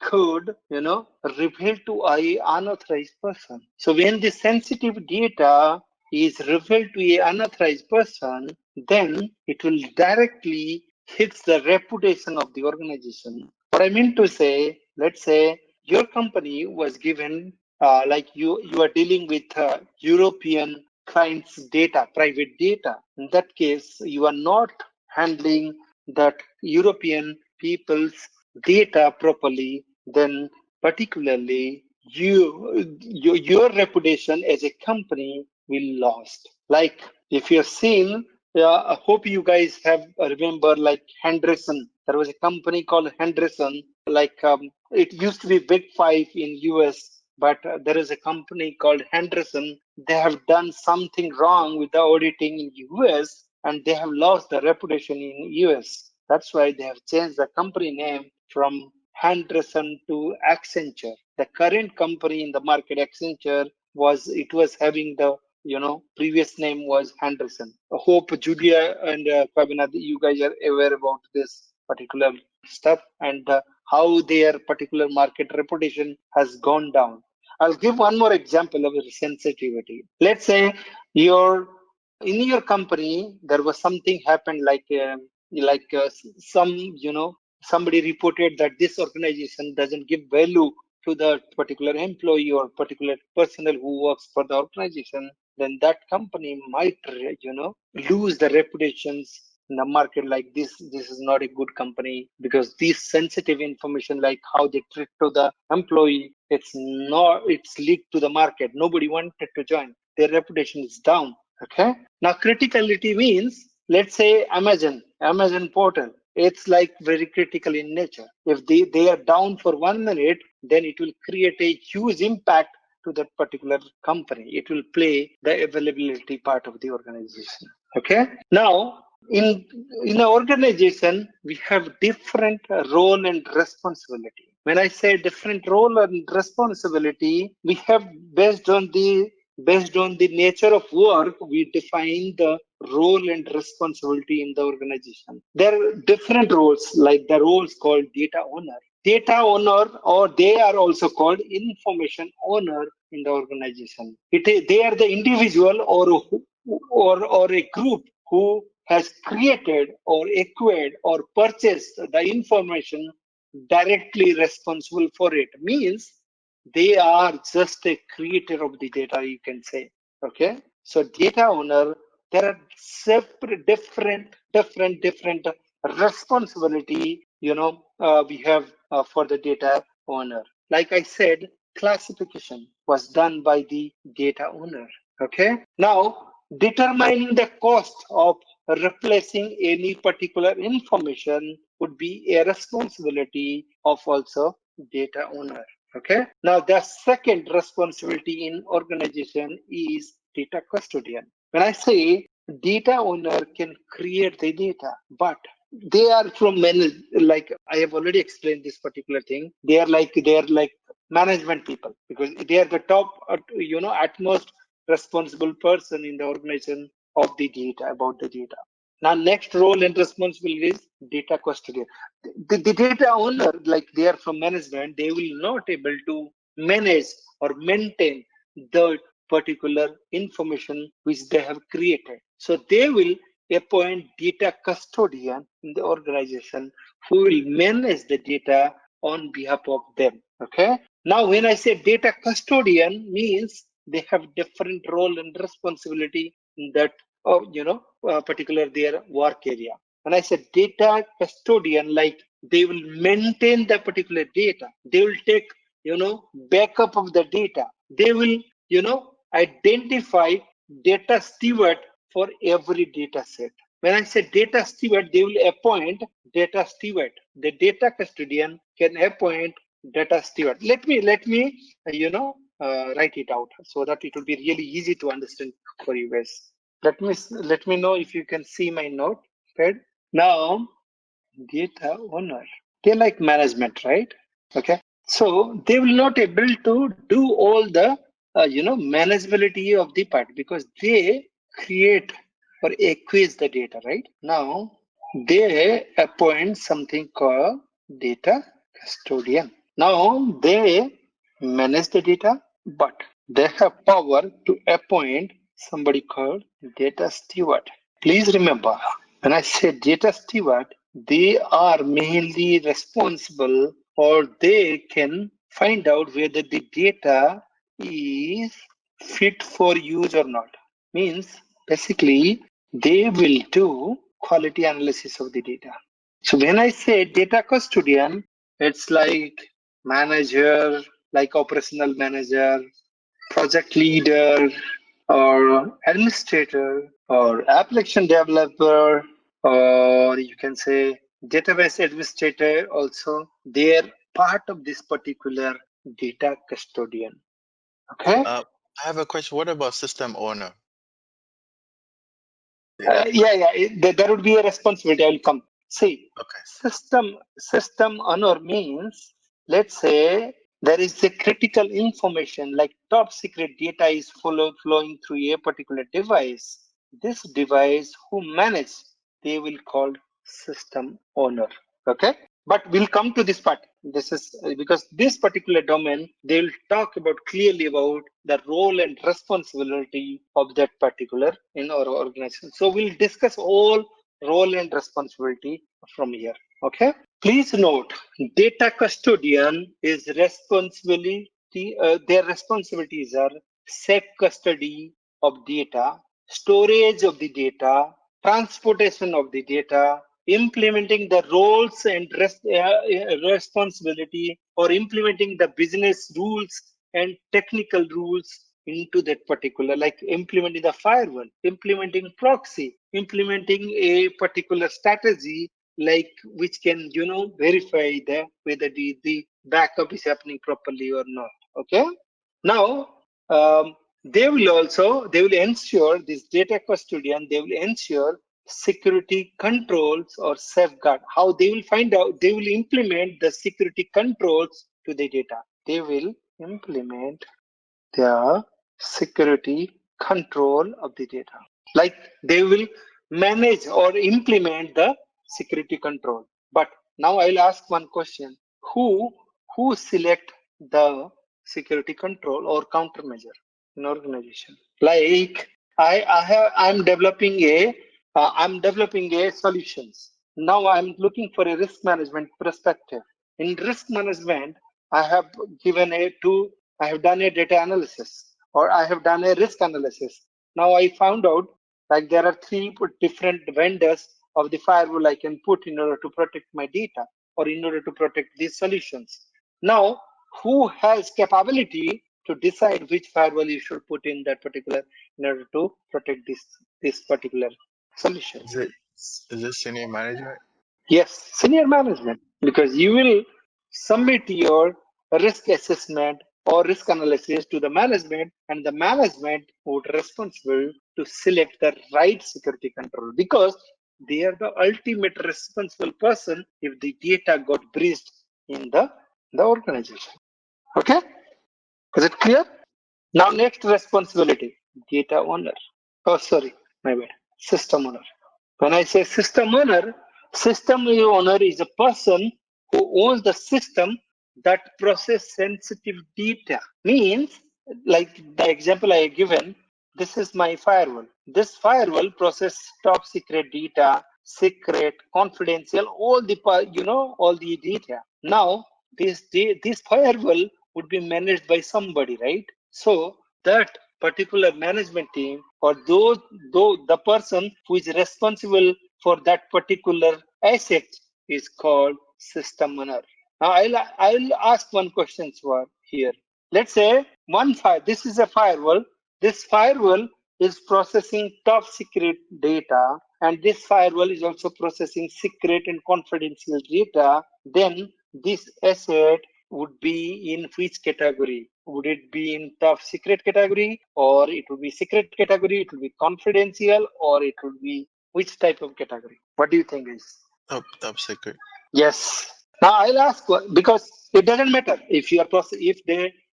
Speaker 3: could, reveal to a unauthorized person. So when the sensitive data is revealed to a unauthorized person, then it will directly hit the reputation of the organization. What I mean to say, let's say your company was given, like you are dealing with European clients' data, private data. In that case, you are not handling that European people's data properly, then particularly your reputation as a company will lost. Like if you've seen, I hope you guys have remember, like Henderson. There was a company called Henderson. Like it used to be Big Five in US, but there is a company called Henderson. They have done something wrong with the auditing in US, and they have lost the reputation in US. That's why they have changed the company name from Henderson to Accenture. The current company in the market, Accenture, was having the previous name was Henderson. I hope Julia and Fabina, you guys are aware about this particular stuff and how their particular market reputation has gone down. I'll give one more example of sensitivity. Let's say in your company there was something happened some somebody reported that this organization doesn't give value to the particular employee or particular personnel who works for the organization. Then that company might lose the reputations in the market, like this is not a good company, because this sensitive information, like how they treat to the employee, it's leaked to the market. Nobody wanted to join. Their reputation is down. Okay. Now criticality means, let's say Amazon portal. It's like very critical in nature. If they are down for 1 minute, then it will create a huge impact to that particular company. It will play the availability part of the organization. Okay. Now, in an organization, we have different role and responsibility. When I say different role and responsibility, we have based on the nature of work, we define the role and responsibility in the organization. There are different roles, like the roles called data owner. Data owner, or they are also called information owner in the organization. They are the individual or a group who has created or acquired or purchased the information directly responsible for it. Means they are just a creator of the data, you can say. Okay. So data owner, there are separate, different responsibility, we have for the data owner. Like I said, classification was done by the data owner. Okay. Now, determining the cost of replacing any particular information would be a responsibility of also data owner. Okay. Now, the second responsibility in organization is data custodian. When I say data owner can create the data, but they are from like I have already explained this particular thing. They are like management people, because they are the top, utmost responsible person in the organization of the data, about the data. Now, next role and responsibility is data custodian. The data owner, like they are from management, they will not able to manage or maintain the particular information which they have created. So they will appoint data custodian in the organization who will manage the data on behalf of them. Okay. Now, when I say data custodian, means they have different role and responsibility in that particular their work area. When I say data custodian, like they will maintain the particular data, they will take backup of the data, they will identify data steward for every data set. When I say data steward, they will appoint data steward. The data custodian can appoint data steward. Let me write it out so that it will be really easy to understand for you guys. Let me know if you can see my note. Right now, data owner, they like management, right? Okay, so they will not able to do all the manageability of the part, because they create or acquire the data. Right now, they appoint something called data custodian. Now they manage the data, but they have power to appoint somebody called data steward. Please remember, when I say data steward, they are mainly responsible, or they can find out whether the data is fit for use or not. Means basically they will do quality analysis of the data. So when I say data custodian, it's like manager, like operational manager, project leader, or administrator, or application developer, or you can say database administrator also. They are part of this particular data custodian. Okay.
Speaker 6: I have a question. What about system owner?
Speaker 3: There would be a responsibility. I will come. See,
Speaker 6: okay.
Speaker 3: System owner means, let's say there is a critical information like top secret data is flowing through a particular device. This device who manage, they will call system owner. Okay. But we'll come to this part. This is because this particular domain, they will talk about clearly about the role and responsibility of that particular in our organization. So we'll discuss all role and responsibility from here. Okay. Please note, data custodian is responsibility. Their responsibilities are safe custody of data, storage of the data, transportation of the data, implementing the roles and responsibility, or implementing the business rules and technical rules into that particular, like implementing the firewall, implementing proxy, implementing a particular strategy, like which can verify the whether the backup is happening properly or not. Okay. Now they will ensure, this data custodian, they will ensure security controls or safeguard. How they will find out, they will implement the security controls to the data. They will implement the security control of the data. Like they will manage or implement the security control. But now I'll ask one question. Who select the security control or countermeasure in organization? Like I'm developing a solutions. Now I'm looking for a risk management perspective. In risk management, I have given a to I have done a data analysis or I have done a risk analysis. Now I found out like there are three different vendors of the firewall I can put in order to protect my data or in order to protect these solutions. Now, who has capability to decide which firewall you should put in that particular in order to protect this particular solution?
Speaker 6: Is it senior management?
Speaker 3: Yes, senior management, because you will submit your risk assessment or risk analysis to the management, and the management would responsible to select the right security control, because they are the ultimate responsible person if the data got breached in the organization. Okay, is it clear? Now next responsibility, data owner. Oh, sorry, my bad. System owner. When I say system owner is a person who owns the system that process sensitive data. Means, like the example I have given, this is my firewall. This firewall process top secret data, secret, confidential, all the all the data. Now this firewall would be managed by somebody, right? So that particular management team or the person who is responsible for that particular asset is called system owner. Now I'll ask one question here. Let's say this is a firewall. This firewall is processing top secret data, and this firewall is also processing secret and confidential data. Then this asset would be in which category? Would it be in top secret category, or it would be secret category, it would be confidential, or it would be which type of category? What do you think is?
Speaker 6: Top secret.
Speaker 3: Yes. Now I'll ask because it doesn't matter if you are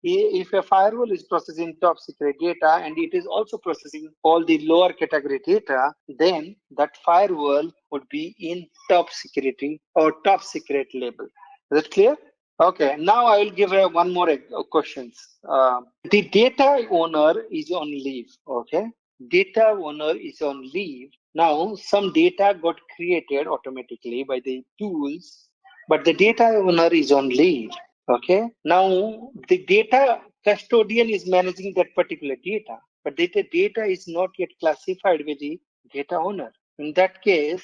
Speaker 3: if a firewall is processing top secret data and it is also processing all the lower category data, then that firewall would be in top security or top secret label. Is it clear? Okay, now I will give one more questions. The data owner is on leave. Okay, data owner is on leave. Now some data got created automatically by the tools, but the data owner is on leave. Okay, now the data custodian is managing that particular data, but data is not yet classified with the data owner. In that case,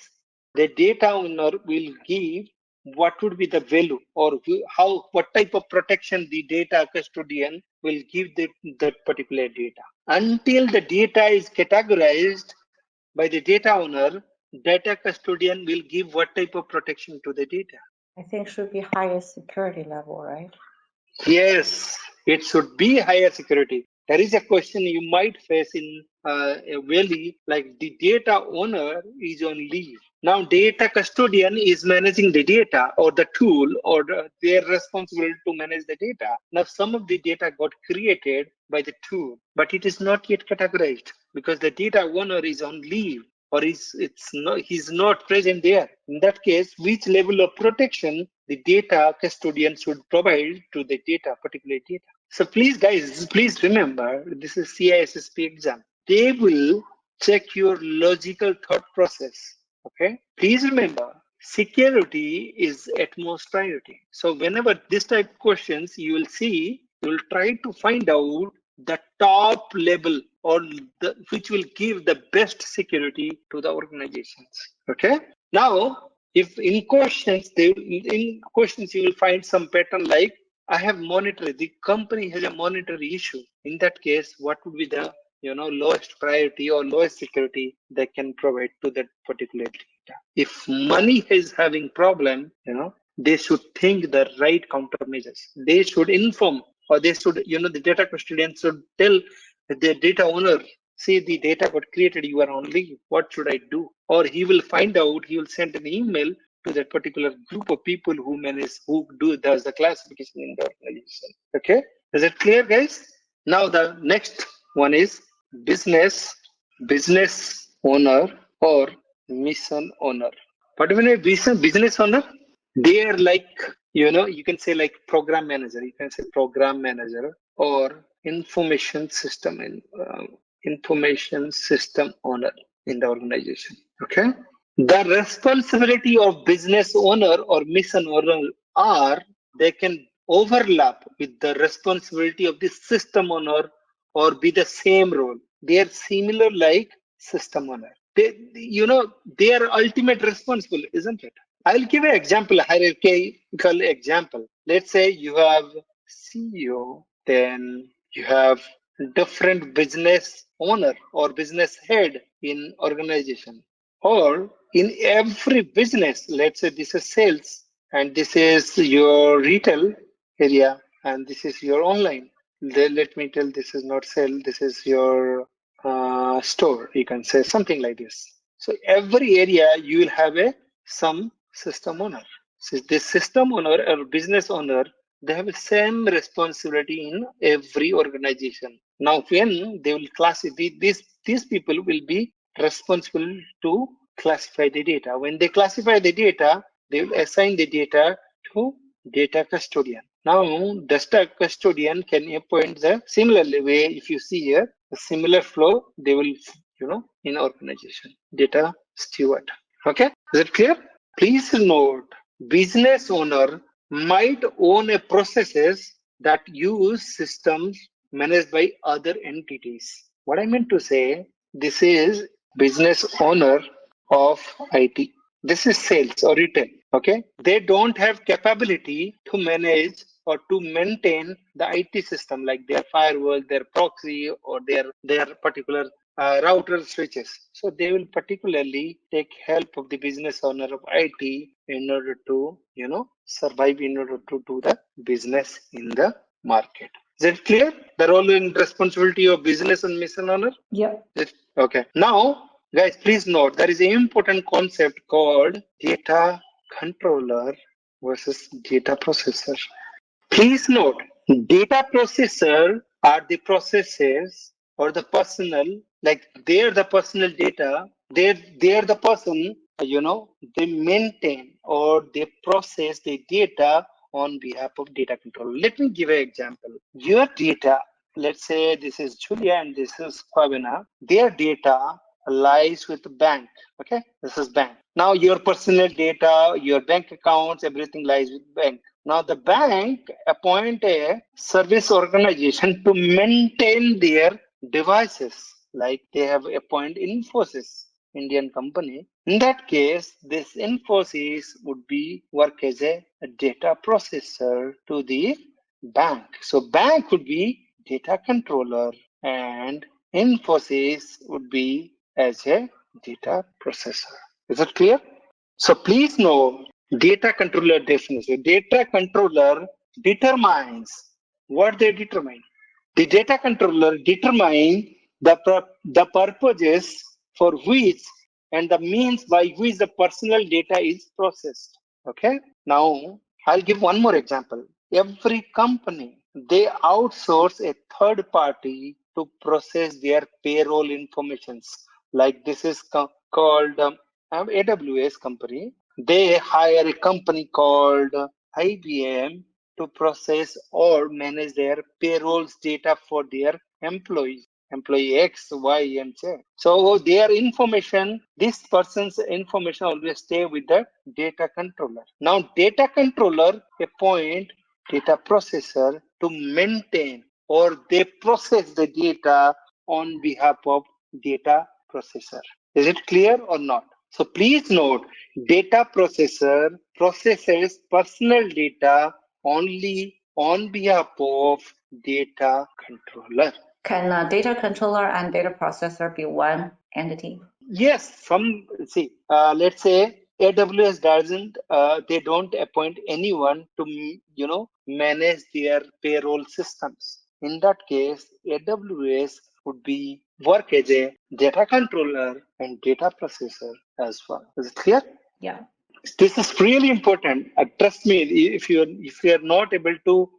Speaker 3: the data owner will give what would be the value or what type of protection the data custodian will give that particular data. Until the data is categorized by the data owner, data custodian will give what type of protection to the data.
Speaker 5: I think should be higher security level, right?
Speaker 3: Yes, it should be higher security. There is a question you might face in a valley, like the data owner is on leave. Now, data custodian is managing the data or the tool or their responsibility to manage the data. Now, some of the data got created by the tool, but it is not yet categorized because the data owner is on leave or he's not present there. In that case, which level of protection the data custodian should provide to the data, particular data. So please guys, please remember, this is CISSP exam. They will check your logical thought process. Okay, please remember, security is utmost priority. So whenever this type of questions you will see, you will try to find out the top level or which will give the best security to the organizations. Okay, now if in questions you will find some pattern like I have monetary, the company has a monetary issue. In that case, what would be the lowest priority or lowest security they can provide to that particular data? If money is having problem, they should think the right countermeasures. They should inform, or they should, the data custodian should tell the data owner, see the data got created, you are on leave, what should I do? Or he will find out, he will send an email to that particular group of people who does the classification in the organization. Okay, is it clear, guys? Now the next one is business owner or mission owner. What do you mean business owner? They are like, you can say like program manager, you can say program manager or information system owner in the organization. Okay, the responsibility of business owner or mission owner are, they can overlap with the responsibility of the system owner or be the same role. They are similar like system owner. They are ultimate responsible, isn't it? I'll give an example, hierarchical example. Let's say you have CEO, then you have different business owner or business head in organization. Or in every business, let's say this is sales and this is your retail area and this is your online. Then let me tell, this is not sale, this is your store. You can say something like this. So every area you will have some system owner. So this system owner or business owner, they have the same responsibility in every organization. Now, when they will classify these people will be responsible to classify the data. When they classify the data, they will assign the data to data custodian. Now, data custodian can appoint the similarly way. If you see here, a similar flow, they will, in organization, data steward. Okay, is it clear? Please note, business owner might own a processes that use systems managed by other entities. What I meant to say, this is business owner of IT. This is sales or retail. Okay, they don't have capability to manage or to maintain the IT system like their firewall, their proxy, or their particular router switches. So they will particularly take help of the business owner of IT in order to, survive, in order to do the business in the market. Is it clear? The role and responsibility of business and mission owner?
Speaker 5: Yeah.
Speaker 3: Okay. Now, guys, please note there is an important concept called data controller versus data processor. Please note, data processor are the processes or the personal, like they're the personal data, they're the person, they maintain or they process the data on behalf of data control. Let me give an example. Your data, let's say this is Julia and this is Pavina, their data lies with the bank. Okay, this is bank. Now your personal data, your bank accounts, everything lies with bank. Now the bank appoint a service organization to maintain their devices, like they have appointed Infosys, Indian company. In that case, this Infosys would be work as a data processor to the bank. So bank would be data controller and Infosys would be as a data processor. Is it clear? So please know data controller definition. Data controller determines what they determine. The data controller determine the purposes for which and the means by which the personal data is processed. Okay. Now I'll give one more example. Every company, they outsource a third party to process their payroll informations. Like this is called AWS company. They hire a company called IBM to process or manage their payrolls data for their employees, employee X, Y, and Z. So their information, this person's information always stay with the data controller. Now data controller appoint data processor to maintain or they process the data on behalf of data processor. Is it clear or not? So please note, data processor processes personal data only on behalf of data controller.
Speaker 5: Can data controller and data processor be one entity?
Speaker 3: Yes, let's say AWS doesn't, they don't appoint anyone to, manage their payroll systems. In that case, AWS would be work as a data controller and data processor as well. Is it clear?
Speaker 5: Yeah.
Speaker 3: This is really important. Trust me, if you are not able to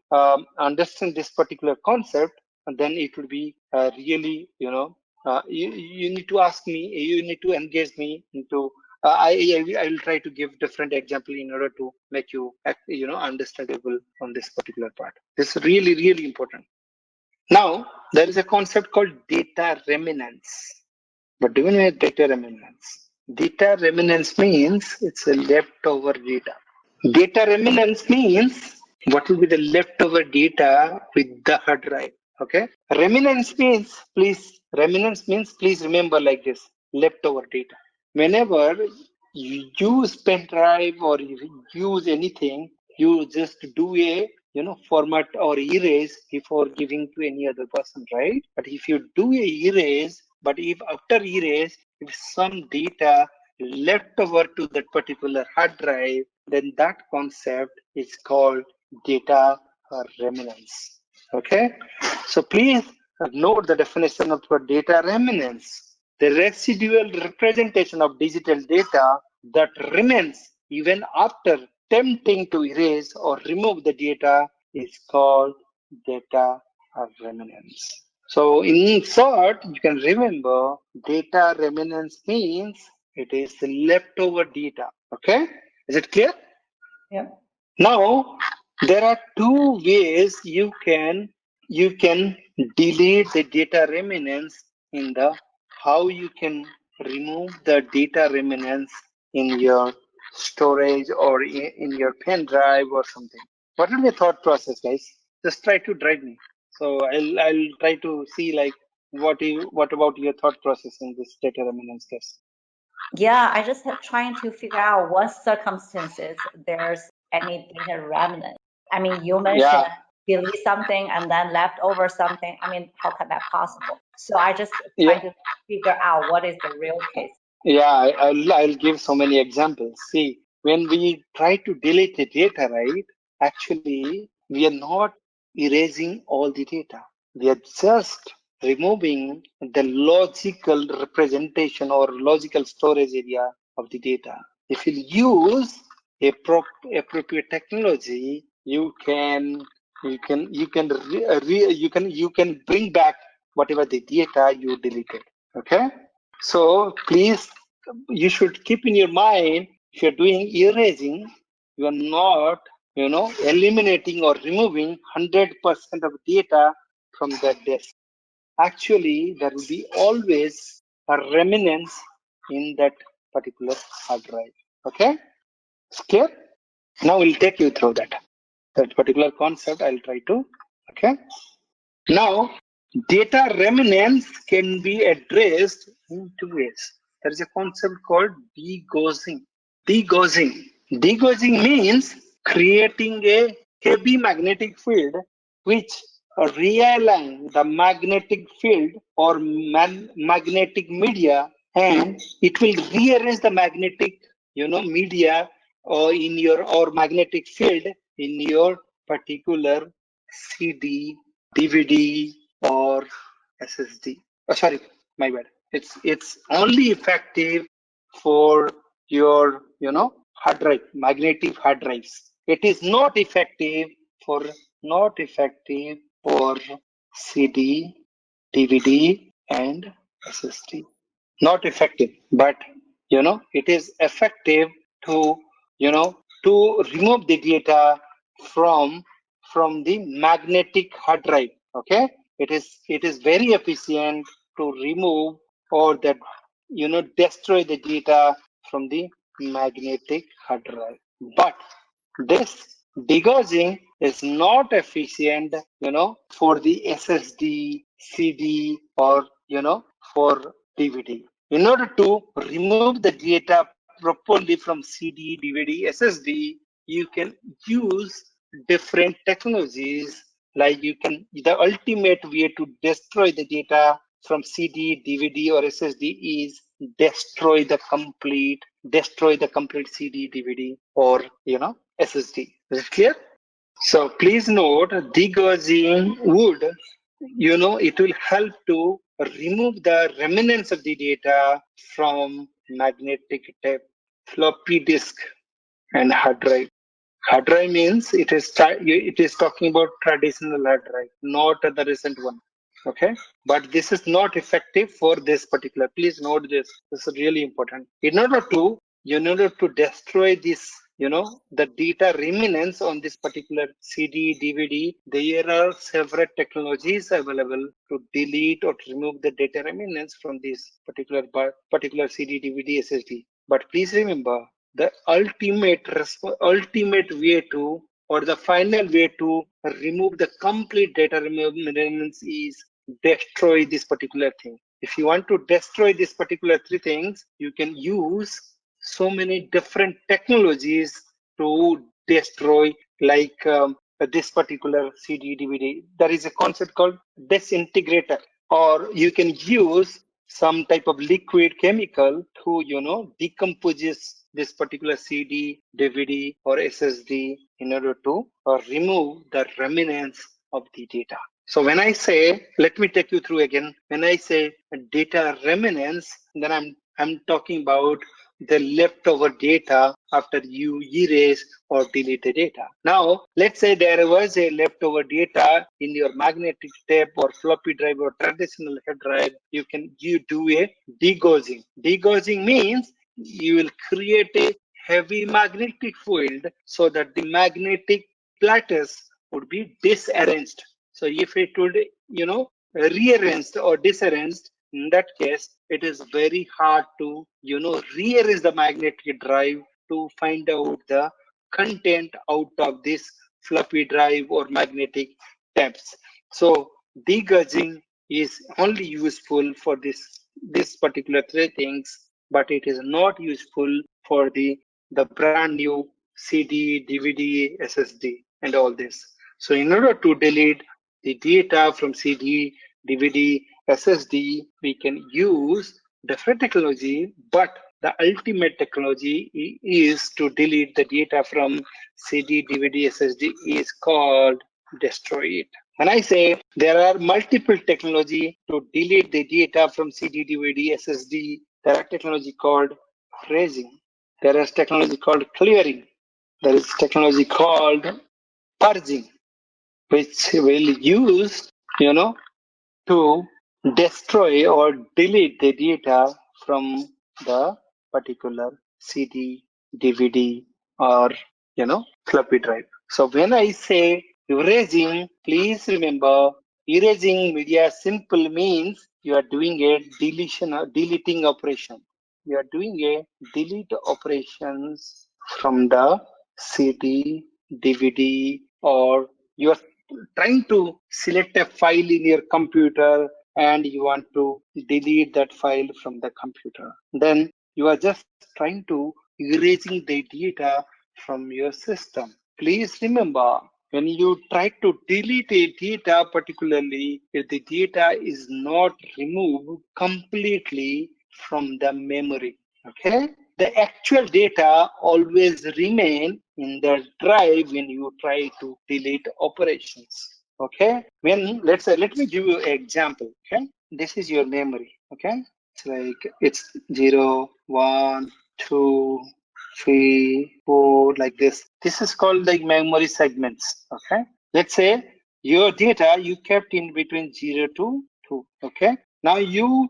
Speaker 3: understand this particular concept, then it will be really, you need to ask me, you need to engage me into. I will try to give different example in order to make you, understandable on this particular part. This is really, really important. Now, there is a concept called data remnants. But do you know data remnants? Data remnants means it's a leftover data. Data remnants means what will be the leftover data with the hard drive. Okay. Remnants means please remember like this: leftover data. Whenever you use pen drive or you use anything, you just do a format or erase before giving to any other person, right? But if you do a erase, but if after erase, if some data left over to that particular hard drive, then that concept is called data remnants. Okay, so please note the definition of data remnants: the residual representation of digital data that remains even after attempting to erase or remove the data is called data remnants. So in short, you can remember data remnants means it is leftover data. Okay, is it clear?
Speaker 5: Yeah.
Speaker 3: Now there are two ways you can delete the data remnants in the how you can remove the data remnants in your storage or in your pen drive or something. What is the thought process, guys? Just try to drive me. So I'll try to see like what about your thought process in this data remnants case?
Speaker 5: Yeah, I just trying to figure out what circumstances there's any data remnant. I mean, you mentioned delete something and then left over something. I mean, how can that possible? So I just try to figure out what is the real case.
Speaker 3: Yeah, I'll give so many examples. See, when we try to delete the data, right, actually, we are not erasing all the data. We are just removing the logical representation or logical storage area of the data. If you use appropriate technology, you can bring back whatever the data you deleted. Okay. So please, you should keep in your mind, if you're doing erasing, you are not, eliminating or removing 100% of data from that disk. Actually, there will be always a remnants in that particular hard drive. Okay? It's clear? Now we'll take you through that particular concept. I'll try to. Okay? Now, data remnants can be addressed in two ways. There is a concept called degaussing. Degaussing means creating a heavy magnetic field which realign the magnetic field or magnetic media, and it will rearrange the magnetic media or in your or magnetic field in your particular CD, DVD, or SSD. Oh, sorry, my bad. It's only effective for your hard drive, magnetic hard drives. It is not effective for CD, DVD, and SSD. Not effective, but it is effective to to remove the data from the magnetic hard drive. Okay, it is very efficient to remove or that destroy the data from the magnetic hard drive. But this degaussing is not efficient, for the SSD, CD, or for DVD. In order to remove the data properly from CD, DVD, SSD, you can use different technologies. Like the ultimate way to destroy the data from CD, DVD, or SSD is destroy the complete CD, DVD, or SSD. Is it clear? So please note, degaussing would, it will help to remove the remnants of the data from magnetic tape, floppy disk, and hard drive. Hard drive means it is talking about traditional hard drive, not the recent one. Okay, but this is not effective for this particular. Please note this. This is really important. In order to destroy this, the data remnants on this particular CD, DVD, there are several technologies available to delete or to remove the data remnants from this particular CD, DVD, SSD. But please remember, the ultimate way to, or the final way to remove the complete data remnants is destroy this particular thing. If you want to destroy this particular three things, you can use so many different technologies to destroy, like this particular CD, DVD. There is a concept called disintegrator, or you can use some type of liquid chemical to decomposes this particular CD, DVD, or SSD in order to remove the remnants of the data. So when I say, let me take you through again. When I say data remnants, then I'm talking about the leftover data after you erase or delete the data. Now, let's say there was a leftover data in your magnetic tape or floppy drive or traditional hard drive. You do a degaussing. Degaussing means you will create a heavy magnetic field so that the magnetic lattice would be disarranged. So if it would, rearranged or disarranged, in that case, it is very hard to, rearrange the magnetic drive to find out the content out of this floppy drive or magnetic tapes. So degaussing is only useful for this particular three things, but it is not useful for the brand new CD, DVD, SSD, and all this. So in order to delete the data from CD, DVD, SSD, we can use different technology, but the ultimate technology is to delete the data from CD, DVD, SSD is called destroy it. When I say there are multiple technology to delete the data from CD, DVD, SSD, there are technology called erasing. There is technology called clearing. There is technology called purging, which will use, to destroy or delete the data from the particular CD, DVD, or floppy drive. So when I say erasing, please remember, erasing media simple means you are doing a deletion or deleting operation. You are doing a delete operations from the CD, DVD, or you are trying to select a file in your computer and you want to delete that file from the computer. Then you are just trying to erasing the data from your system. Please remember, when you try to delete a data, particularly if the data is not removed completely from the memory, okay? The actual data always remain in the drive when you try to delete operations. Okay, let me give you an example. Okay, this is your memory. Okay, it's like it's 0, 1, 2, 3, 4, like this. This is called like memory segments. Okay, let's say your data you kept in between 0 to 2. Okay, now you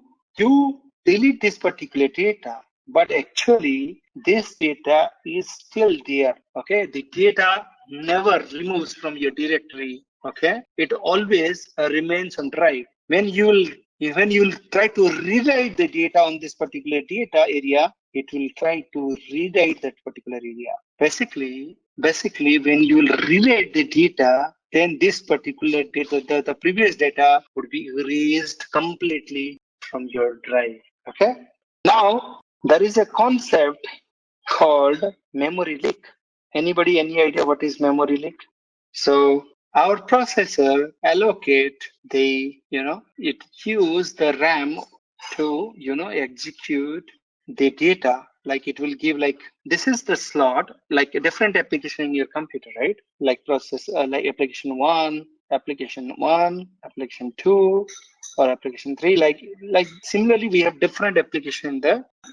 Speaker 3: delete this particular data, but actually this data is still there. Okay, the data never removes from your directory. Okay, it always remains on drive. When you'll try to rewrite the data on this particular data area, it will try to rewrite that particular area. Basically, when you will rewrite the data, then this particular data, the previous data would be erased completely from your drive. Okay. Now there is a concept called memory leak. Anybody, any idea what is memory leak? So our processor allocate it use the RAM to, execute the data. Like it will give like, this is the slot, like a different application in your computer, right? Like like application one, application two, or application three. Like similarly, we have different application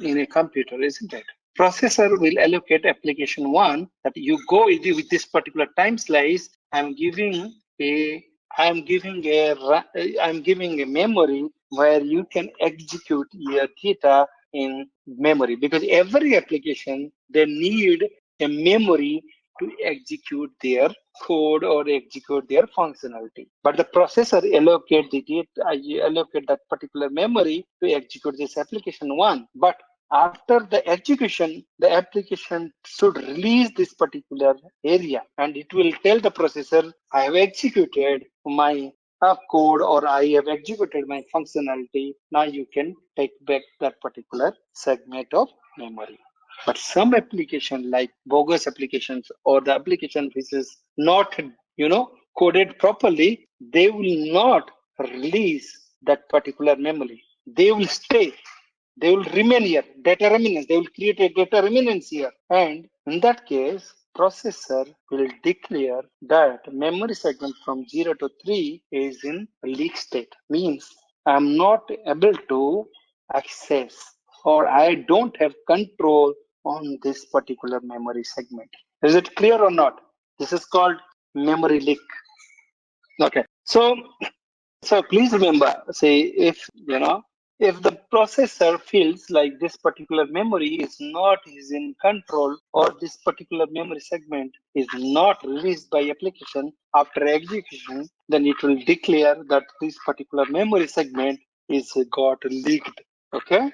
Speaker 3: in a computer, isn't it? Processor will allocate application one that you go with this particular time slice. I'm giving a memory where you can execute your data in memory, because every application they need a memory to execute their code or execute their functionality. But the processor allocate that particular memory to execute this application one. But after the execution, the application should release this particular area, and it will tell the processor, I have executed my code, or I have executed my functionality. Now you can take back that particular segment of memory. But some application like bogus applications, or the application which is not, coded properly, they will not release that particular memory. They will stay. They will remain here, data remnants. They will create a data remnants here. And in that case, processor will declare that memory segment from 0 to 3 is in leak state. Means I'm not able to access, or I don't have control on this particular memory segment. Is it clear or not? This is called memory leak. Okay. So please remember, say if the processor feels like this particular memory is in control, or this particular memory segment is not released by application after execution, then it will declare that this particular memory segment is got leaked. Okay.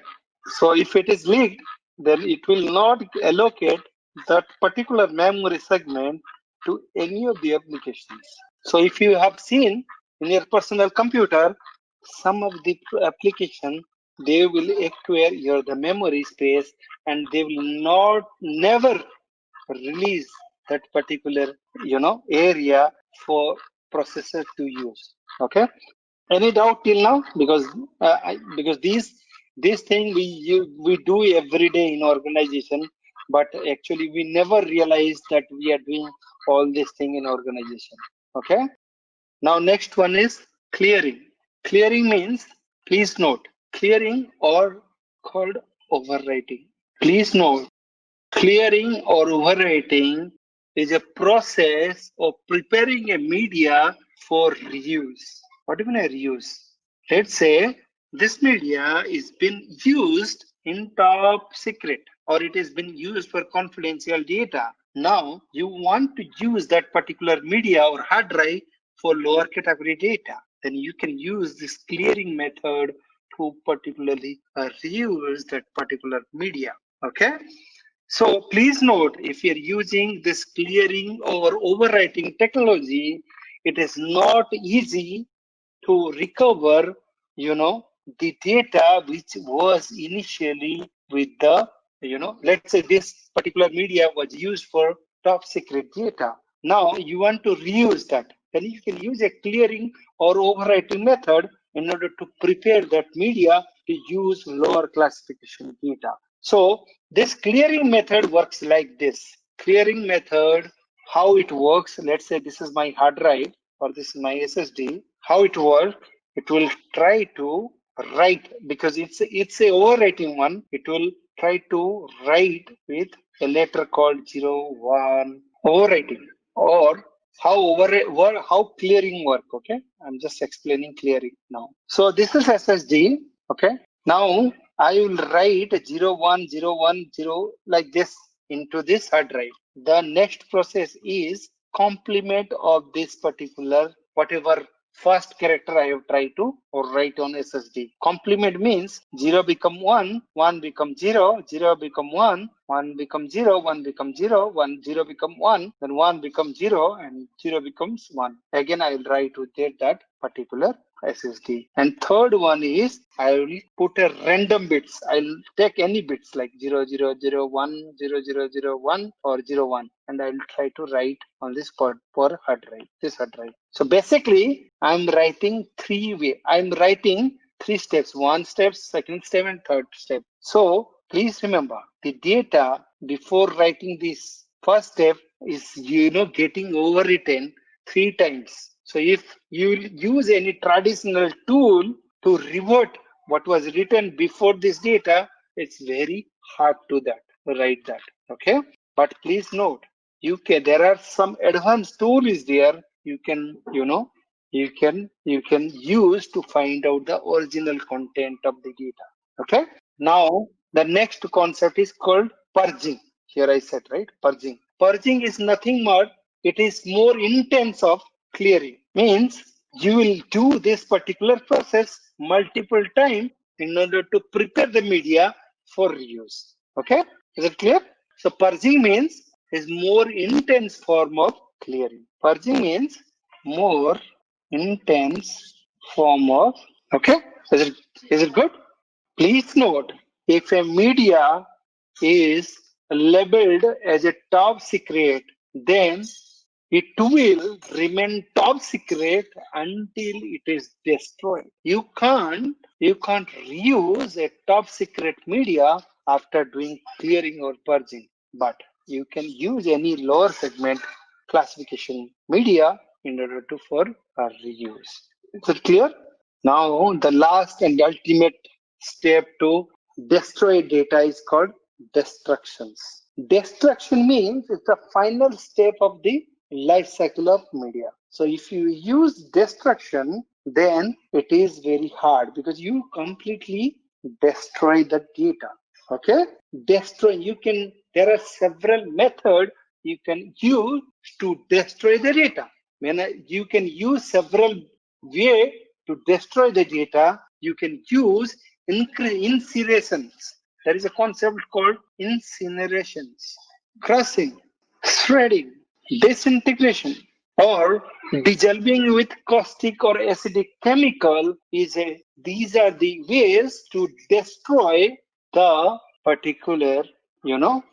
Speaker 3: So if it is leaked, then it will not allocate that particular memory segment to any of the applications. So if you have seen in your personal computer, some of the application, they will acquire the memory space, and they will never release that particular area for processor to use. Okay. Any doubt till now? Because these thing we do every day in organization, but actually we never realize that we are doing all this thing in organization. Okay. Now next one is clearing. Clearing means, please note, clearing or called overwriting. Please note, clearing or overwriting is a process of preparing a media for reuse. What do you mean reuse? Let's say this media is been used in top secret, or it has been used for confidential data. Now you want to use that particular media or hard drive for lower category data. Then you can use this clearing method to particularly reuse that particular media. Okay. So please note, if you're using this clearing or overwriting technology, it is not easy to recover, the data which was initially with the, let's say this particular media was used for top secret data. Now you want to reuse that. Then you can use a clearing or overwriting method in order to prepare that media to use lower classification data. So this clearing method works like this. Clearing method, how it works, let's say this is my hard drive, or this is my SSD. How it works, it will try to write, because it's a overwriting one. It will try to write with a letter called 0, 1, overwriting. Or how clearing work. Okay, I'm just explaining clearing now. So this is SSD. Okay, now I will write 0, 1, 0, 1, 0 like this into this hard drive. The next process is complement of this particular whatever first character I have tried to write on SSD. Complement means 0 become 1, 1 become 0, 0 become 1, 1 become 0, 1 become 0, 1, 0 become 1, then 1 becomes 0 and 0 becomes 1. Again, I will try to get that particular SSD. And third one is I will put a random bits. I'll take any bits like 0001, 0001 or 01 and I'll try to write on this per hard drive, this hard drive. So basically I'm writing I'm writing three steps, one step, second step and third step. So please remember the data before writing this first step is getting overwritten 3 times. So if you use any traditional tool to revert what was written before this data, it's very hard to write that. Okay, but please note, there are some advanced tool is there. You can use to find out the original content of the data. Okay. Now the next concept is called purging. Here I said, right, purging. Purging is nothing more. It is more intense of clearing. Means you will do this particular process multiple times in order to prepare the media for reuse. Okay, is it clear? So purging means is more intense form of clearing. Purging means more intense form of, okay, is it good? Please note, if a media is labeled as a top secret, then it will remain top secret until it is destroyed. You can't reuse a top secret media after doing clearing or purging, but you can use any lower segment classification media in order to for reuse. Is it clear? Now the last and ultimate step to destroy data is called destructions. Destruction means it's the final step of the life cycle of media. So if you use destruction, then it is very hard because you completely destroy the data. Okay, destroy. There are several methods you can use to destroy the data. You can use several ways to destroy the data. You can use incinerations. There is a concept called incinerations, crushing, shredding, disintegration, or dissolving with caustic or acidic chemical. These are the ways to destroy the particular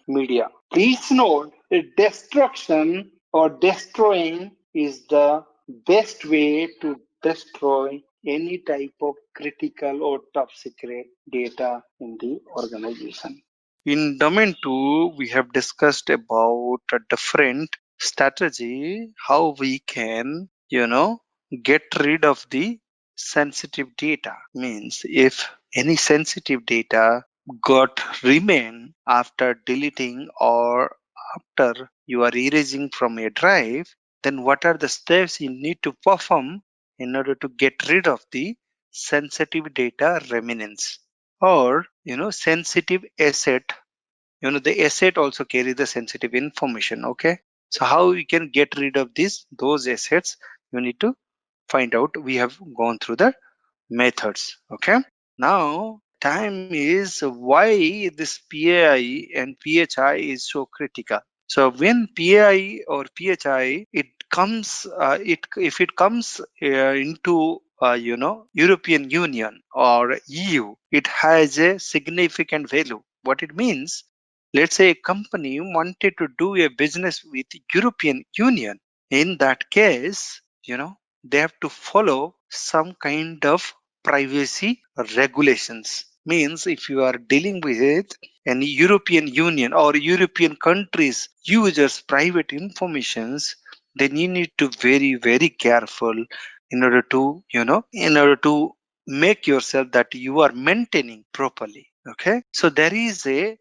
Speaker 3: media. Please note that destruction or destroying is the best way to destroy any type of critical or top secret data in the organization. In domain 2, we have discussed about a different strategy, how we can, get rid of the sensitive data. Means if any sensitive data got remain after deleting or after you are erasing from a drive, then what are the steps you need to perform in order to get rid of the sensitive data remnants or sensitive asset. The asset also carry the sensitive information. Okay, so how we can get rid of those assets, you need to find out. We have gone through the methods. Okay, now time is why this PAI and PHI is so critical. So when PAI or PHI it comes if it comes into European Union or EU, it has a significant value. What it means, let's say a company wanted to do a business with European Union. In that case, they have to follow some kind of privacy regulations. Means if you are dealing with any European Union or European countries users private informations, then you need to very careful in order to make yourself that you are maintaining properly. Okay, so there is a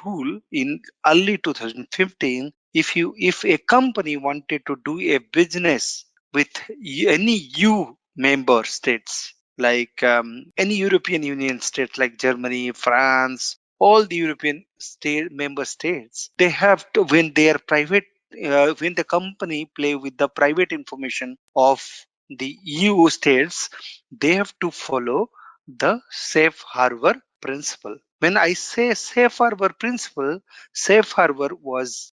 Speaker 3: rule in early 2015. If a company wanted to do a business with any EU member states, like any European Union states like Germany, France, all the European member states, they have to, when they are private when the company play with the private information of the EU states, they have to follow the safe harbor principle. When I say safe harbor principle, safe harbor was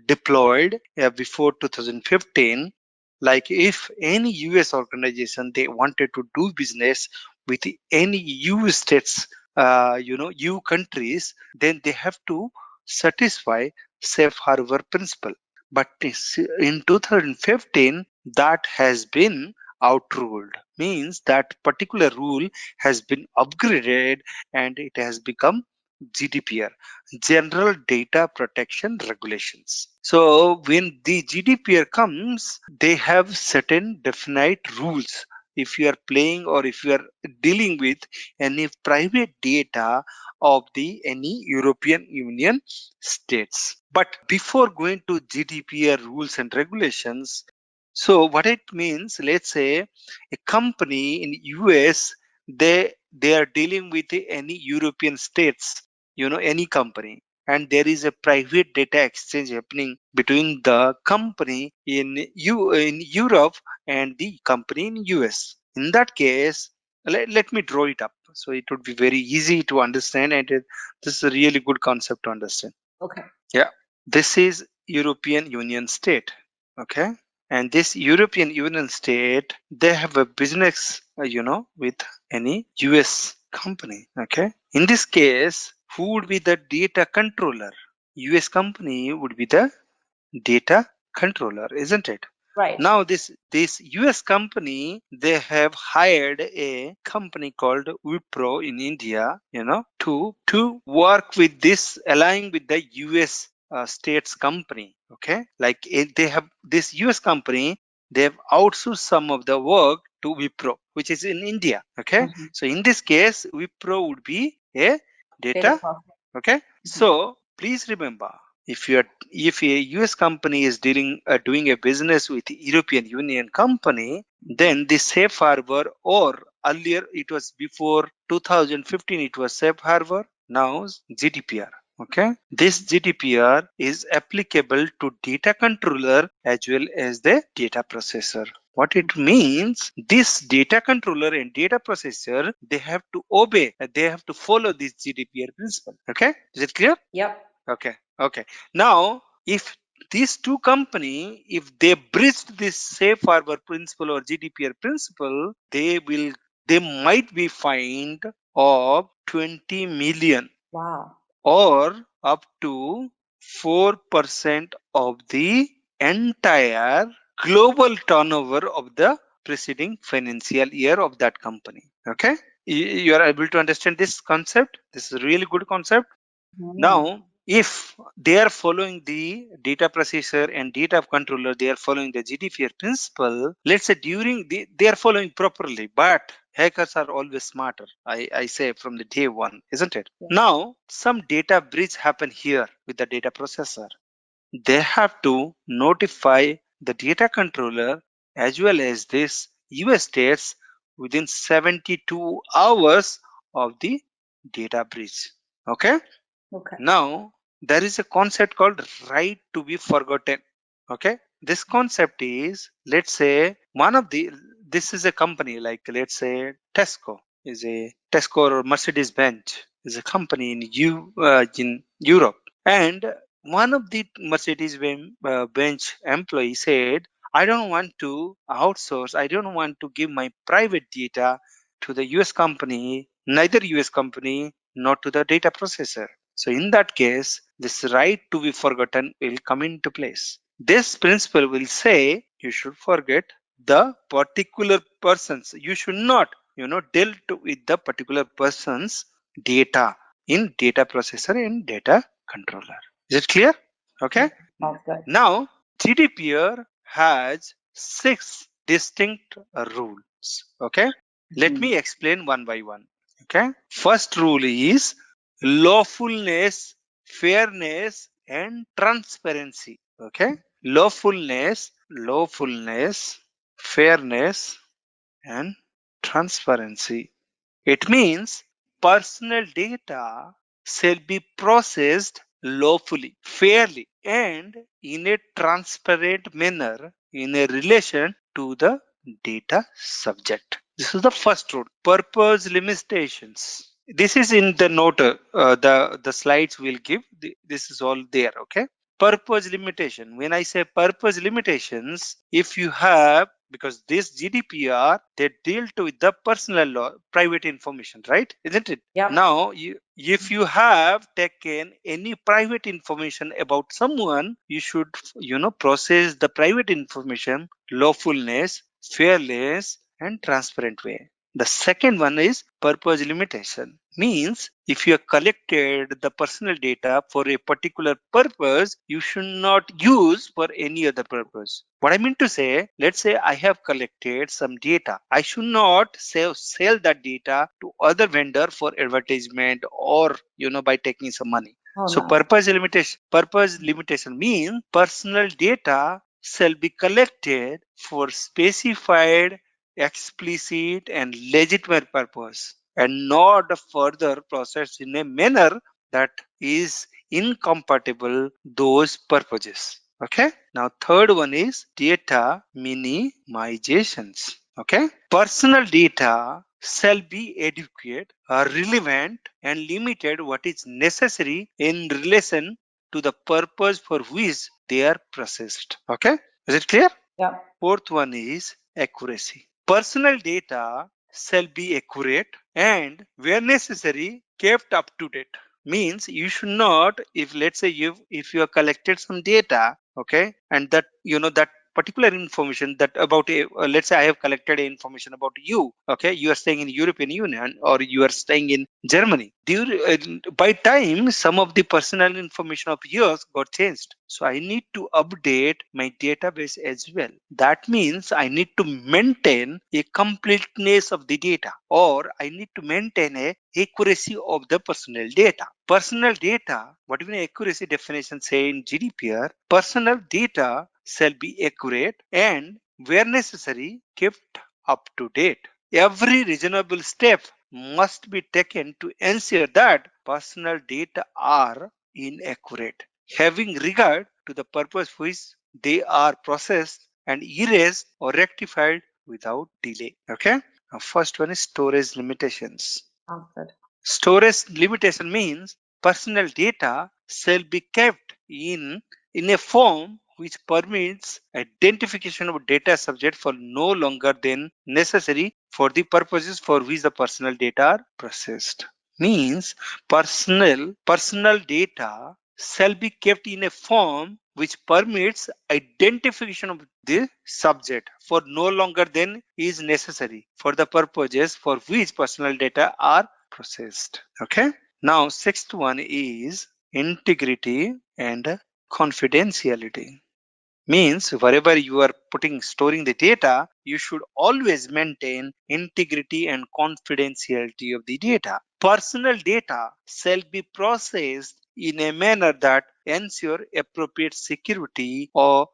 Speaker 3: deployed before 2015. Like if any US organization they wanted to do business with any EU states, EU countries, then they have to satisfy safe harbor principle. But in 2015, that has been outruled. Means that particular rule has been upgraded and it has become GDPR, General Data Protection Regulations. So when the GDPR comes, they have certain definite rules. If you are playing or if you are dealing with any private data of the any European Union states. But before going to GDPR rules and regulations, so what it means, let's say a company in US, they are dealing with any European states, any company, and there is a private data exchange happening between the company in Europe and the company in US. In that case, let me draw it up so it would be very easy to understand, and this is a really good concept to understand.
Speaker 5: Okay.
Speaker 3: Yeah, this is European Union state. Okay, and this European Union state, they have a business, with any US company. Okay, in this case, who would be the data controller? US company would be the data controller, isn't it?
Speaker 5: Right.
Speaker 3: Now this US company, they have hired a company called Wipro in India, to work with this, align with the US states company. Okay, like they have this US company, they have outsourced some of the work to Wipro, which is in India. Okay, so in this case, Wipro would be a data. Okay, so please remember, if a US company is doing a business with European Union company, then the safe harbor, or earlier it was before 2015 it was safe harbor, now GDPR. Okay, this GDPR is applicable to data controller as well as the data processor. What it means, this data controller and data processor, they have to obey, they have to follow this GDPR principle. Okay, is it clear?
Speaker 5: Yep.
Speaker 3: Okay. Now, if these two company, if they breached this safe harbor principle or GDPR principle, they might be fined of 20 million.
Speaker 5: Wow.
Speaker 3: Or up to 4% of the entire global turnover of the preceding financial year of that company. Okay, you are able to understand this concept. This is a really good concept. Now, if they are following the data processor and data controller, they are following the GDPR principle, let's say they are following properly, but hackers are always smarter. I say from the day one, isn't it?
Speaker 5: Yeah.
Speaker 3: Now, some data breach happen here with the data processor. They have to notify the data controller as well as this US states within 72 hours of the data breach. Okay. Now, there is a concept called right to be forgotten. Okay. This concept is, let's say, this is a company like, let's say, Tesco or Mercedes Benz is a company in Europe. And one of the Benz employee said, I don't want to outsource, I don't want to give my private data to the US company, neither US company, nor to the data processor. So in that case, this right to be forgotten will come into place. This principle will say you should forget the particular persons. You should not, deal with the particular person's data in data processor and data controller. Is it clear? Okay.
Speaker 5: Sounds good.
Speaker 3: Now, GDPR has 6 distinct rules. Okay. Let me explain one by one. Okay. First rule is lawfulness, fairness, and transparency. Okay. Lawfulness, fairness, and transparency. It means personal data shall be processed lawfully, fairly, and in a transparent manner in a relation to the data subject. This is the first rule. Purpose limitations. This is in the note, the slides will give. This is all there, okay? Purpose limitation. When I say purpose limitations, if you have, because this GDPR, they deal with the personal law, private information, right? Isn't it?
Speaker 5: Yep.
Speaker 3: Now, if you have taken any private information about someone, you should, process the private information, lawfulness, fairness, and transparent way. The second one is purpose limitation. Means if you have collected the personal data for a particular purpose, you should not use for any other purpose. What I mean to say, let's say I have collected some data. I should not sell that data to other vendor for advertisement or by taking some money. So
Speaker 5: no.
Speaker 3: purpose limitation means personal data shall be collected for specified, explicit, and legitimate purpose, and not further processed in a manner that is incompatible those purposes. Okay. Now third one is data minimizations. Okay. Personal data shall be adequate, relevant, and limited what is necessary in relation to the purpose for which they are processed. Okay. Is it clear?
Speaker 5: Yeah.
Speaker 3: Fourth one is accuracy. Personal data shall be accurate and where necessary kept up to date. Means you should not, if let's say if you have collected some data, okay, and that that particular information that about a let's say I have collected information about you, okay, you are staying in European Union or you are staying in Germany. By time some of the personal information of yours got changed, so I need to update my database as well. That means I need to maintain a completeness of the data, or I need to maintain a accuracy of the personal data. Personal data, what even accuracy definition say in GDPR, personal data shall be accurate and where necessary kept up to date. Every reasonable step must be taken to ensure that personal data are inaccurate, having regard to the purpose for which they are processed and erased or rectified without delay. Okay. Now, first one is storage limitations.
Speaker 5: Answered.
Speaker 3: Storage limitation means personal data shall be kept in a form which permits identification of data subject for no longer than necessary for the purposes for which the personal data are processed. Means personal data shall be kept in a form which permits identification of the subject for no longer than is necessary for the purposes for which personal data are processed. Okay. Now, sixth one is integrity and confidentiality. Means wherever you are storing the data, you should always maintain integrity and confidentiality of the data. Personal data shall be processed in a manner that ensure appropriate security of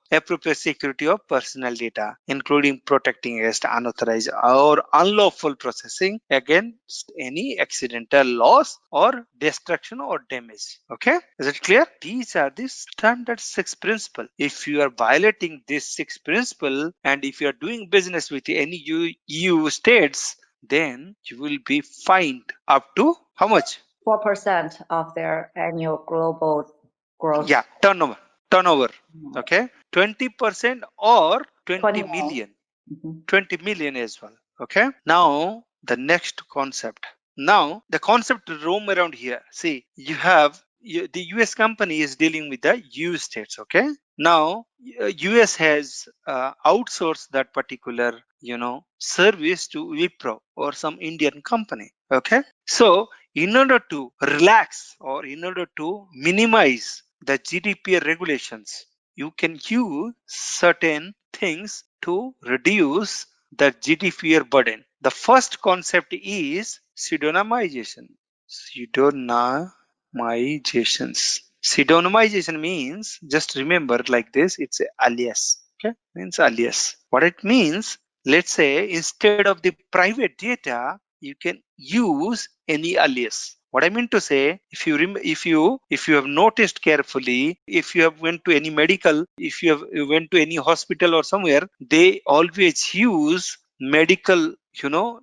Speaker 3: personal data, including protecting against unauthorized or unlawful processing, against any accidental loss or destruction or damage. Okay, is it clear? These are the standard 6 principles. If you are violating this 6 principle and if you are doing business with any EU states, then you will be fined up to how much?
Speaker 5: 4% of their annual global gross.
Speaker 3: Yeah, turnover. Okay, 20% or 20
Speaker 5: 20
Speaker 3: million.
Speaker 5: Mhm.
Speaker 3: 20 million as well. Okay. Now the next concept. Now the concept roam around here. See, you have the US company is dealing with the EU states. Okay. Now US has outsourced that particular service to Wipro or some Indian company. Okay. So in order to relax or in order to minimize the GDPR regulations, you can use certain things to reduce the GDPR burden. The first concept is pseudonymization. Pseudonymization means, just remember like this, it's a alias. Okay, means alias. What it means, let's say instead of the private data, you can use any alias. What I mean to say, if you have noticed carefully, if you have went to any medical, if you went to any hospital or somewhere, they always use medical,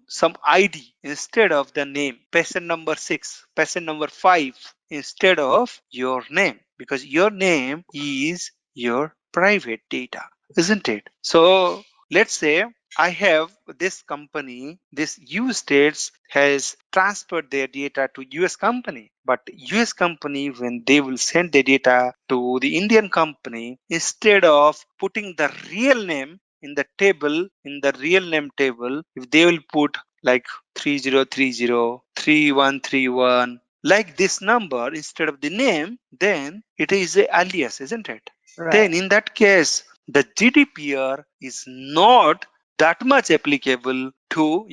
Speaker 3: some ID instead of the name. Patient number 6, patient number 5 instead of your name, because your name is your private data, isn't it? So let's say I have this company, this US states has transferred their data to US company, but US company, when they will send the data to the Indian company, instead of putting the real name in the table, in the real name table, if they will put like 3030 3131, like this number instead of the name, then it is a alias, isn't it?
Speaker 5: Right.
Speaker 3: Then in that case, the GDPR is not that much applicable to,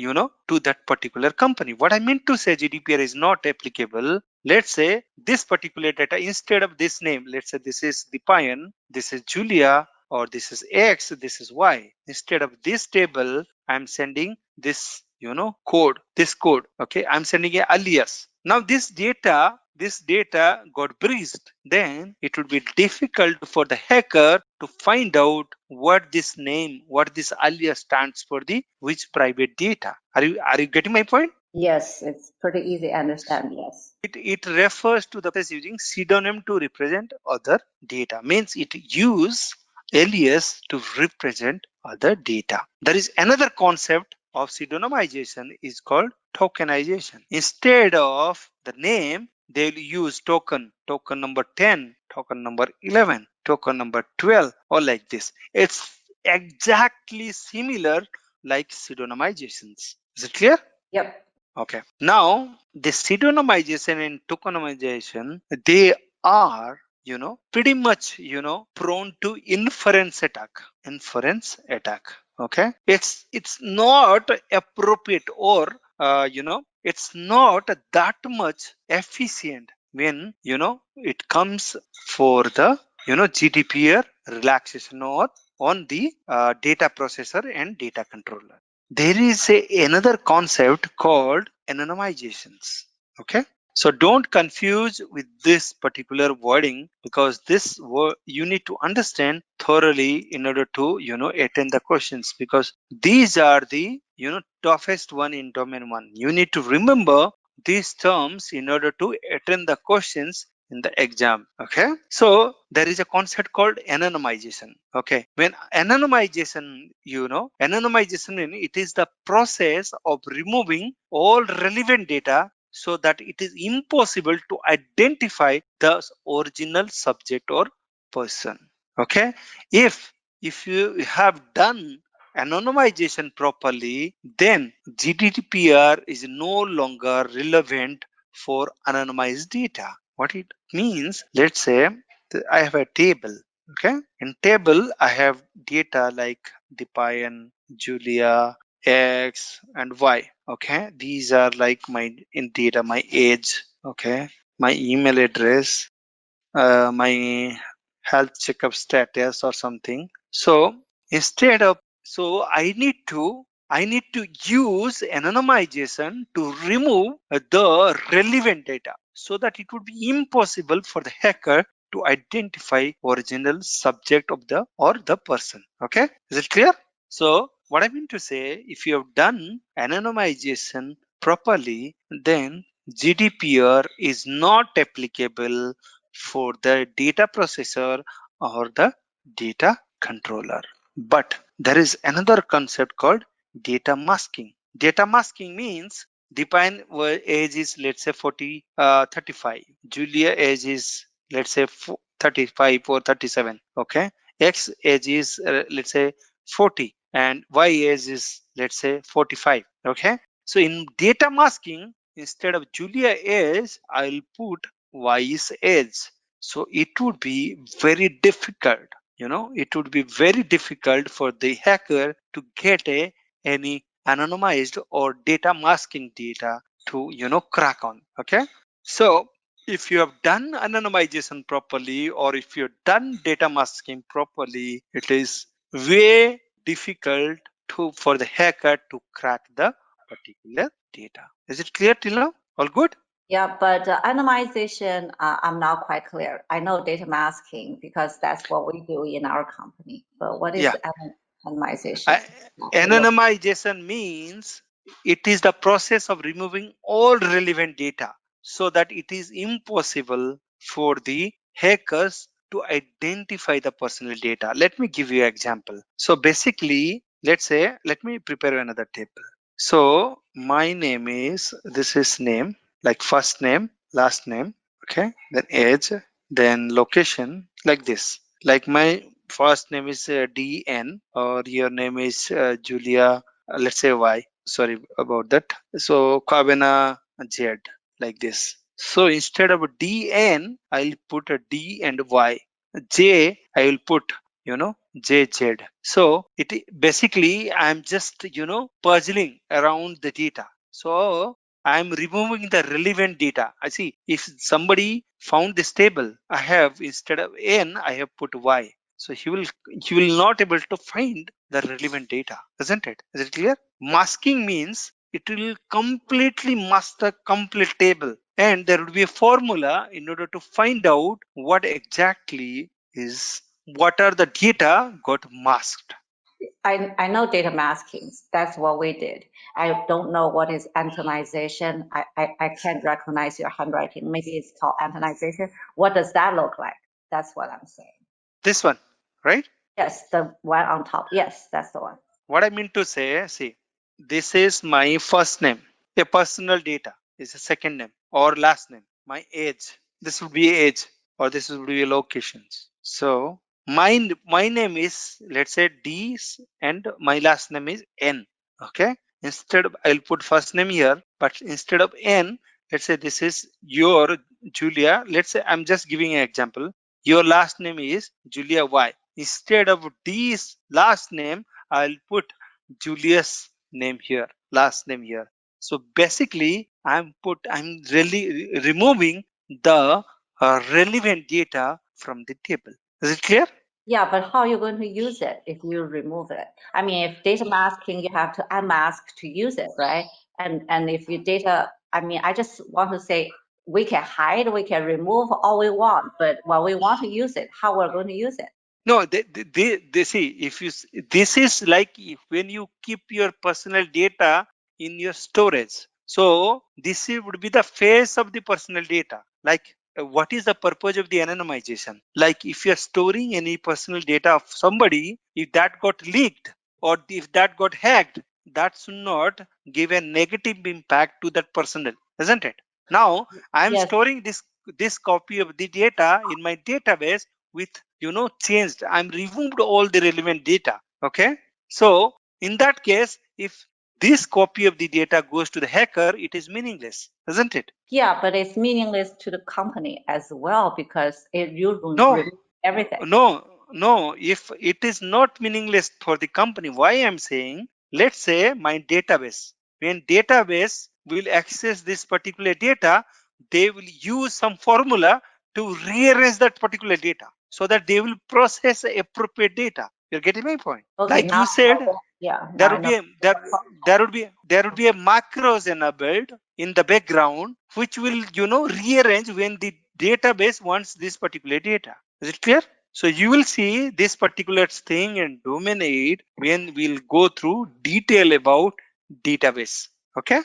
Speaker 3: to that particular company. What I meant to say, GDPR is not applicable. Let's say this particular data, instead of this name, let's say this is Dipayan, this is Julia, or this is X, this is Y. Instead of this table, I'm sending this, code, this code. Okay, I'm sending a alias. Now this data got breached. Then it would be difficult for the hacker to find out what this name, what this alias stands for, the which private data. Are you getting my point?
Speaker 5: Yes, it's pretty easy to understand. Yes.
Speaker 3: It refers to the process using pseudonym to represent other data. Means it use alias to represent other data. There is another concept of pseudonymization is called tokenization. Instead of the name, they'll use token number 10, token number 11, token number 12, or like this. It's exactly similar like pseudonymizations. Is it clear?
Speaker 5: Yep.
Speaker 3: Okay. Now, the pseudonymization and tokenization, they are, pretty much, prone to inference attack. Okay. It's not appropriate, or, it's not that much efficient when, it comes for the, GDPR relaxation or on the data processor and data controller. There is another concept called anonymizations. Okay, so don't confuse with this particular wording, because this word you need to understand thoroughly in order to attend the questions, because these are the toughest one in domain 1. You need to remember these terms in order to attend the questions in the exam. Okay, so there is a concept called anonymization. Okay, when anonymization, it is the process of removing all relevant data so that it is impossible to identify the original subject or person. Okay, if you have done anonymization properly, then GDPR is no longer relevant for anonymized data. What it means, let's say I have a table. Okay, in table I have data like Dipayan, Julia, X, and Y. Okay, these are like my in data, my age. Okay, my email address, my health checkup status or something. So instead of, so I need to use anonymization to remove the relevant data, so that it would be impossible for the hacker to identify original subject of the or the person. Okay, is it clear? So what I mean to say, if you have done anonymization properly, then GDPR is not applicable for the data processor or the data controller. But there is another concept called data masking. Data masking means define age is, let's say 35. Julia age is, let's say 35 or 37. Okay. X age is, let's say 40, and Y age is, let's say 45. Okay. So in data masking, instead of Julia age, I'll put Y's age. So it would be very difficult, it would be very difficult for the hacker to get any anonymized or data masking data to, crack on. Okay. So if you have done anonymization properly, or if you've done data masking properly, it is way difficult for the hacker to crack the particular data. Is it clear till now? All good?
Speaker 5: Yeah, but anonymization, I'm not quite clear. I know data masking because that's what we do in our company. But what is anonymization?
Speaker 7: Anonymization means it is the process of removing all relevant data so that it is impossible for the hackers to identify the personal data. Let me give you an example. So basically, let's say, let me prepare another table. So my name is, this is name, like first name, last name, okay, then age, then location, like this. Like my first name is DN, or your name is Julia, let's say Y. Sorry about that. So Kavena Z, like this. So instead of DN, I'll put a D and Y. J, I will put, JZ. So basically I'm just, puzzling around the data. So I'm removing the relevant data. I see if somebody found this table, I have instead of N, I have put Y. So he will not able to find the relevant data, isn't it? Is it clear? Masking means it will completely mask the complete table, and there will be a formula in order to find out what exactly is, what are the data got masked.
Speaker 5: I know data masking. That's what we did. I don't know what is anonymization. I can't recognize your handwriting. Maybe it's called anonymization. What does that look like? That's what I'm saying.
Speaker 7: This one, right?
Speaker 5: Yes, the one on top. Yes, that's the one.
Speaker 7: What I mean to say, see, this is my first name. A personal data is a second name or last name. My age, this would be age, or this would be locations. So my name is, let's say, D, and my last name is N. Okay. Instead of, I'll put first name here, but instead of N, let's say this is your Julia. Let's say I'm just giving an example. Your last name is Julia Y. Instead of D's last name, I'll put Julius name here, last name here. So basically, I'm really removing the relevant data from the table. Is it clear?
Speaker 5: Yeah, but how are you going to use it if you remove it? I mean, if data masking, you have to unmask to use it, right? And if you data, I mean, I just want to say we can hide, we can remove all we want, but when we want to use it, how we're going to use it?
Speaker 7: No, they see, if you, this is like when you keep your personal data in your storage. So this would be the face of the personal data. Like what is the purpose of the anonymization? Like if you're storing any personal data of somebody, if that got leaked or if that got hacked, that should not give a negative impact to that personal, isn't it? Now I'm
Speaker 5: Yes.
Speaker 7: storing this copy of the data in my database with changed. I'm removed all the relevant data. Okay. So in that case, if this copy of the data goes to the hacker, it is meaningless, isn't it?
Speaker 5: Yeah, but it's meaningless to the company as well because you
Speaker 7: No,
Speaker 5: remove everything.
Speaker 7: no. If it is not meaningless for the company, why I'm saying, let's say my database, when database will access this particular data, they will use some formula to rearrange that particular data so that they will process appropriate data. You're getting my point?
Speaker 5: Okay,
Speaker 7: Like
Speaker 5: now
Speaker 7: you said,
Speaker 5: yeah, now
Speaker 7: there
Speaker 5: I
Speaker 7: would
Speaker 5: know.
Speaker 7: be a macros enabled in the background which will rearrange when the database wants this particular data. Is it clear? So you will see this particular thing in domain 8 when we'll go through detail about database. Okay.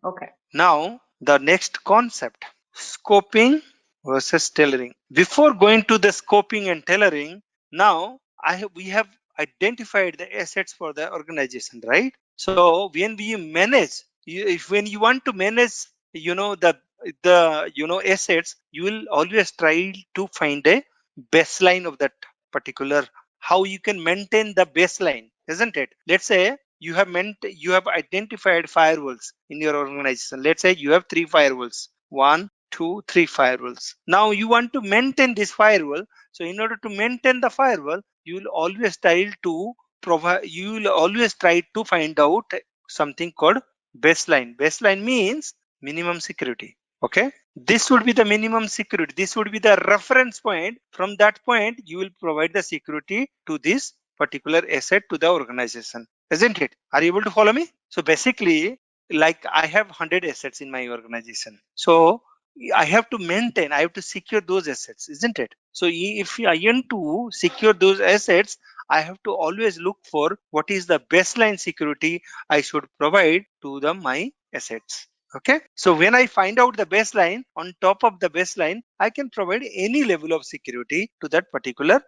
Speaker 5: Okay.
Speaker 7: Now the next concept, scoping versus tailoring. Before going to the scoping and tailoring, now we have identified the assets for the organization, right? So when we manage, when you want to manage, the assets, you will always try to find a baseline of that particular, how you can maintain the baseline, isn't it? Let's say you have identified firewalls in your organization. Let's say you have 3 firewalls, 1, 2, 3 firewalls. Now you want to maintain this firewall. So in order to maintain the firewall, you will always try to find out something called baseline. Baseline means minimum security. Okay, this would be the minimum security. This would be the reference point. From that point, you will provide the security to this particular asset to the organization, isn't it? Are you able to follow me? So basically, like I have 100 assets in my organization. So I have to maintain, I have to secure those assets, isn't it? So if I want to secure those assets, I have to always look for what is the baseline security I should provide to my assets. Okay, so when I find out the baseline, on top of the baseline, I can provide any level of security to that particular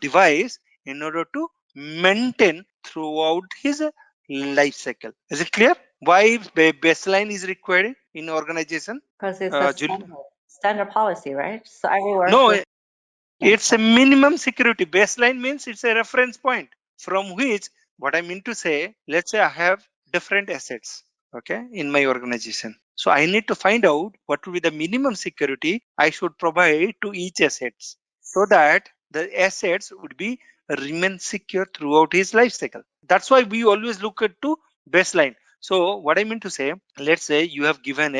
Speaker 7: device in order to maintain throughout his life cycle. Is it clear why baseline is required in organization?
Speaker 5: Because it's a standard policy, right? So everywhere.
Speaker 7: No, it's a minimum security. Baseline means it's a reference point from which, what I mean to say, let's say I have different assets, okay, in my organization. So I need to find out what will be the minimum security I should provide to each assets so that the assets would be remain secure throughout his life cycle. That's why we always look at to baseline. So what I mean to say, let's say you have given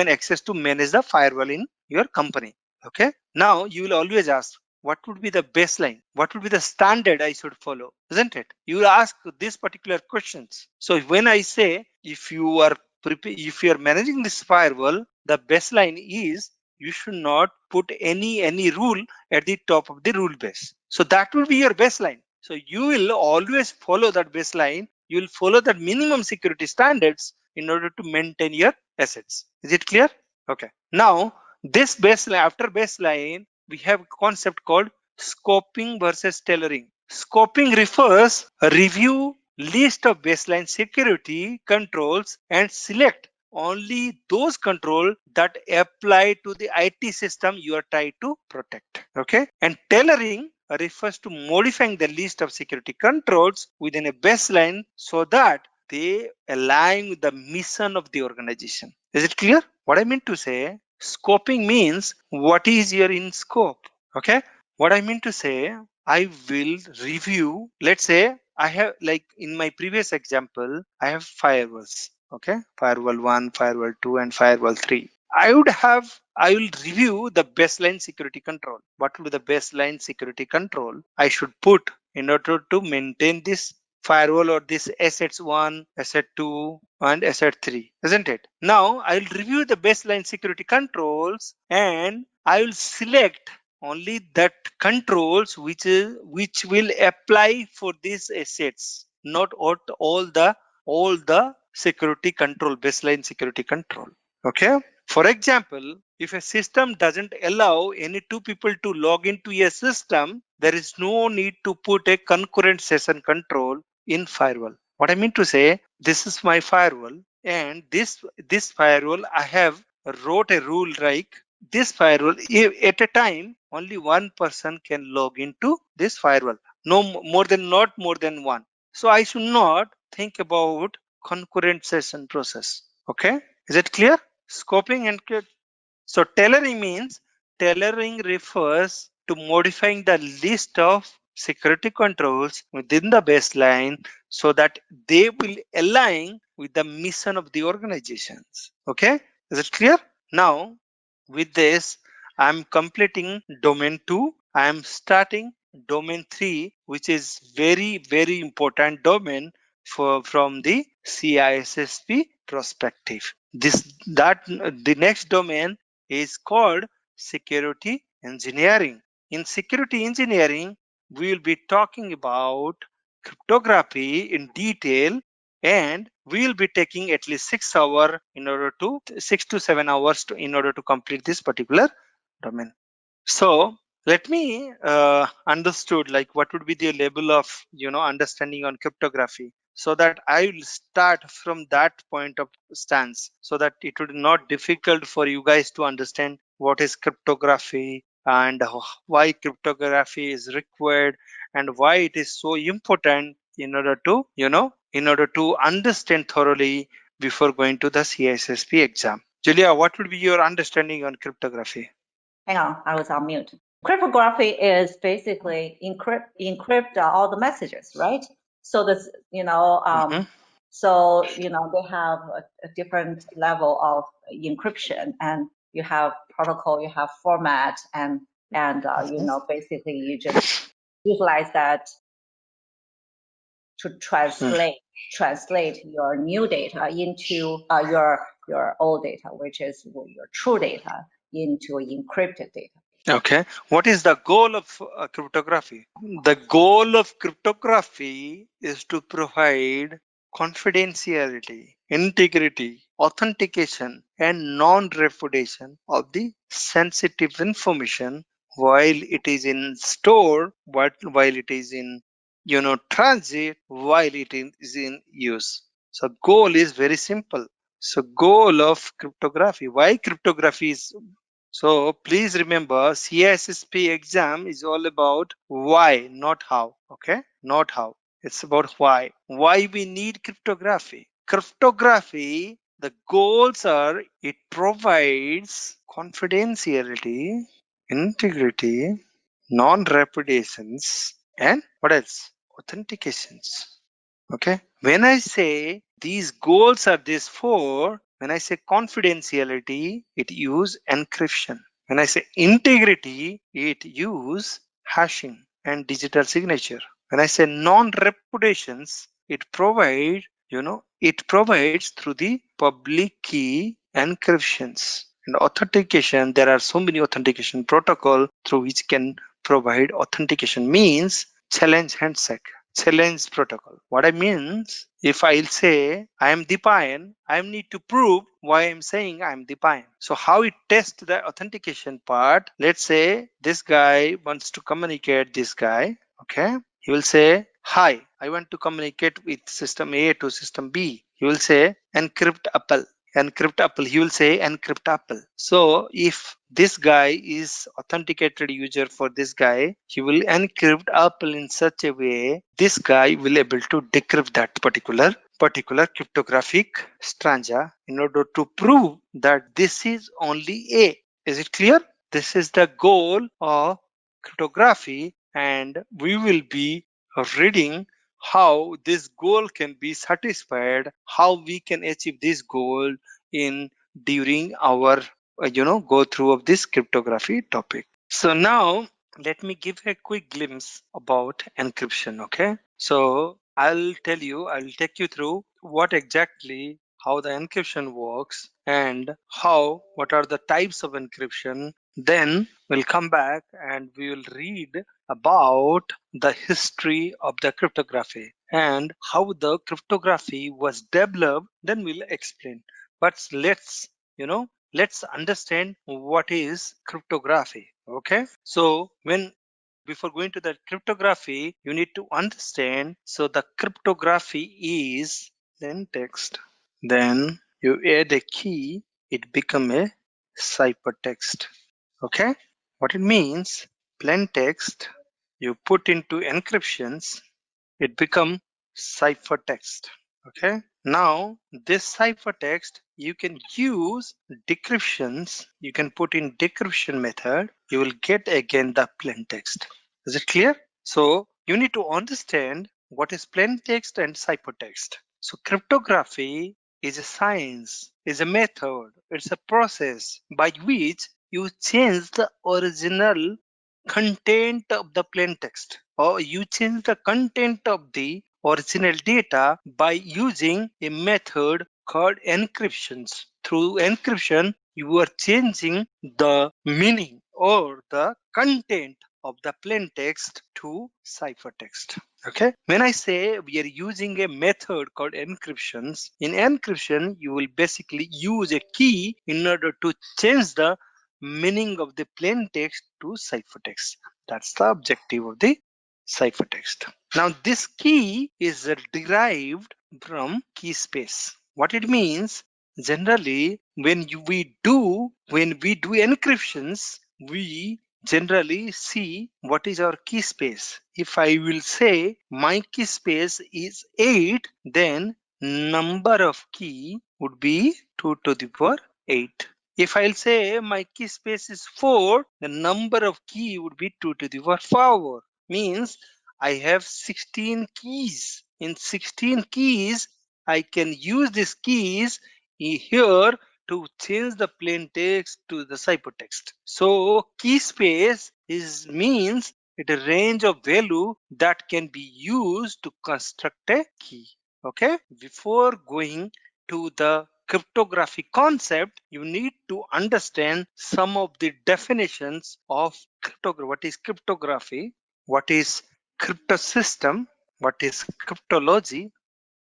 Speaker 7: access to manage the firewall in your company. Okay, now you will always ask, what would be the baseline? What would be the standard I should follow? Isn't it? You will ask these particular questions. So when I say, if you are managing this firewall, the baseline is you should not put any rule at the top of the rule base. So that will be your baseline. So you will always follow that baseline. You will follow that minimum security standards in order to maintain your assets. Is it clear? Okay. Now, this baseline, after baseline, we have a concept called scoping versus tailoring. Scoping refers a review list of baseline security controls and select only those controls that apply to the IT system you are trying to protect. Okay. And tailoring refers to modifying the list of security controls within a baseline so that they align with the mission of the organization. Is it clear? What I mean to say, scoping means what is your in scope. Okay. What I mean to say, I will review, let's say I have, like in my previous example, I have firewalls. Okay. Firewall 1, firewall 2, and firewall 3. I will review the baseline security control. What will be the baseline security control I should put in order to maintain this firewall or this assets 1, asset 2, and asset 3, isn't it? Now I'll review the baseline security controls and I will select only that controls which will apply for these assets, not all the security control, baseline security control. Okay. For example, if a system doesn't allow any two people to log into a system, there is no need to put a concurrent session control in firewall. What I mean to say, this is my firewall, and this firewall I have wrote a rule like this firewall at a time only one person can log into this firewall, not more than one. So I should not think about concurrent session process. Okay, is it clear? Scoping and so tailoring means, tailoring refers to modifying the list of security controls within the baseline so that they will align with the mission of the organizations. Okay, is it clear? Now, with this, I'm completing domain 2. I am starting domain 3, which is very important domain from the CISSP perspective. The next domain is called security engineering. In security engineering, we will be talking about cryptography in detail, and we will be taking at least 6 hours in order to 6 to 7 hours in order to complete this particular domain. So let me understood like what would be the level of understanding on cryptography, so that I will start from that point of stance, so that it would not difficult for you guys to understand what is cryptography and why cryptography is required and why it is so important in order to understand thoroughly before going to the CISSP exam. Julia, what would be your understanding on cryptography?
Speaker 5: Hang on, I was on mute. Cryptography is basically encrypt all the messages, right? So this, so they have a different level of encryption, and you have protocol, you have format, and basically you just utilize that to translate translate your new data into your old data, which is your true data, into encrypted data.
Speaker 7: Okay. What is the goal of cryptography? The goal of cryptography is to provide confidentiality, integrity, authentication, and non-repudiation of the sensitive information while it is in store, while it is in transit, while it is in use. So goal is very simple. So goal of cryptography. Why cryptography is so please remember, CISSP exam is all about why, not how. Okay, not how. It's about why. Why we need cryptography. Cryptography, the goals are it provides confidentiality, integrity, non-repudiations, and what else? Authentications. Okay. When I say these goals are these four, when I say confidentiality, it use encryption. When I say integrity, it use hashing and digital signature. When I say non-reputations, it provides through the public key encryptions. And authentication, there are so many authentication protocol through which can provide authentication means challenge handshake. Challenge protocol. What I means, if I'll say I am Deepayan, I need to prove why I'm saying I'm Deepayan. So how it tests the authentication part, let's say this guy wants to communicate this guy, okay? He will say, hi, I want to communicate with system A to system B. He will say encrypt Apple. Encrypt Apple. He will say encrypt Apple. So if this guy is authenticated user for this guy, he will encrypt Apple in such a way this guy will able to decrypt that particular cryptographic stanza in order to prove that this is only A. Is it clear? This is the goal of cryptography, and we will be reading how this goal can be satisfied, how we can achieve this goal in during our go through of this cryptography topic. So now let me give a quick glimpse about encryption. Okay, so I'll take you through what exactly how the encryption works and what are the types of encryption. Then we'll come back and we will read about the history of the cryptography and how the cryptography was developed. Then we'll explain. But let's understand what is cryptography. Okay, so before going to the cryptography, you need to understand. So the cryptography is plain text, then you add a key, it become a ciphertext. Okay, what it means, plain text you put into encryptions, it become ciphertext. Okay, now this ciphertext you can use decryptions, you can put in decryption method, you will get again the plain text. Is it clear? So you need to understand what is plain text and ciphertext. So cryptography is a science, is a method, it's a process by which you change the original content of the plain text, or you change the content of the original data by using a method called encryptions. Through encryption, you are changing the meaning or the content of the plain text to ciphertext. Okay, when I say we are using a method called encryptions, in encryption you will basically use a key in order to change the meaning of the plain text to ciphertext. That's the objective of the ciphertext. Now this key is derived from key space. What it means, generally we do encryptions, we generally see what is our key space. If I will say my key space is 8, then number of key would be 2 to the power 8. If I'll say my key space is 4, the number of key would be 2 to the power 4. Means I have 16 keys. In 16 keys, I can use these keys here to change the plain text to the ciphertext. So key space means it a range of value that can be used to construct a key. Okay, before going to the cryptography concept, you need to understand some of the definitions of cryptography. What is cryptography? What is crypto system? What is cryptology?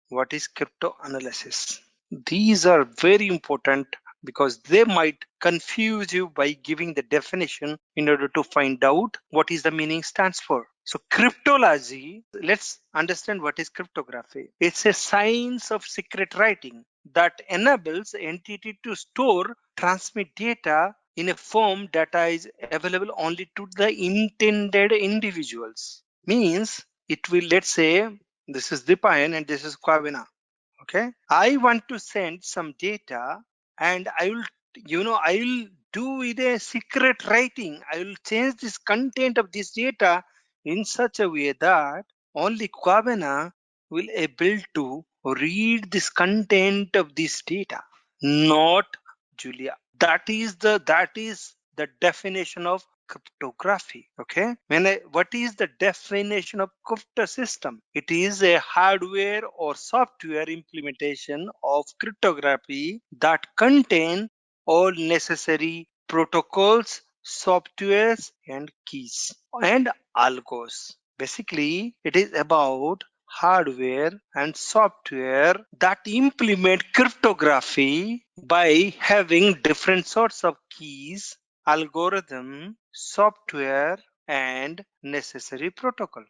Speaker 7: What is crypto analysis? These are very important because they might confuse you by giving the definition in order to find out what is the meaning stands for. So cryptology, let's understand what is cryptography. It's a science of secret writing that enables entity to store, transmit data in a form data is available only to the intended individuals. Means it will, let's say, this is Dipayan and this is Kwabena. Okay, I want to send some data and I will do it a secret writing. I will change this content of this data in such a way that only Kwabena will able to read this content of this data, not Julia. That is the definition of cryptography. Okay, what is the definition of crypto system? It is a hardware or software implementation of cryptography that contain all necessary protocols, softwares, and keys and algos. Basically, it is about hardware and software that implement cryptography by having different sorts of keys, algorithm, software, and necessary protocol.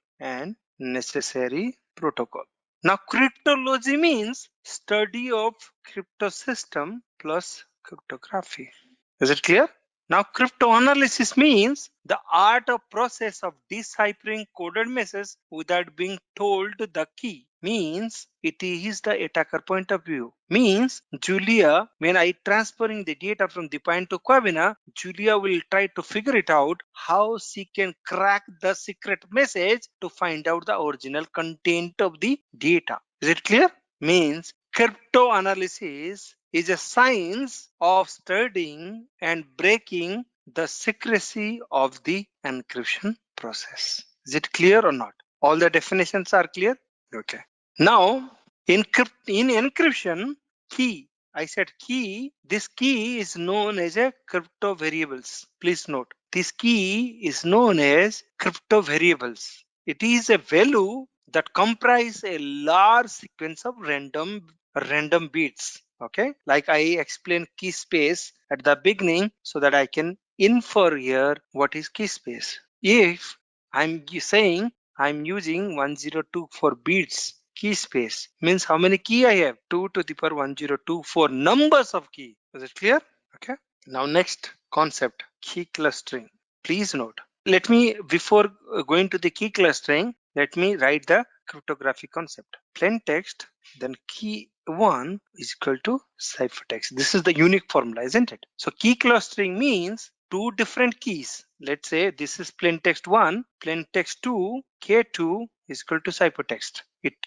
Speaker 7: Now, cryptology means study of crypto system plus cryptography. Is it clear? Now, cryptanalysis means the art or process of deciphering coded messages without being told the key. Means it is the attacker point of view. Means Julia, when I transferring the data from Dipayan to Kwabena, Julia will try to figure it out how she can crack the secret message to find out the original content of the data. Is it clear? Means cryptanalysis is a science of studying and breaking the secrecy of the encryption process. Is it clear or not? All the definitions are clear? Okay. Now, in encryption, key, I said key, this key is known as a crypto variables. Please note, this key is known as crypto variables. It is a value that comprise a large sequence of random bits. Okay, like I explained key space at the beginning so that I can infer here what is key space. If I'm saying I'm using 1024 bits key space, means how many key I have? 2 to the power 1024 numbers of key. Is it clear? Okay. Now next concept, key clustering. Please note. Let me, before going to the key clustering, let me write the cryptography concept. Plain text, then key 1 is equal to ciphertext. This is the unique formula, isn't it? So key clustering means two different keys. Let's say this is plain text 1, plain text 2, K2 is equal to ciphertext.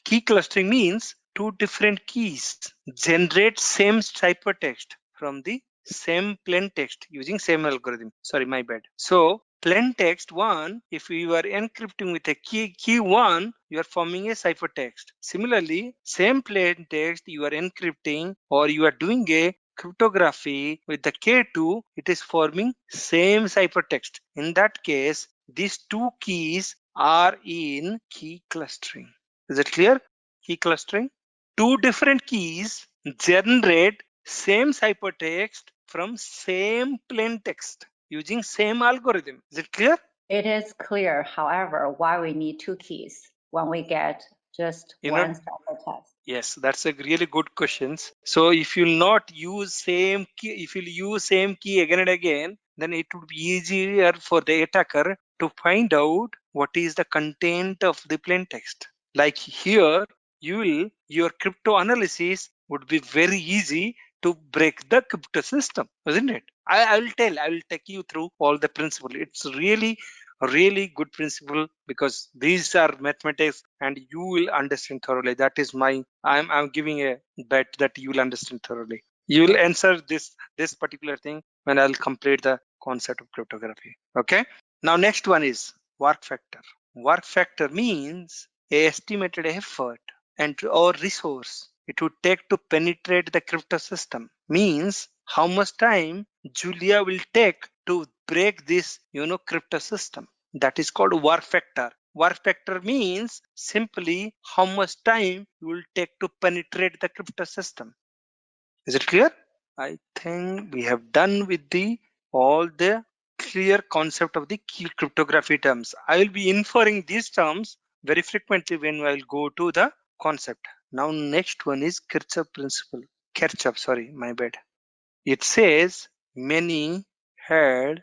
Speaker 7: Key clustering means two different keys generate same ciphertext from the same plain text using same algorithm. Sorry, my bad. So plain text 1, if you are encrypting with a key 1, you are forming a ciphertext. Similarly, same plain text you are encrypting or you are doing a cryptography with the K2, it is forming same ciphertext. In that case, these two keys are in key clustering. Is it clear? Key clustering. Two different keys generate same ciphertext from same plain text using same algorithm. Is it clear?
Speaker 5: It is clear, however, why we need two keys when we get just one ciphertext.
Speaker 7: Yes, that's a really good question. So if you'll not use same key, if you'll use same key again and again, then it would be easier for the attacker to find out what is the content of the plain text. Like here, your crypto analysis would be very easy to break the crypto system, isn't it? I will take you through all the principle. It's really good principle because these are mathematics and you will understand thoroughly. That is my, I'm giving a bet that you will understand thoroughly. You will answer this particular thing when I'll complete the concept of cryptography. Okay. Now next one is work factor. Work factor means estimated effort and or resource it would take to penetrate the crypto system. Means how much time Julia will take to break this, crypto system. That is called work factor. Work factor means simply how much time you will take to penetrate the crypto system. Is it clear? I think we have done with all the clear concept of the key cryptography terms. I will be inferring these terms very frequently when I will go to the concept. Now next one is Kirchhoff principle. Kirchhoff, sorry, my bad. It says many heads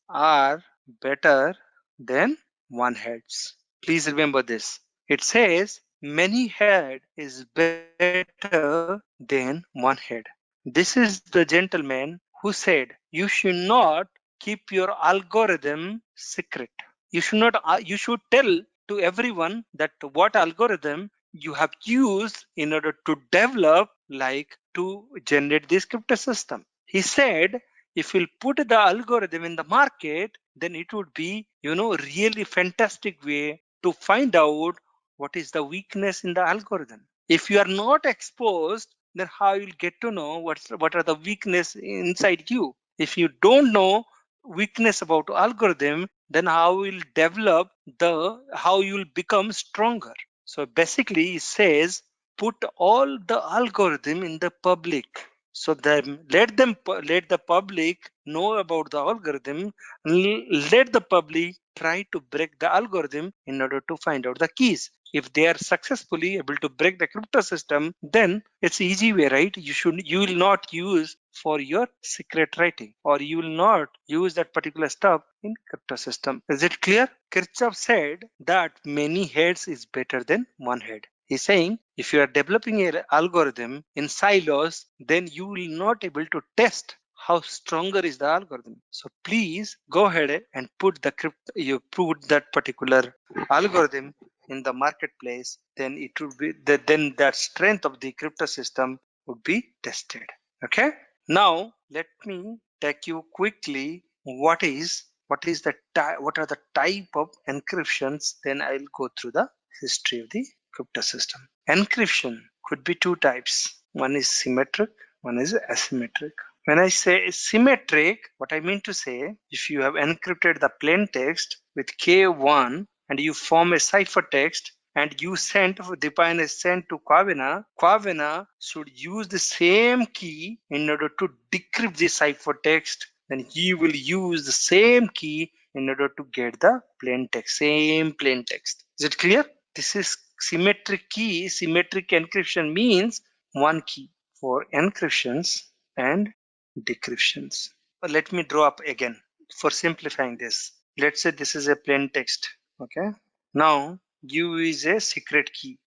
Speaker 7: are better than one heads. Please remember this. It says many head is better than one head. This is the gentleman who said you should not keep your algorithm secret. You should tell to everyone that what algorithm you have used in order to develop, like to generate this crypto system. He said if you'll put the algorithm in the market, then it would be, really fantastic way to find out what is the weakness in the algorithm. If you are not exposed, then how you'll get to know what are the weakness inside you? If you don't know weakness about algorithm, then how will develop how you will become stronger? So basically it says put all the algorithm in the public, so let the public know about the algorithm. Let the public try to break the algorithm in order to find out the keys. If they are successfully able to break the crypto system, then it's easy way, right? You will not use for your secret writing, or you will not use that particular stuff in crypto system. Is it clear? Kirchhoff said that many heads is better than one head. He's saying if you are developing an algorithm in silos, then you will not able to test how stronger is the algorithm. So please go ahead and put that particular algorithm in the marketplace, then it would be then that strength of the crypto system would be tested. Okay. Now let me take you quickly what are the type of encryptions. Then I'll go through the history of the crypto system. Encryption could be two types. One is symmetric, one is asymmetric. When I say symmetric, what I mean to say, if you have encrypted the plain text with K1 and you form a ciphertext and you define a send to Kwavena should use the same key in order to decrypt the ciphertext. Then he will use the same key in order to get the plain text, same plain text. Is it clear? This is symmetric key. Symmetric encryption means one key for encryptions and decryptions. Let me draw up again for simplifying this. Let's say this is a plain text. Okay. Now U is a secret key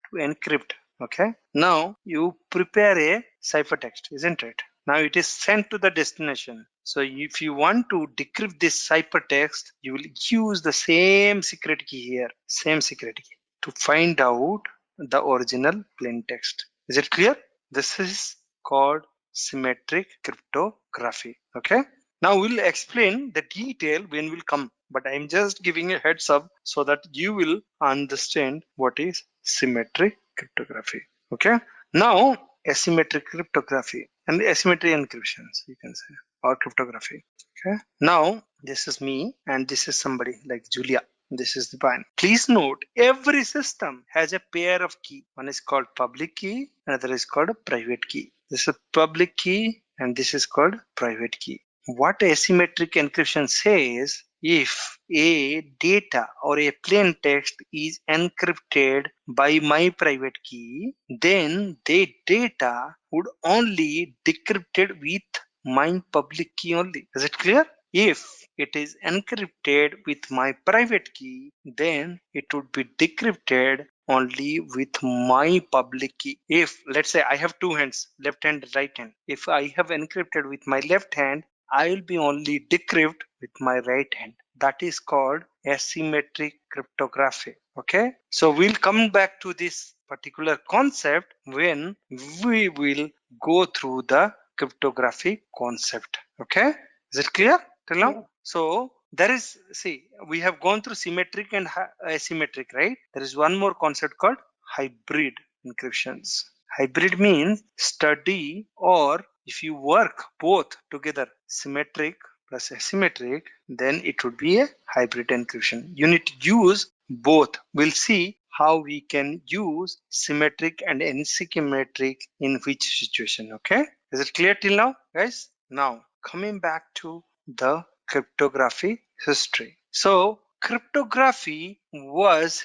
Speaker 7: to encrypt. Okay. Now you prepare a ciphertext, isn't it? Now it is sent to the destination. So if you want to decrypt this ciphertext, you will use the same secret key here, same secret key to find out the original plain text. Is it clear? This is called symmetric cryptography. Okay. Now we'll explain the detail when we'll come, but I'm just giving a heads up so that you will understand what is symmetric cryptography. Okay. Now asymmetric cryptography and asymmetric encryptions, you can say, or cryptography. Okay. Now this is me and this is somebody like Julia. This is the bind. Please note every system has a pair of key. One is called public key, another is called a private key. This is a public key and this is called private key. What asymmetric encryption says, if a data or a plain text is encrypted by my private key, then the data would only decrypted with my public key only. Is it clear? If it is encrypted with my private key, then it would be decrypted only with my public key. If let's say I have two hands, left hand, right hand. If I have encrypted with my left hand, I will be only decrypt with my right hand. That is called asymmetric cryptography. Okay. So we'll come back to this particular concept when we will go through the cryptography concept. Okay. Is it clear till now? So there is, see, we have gone through symmetric and asymmetric, right? There is one more concept called hybrid encryptions. Hybrid means study, or if you work both together, symmetric plus asymmetric, then it would be a hybrid encryption. You need to use both. We'll see how we can use symmetric and asymmetric in which situation. Okay, is it clear till now, guys? Now coming back to the cryptography history. So cryptography was,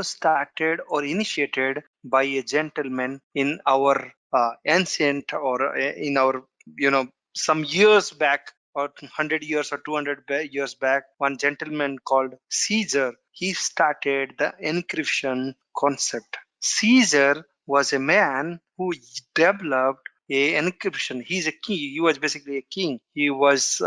Speaker 7: started or initiated by a gentleman in our ancient, or in our, some years back, or 100 years or 200 years back. One gentleman called Caesar, he started the encryption concept. Caesar was a man who developed a encryption. He's a king. He was basically a king. He was,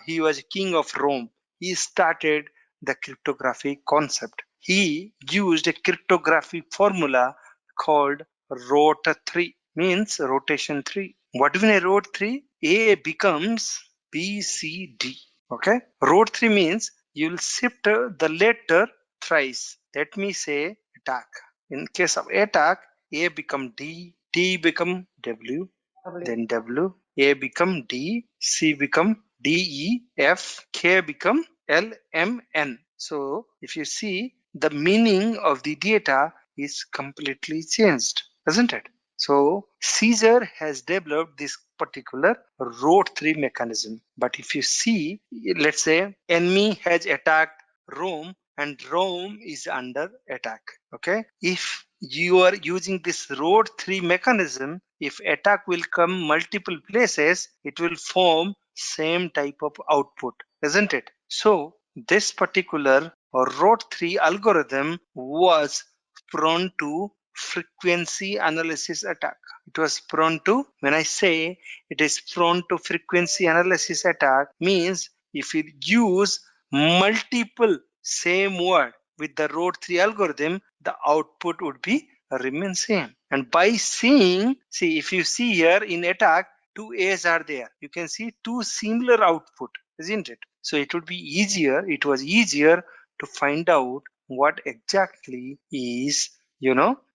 Speaker 7: he was king of Rome. He started the cryptography concept. He used a cryptography formula called rot3, means rotation 3. What do we mean rot 3? A becomes B, C, D. Okay. Rot 3 means you'll shift the letter thrice. Let me say attack. In case of attack, A become D, D become W, then W, A become D, C become D, E, F, K become L, M, N. So if you see, the meaning of the data is completely changed, isn't it? So Caesar has developed this particular rot3 mechanism. But if you see, let's say enemy has attacked Rome and Rome is under attack. Okay. If you are using this rot3 mechanism, if attack will come multiple places, it will form same type of output, isn't it? So this particular rot3 algorithm was prone to frequency analysis attack. It was prone to, when I say it is prone to frequency analysis attack, means if you use multiple same word with the rot3 algorithm, the output would be remain same. And by seeing, see, if you see here in attack, two A's are there. You can see two similar output, isn't it? So it would be easier, it was easier to find out what exactly is,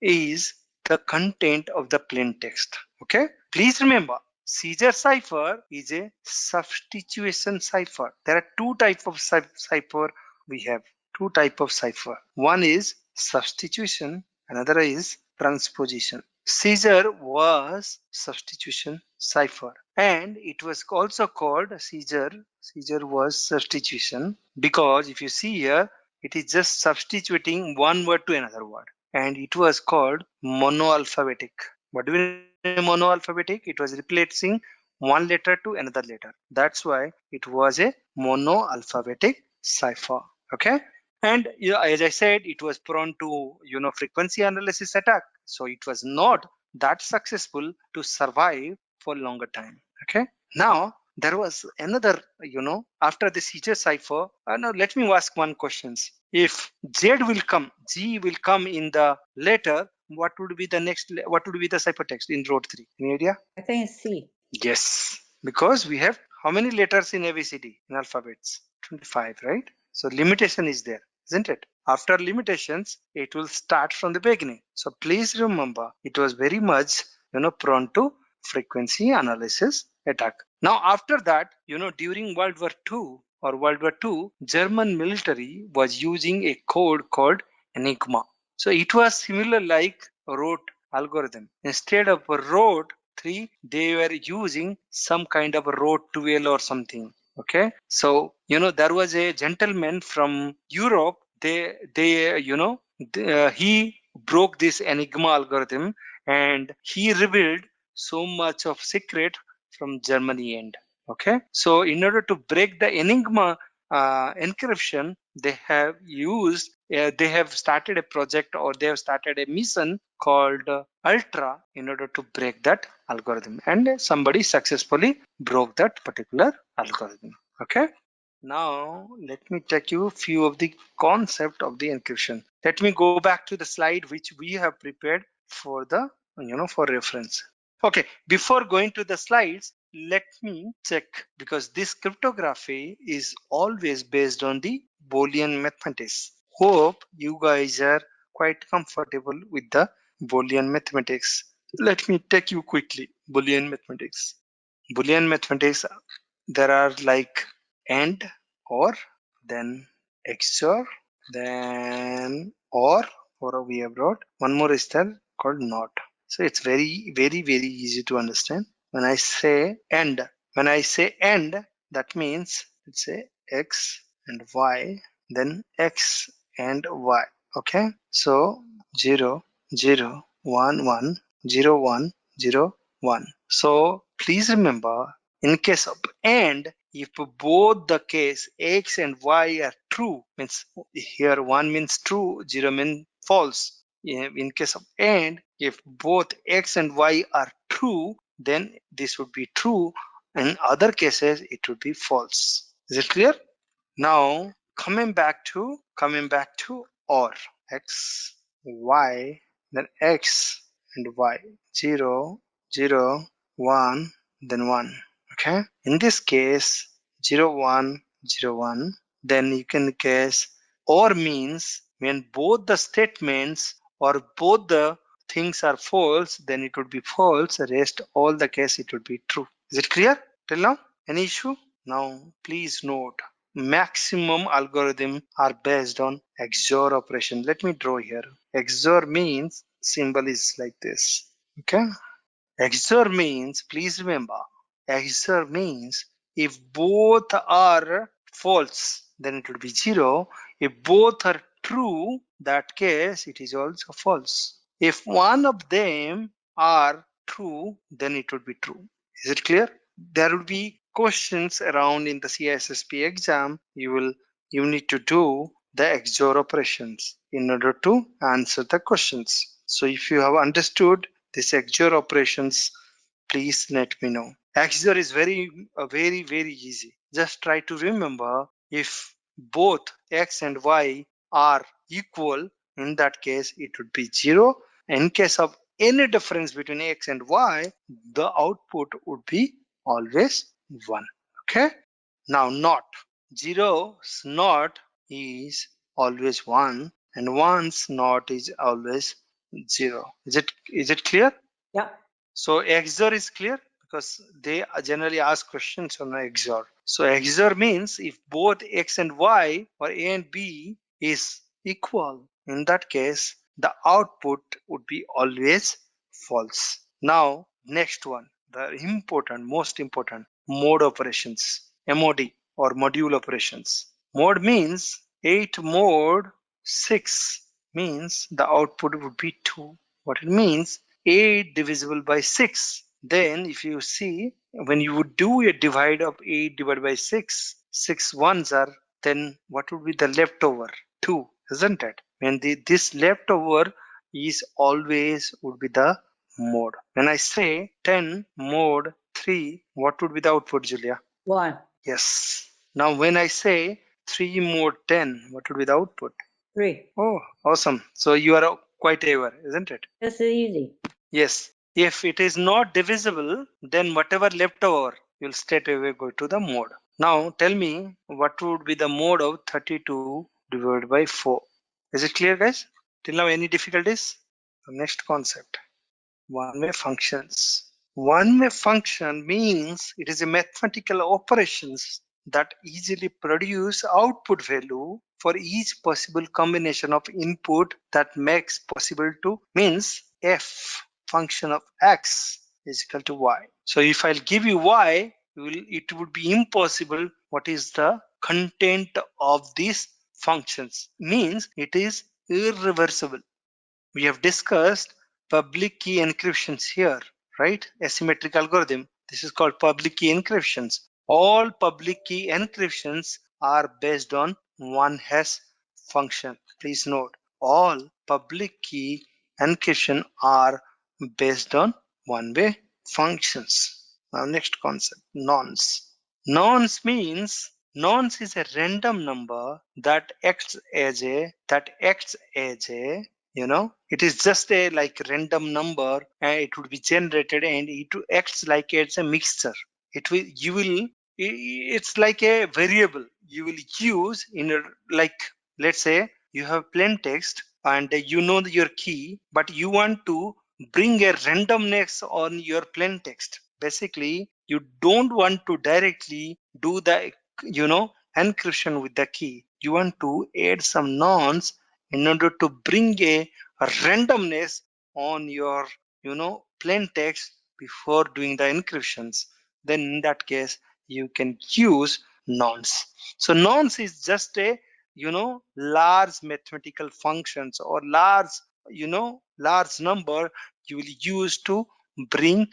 Speaker 7: is the content of the plain text. Okay. Please remember, Caesar cipher is a substitution cipher. There are two types of cipher we have. Two types of cipher. One is substitution, another is transposition. Caesar was substitution cipher, and it was also called Caesar. Caesar was substitution because if you see here, it is just substituting one word to another word, and it was called monoalphabetic. What do we mean monoalphabetic? It was replacing one letter to another letter. That's why it was a monoalphabetic cipher. Okay. And as I said, it was prone to frequency analysis attack. So it was not that successful to survive for longer time. Okay. Now there was another, after the Caesar cipher. Now let me ask one question. If Z will come, G will come in the letter, what would be the next? What would be the ciphertext in rot3? Any idea?
Speaker 5: I think it's C.
Speaker 7: Yes, because we have how many letters in ABCD in alphabets? 25, right? So limitation is there, isn't it? After limitations, it will start from the beginning. So please remember, it was very much, prone to frequency analysis attack. Now, after that, during World War II or World War II, German military was using a code called Enigma. So it was similar like rote algorithm. Instead of rote 3, they were using some kind of a road 12 or something. Okay. So, there was a gentleman from Europe. He broke this Enigma algorithm and he revealed so much of secret from Germany end. Okay. So in order to break the Enigma encryption, they have started a project, or they have started a mission called Ultra in order to break that algorithm, and somebody successfully broke that particular algorithm. Okay. Now let me take you a few of the concept of the encryption. Let me go back to the slide which we have prepared for the for reference. Okay, before going to the slides, let me check, because this cryptography is always based on the Boolean mathematics. Hope you guys are quite comfortable with the Boolean mathematics. Let me take you quickly. Boolean mathematics. Boolean mathematics, there are like AND, OR, then XOR, then or we have brought one more is there called NOT. So it's very, very, very easy to understand. When I say AND, that means let's say X and Y, then X and Y. Okay, so 0, 0, 1, 1, 0, 1, 0, 1. So please remember, in case of AND, if both the case X and Y are true, means here 1 means true, 0 means false. In case of AND, if both X and Y are true, then this would be true. In other cases, it would be false. Is it clear? Now coming back to OR. X, Y, then X and Y. 0, 0, 1, then 1. Okay. In this case, 0, 1, 0, 1. Then you can guess OR means when both the statements or both the things are false, then it would be false. Rest all the case it would be true. Is it clear till now? Any issue? Now please note, maximum algorithm are based on XOR operation. Let me draw here. XOR means symbol is like this. Okay. XOR means, please remember, XOR means if both are false, then it would be 0. If both are true, that case it is also false. If one of them are true, then it would be true. Is it clear? There would be questions around in the CISSP exam. You need to do the XOR operations in order to answer the questions. So if you have understood this XOR operations, please let me know. XOR is very, very easy. Just try to remember, if both X and Y are equal, in that case it would be 0. In case of any difference between X and Y, the output would be always 1. Okay. Now NOT. 0's NOT is always 1, and 1's NOT is always 0. Is it clear?
Speaker 5: Yeah.
Speaker 7: So XOR is clear, because they generally ask questions on XOR. So XOR means if both X and Y or A and B is equal, in that case the output would be always false. Now next one, the most important, mode operations, MOD or module operations. Mode means 8 mode 6 means the output would be 2. What it means, 8 divisible by 6. Then if you see, when you would do a divide of 8 divided by 6, 6 ones are, then what would be the leftover? 2, isn't it? When this leftover is always would be the mode. When I say 10 mode 3, what would be the output, Julia?
Speaker 5: 1.
Speaker 7: Yes. Now when I say 3 mode 10, what would be the output?
Speaker 5: 3.
Speaker 7: Oh, awesome. So you are quite aware, isn't it?
Speaker 5: This is easy.
Speaker 7: Yes. If it is not divisible, then whatever left over, you'll straight away go to the mode. Now tell me, what would be the mode of 32 divided by 4? Is it clear, guys? Till now, any difficulties? The next concept, one-way functions. One-way function means it is a mathematical operations that easily produce output value for each possible combination of input that makes possible to, means f function of x is equal to y. So if I'll give you y, it would be impossible. What is the content of these functions? Means it is irreversible. We have discussed public key encryptions here, right? Asymmetric algorithm. This is called public key encryptions. All public key encryptions are based on one hash function. Please note, all public key encryption are based on one-way functions. Now next concept, nonce. Nonce means, nonce is a random number that acts as a it is just a like random number, and it would be generated and it acts like it's a mixture. it's like a variable you will use in a, like, let's say you have plain text and you know your key, but you want to bring a randomness on your plain text. Basically, you don't want to directly do the encryption with the key. You want to add some nonce in order to bring a randomness on your plain text before doing the encryptions. Then in that case you can use nonce. So nonce is just a large mathematical functions or large number you will use to bring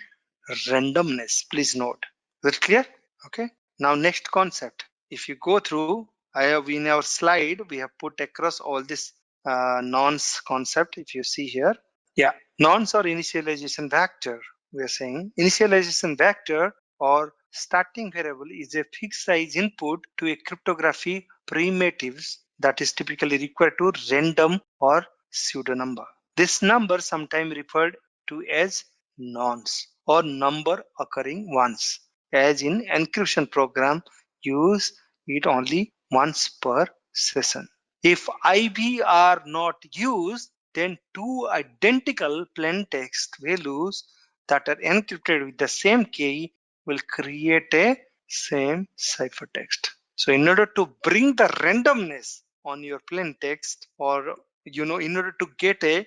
Speaker 7: randomness. Please note. Is that clear? Okay. Now next concept. If you go through, I have in our slide we have put across all this nonce concept. If you see here, yeah, nonce or initialization vector. We are saying initialization vector or starting variable is a fixed size input to a cryptography primitives that is typically required to random or pseudo number. This number sometimes referred to as nonce or number occurring once. As in encryption program, use it only once per session. If IV are not used, then two identical plain text values that are encrypted with the same key will create a same ciphertext. So in order to bring the randomness on your plain text, or in order to get a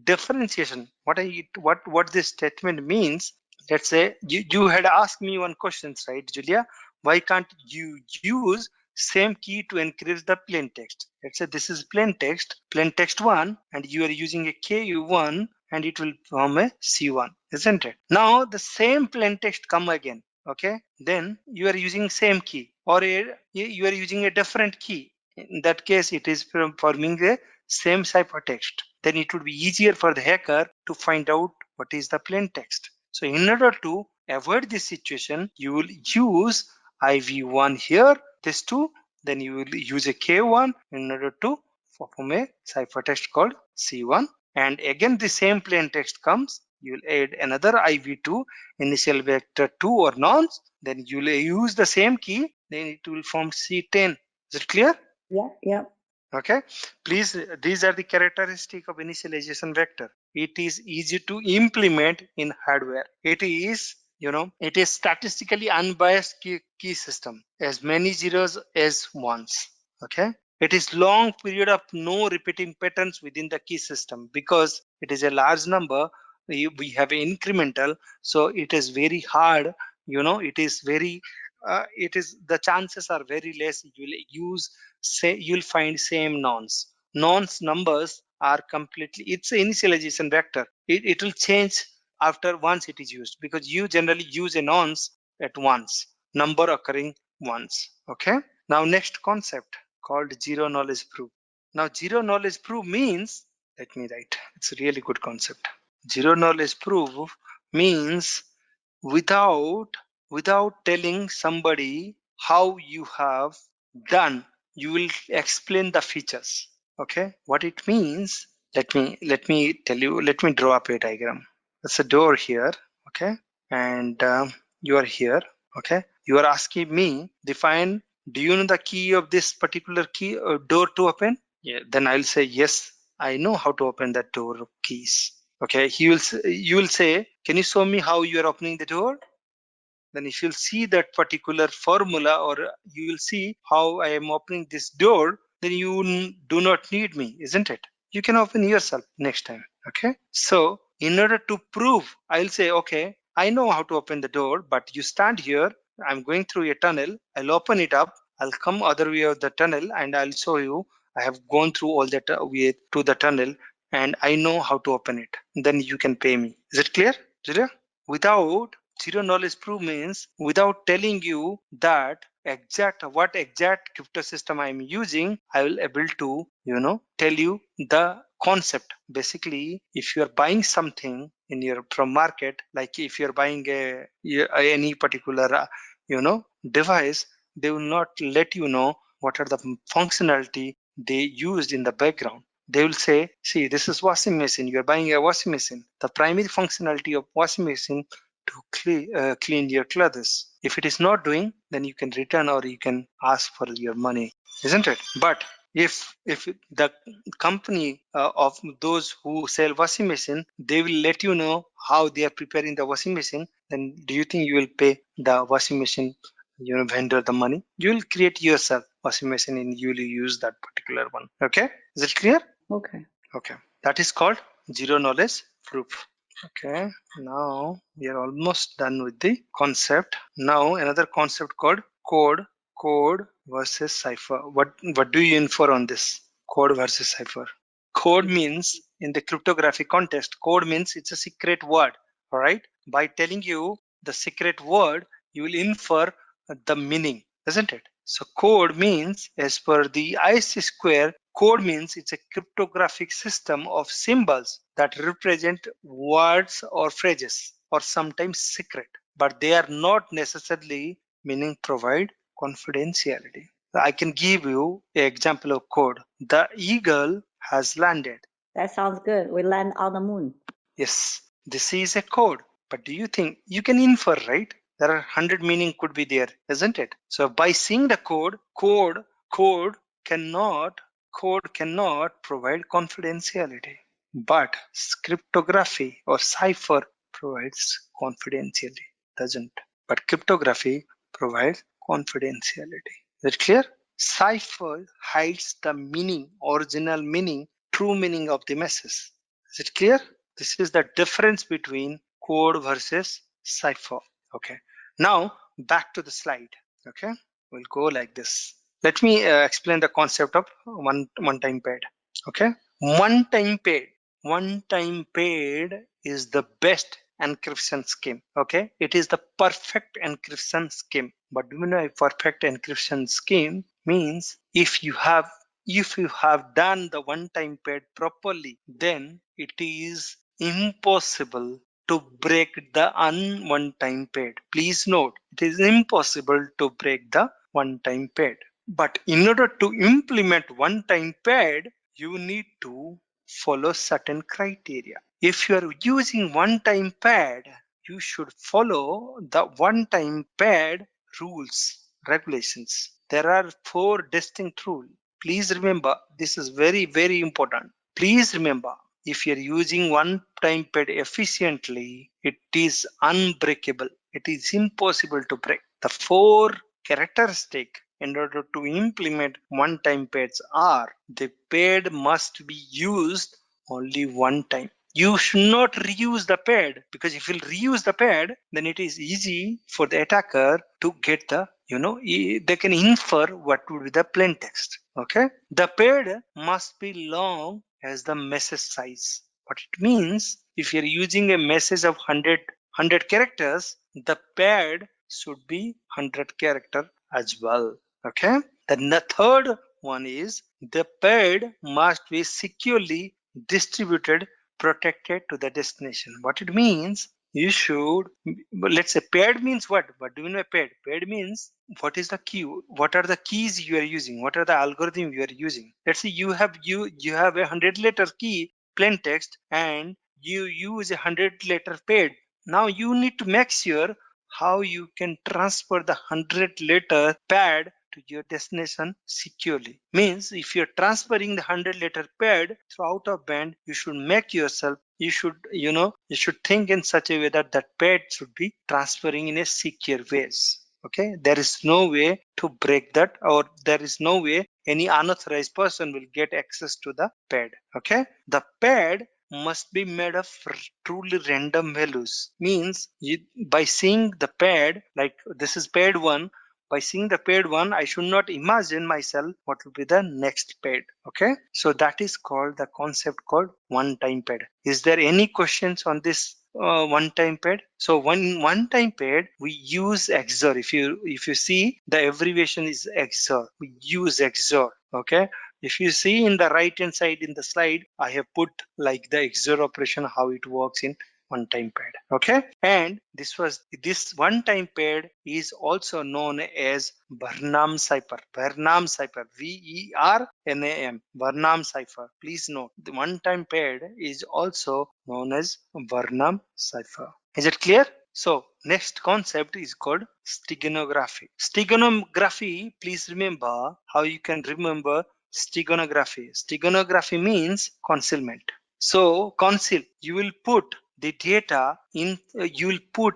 Speaker 7: differentiation, what this statement means, let's say you had asked me one question, right, Julia? Why can't you use same key to encrypt the plain text? Let's say this is plain text 1, and you are using a K1 and it will form a C1, isn't it? Now the same plain text come again, okay? Then you are using same key, or you are using a different key. In that case, it is forming the same ciphertext. Then it would be easier for the hacker to find out what is the plain text. So in order to avoid this situation, you will use IV1 here, this 2, then you will use a K1 in order to form a ciphertext called C1. And again the same plain text comes, you will add another IV2, initial vector 2 or nonce, then you will use the same key, then it will form C10. Is it clear?
Speaker 5: Yeah.
Speaker 7: Okay, please, these are the characteristic of initialization vector. It is easy to implement in hardware. It is statistically unbiased key system, as many zeros as ones. Okay, it is long period of no repeating patterns within the key system, because it is a large number. We have incremental, so it is very hard. It is very the chances are very less you'll find same nonce. Nonce numbers are completely, it's an initialization vector. It will change after once it is used, because you generally use a nonce at once, number occurring once. Okay. Now next concept called zero knowledge proof. Now zero knowledge proof means, let me write, it's a really good concept. Zero knowledge proof means without telling somebody how you have done, you will explain the features. Okay, what it means, let me tell you, let me draw up a diagram. There's a door here, okay, and you are here, okay. You are asking me, define, do you know the key of this particular key door to open? Yeah, then I'll say yes, I know how to open that door keys. Okay, you will say, can you show me how you are opening the door? Then if you'll see that particular formula, or you will see how I am opening this door, then you do not need me, isn't it? You can open yourself next time. Okay, so in order to prove, I'll say, okay, I know how to open the door, but you stand here, I'm going through a tunnel, I'll open it up, I'll come other way of the tunnel, and I'll show you I have gone through all that way to the tunnel, and I know how to open it. Then you can pay me. Is it clear, Julia? Without zero knowledge proof means without telling you that what exact crypto system I'm using, I will able to tell you the concept. Basically, if you are buying something in your from market, like if you're buying any particular device, they will not let you know what are the functionality they used in the background. They will say, see, this is washing machine, you're buying a washing machine, the primary functionality of washing machine to clean your clothes. If it is not doing, then you can return or you can ask for your money, isn't it? But if the company of those who sell washing machine, they will let you know how they are preparing the washing machine, then do you think you will pay the washing machine vendor the money? You will create yourself washing machine and you will use that particular one. Okay, is it clear?
Speaker 5: Okay.
Speaker 7: Okay, that is called zero knowledge proof. Okay, now we are almost done with the concept. Now another concept called code versus cipher. What do you infer on this? Code versus cipher. Code means, in the cryptography context, code means it's a secret word. All right, by telling you the secret word, you will infer the meaning, isn't it? So code means, as per the ISC square, code means it's a cryptographic system of symbols that represent words or phrases, or sometimes secret, but they are not necessarily meaning provide confidentiality. I can give you an example of code. The eagle has landed.
Speaker 5: That sounds good. We land on the moon.
Speaker 7: Yes, this is a code. But do you think you can infer, right? There are 100 meaning could be there, isn't it? So by seeing the code cannot provide confidentiality. But cryptography or cipher provides confidentiality, doesn't? But cryptography provides confidentiality. Is it clear? Cipher hides the meaning, original meaning, true meaning of the message. Is it clear? This is the difference between code versus cipher. Okay. Now back to the slide. Okay. We'll go like this. Let me explain the concept of one-time paid. Okay. One-time paid is the best encryption scheme. Okay. It is the perfect encryption scheme. But do you know a perfect encryption scheme means if you have done the one-time paid properly, then it is impossible to break the one-time paid. Please note, it is impossible to break the one-time paid. But in order to implement one-time paid, you need to follow certain criteria. If you are using one-time paid, you should follow the one-time paid rules, regulations. There are 4 distinct rules. Please remember, this is very, very important. Please remember, if you're using one-time paid efficiently, it is unbreakable. It is impossible to break. The 4 characteristics in order to implement one-time paids are: the paid must be used only one time. You should not reuse the pad, because if you reuse the pad, then it is easy for the attacker to get the, they can infer what would be the plain text. Okay. The pad must be long as the message size. What it means, if you're using a message of 100 characters, the pad should be 100 character as well. Okay. Then the third one is the pad must be securely distributed, protected to the destination. What it means, you should, let's say paired means what? What do you know paired? Paired means what is the key? What are the keys you are using? What are the algorithm you are using? Let's say you have a 100-letter key, plain text, and you use a 100-letter paired. Now you need to make sure how you can transfer the 100-letter pad to your destination securely. Means if you're transferring the 100-letter pad through out of band, you should make yourself, you should think in such a way that that pad should be transferring in a secure ways. Okay, there is no way to break that, or there is no way any unauthorized person will get access to the pad. Okay, the pad must be made of truly random values. Means by seeing the pad, like this is pad 1, by seeing the paired one, I should not imagine myself what will be the next paired. Okay, so that is called the concept called one-time paired. Is there any questions on this one-time paired? So one-time paired, we use XOR. If you see, the abbreviation is XOR. We use XOR. Okay. If you see in the right hand side in the slide, I have put like the XOR operation, how it works in one-time paired. Okay, and this one-time paired is also known as Varnam cipher. Varnam cipher, VERNAM, Varnam cipher. Please note, the one-time paired is also known as Varnam cipher. Is it clear? So next concept is called steganography. Steganography, please remember how you can remember steganography. Steganography means concealment. So conceal, you will put the data in, you will do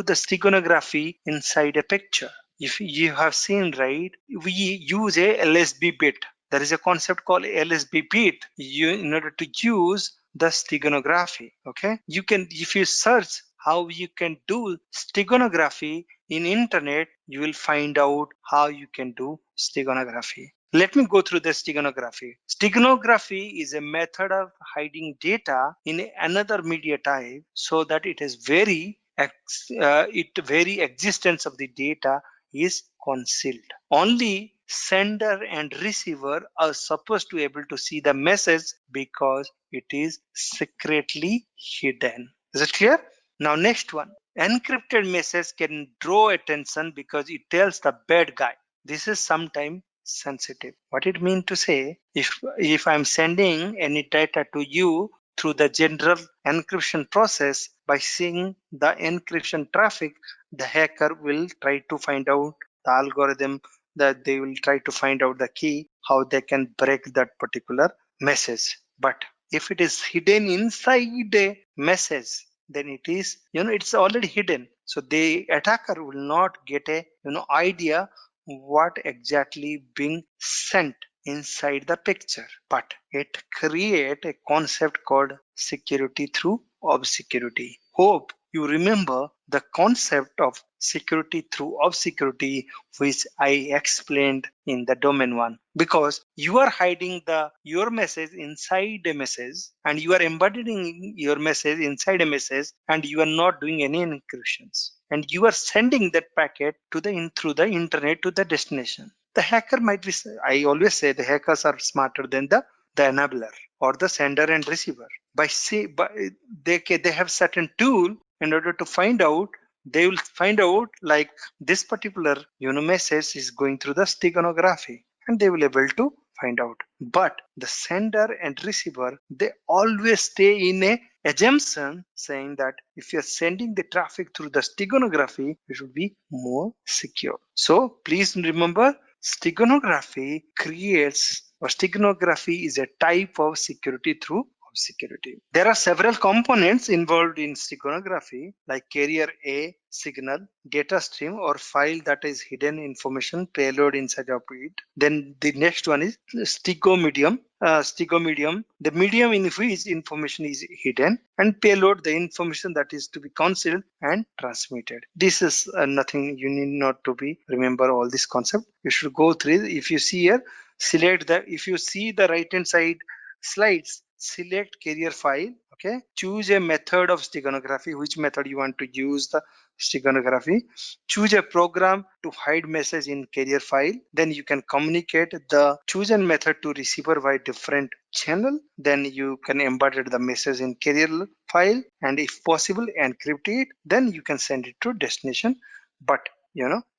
Speaker 7: the steganography inside a picture. If you have seen, right, we use a LSB bit. There is a concept called LSB bit in order to use the steganography. Okay, you can, if you search how you can do steganography in internet, you will find out how you can do steganography. Let me go through the steganography. Steganography is a method of hiding data in another media type so that it is very existence of the data is concealed. Only sender and receiver are supposed to be able to see the message because it is secretly hidden. Is it clear? Now next one. Encrypted message can draw attention because it tells the bad guy. This is sometimes sensitive. What it means to say, if I'm sending any data to you through the general encryption process, by seeing the encryption traffic, the hacker will try to find out the algorithm, that they will try to find out the key, how they can break that particular message. But if it is hidden inside a message, then it is, it's already hidden. So the attacker will not get a, idea what exactly being sent inside the picture. But it create a concept called security through obscurity. Hope you remember the concept of security through obscurity, which I explained in the domain 1. Because you are hiding your message inside a message, and you are embedding your message inside a message, and you are not doing any encryptions, and you are sending that packet through the internet to the destination. The hacker might be, I always say the hackers are smarter than the enabler or the sender and receiver. They have certain tool in order to find out. They will find out like this particular message is going through the steganography, and they will able to find out. But the sender and receiver, they always stay in a assumption saying that if you're sending the traffic through the steganography, it will be more secure. So please remember, steganography is a type of security through obscurity. There are several components involved in steganography, like carrier A, signal, data stream or file that is hidden information payload inside of it. Then the next one is stegomedium. The medium in which information is hidden, and payload, the information that is to be concealed and transmitted. This is nothing, you need not to be remember all this concept. You should go through. If you see here, if you see the right hand side slides, select carrier file. Okay, choose a method of steganography, which method you want to use the steganography. Choose a program to hide message in carrier file. Then you can communicate the chosen method to receiver via different channel. Then you can embed the message in carrier file, and if possible encrypt it. Then you can send it to destination. But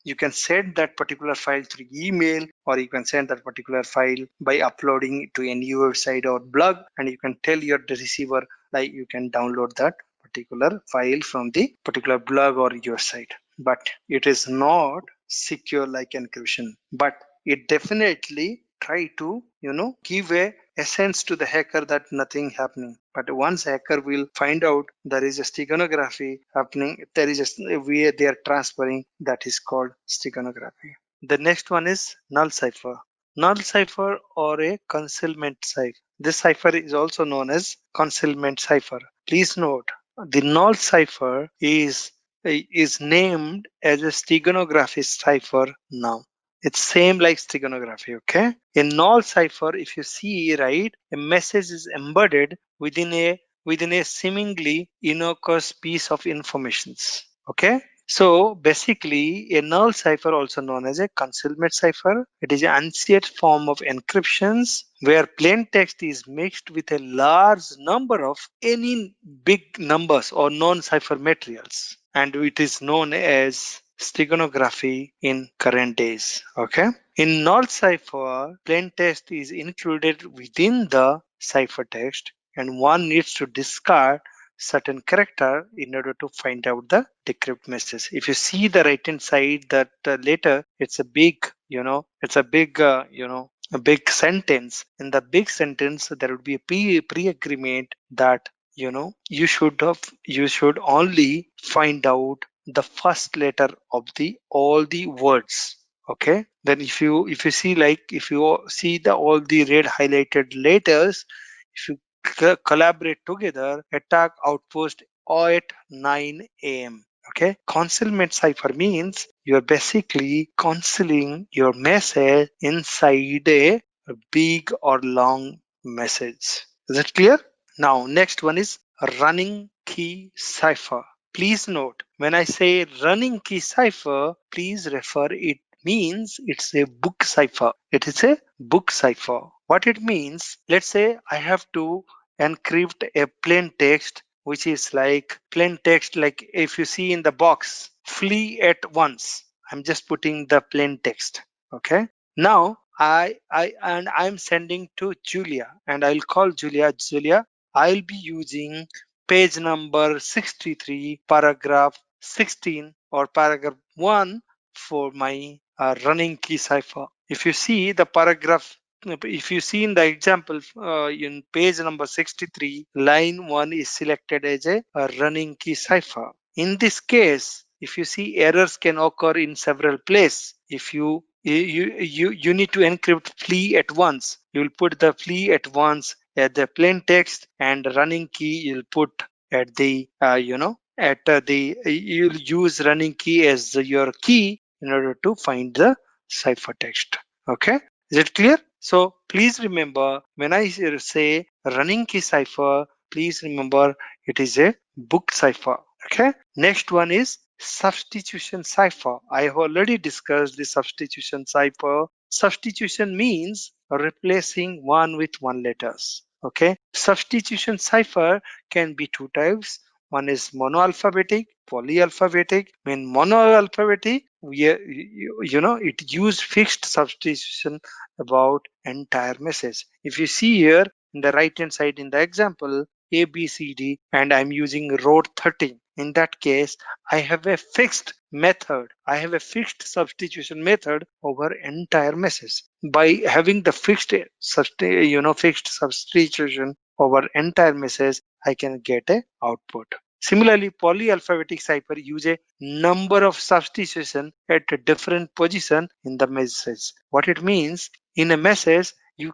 Speaker 7: you can send that particular file through email, or you can send that particular file by uploading it to any website or blog, and you can tell your receiver like you can download that particular file from the particular blog or your site. But it is not secure like encryption, but it definitely try to give a essence to the hacker that nothing happening. But once hacker will find out there is a steganography happening, there is a way they are transferring, that is called steganography. The next one is null cipher. Null cipher or a concealment cipher. This cipher is also known as concealment cipher. Please note, the null cipher is named as a steganography cipher now. It's same like steganography, okay? In null cipher, if you see, right, a message is embedded within a seemingly innocuous piece of information, okay? So basically, a null cipher, also known as a concealment cipher, it is an unshared form of encryptions where plain text is mixed with a large number of any big numbers or non-cipher materials, and it is known as steganography in current days. Okay. In null cipher, plain text is included within the ciphertext, and one needs to discard certain character in order to find out the decrypt message. If you see the right hand side, that letter, it's a big, it's a big, a big sentence. In the big sentence, there would be a pre-agreement that you should only find out the first letter of the all the words. Okay, then if you see, like, if you see the all the red highlighted letters, if you collaborate together, attack outpost at 9 a.m. Okay, concealment cipher means you're basically concealing your message inside a big or long message. Is that clear? Now, next one is running key cipher. Please note, when I say running key cipher, please refer it means it's a book cipher. It is a book cipher. What it means, let's say I have to encrypt a plain text, which is like plain text, like if you see in the box, flee at once. I'm just putting the plain text. Okay. Now I'm sending to Julia, and I'll call Julia. Julia, I'll be using page number 63, paragraph 16 or paragraph 1 for my running key cipher. If you see the paragraph, if you see in the example in page number 63, line 1 is selected as a running key cipher. In this case, if you see, errors can occur in several places. If you need to encrypt flee at once, you will put the flee at once at the plain text, and the running key you'll put at the you'll use running key as your key in order to find the ciphertext. Okay, is it clear? So please remember, when I say running key cipher, please remember it is a book cipher. Okay, next one is substitution cipher. I have already discussed the substitution cipher. Substitution means replacing one with one letters. Okay, substitution cipher can be two types. One is monoalphabetic, polyalphabetic. When monoalphabetic, it use fixed substitution about entire message. If you see here in the right hand side in the example, A, B, C, D, and I'm using road 13. In that case, I have a fixed method. I have a fixed substitution method over entire message. By having the fixed substitution over entire message, I can get a output. Similarly, polyalphabetic cipher use a number of substitution at a different position in the message. What it means, in a message, you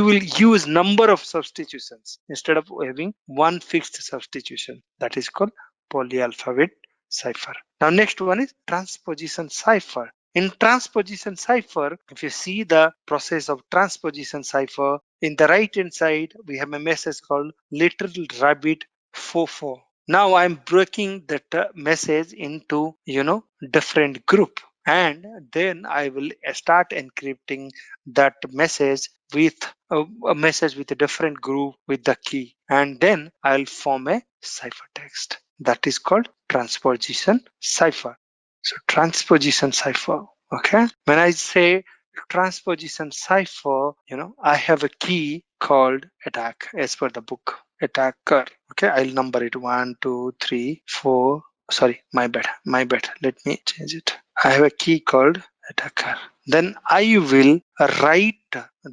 Speaker 7: will use number of substitutions instead of having one fixed substitution. That is called polyalphabet cipher. Now next one is transposition cipher. In transposition cipher, if you see the process of transposition cipher, in the right hand side we have a message called little rabbit 44. Now I'm breaking that message into different group, and then I will start encrypting that message with a message with a different group with the key, and then I'll form a ciphertext. That is called transposition cipher. So transposition cipher. Okay, when I say transposition cipher, I have a key called attack as per the book, attacker. Okay, I'll number it 1, 2, 3, 4. Sorry, my bad. Let me change it. I have a key called attacker. Then I will write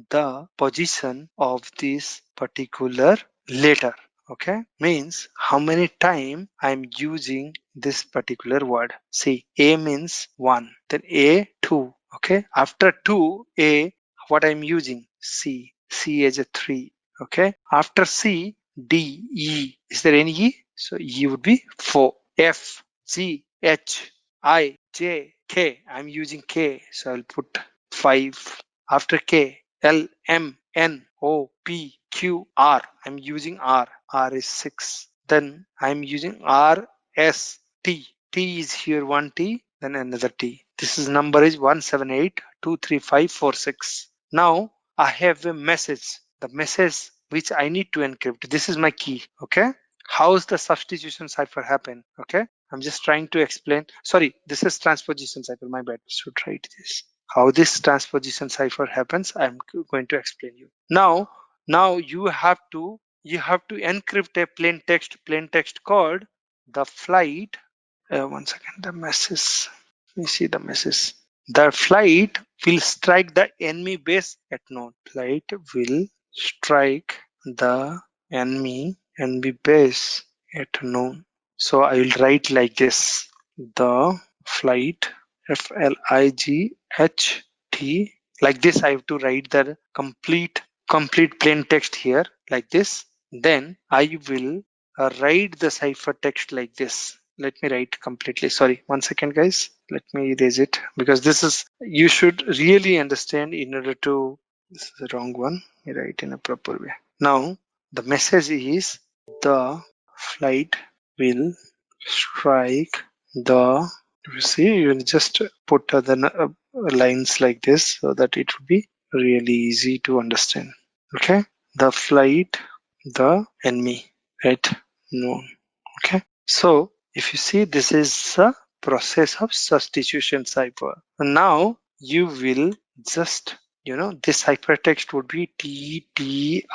Speaker 7: the position of this particular letter. Okay, means how many time I'm using this particular word. See, A means 1, then A 2. Okay, after 2 A, what I'm using, C as a 3. Okay, after C, D, E. Is there any E? So E would be 4. F, G, H, I, J, K. I'm using K, so I'll put 5. After K, L, M, N, O, P, Q, R. I'm using R. R is 6. Then I'm using R, S, T. T is here 1 T, then another T. This is number is 178235546. Now I have a message. The message which I need to encrypt. This is my key. Okay. How's the substitution cipher happen? Okay. I'm just trying to explain. Sorry, this is transposition cipher. My bad. Should write this. How this transposition cipher happens, I'm going to explain you. Now you have to you have to encrypt a plain text called the flight. One second, the message. Let me see the message. The flight will strike the enemy base at noon. Flight will strike the enemy base at noon. So I will write like this: the flight, FLIGHT. Like this, I have to write the complete plain text here like this. Then I will write the ciphertext like this. Let me write completely. Sorry, 1 second, guys. Let me erase it, because this is, you should really understand in order to. This is the wrong one. I write in a proper way. Now the message is the flight will strike the. You see, you just put the lines like this so that it will be really easy to understand. Okay, the flight, the enemy, right? Known. Okay, so if you see, this is a process of substitution cipher. Now you will just, this ciphertext would be TTIEA.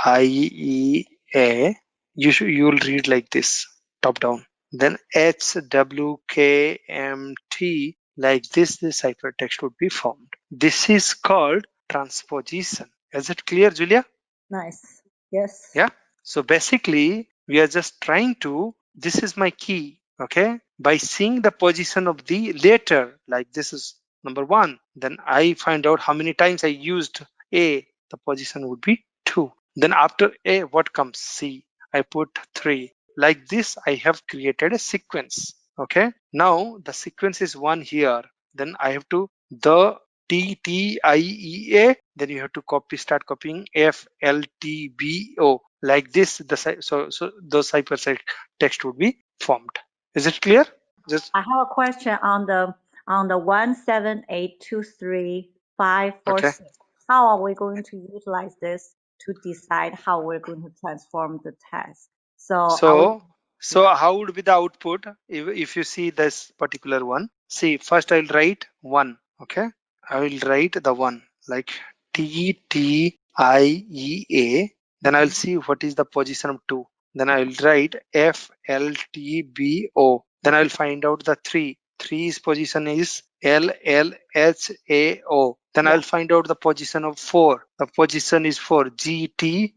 Speaker 7: You will read like this, top down. Then HWKMT, like this, the ciphertext would be formed. This is called transposition. Is it clear, Julia?
Speaker 5: Nice. Yes.
Speaker 7: Yeah. So basically, we are just trying to, this is my key, okay? By seeing the position of the letter, like this is number 1, then I find out how many times I used A, the position would be 2. Then after A, what comes? C, I put 3. Like this, I have created a sequence, okay? Now the sequence is 1 here. Then I have to, the TTIEA, then you have to start copying FLTBO. Like this, so those ciphertext would be formed. Is it clear? Just
Speaker 5: I have a question on the 178235546.
Speaker 7: okay.
Speaker 5: How are we going to utilize this to decide how we're going to transform the test? So are we?
Speaker 7: So how would be the output if you see this particular one? See, first I'll write 1. Okay, I will write the 1 like TTIEA. Then I'll see what is the position of 2. Then I'll write FLTBO. Then I'll find out the 3. 3's position is LLHAO. Then
Speaker 5: Yeah.
Speaker 7: I'll find out the position of 4. The position is for GTEF.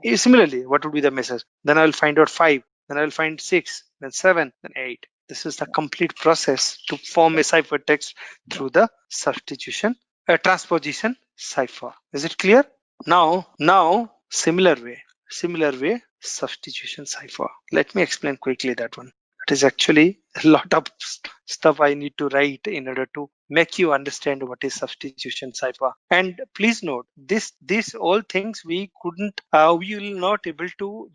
Speaker 5: Yeah.
Speaker 7: Similarly, what would be the message? Then I'll find out 5. Then I'll find 6. Then 7. Then 8. This is the complete process to form a ciphertext through the substitution, transposition cipher. Is it clear? Now, similar way, substitution cipher. Let me explain quickly that one. It is actually a lot of stuff I need to write in order to make you understand what is substitution cipher. And please note, these all things we couldn't, we will not able to,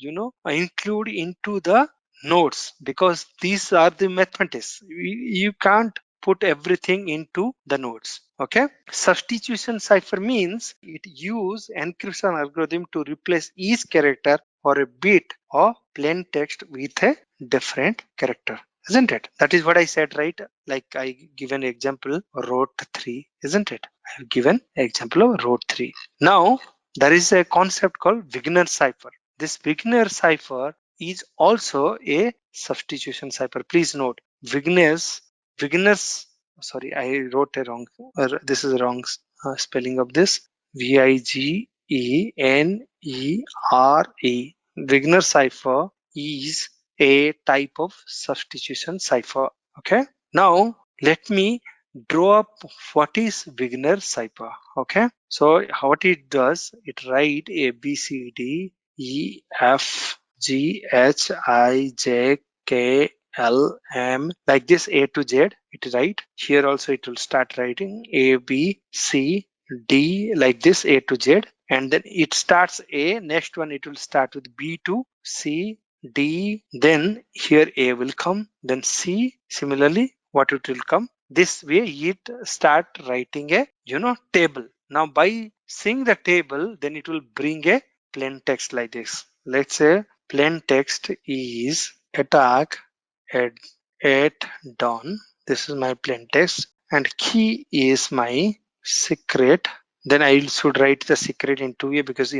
Speaker 7: include into the notes, because these are the mathematics. You can't put everything into the notes. Okay, substitution cipher means it use encryption algorithm to replace each character or a bit of plain text with a different character, isn't it? That is what I said, right? Like I given example wrote 3, isn't it? I have given example of wrote 3. Now there is a concept called Wigner cipher. This Wigner cipher is also a substitution cipher. Please note, Wigner's, sorry, I wrote a wrong, this is a wrong spelling of this. Wigner. Wigner cipher is a type of substitution cipher. Okay. Now let me draw up what is Wigner cipher. Okay. So what it does, it write A B C D E F G H I J K L M, like this, A to Z. It write here also. It will start writing A B C D, like this, A to Z, and then it starts A. Next one it will start with B to C D. Then here A will come. Then C. Similarly, what it will come. This way it start writing a table. Now by seeing the table, then it will bring a plain text like this. Let's say plain text is attack at dawn. This is my plain text, and key is my secret Then I should write the secret in 2A because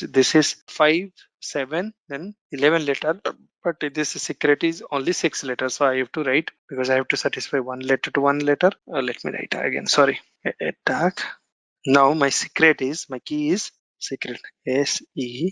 Speaker 7: this is 5, 7, then 11 letter, but this secret is only 6 letters. So I have to write because I have to satisfy one letter to one letter. Let me write again. Sorry. Attack. Now my key is secret. SECRET.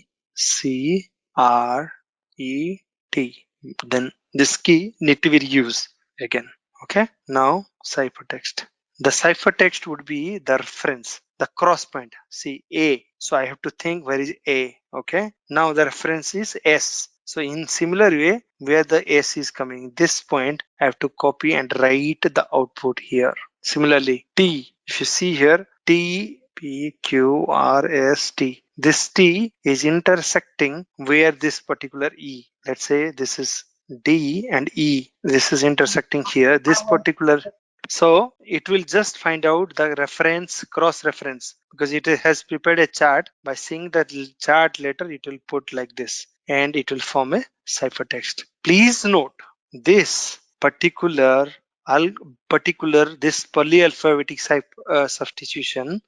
Speaker 7: Then this key need to be used again. Okay. Now ciphertext. The ciphertext would be the reference, the cross point. See A. So I have to think where is A. Okay. Now the reference is S. So in similar way, where the S is coming, this point I have to copy and write the output here. Similarly, T. If you see here, T P Q R S T. This T is intersecting where this particular E. Let's say this is D and E. This is intersecting here. This particular. So it will just find out the reference, cross reference, because it has prepared a chart. By seeing that chart later, it will put like this and it will form a ciphertext. Please note this particular this polyalphabetic substitution,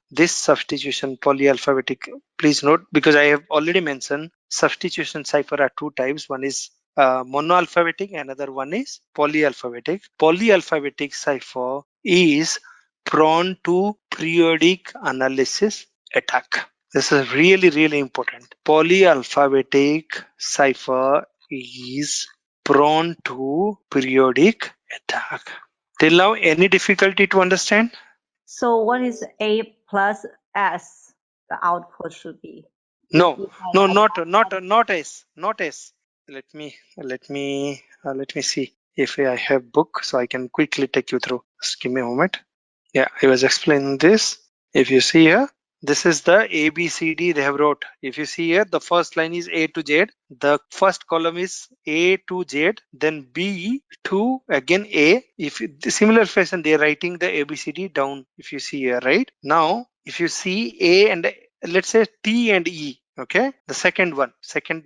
Speaker 7: polyalphabetic, please note, because I have already mentioned substitution cipher are two types. One is monoalphabetic, another one is polyalphabetic. Polyalphabetic cipher is prone to periodic analysis attack. This is really, really important. Polyalphabetic cipher is prone to periodic attack. Till now, any difficulty to understand?
Speaker 5: So what is A plus S? The output should be.
Speaker 7: No, not S, not S. Let me see if I have book so I can quickly take you through. Just give me a moment. Yeah, I was explaining this. If you see here, this is the ABCD they have wrote. If you see here, the first line is A to Z. The first column is A to Z, then B to again A. If the similar fashion, they are writing the ABCD down. If you see here, right now, if you see A and let's say T and E. Okay, the second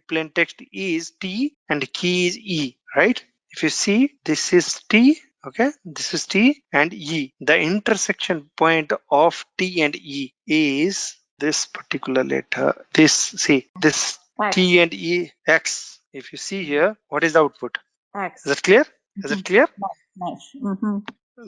Speaker 7: plain text is T and key is E, right? If you see, this is T. Okay, this is T and E. The intersection point of T and E is this particular letter. This
Speaker 5: X.
Speaker 7: T and E, X. If you see here, what is the output?
Speaker 5: X.
Speaker 7: Is it clear? Is it clear?
Speaker 5: Nice. Mm-hmm.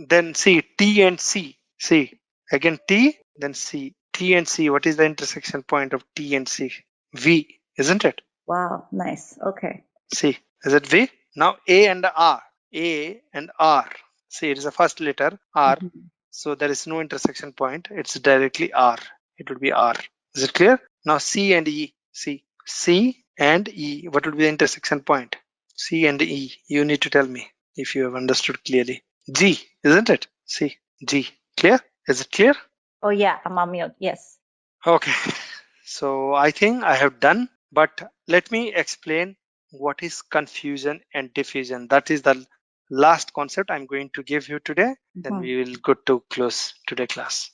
Speaker 7: Then see T and C. See again T, then C. T and C. What is the intersection point of T and C? V, isn't it?
Speaker 5: Wow, nice. Okay.
Speaker 7: C. Is it V? Now A and R. A and R. See, it is the first letter R.
Speaker 5: Mm-hmm.
Speaker 7: So there is no intersection point. It's directly R. It would be R. Is it clear? Now C and E. See, C and E. What would be the intersection point? C and E. You need to tell me if you have understood clearly. G, isn't it? See, G. Clear? Is it clear?
Speaker 5: Oh yeah, I'm on mute. Yes.
Speaker 7: Okay. So I think I have done, but let me explain what is confusion and diffusion. That is the last concept I'm going to give you today. Then we will go to close today class.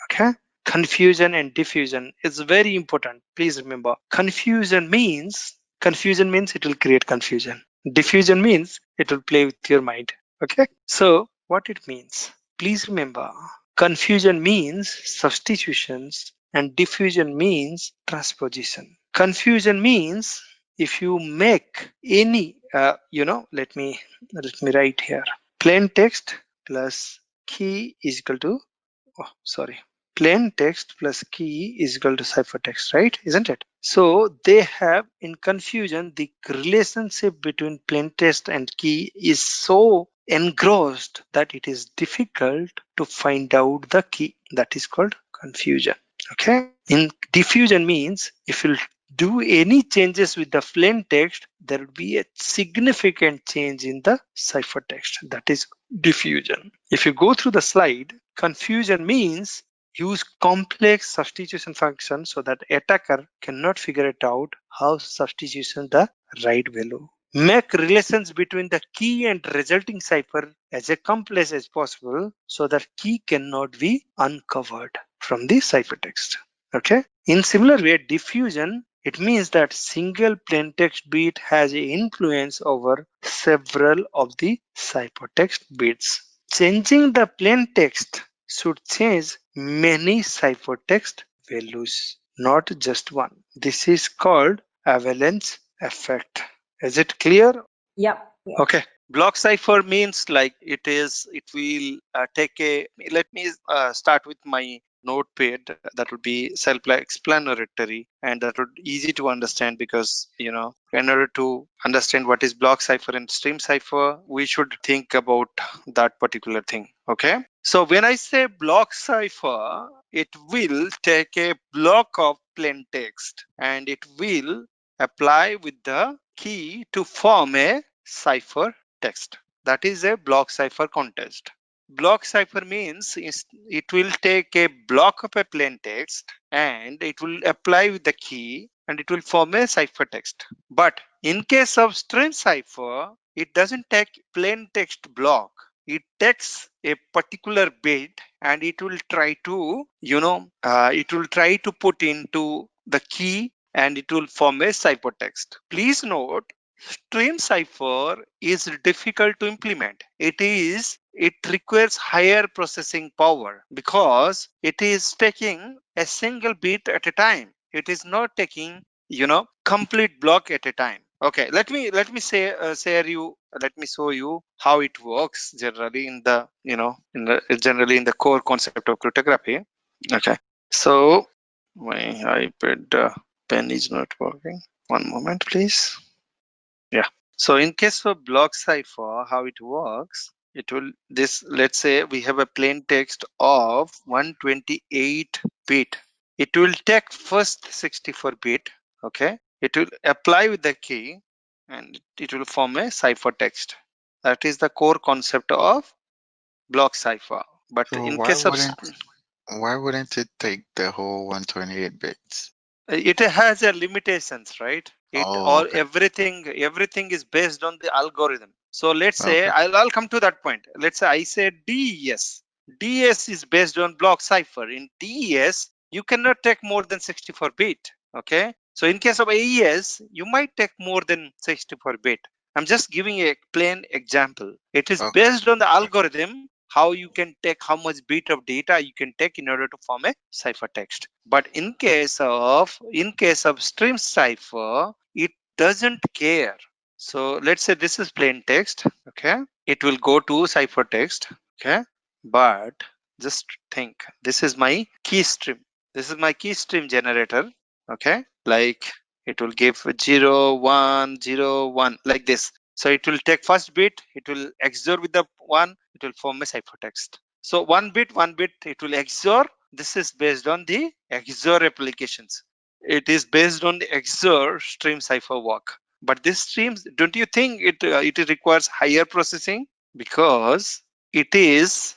Speaker 7: Okay. Confusion and diffusion is very important. Please remember, confusion means it will create confusion. Diffusion means it will play with your mind. Okay. So what it means, please remember, confusion means substitutions and diffusion means transposition. Confusion means if you make any, let me write here. Plain text plus key is equal to, plain text plus key is equal to ciphertext, right? Isn't it? So they have in confusion, the relationship between plain text and key is so engrossed that it is difficult to find out the key. That is called confusion. Okay. In diffusion means if you do any changes with the plain text, there will be a significant change in the ciphertext. That is diffusion. If you go through the slide, confusion means use complex substitution function so that attacker cannot figure it out how substitution the right value. Make relations between the key and resulting cipher as complex as possible so that key cannot be uncovered from the ciphertext. Okay. In similar way, diffusion, it means that single plain text bit has an influence over several of the ciphertext bits. Changing the plain text should change many ciphertext values, not just one. This is called avalanche effect. Is it clear?
Speaker 5: Yep.
Speaker 7: Okay. Block cipher means like it will take a, let me start with my notepad. That would be self-explanatory and that would easy to understand, because in order to understand what is block cipher and stream cipher, we should think about that particular thing. Okay. So when I say block cipher, it will take a block of plain text and it will apply with the key to form a cipher text. That is a block cipher context. Block cipher means it will take a block of a plain text and it will apply with the key and it will form a cipher text. But in case of stream cipher, it doesn't take plain text block. It takes a particular bit and it will try to put into the key and it will form a ciphertext. Please note, stream cipher is difficult to implement. It requires higher processing power because it is taking a single bit at a time. It is not taking complete block at a time. Okay, let me show you how it works generally in the core concept of cryptography. Okay, so my iPad pen is not working. One moment, please. Yeah. So in case of block cipher, how it works, let's say we have a plain text of 128 bit. It will take first 64 bit. Okay. It will apply with the key and it will form a ciphertext. That is the core concept of block cipher. But
Speaker 6: So
Speaker 7: in case of
Speaker 6: why wouldn't it take the whole 128 bits?
Speaker 7: it has a limitations, right?
Speaker 6: Oh, okay.
Speaker 7: Everything is based on the algorithm. So let's say
Speaker 6: Okay.
Speaker 7: I'll come to that point. Let's say I say DES. DES is based on block cipher. In DES, you cannot take more than 64 bit. Okay. So in case of AES, you might take more than 64 bit. I'm just giving a plain example. It is
Speaker 6: Okay.
Speaker 7: based on the algorithm how you can take how much bit of data you can take in order to form a ciphertext. But in case of stream cipher, it doesn't care. So let's say this is plain text. Okay, it will go to ciphertext. Okay, but just think, this is my key stream. This is my key stream generator. Okay, like it will give 0 1 0 1 like this. So it will take first bit, it will XOR with the 1, it will form a ciphertext. So one bit, it will XOR. This is based on the XOR applications. It is based on the XOR stream cipher work. But this streams, don't you think it requires higher processing? Because it is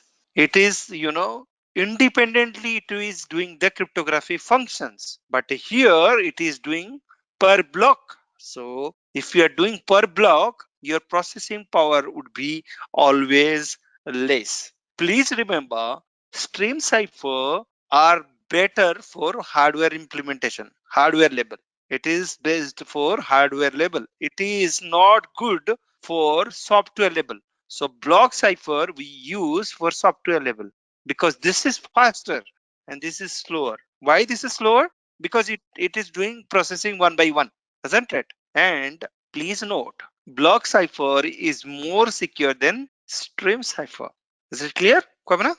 Speaker 7: independently it is doing the cryptography functions. But here it is doing per block. So if you are doing per block, your processing power would be always less. Please remember, stream cipher are better for hardware implementation, hardware level. It is based for hardware level. It is not good for software level. So block cipher we use for software level because this is faster and this is slower. Why this is slower? Because it is doing processing one by one, isn't it? And please note, block cipher is more secure than stream cipher. Is it clear, Kwamana?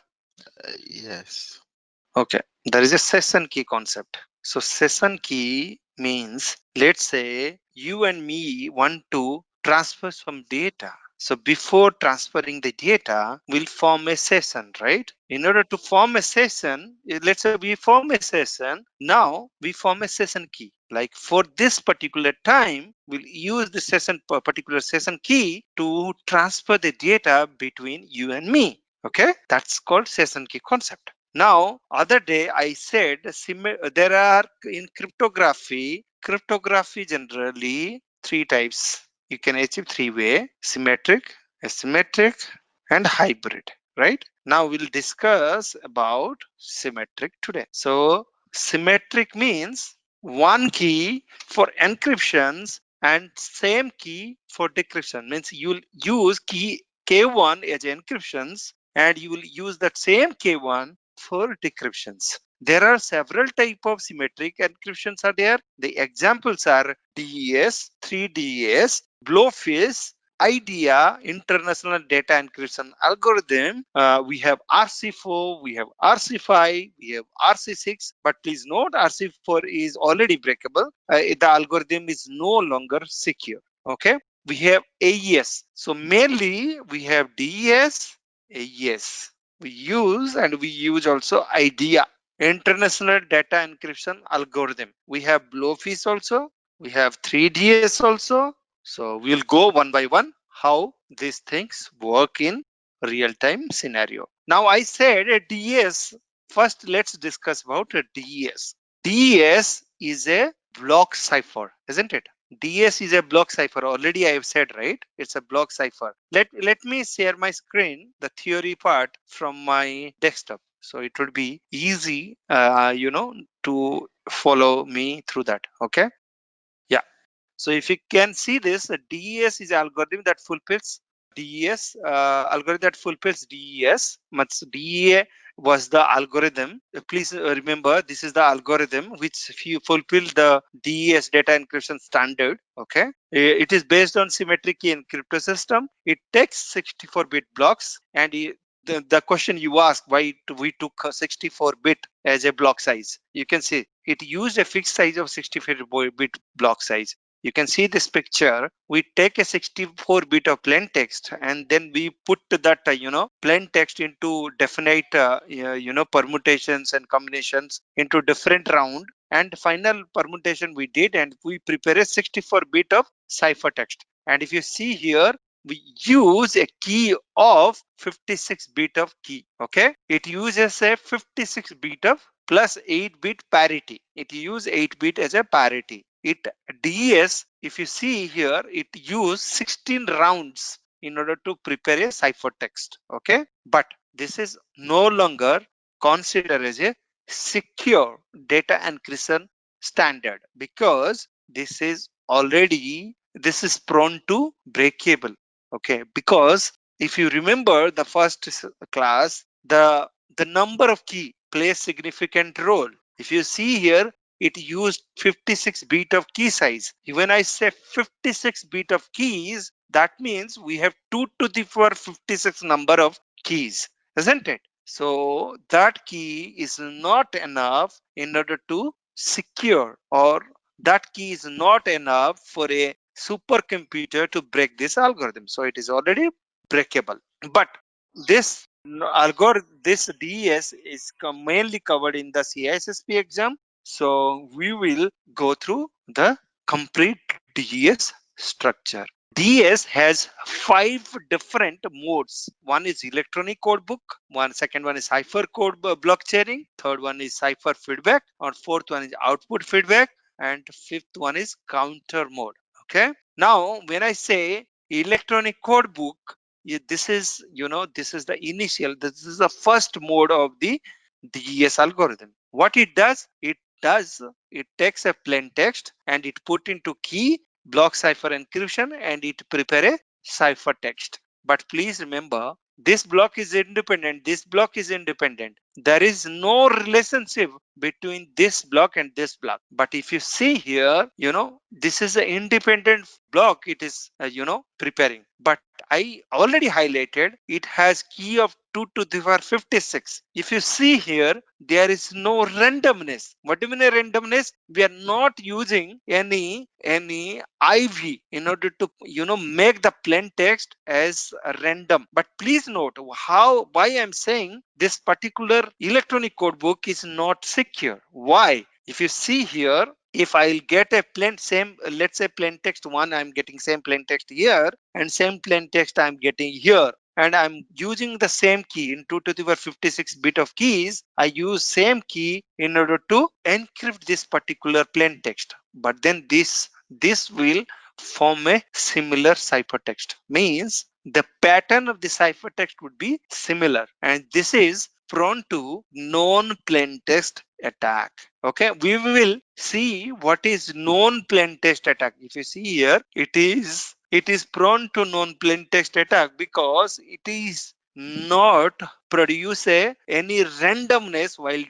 Speaker 6: Yes.
Speaker 7: Okay. There is a session key concept. So session key means, let's say you and me want to transfer some data. So before transferring the data, we'll form a session, right? In order to form a session, let's say we form a session. Now we form a session key. Like for this particular time, we'll use the particular session key to transfer the data between you and me. Okay, that's called session key concept. Now, other day I said there are in cryptography generally three types. You can achieve three-way: symmetric, asymmetric, and hybrid. Right? Now we'll discuss about symmetric today. So symmetric means one key for encryptions and same key for decryption. Means you'll use key K1 as encryptions and you will use that same K1 for decryptions. There are several type of symmetric encryptions are there. The examples are DES, 3DES, blowfish, IDEA, International Data Encryption Algorithm. We have RC4, we have RC5, we have RC6, but please note RC4 is already breakable. The algorithm is no longer secure. Okay, we have AES. So mainly we have DES, AES. We use also IDEA, International Data Encryption Algorithm. We have blowfish also. We have 3DS also. So we'll go one by one how these things work in real-time scenario. Now I said a DES. First, let's discuss about a DES. DES is a block cipher, isn't it? DS is a block cipher. Already I have said, right? It's a block cipher. Let me share my screen, the theory part from my desktop. So it would be easy, to follow me through that. Okay. Yeah. So if you can see this, DES is an algorithm that fulfills DES. Much DEA was the algorithm. Please remember, this is the algorithm which fulfill the DES data encryption standard. Okay, it is based on symmetric key encryptor system. It takes 64-bit blocks, and the question you ask why we took 64-bit as a block size. You can see it used a fixed size of 64-bit block size. You can see this picture. We take a 64-bit of plain text, and then we put that plain text into definite permutations and combinations into different round, and final permutation we did, and we prepare a 64-bit of ciphertext. And if you see here, we use a key of 56-bit of key. Okay, it uses a 56-bit of plus 8-bit parity. It uses 8-bit as a parity. It DES, if you see here, it used 16 rounds in order to prepare a ciphertext. Okay, but this is no longer considered as a secure data encryption standard, because this is prone to breakable. Okay, because if you remember the first class, the number of key plays significant role. If you see here, it used 56-bit of key size. When I say 56-bit of keys, that means we have 2 to the power 56 number of keys, isn't it? So that key is not enough in order to secure, or that key is not enough for a supercomputer to break this algorithm. So it is already breakable. But this this DES is mainly covered in the CISSP exam. So we will go through the complete DES structure. DES has 5 different modes. One is electronic code book. Second one is cipher code block sharing. Third one is cipher feedback. Or fourth one is output feedback. And fifth one is counter mode. Okay. Now, when I say electronic code book, this is this is the first mode of the DES algorithm. What it does, it takes a plain text and it put into key, block cipher encryption, and it prepare a ciphertext. But please remember, this block is independent. This block is independent. There is no relationship between this block and this block. But if you see here, this is an independent block. It is, preparing. But I already highlighted it has key of 2 to the power 56. If you see here, there is no randomness. What do you mean randomness? We are not using any IV in order to make the plain text as random. But please note why I'm saying this particular electronic code book is not secure. Why? If you see here, if I'll get a let's say plain text 1, I'm getting same plain text here, and same plain text I'm getting here, and I'm using the same key in 2 to the power 56 bit of keys. I use same key in order to encrypt this particular plain text. But then this will form a similar ciphertext. Means the pattern of the ciphertext would be similar, and this is prone to non-plain text attack. Okay, we will see what is non-plain text attack. If you see here, it is prone to non-plain text attack because it is not produce any randomness while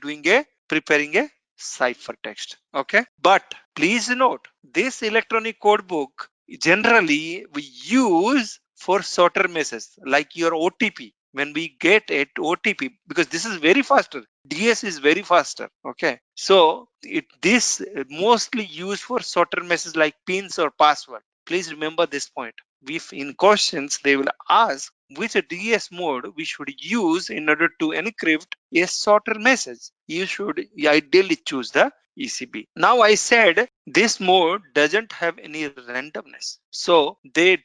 Speaker 7: preparing a ciphertext. Okay, but please note this electronic code book generally we use for shorter messages like your OTP. When we get it OTP, because this is very faster, DS is very faster. Okay, so this mostly used for shorter messages like pins or password. Please remember this point. If in questions they will ask which DS mode we should use in order to encrypt a shorter message, you should ideally choose the ECB. Now I said this mode doesn't have any randomness, so they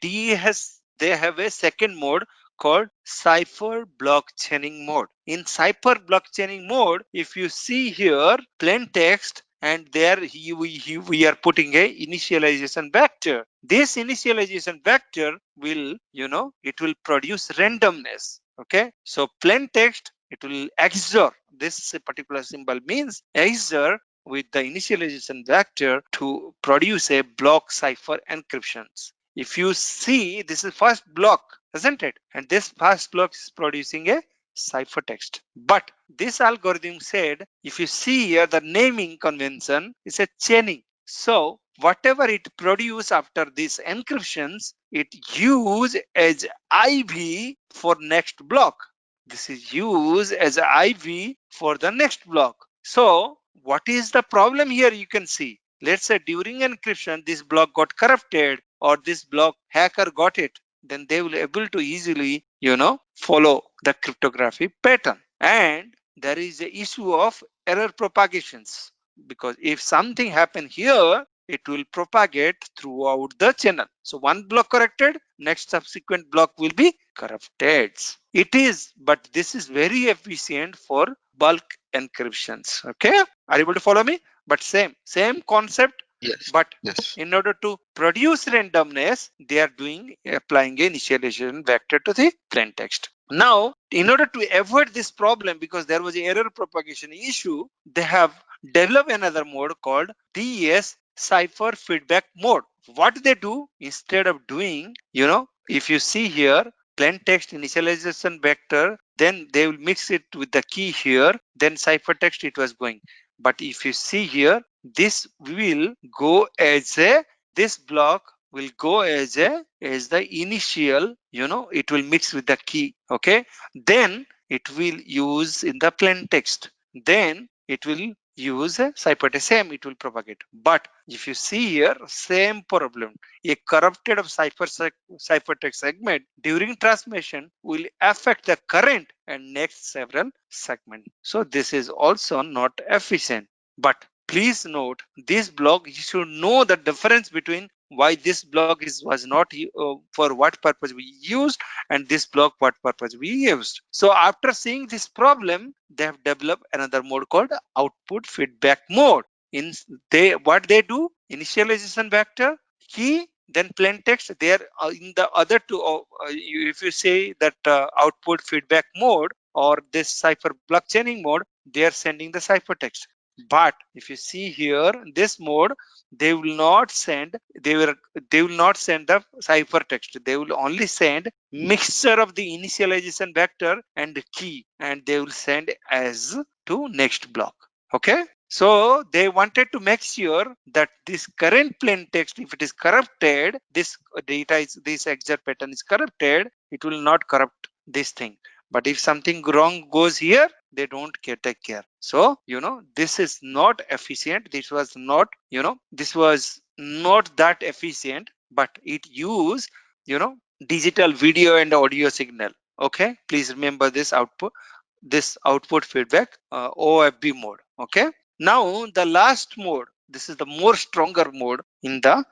Speaker 7: have a second mode called cipher blockchaining mode. In cipher blockchaining mode, if you see here plain text, and there we are putting a initialization vector. This initialization vector will, it will produce randomness. Okay, so plain text, it will XOR. This particular symbol means XOR with the initialization vector to produce a block cipher encryptions. If you see, this is first block, isn't it? And this first block is producing a ciphertext. But this algorithm said, if you see here, the naming convention is a chaining. So whatever it produce after these encryptions, it use as IV for next block. This is used as IV for the next block. So what is the problem here? You can see, let's say during encryption, this block got corrupted or this block hacker got it, then they will able to easily, follow the cryptography pattern. And there is a issue of error propagations, because if something happen here, it will propagate throughout the channel. So one block corrected, next subsequent block will be corrupted. It is, but this is very efficient for bulk encryptions. Okay, are you able to follow me? But same concept.
Speaker 6: Yes.
Speaker 7: But
Speaker 6: Yes.
Speaker 7: in order to produce randomness, they are applying a initialization vector to the plain text. Now, in order to avoid this problem, because there was an error propagation issue, they have developed another mode called DES cipher feedback mode. What they do, instead of doing, if you see here, plain text initialization vector, then they will mix it with the key here, then ciphertext it was going. But if you see here, this will go as this block will go as the initial, it will mix with the key. Okay, then it will use in the plain text, then it will use a ciphertext, same it will propagate. But if you see here, same problem, a corrupted of ciphertext segment during transmission will affect the current and next several segments. So this is also not efficient. But please note, this block, you should know the difference between why this block was not for what purpose we used, and this block what purpose we used. So after seeing this problem, they have developed another mode called output feedback mode. What they do, initialization vector, key, then plain text. They are in the other two. If you say that output feedback mode or this cipher blockchaining mode, they are sending the ciphertext. But if you see here, this mode, they will not send the ciphertext. They will only send mixture of the initialization vector and the key, and they will send as to next block. Okay, so they wanted to make sure that this current plain text, if it is corrupted, this XOR pattern is corrupted, it will not corrupt this thing. But if something wrong goes here, they don't take care. So, this is not efficient. This was not that efficient, but it used, digital video and audio signal. Okay, please remember this output feedback, OFB mode. Okay, now the last mode, this is the more stronger mode in the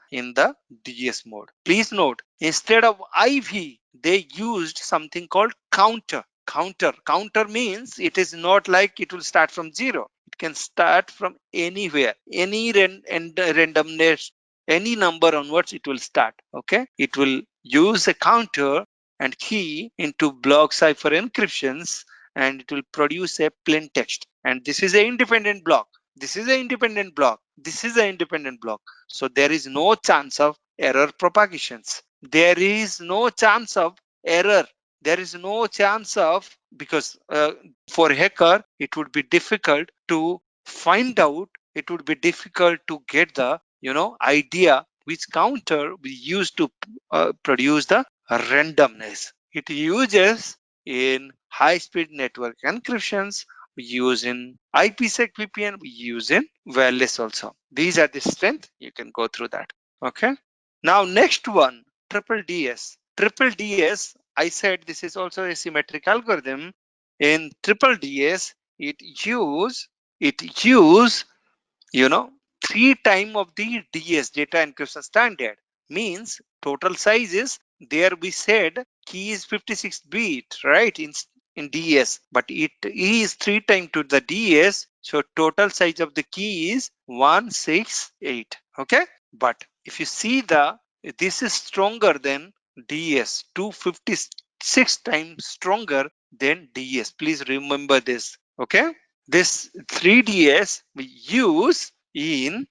Speaker 7: DS mode. Please note, instead of IV, they used something called counter. Counter means it is not like it will start from 0. It can start from anywhere, any randomness, any number onwards it will start. Okay, it will use a counter and key into block cipher encryptions, and it will produce a plain text. And this is an independent block. This is an independent block. This is an independent block. So there is no chance of error propagations. There is no chance of error there is no chance of, because for hacker, it would be difficult to find out, it would be difficult to get the, idea which counter we use to produce the randomness. It uses in high-speed network encryptions, we use in IPsec VPN, we use in wireless also. These are the strength. You can go through that. Okay. Now next one, triple DS. Triple DS, I said this is also a symmetric algorithm. In triple DS, it use you know 3 times of the DS, data encryption standard. Means total size is, there we said key is 56 bit, right, in DS, but it is 3 times to the DS, so total size of the key is 168. Okay, but if you see this is stronger than DS, 256 times stronger than DS. Please remember this. Okay, this 3DS we use in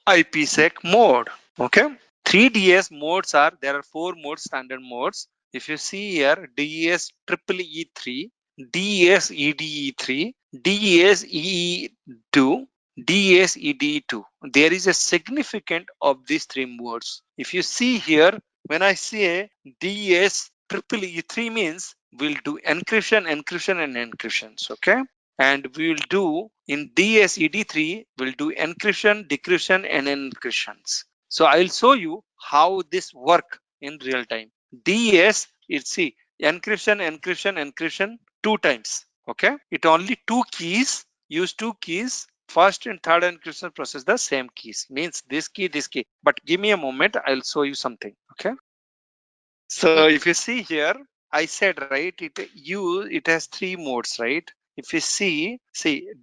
Speaker 7: IPsec mode. Okay, 3DS modes are, there are 4 modes, standard modes. If you see here, DS triple E3, DS EDE3, DS EE2, DS EDE2. There is a significant of these 3 modes. If you see here, when I say DS triple E3 means we'll do encryption, encryption, and encryptions. Okay, and we will do in DSED3, we'll do encryption, decryption, and encryptions. So I'll show you how this work in real time. DS, it's see, encryption, encryption, encryption 2 times. Okay, it only 2 keys, use 2 keys. First and third encryption process the same keys, means this key, this key. But give me a moment, I'll show you something. Okay, so if you see here, I said, right, it has 3 modes, right? If you see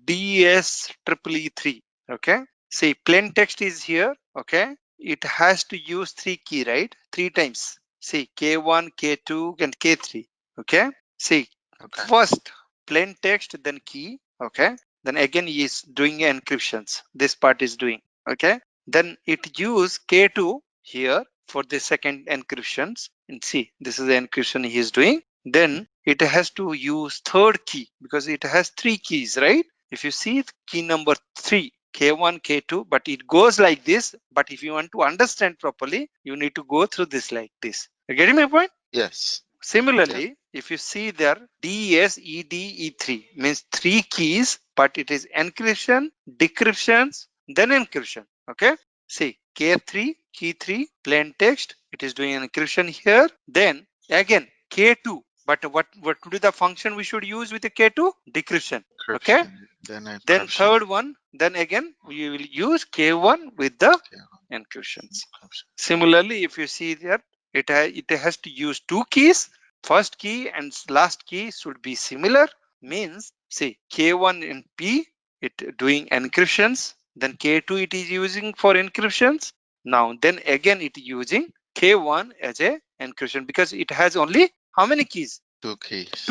Speaker 7: DS triple E3, okay? See, plain text is here, okay? It has to use 3 key, right? 3 times. See, K1, K2, and K3, okay? See,
Speaker 6: Okay.
Speaker 7: first plain text, then key, okay? Then again he is doing encryptions. This part is doing, okay? Then it use K2 here for the second encryptions, and see, this is the encryption he is doing. Then it has to use third key because it has 3 keys, right? If you see key number 3, K1, K2, but it goes like this. But if you want to understand properly, you need to go through this like this. You getting my point?
Speaker 6: Yes.
Speaker 7: Similarly, if you see there, DSEDE3 means 3 keys, but it is encryption, decryptions, then encryption. Okay. See, K3, key 3, plain text, it is doing encryption here. Then again, K2. But what would be the function we should use with the K2? Decryption. Okay.
Speaker 6: Encryption, then
Speaker 7: Then
Speaker 6: encryption.
Speaker 7: third one, then again, we will use K1 with the
Speaker 6: Yeah.
Speaker 7: encryptions.
Speaker 6: Encryption.
Speaker 7: Similarly, if you see there, it has to use 2 keys. First key and last key should be similar. Means, see, K1 and P, it doing encryptions. Then K2 it is using for encryptions. Now, then again it using K1 as a encryption because it has only how many keys?
Speaker 6: 2 keys.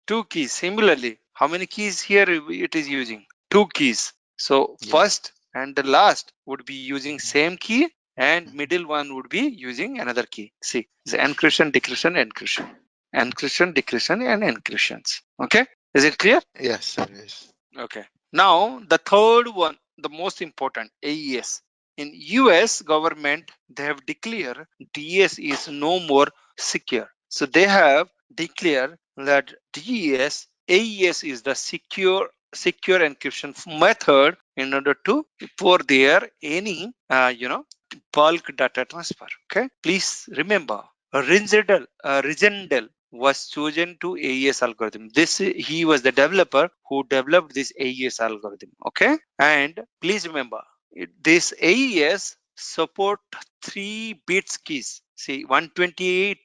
Speaker 7: Two keys. Similarly, how many keys here it is using? 2 keys. So
Speaker 6: Yeah.
Speaker 7: first and the last would be using same key, and middle one would be using another key. See, it's encryption, decryption, encryption. Encryption, decryption, and encryptions. Okay, is it clear?
Speaker 6: Yes, it is.
Speaker 7: Okay. Now the third one, the most important, AES. In US government, they have declared DS is no more secure. So they have declared that AES is the secure encryption method in order to for their any bulk data transfer. Okay, please remember Rizendel was chosen to AES algorithm. He was the developer who developed this AES algorithm. Okay, and please remember this AES support 3 bits keys. See, 128,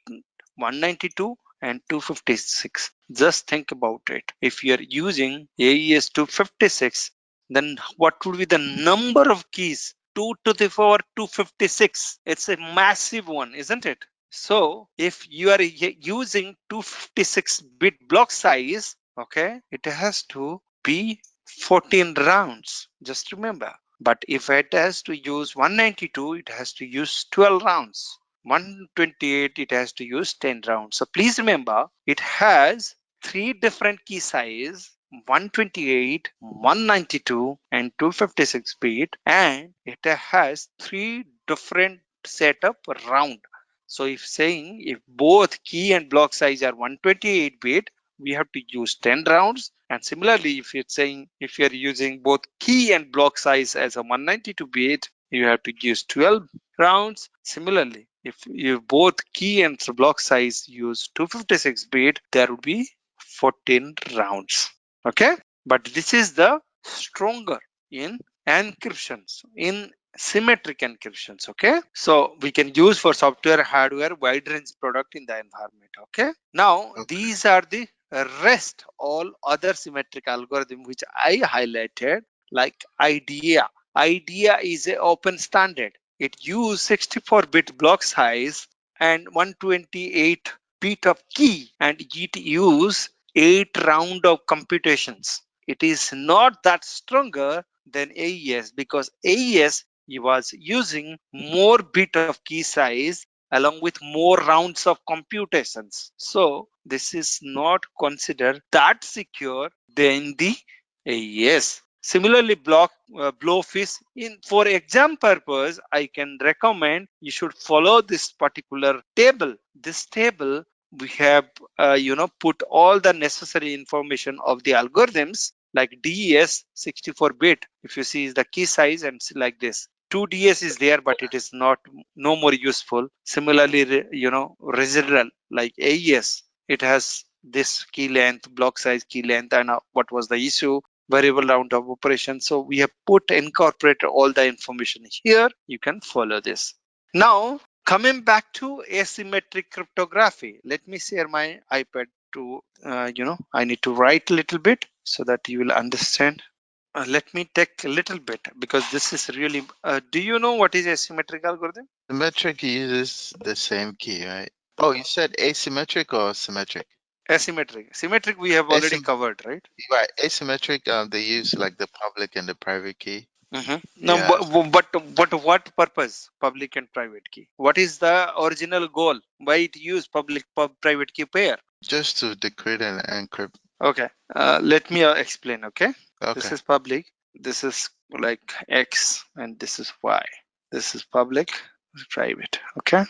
Speaker 7: 192, and 256. Just think about it. If you are using AES 256, then what would be the number of keys? 2 to the power 256. It's a massive one, isn't it? So if you are using 256-bit block size, okay, it has to be 14 rounds. Just remember. But if it has to use 192, it has to use 12 rounds. 128, it has to use 10 rounds. So please remember, it has 3 different key size: 128, 192, and 256 bit, and it has 3 different setup round. So if both key and block size are 128 bit, we have to use 10 rounds. And similarly, if it's saying if you're using both key and block size as a 192 bit, you have to use 12 rounds. Similarly, if you both key and block size use 256 bit, there would be 14 rounds. Okay, but this is the stronger in encryptions, in symmetric encryptions. Okay, so we can use for software, hardware, wide range product in the environment. Okay, now these are the rest all other symmetric algorithm which I highlighted, like IDEA. IDEA is an open standard. It uses 64-bit block size and 128 bit of key, and it use 8 round of computations. It is not that stronger than AES, because AES was using more bit of key size along with more rounds of computations. So this is not considered that secure than the AES. Similarly, blowfish, in for exam purpose, I can recommend you should follow this particular table. This table, we have put all the necessary information of the algorithms, like DES 64-bit. If you see the key size and like this, 2DS is there, but it is no more useful. Similarly, residual like AES, it has this key length, block size, key length, and what was the issue, variable round of operation. So we have incorporated all the information here. You can follow this. Now coming back to asymmetric cryptography, let me share my iPad to I need to write a little bit so that you will understand. Let me take a little bit, because this is really do you know what is asymmetric algorithm?
Speaker 6: Symmetric uses the same key, right? Oh, you said asymmetric or symmetric?
Speaker 7: Asymmetric. Symmetric we have already covered, right?
Speaker 6: Right. Asymmetric, they use like the public and the private key.
Speaker 7: No,
Speaker 6: Yeah.
Speaker 7: but what purpose? Public and private key. What is the original goal? Why it use private key pair?
Speaker 6: Just to decrypt and encrypt.
Speaker 7: Okay. Let me explain. Okay.
Speaker 6: Okay.
Speaker 7: This is public. This is like X, and this is Y. This is public, private. Okay.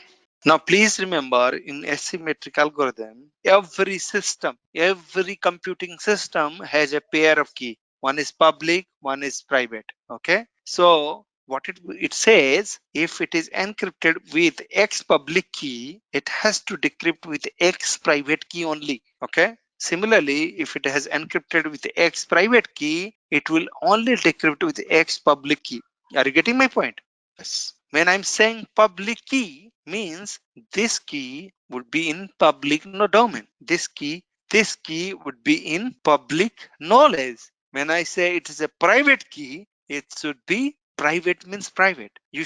Speaker 7: Now, please remember, in asymmetric algorithm, every system, every computing system has a pair of key. One is public, one is private. Okay. So what it says, if it is encrypted with X public key, it has to decrypt with X private key only. Okay. Similarly, if it has encrypted with X private key, it will only decrypt with X public key. Are you getting my point?
Speaker 6: Yes.
Speaker 7: When I'm saying public key, means this key would be in public domain. This key would be in public knowledge. When I say it is a private key, it should be private, means private. You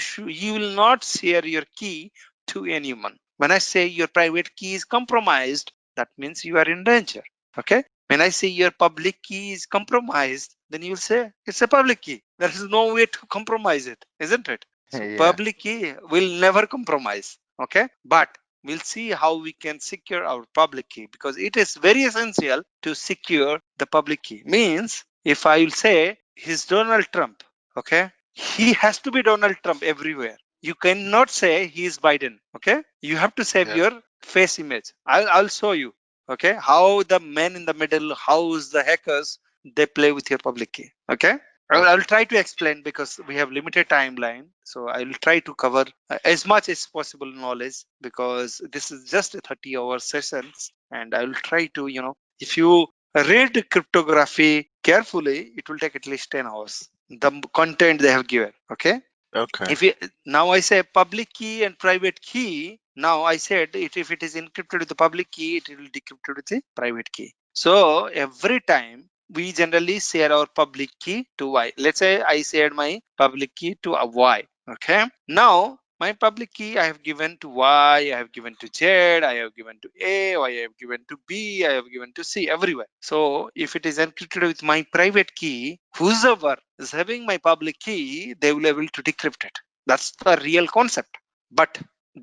Speaker 7: will not share your key to anyone. When I say your private key is compromised, that means you are in danger. Okay. When I say your public key is compromised, then you will say it's a public key. There is no way to compromise it, isn't it? So
Speaker 6: Yeah.
Speaker 7: public key will never compromise. Okay. But we'll see how we can secure our public key, because it is very essential to secure the public key. Means if I will say he's Donald Trump, okay, he has to be Donald Trump everywhere. You cannot say he is Biden. Okay. You have to save your face image. I'll show you. Okay. How the man in the middle, how's the hackers, they play with your public key. Okay. I'll try to explain, because we have limited timeline. So I will try to cover as much as possible knowledge, because this is just a 30-hour sessions, and I will try to, if you read cryptography carefully, it will take at least 10 hours. The content they have given. Okay.
Speaker 6: Okay.
Speaker 7: Now I say public key and private key. Now I said if it is encrypted with the public key, it will decrypt with the private key. So every time we generally share our public key to Y. Let's say I shared my public key to a Y. Okay. Now my public key I have given to Y, I have given to Z, I have given to A, I have given to B, I have given to C, everywhere. So if it is encrypted with my private key, whoever is having my public key, they will be able to decrypt it. That's the real concept. But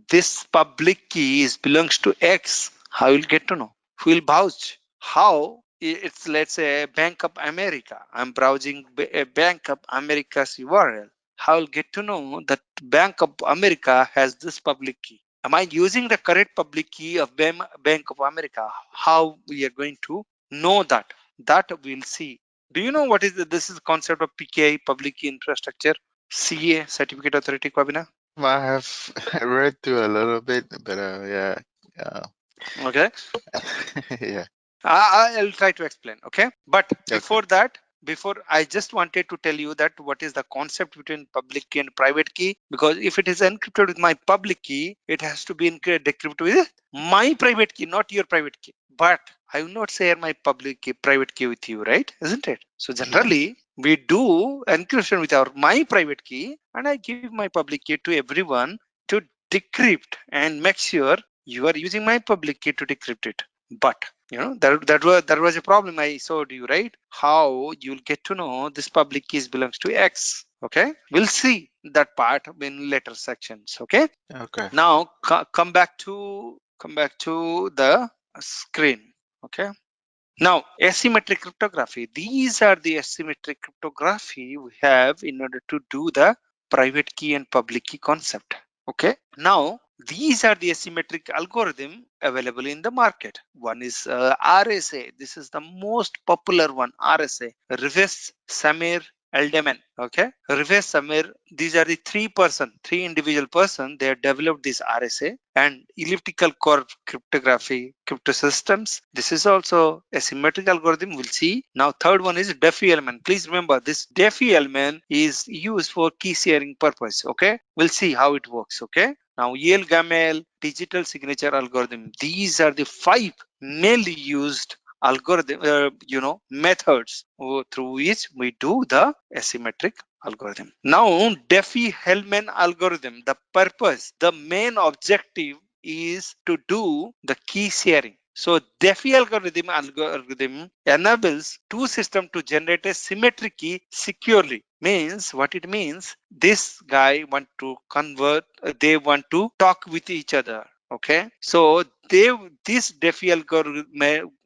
Speaker 7: this public key belongs to X, how you'll get to know? Who will vouch? How? It's, let's say, Bank of America. I'm browsing a Bank of America's URL. How will get to know that Bank of America has this public key? Am I using the correct public key of Bank of America? How we are going to know that? That we'll see. Do you know what is this is the concept of PKI, public key infrastructure? CA, Certificate Authority, Kwabina?
Speaker 6: I have read through a little bit, but yeah,
Speaker 7: Okay.
Speaker 6: yeah.
Speaker 7: I'll try to explain. Okay. But before
Speaker 6: Okay.
Speaker 7: that, I just wanted to tell you that what is the concept between public key and private key, because if it is encrypted with my public key, it has to be decrypted with my private key, not your private key. But I will not share my public key, private key with you, right? Isn't it? So generally, we do encryption with my private key, and I give my public key to everyone to decrypt and make sure you are using my public key to decrypt it. But that was a problem I showed you, right? How you'll get to know this public keys belongs to X. Okay, we'll see that part in later sections. Okay.
Speaker 6: Okay.
Speaker 7: Now come back to the screen. Okay. Now, asymmetric cryptography. These are the asymmetric cryptography we have in order to do the private key and public key concept. Okay. Now, these are the asymmetric algorithm available in the market. One is RSA. This is the most popular one. RSA. Reverse Samir Eldeman. Okay. Reverse Samir. These are the three individual person. They have developed this RSA and elliptical curve cryptography, crypto systems. This is also a symmetric algorithm. We'll see. Now, third one is Diffie-Hellman. Please remember this Diffie-Hellman is used for key sharing purpose. Okay. We'll see how it works. Okay. Now, Yale-Gamel digital signature algorithm. These are the 5 mainly used algorithm, methods through which we do the asymmetric algorithm. Now, Diffie-Hellman algorithm, the purpose, the main objective is to do the key sharing. So Diffie algorithm enables two systems to generate a symmetric key securely. Means what it means, this guy want to convert, they want to talk with each other. Okay, so this Diffie algorithm,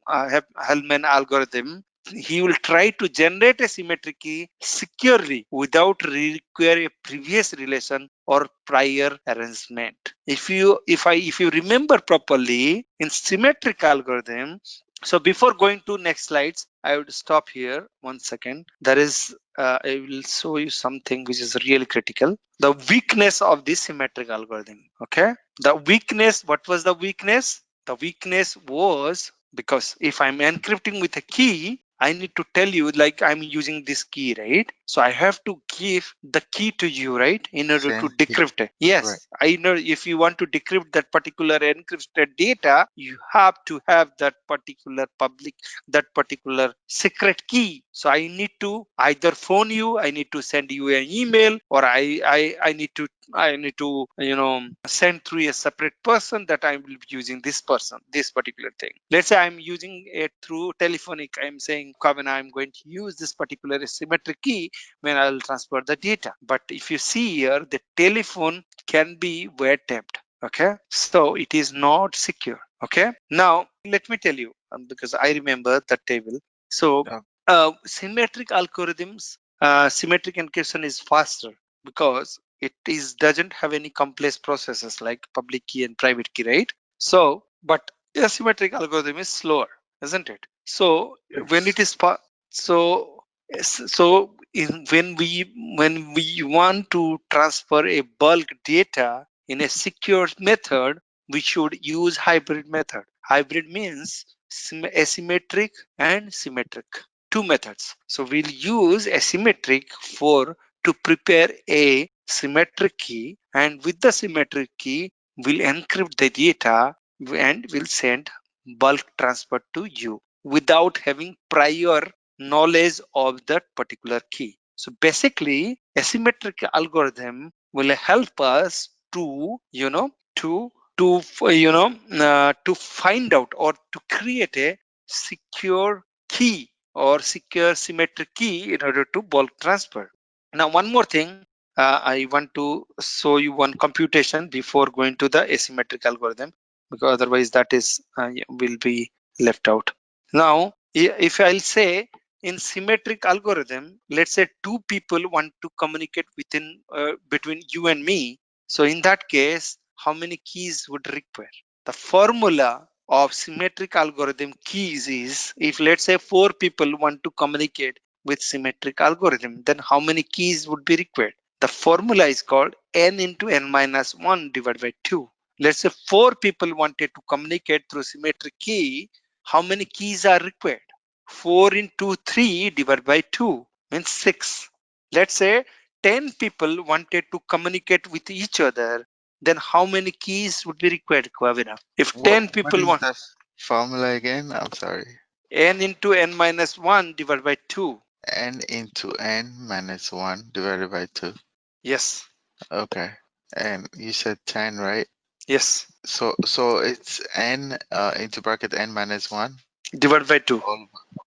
Speaker 7: Hellman algorithm, he will try to generate a symmetric key securely without require a previous relation or prior arrangement. If you remember properly in symmetric algorithm, so before going to next slides, I would stop here 1 second. There is I will show you something which is really critical. The weakness of this symmetric algorithm. Okay, the weakness. What was the weakness? The weakness was because if I'm encrypting with a key, I need to tell you like I'm using this key, right? So I have to give the key to you, right? In order to
Speaker 6: Same.
Speaker 7: decrypt it.
Speaker 6: Right.
Speaker 7: Yes, I know if you want to decrypt that particular encrypted data, you have to have that particular secret key. So I need to either phone you, I need to send you an email, or I need to send through a separate person that I will be using this particular thing. Let's say I'm using it through telephonic. I'm saying, Kavin, I'm going to use this particular symmetric key when I'll transfer the data. But if you see here, the telephone can be wire tapped. Okay, so it is not secure. Okay, now let me tell you, because I remember that table. So symmetric algorithms, symmetric encryption is faster because it doesn't have any complex processes like public key and private key, right? So, but asymmetric algorithm is slower, isn't it? So when it is when we want to transfer a bulk data in a secure method, we should use hybrid method. Hybrid means asymmetric and symmetric, two methods. So we'll use asymmetric to prepare a symmetric key, and with the symmetric key we'll encrypt the data and we'll send bulk transfer to you without having prior knowledge of that particular key. So basically asymmetric algorithm will help us to to find out or to create a secure key or secure symmetric key in order to bulk transfer. Now, one more thing, I want to show you one computation before going to the asymmetric algorithm, because otherwise that is will be left out. Now, if I'll say in symmetric algorithm, let's say two people want to communicate between you and me. So in that case, how many keys would require? The formula of symmetric algorithm keys is, if let's say 4 people want to communicate with symmetric algorithm, then how many keys would be required? The formula is called n into n minus 1 divided by 2. Let's say 4 people wanted to communicate through symmetric key. How many keys are required? 4 into 3 divided by 2 means 6. Let's say 10 people wanted to communicate with each other. Then how many keys would be required, Kavira? If 10
Speaker 6: What
Speaker 7: people
Speaker 6: is
Speaker 7: want,
Speaker 6: the formula again? I'm sorry.
Speaker 7: n into n minus 1 divided by 2.
Speaker 6: N into n minus 1 divided by 2.
Speaker 7: Yes.
Speaker 6: Okay. And you said 10, right?
Speaker 7: Yes.
Speaker 6: So it's n into bracket n minus 1.
Speaker 7: Divided by 2.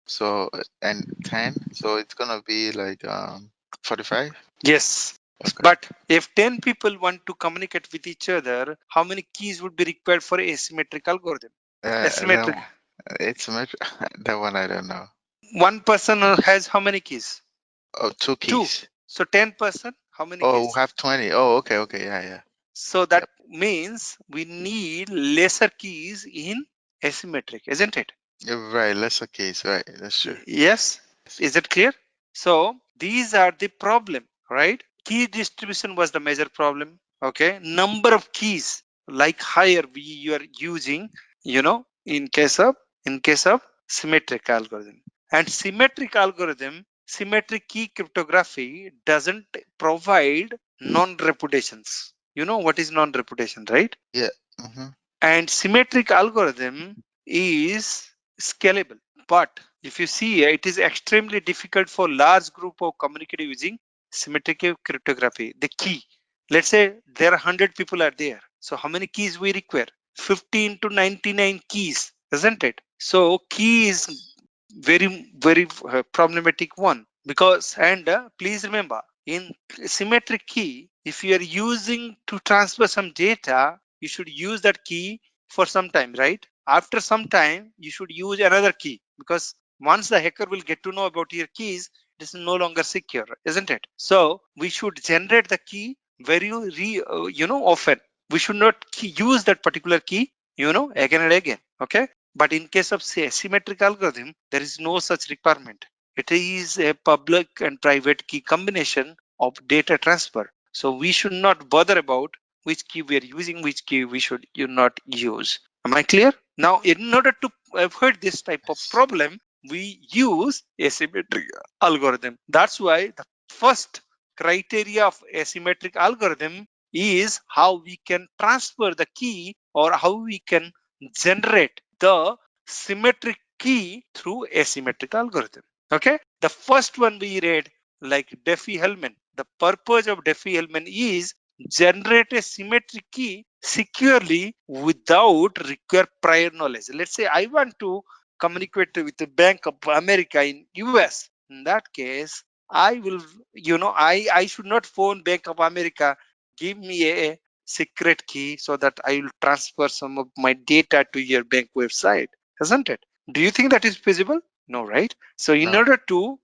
Speaker 6: So and 10. So it's gonna be like 45.
Speaker 7: Yes.
Speaker 6: Okay.
Speaker 7: But if 10 people want to communicate with each other, how many keys would be required for asymmetric algorithm? Asymmetric.
Speaker 6: It's symmetric. That one I don't know.
Speaker 7: One person has how many keys?
Speaker 6: Oh, 2 keys.
Speaker 7: 2. So 10%, how many
Speaker 6: Oh,
Speaker 7: keys?
Speaker 6: we have 20. Oh, okay, yeah.
Speaker 7: So that means we need lesser keys in asymmetric, isn't it?
Speaker 6: You're right, lesser keys, right? That's true.
Speaker 7: Yes. Is it clear? So these are the problem, right? Key distribution was the major problem. Okay. Number of keys, like higher you are using, in case of symmetric algorithm. And symmetric algorithm, symmetric key cryptography doesn't provide non-reputations. You know what is non-reputation, right?
Speaker 6: Yeah. Mm-hmm.
Speaker 7: And symmetric algorithm is scalable. But if you see, it is extremely difficult for large group of communicating using symmetric cryptography. The key, let's say there are 100 people are there. So how many keys we require? 15 to 99 keys, isn't it? So key is very problematic one, because please remember, in symmetric key, if you are using to transfer some data, you should use that key for some time, right? After some time, you should use another key, because once the hacker will get to know about your keys, it is no longer secure, isn't it? So we should generate the key very often. We should not use that particular key again and again. Okay. But in case of say asymmetric algorithm, there is no such requirement. It is a public and private key combination of data transfer. So we should not bother about which key we are using, which key we should not use. Am I clear? Now, in order to avoid this type of problem, we use asymmetric algorithm. That's why the first criteria of asymmetric algorithm is how we can transfer the key, or how we can generate the symmetric key through asymmetric algorithm. Okay. The first one we read, like Diffie-Hellman. The purpose of Diffie-Hellman is generate a symmetric key securely without require prior knowledge. Let's say I want to communicate with the Bank of America in US. In that case, I will, I should not phone Bank of America, give me a secret key so that I will transfer some of my data to your bank website, isn't it? Do you think that is feasible? No, right? So in
Speaker 6: No.
Speaker 7: order to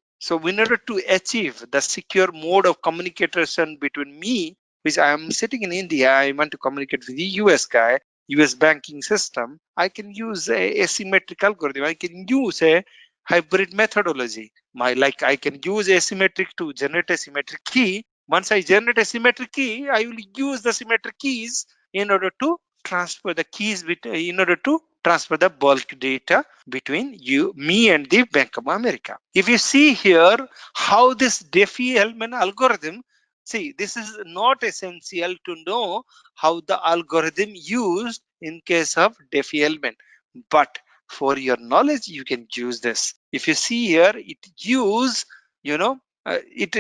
Speaker 7: achieve the secure mode of communication between me, which I am sitting in India, I want to communicate with the US guy, US banking system, I can use a asymmetric algorithm. I can use a hybrid methodology. I can use asymmetric to generate a symmetric key. Once I generate a symmetric key, I will use the symmetric keys in order to transfer the keys in order to transfer the bulk data between me and the Bank of America. If you see here how this Diffie-Hellman algorithm, see, this is not essential to know how the algorithm used in case of Diffie-Hellman, but for your knowledge, you can use this. If you see here, it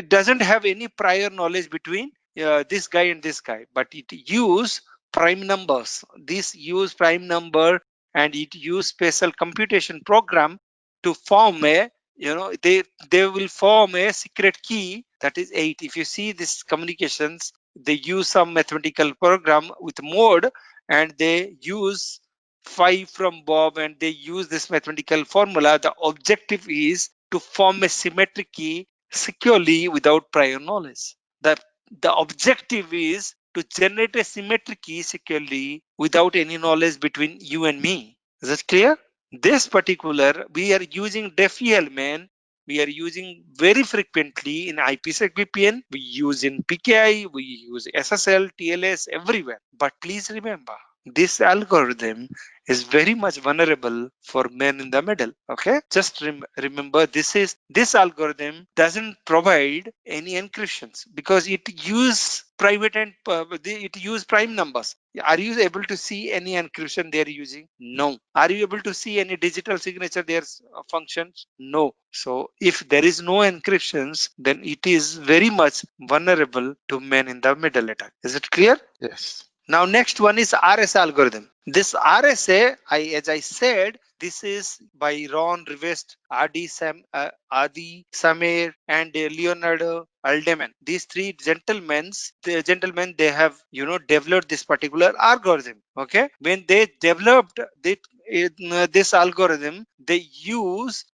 Speaker 7: doesn't have any prior knowledge between this guy and this guy, but it use prime numbers. This use prime number, and it use special computation program to form a they will form a secret key that is 8. If you see this communications, they use some mathematical program with mode, and they use 5 from Bob, and they use this mathematical formula. The objective is to form a symmetric key securely without prior knowledge. The objective is to generate a symmetric key securely without any knowledge between you and me. Is that clear? This particular, we are using DEFI we are using very frequently in IPsec VPN, we use in PKI, we use SSL, TLS, everywhere. But please remember, this algorithm is very much vulnerable for men in the middle. Okay, just remember, this algorithm doesn't provide any encryptions because it use private and it use prime numbers. Are you able to see any encryption they are using? No. Are you able to see any digital signature there functions? No. So if there is no encryptions, then it is very much vulnerable to men in the middle attack. Is it clear?
Speaker 6: Yes.
Speaker 7: Now next one is RSA algorithm. This RSA, as I said, this is by Ron Rivest, Adi Samer, and Leonardo Aldeman. These three gentlemen, they have developed this particular algorithm. Okay, when they developed this algorithm, they use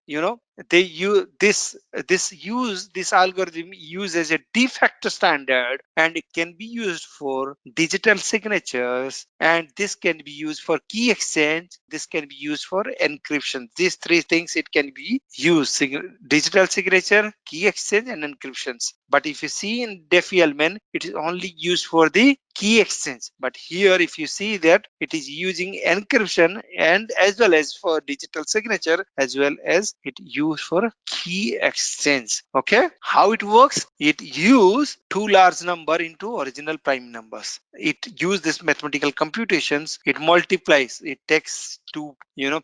Speaker 7: this algorithm uses a de facto standard, and it can be used for digital signatures, and this can be used for key exchange, this can be used for encryption. These three things it can be used: digital signature, key exchange, and encryptions. But if you see in DEFI, it is only used for the key exchange. But here if you see that it is using encryption and as well as for digital signature, as well as it used for key exchange. Okay, how it works? It use two large number into original prime numbers. It use this mathematical computations. It multiplies, it takes two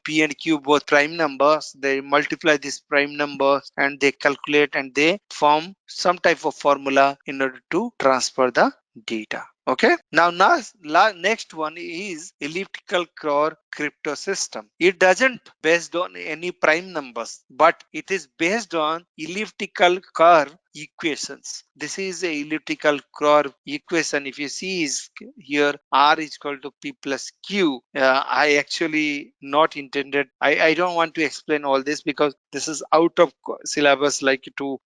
Speaker 7: p and q, both prime numbers, they multiply these prime numbers and they calculate and they form some type of formula in order to transfer the data. Okay, now next one is elliptical curve crypto system. It doesn't based on any prime numbers, but it is based on elliptical curve equations. This is a elliptical curve equation. If you see is here r is equal to p plus q. I actually not intended, I don't want to explain all this because this is out of syllabus, like to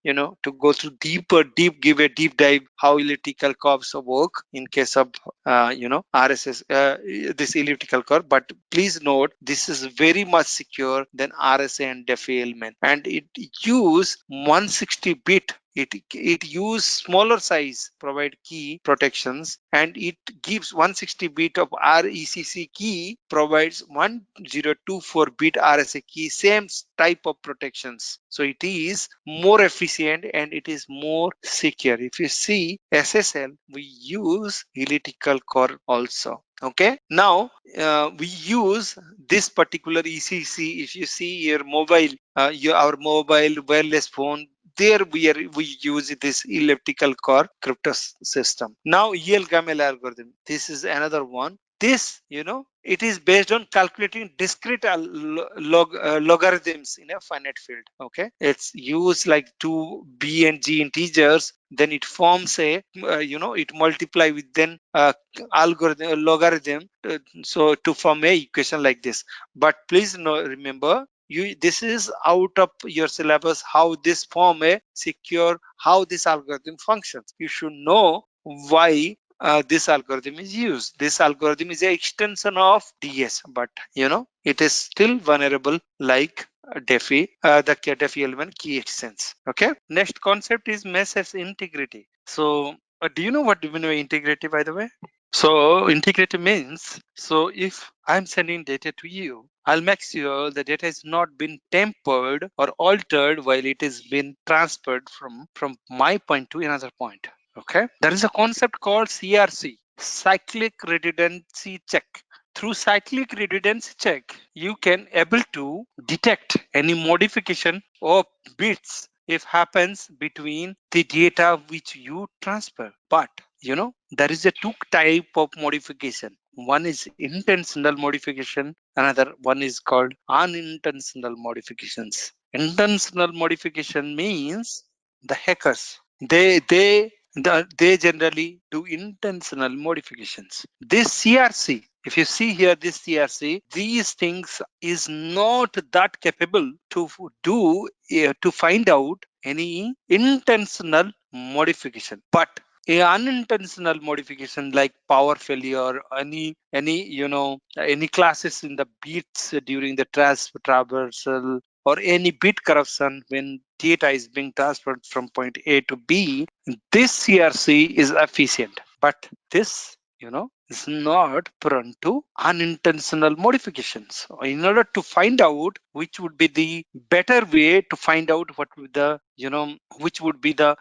Speaker 7: go through give a deep dive how elliptical curves work in case of RSS, this elliptical curve. But please note, this is very much secure than RSA and DEFI, and it use 160-bit. It use smaller size, provide key protections, and it gives 160-bit of RECC key, provides 1024-bit RSA key, same type of protections. So it is more efficient and it is more secure. If you see SSL, we use elliptical curve also. Okay, now we use this particular ECC. If you see your mobile, our mobile wireless phone, there we use this elliptical curve crypto system. Now EL-GAML algorithm, this is another one. This it is based on calculating discrete logarithms in a finite field. Okay, it's used like two b and g integers, then it forms a it multiply with then logarithm, so to form a equation like this. But please remember, this is out of your syllabus, how this form a secure, how this algorithm functions. You should know why this algorithm is used. This algorithm is an extension of DS, but it is still vulnerable like DEFI, the DEFI key exchange. Okay, next concept is message integrity. So do you know what do we know integrity, by the way? So integrity means, so if I'm sending data to you, I'll make sure the data has not been tampered or altered while it has been transferred from my point to another point. Okay, there is a concept called CRC, cyclic redundancy check. Through cyclic redundancy check, you can able to detect any modification of bits if happens between the data which you transfer. But there is a two type of modification. One is intentional modification, another one is called unintentional modifications. Intentional modification means the hackers. They generally do intentional modifications. This CRC, if you see here, this CRC, these things is not that capable to do to find out any intentional modification, but a unintentional modification like power failure, any classes in the bits during the traversal, or any bit corruption when data is being transferred from point A to B, this CRC is efficient. But this, is not prone to unintentional modifications. In order to find out which would be the better way to find out what the, which would be the,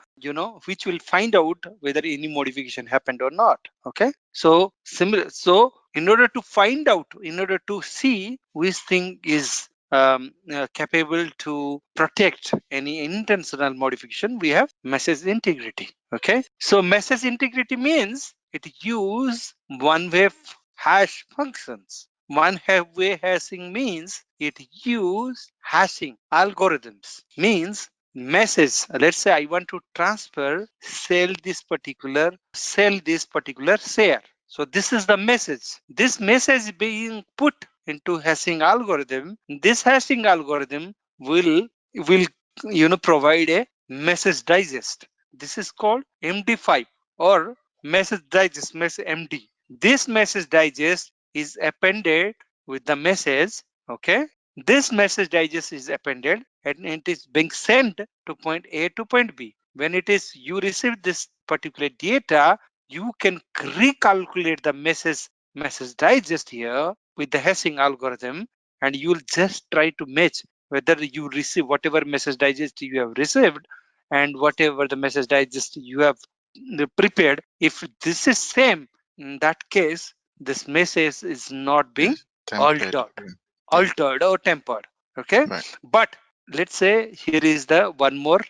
Speaker 7: which will find out whether any modification happened or not. Okay. So similar. So in order to find out, in order to see which thing is capable to protect any intentional modification, we have message integrity. Okay, so message integrity means it use one-way hash functions. One-way hashing means it use hashing algorithms. Means message. Let's say I want to transfer sell this particular share. So this is the message. This message being put into hashing algorithm. This hashing algorithm will provide a message digest. This is called MD5 or message digest, message MD. This message digest is appended with the message. Okay, this message digest is appended and it is being sent to point A to point B. When it is you receive this particular data, you can recalculate the message digest here with the hashing algorithm, and you will just try to match whether you receive whatever message digest you have received and whatever the message digest you have prepared. If this is same, in that case, this message is not being
Speaker 6: Tempered.
Speaker 7: altered or tempered. Okay,
Speaker 6: Right.
Speaker 7: but let's say here is the one more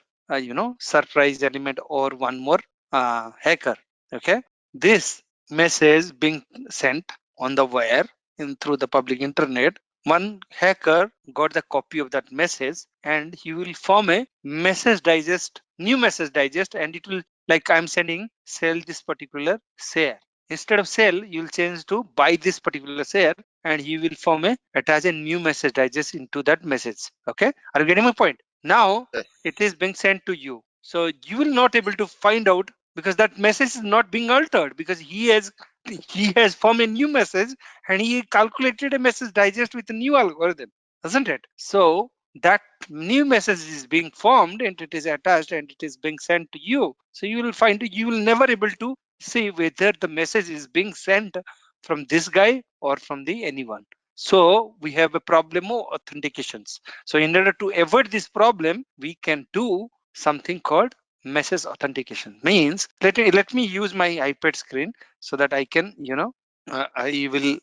Speaker 7: surprise element or one more hacker. Okay, this message being sent on the wire through the public internet. One hacker got the copy of that message and he will form a message digest, new message digest, and it will, like I'm sending sell this particular share. Instead of sell, you'll change to buy this particular share, and he will form attach a new message digest into that message. Okay, are you getting my point? Now it is being sent to you, so you will not able to find out because that message is not being altered because he has formed a new message and he calculated a message digest with a new algorithm, isn't it? So that new message is being formed and it is attached and it is being sent to you. So you will never able to see whether the message is being sent from this guy or from the anyone. So we have a problem of authentications. So in order to avoid this problem, we can do something called message authentication. Means let me use my iPad screen so that I can I will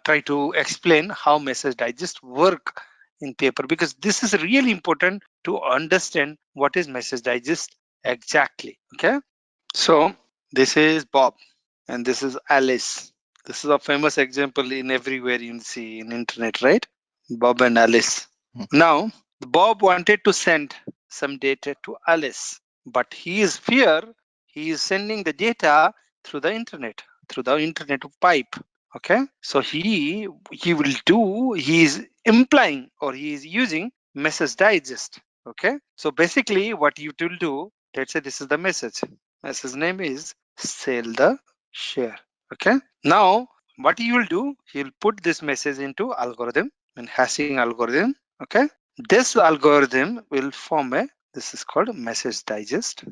Speaker 7: try to explain how message digest work in paper, because this is really important to understand what is message digest exactly. Okay, so this is Bob and this is Alice. This is a famous example in everywhere you see in internet, right? Bob and Alice. Now Bob wanted to send some data to Alice, but he is sending the data through the internet pipe. Okay, so he is implying or he is using message digest. Okay, so basically what you will do, let's say this is the message name is sell the share. Okay, now what you will do, you'll put this message into algorithm and hashing algorithm. Okay, this algorithm will form this is called message digest.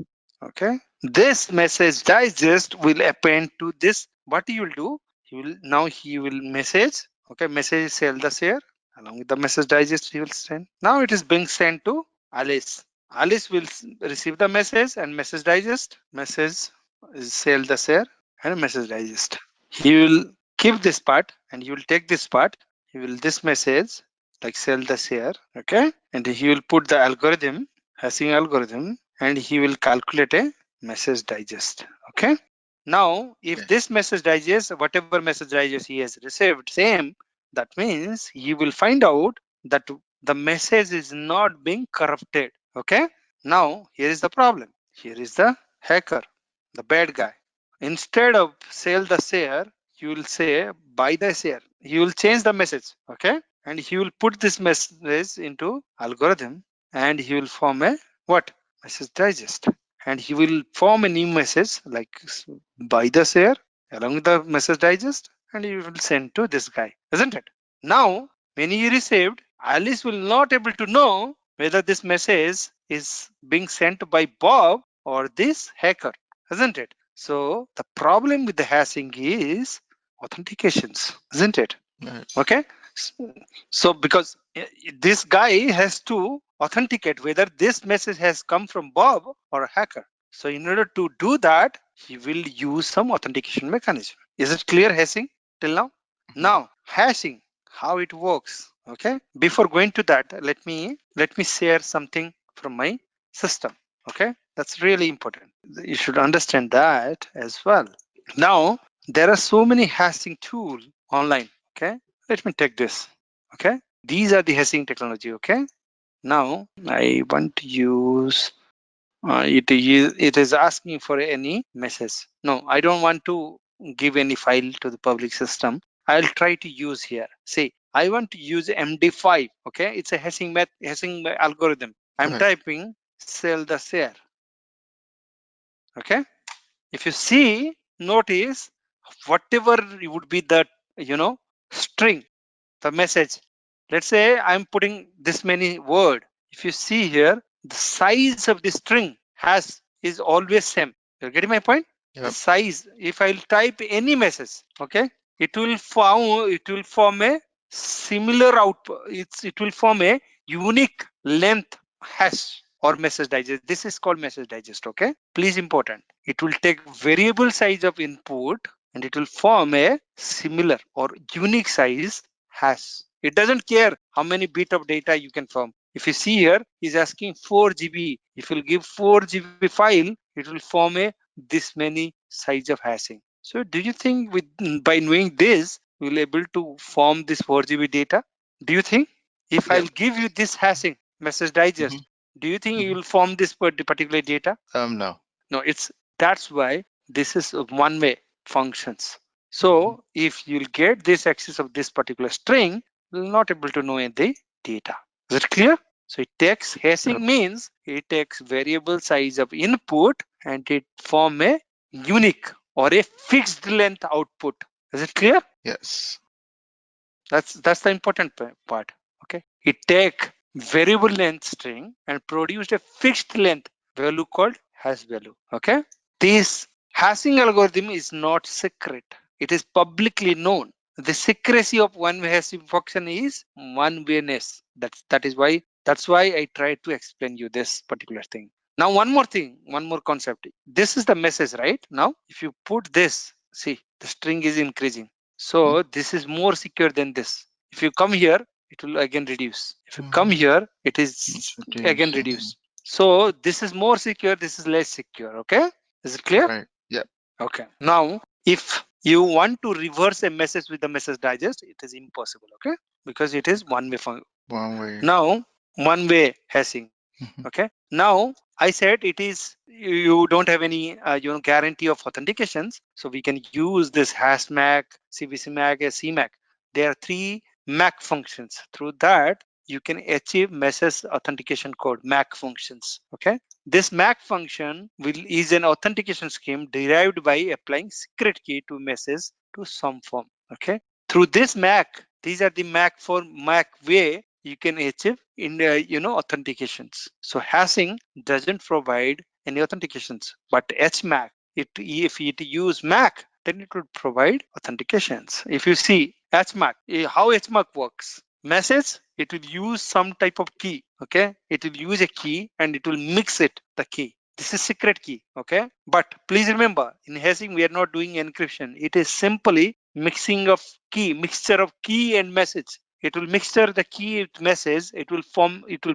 Speaker 7: Okay, this message digest will append to this. What you will do, he will message. Okay, message sell the share along with the message digest he will send. Now it is being sent to Alice. Alice will receive the message and message digest. Message is sell the share and message digest. He will keep this part and he will take this part. He will this message like sell the share. Okay, and he will put the algorithm, hashing algorithm, and he will calculate a message digest. Okay, now if this message digest, whatever message digest he has received, same, that means he will find out that the message is not being corrupted. Okay. Now here is the problem. Here is the hacker, the bad guy. Instead of sell the share, you will say buy the share. He will change the message. Okay. And he will put this message into algorithm, and he will form a what? Message digest. And he will form a new message like buy the share along with the message digest, and he will send to this guy, isn't it? Now, when he received, Alice will not able to know whether this message is being sent by Bob or this hacker, isn't it? So the problem with the hashing is authentications, isn't it?
Speaker 6: Right.
Speaker 7: Okay. So because this guy has to authenticate whether this message has come from Bob or a hacker. So in order to do that, he will use some authentication mechanism. Is it clear hashing till now? Now hashing, how it works. Okay. Before going to that, let me share something from my system. Okay. That's really important. You should understand that as well. Now there are so many hashing tools online. Okay. Let me take this. Okay. These are the hashing technology. Okay. Now I want to use it is asking for any message. No, I don't want to give any file to the public system. I'll try to use here. See, I want to use MD5. Okay, it's a hashing algorithm. I'm
Speaker 6: Right.
Speaker 7: typing sell the share. Okay, if you see, notice whatever it would be that string, the message. Let's say I'm putting this many word. If you see here, the size of the string is always same. You're getting my point? The
Speaker 6: Yep.
Speaker 7: size. If I'll type any message, okay, it will form a similar output. It will form a unique length hash or message digest. This is called message digest. Okay, please important. It will take variable size of input and it will form a similar or unique size hash. It doesn't care how many bit of data you can form. If you see here, he's asking 4 GB. If you give 4 GB file, it will form a this many size of hashing. So do you think by knowing this, we'll able to form this 4 GB data? Do you think? If
Speaker 6: Yep.
Speaker 7: I'll give you this hashing message digest, do you think you will form this particular data?
Speaker 6: No.
Speaker 7: No, that's why this is one-way functions. So if you'll get this access of this particular string, you'll not able to know the data. Is it clear? So it takes hashing
Speaker 6: Yep.
Speaker 7: means it takes variable size of input and it form a unique or a fixed length output. Is it clear?
Speaker 6: Yes.
Speaker 7: That's the important part. Okay. It take variable length string and produced a fixed length value called hash value. Okay. This hashing algorithm is not secret. It is publicly known. The secrecy of one-way hashing function is one-wayness. That's why I tried to explain you this particular thing. Now one more thing, one more concept. This is the message, right? Now if you put this, see the string is increasing. So this is more secure than this. If you come here, it will again reduce. If you come here, it is again reduce. So this is more secure, this is less secure. Okay, is it clear?
Speaker 6: Right. Yep.
Speaker 7: Okay. Now, if you want to reverse a message with the message digest, it is impossible. Okay, because it is one-way function.
Speaker 6: One way.
Speaker 7: Now, one-way hashing. Okay. Now, I said it is you don't have any guarantee of authentications, so we can use this hashMAC, CVCMAC, CMAC. There are 3 MAC functions. Through that, you can achieve message authentication code, MAC functions. Okay. This MAC function is an authentication scheme derived by applying secret key to message to some form. Okay. Through this MAC, these are the MAC for MAC way you can achieve in authentications. So hashing doesn't provide any authentications, but HMAC, if it use MAC, then it would provide authentications. If you see HMAC, how HMAC works, message, it will use some type of key. Okay, it will use a key and it will mix it the key. This is secret key. Okay, but please remember, in hashing we are not doing encryption. It is simply mixture of key and message. It will mixture the key with message. It will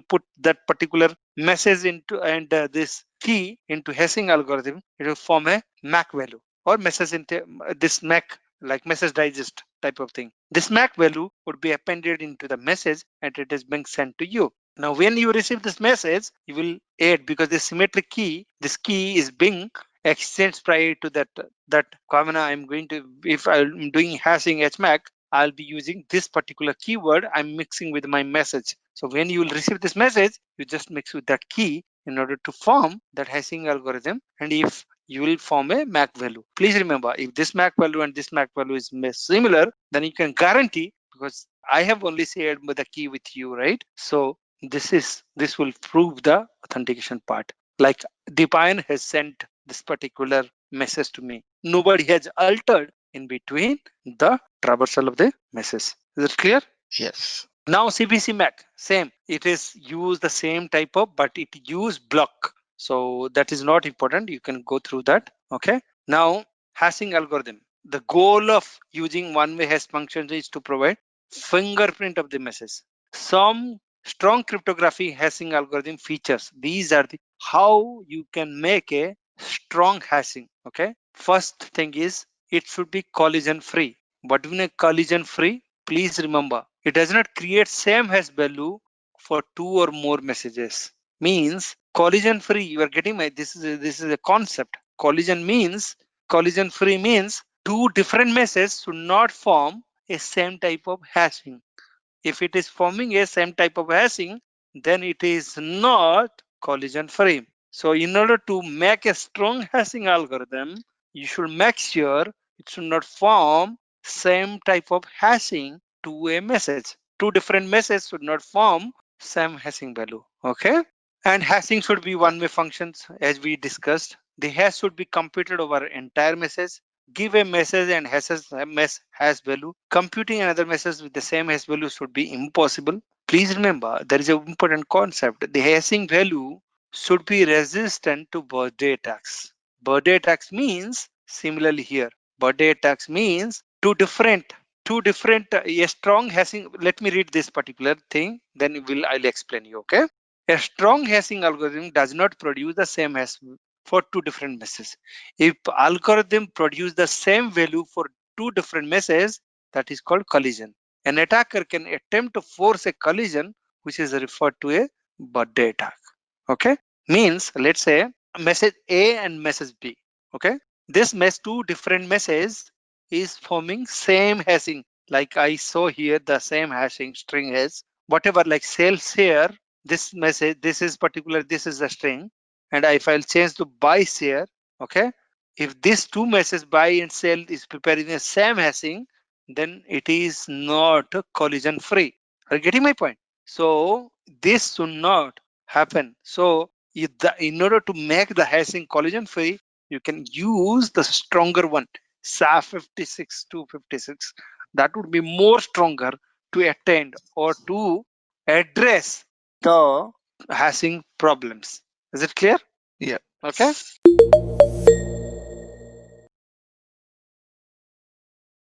Speaker 7: put that particular message into and this key into hashing algorithm. It will form a MAC value or message into this MAC like message digest type of thing. This MAC value would be appended into the message and it is being sent to you. Now, when you receive this message, you will add, because this symmetric key, this key is being exchanged prior to that Kavana, I'm going to, if I'm doing hashing HMAC, I'll be using this particular keyword I'm mixing with my message. So when you will receive this message, you just mix with that key in order to form that hashing algorithm. And if you will form a MAC value. Please remember, if this MAC value and this MAC value is similar, then you can guarantee, because I have only shared the key with you, right? So this will prove the authentication part. Like Deepayan has sent this particular message to me. Nobody has altered in between the traversal of the message. Is it clear?
Speaker 6: Yes.
Speaker 7: Now CBC MAC, same. It is use the same type of, but it use block. So that is not important. You can go through that. Okay. Now hashing algorithm. The goal of using one-way hash functions is to provide fingerprint of the message. Some strong cryptography hashing algorithm features. These are the how you can make a strong hashing. Okay. First thing is it should be collision free. What do you mean collision free? Please remember, it does not create same hash value for two or more messages. Means collision free. You are getting my this is a concept. Collision free means two different messages should not form a same type of hashing. If it is forming a same type of hashing, then it is not collision free. So in order to make a strong hashing algorithm, you should make sure it should not form same type of hashing to a message. Two different messages should not form same hashing value. Okay. And hashing should be one-way functions, as we discussed. The hash should be computed over entire message. Give a message and hash value. Computing another message with the same hash value should be impossible. Please remember, there is an important concept. The hashing value should be resistant to birthday attacks. Birthday attacks means, similarly here, birthday attacks means two different, a strong hashing. Let me read this particular thing, then I'll explain you, okay? A strong hashing algorithm does not produce the same hash for two different messages. If algorithm produce the same value for two different messages, that is called collision. An attacker can attempt to force a collision, which is referred to a birthday attack. Okay, means let's say message A and message B. Okay, this two different messages is forming same hashing. Like I saw here, the same hashing string has whatever, like sales here. This message, this is the string, and if I'll change to buy share, okay, if these two messages buy and sell is preparing the same hashing, then it is not collision free. Are you getting my point? So this should not happen. So in order to make the hashing collision free, you can use the stronger one, SA 56256. That would be more stronger to attend or to address the hashing problems. Is it clear?
Speaker 6: Yeah.
Speaker 7: Okay.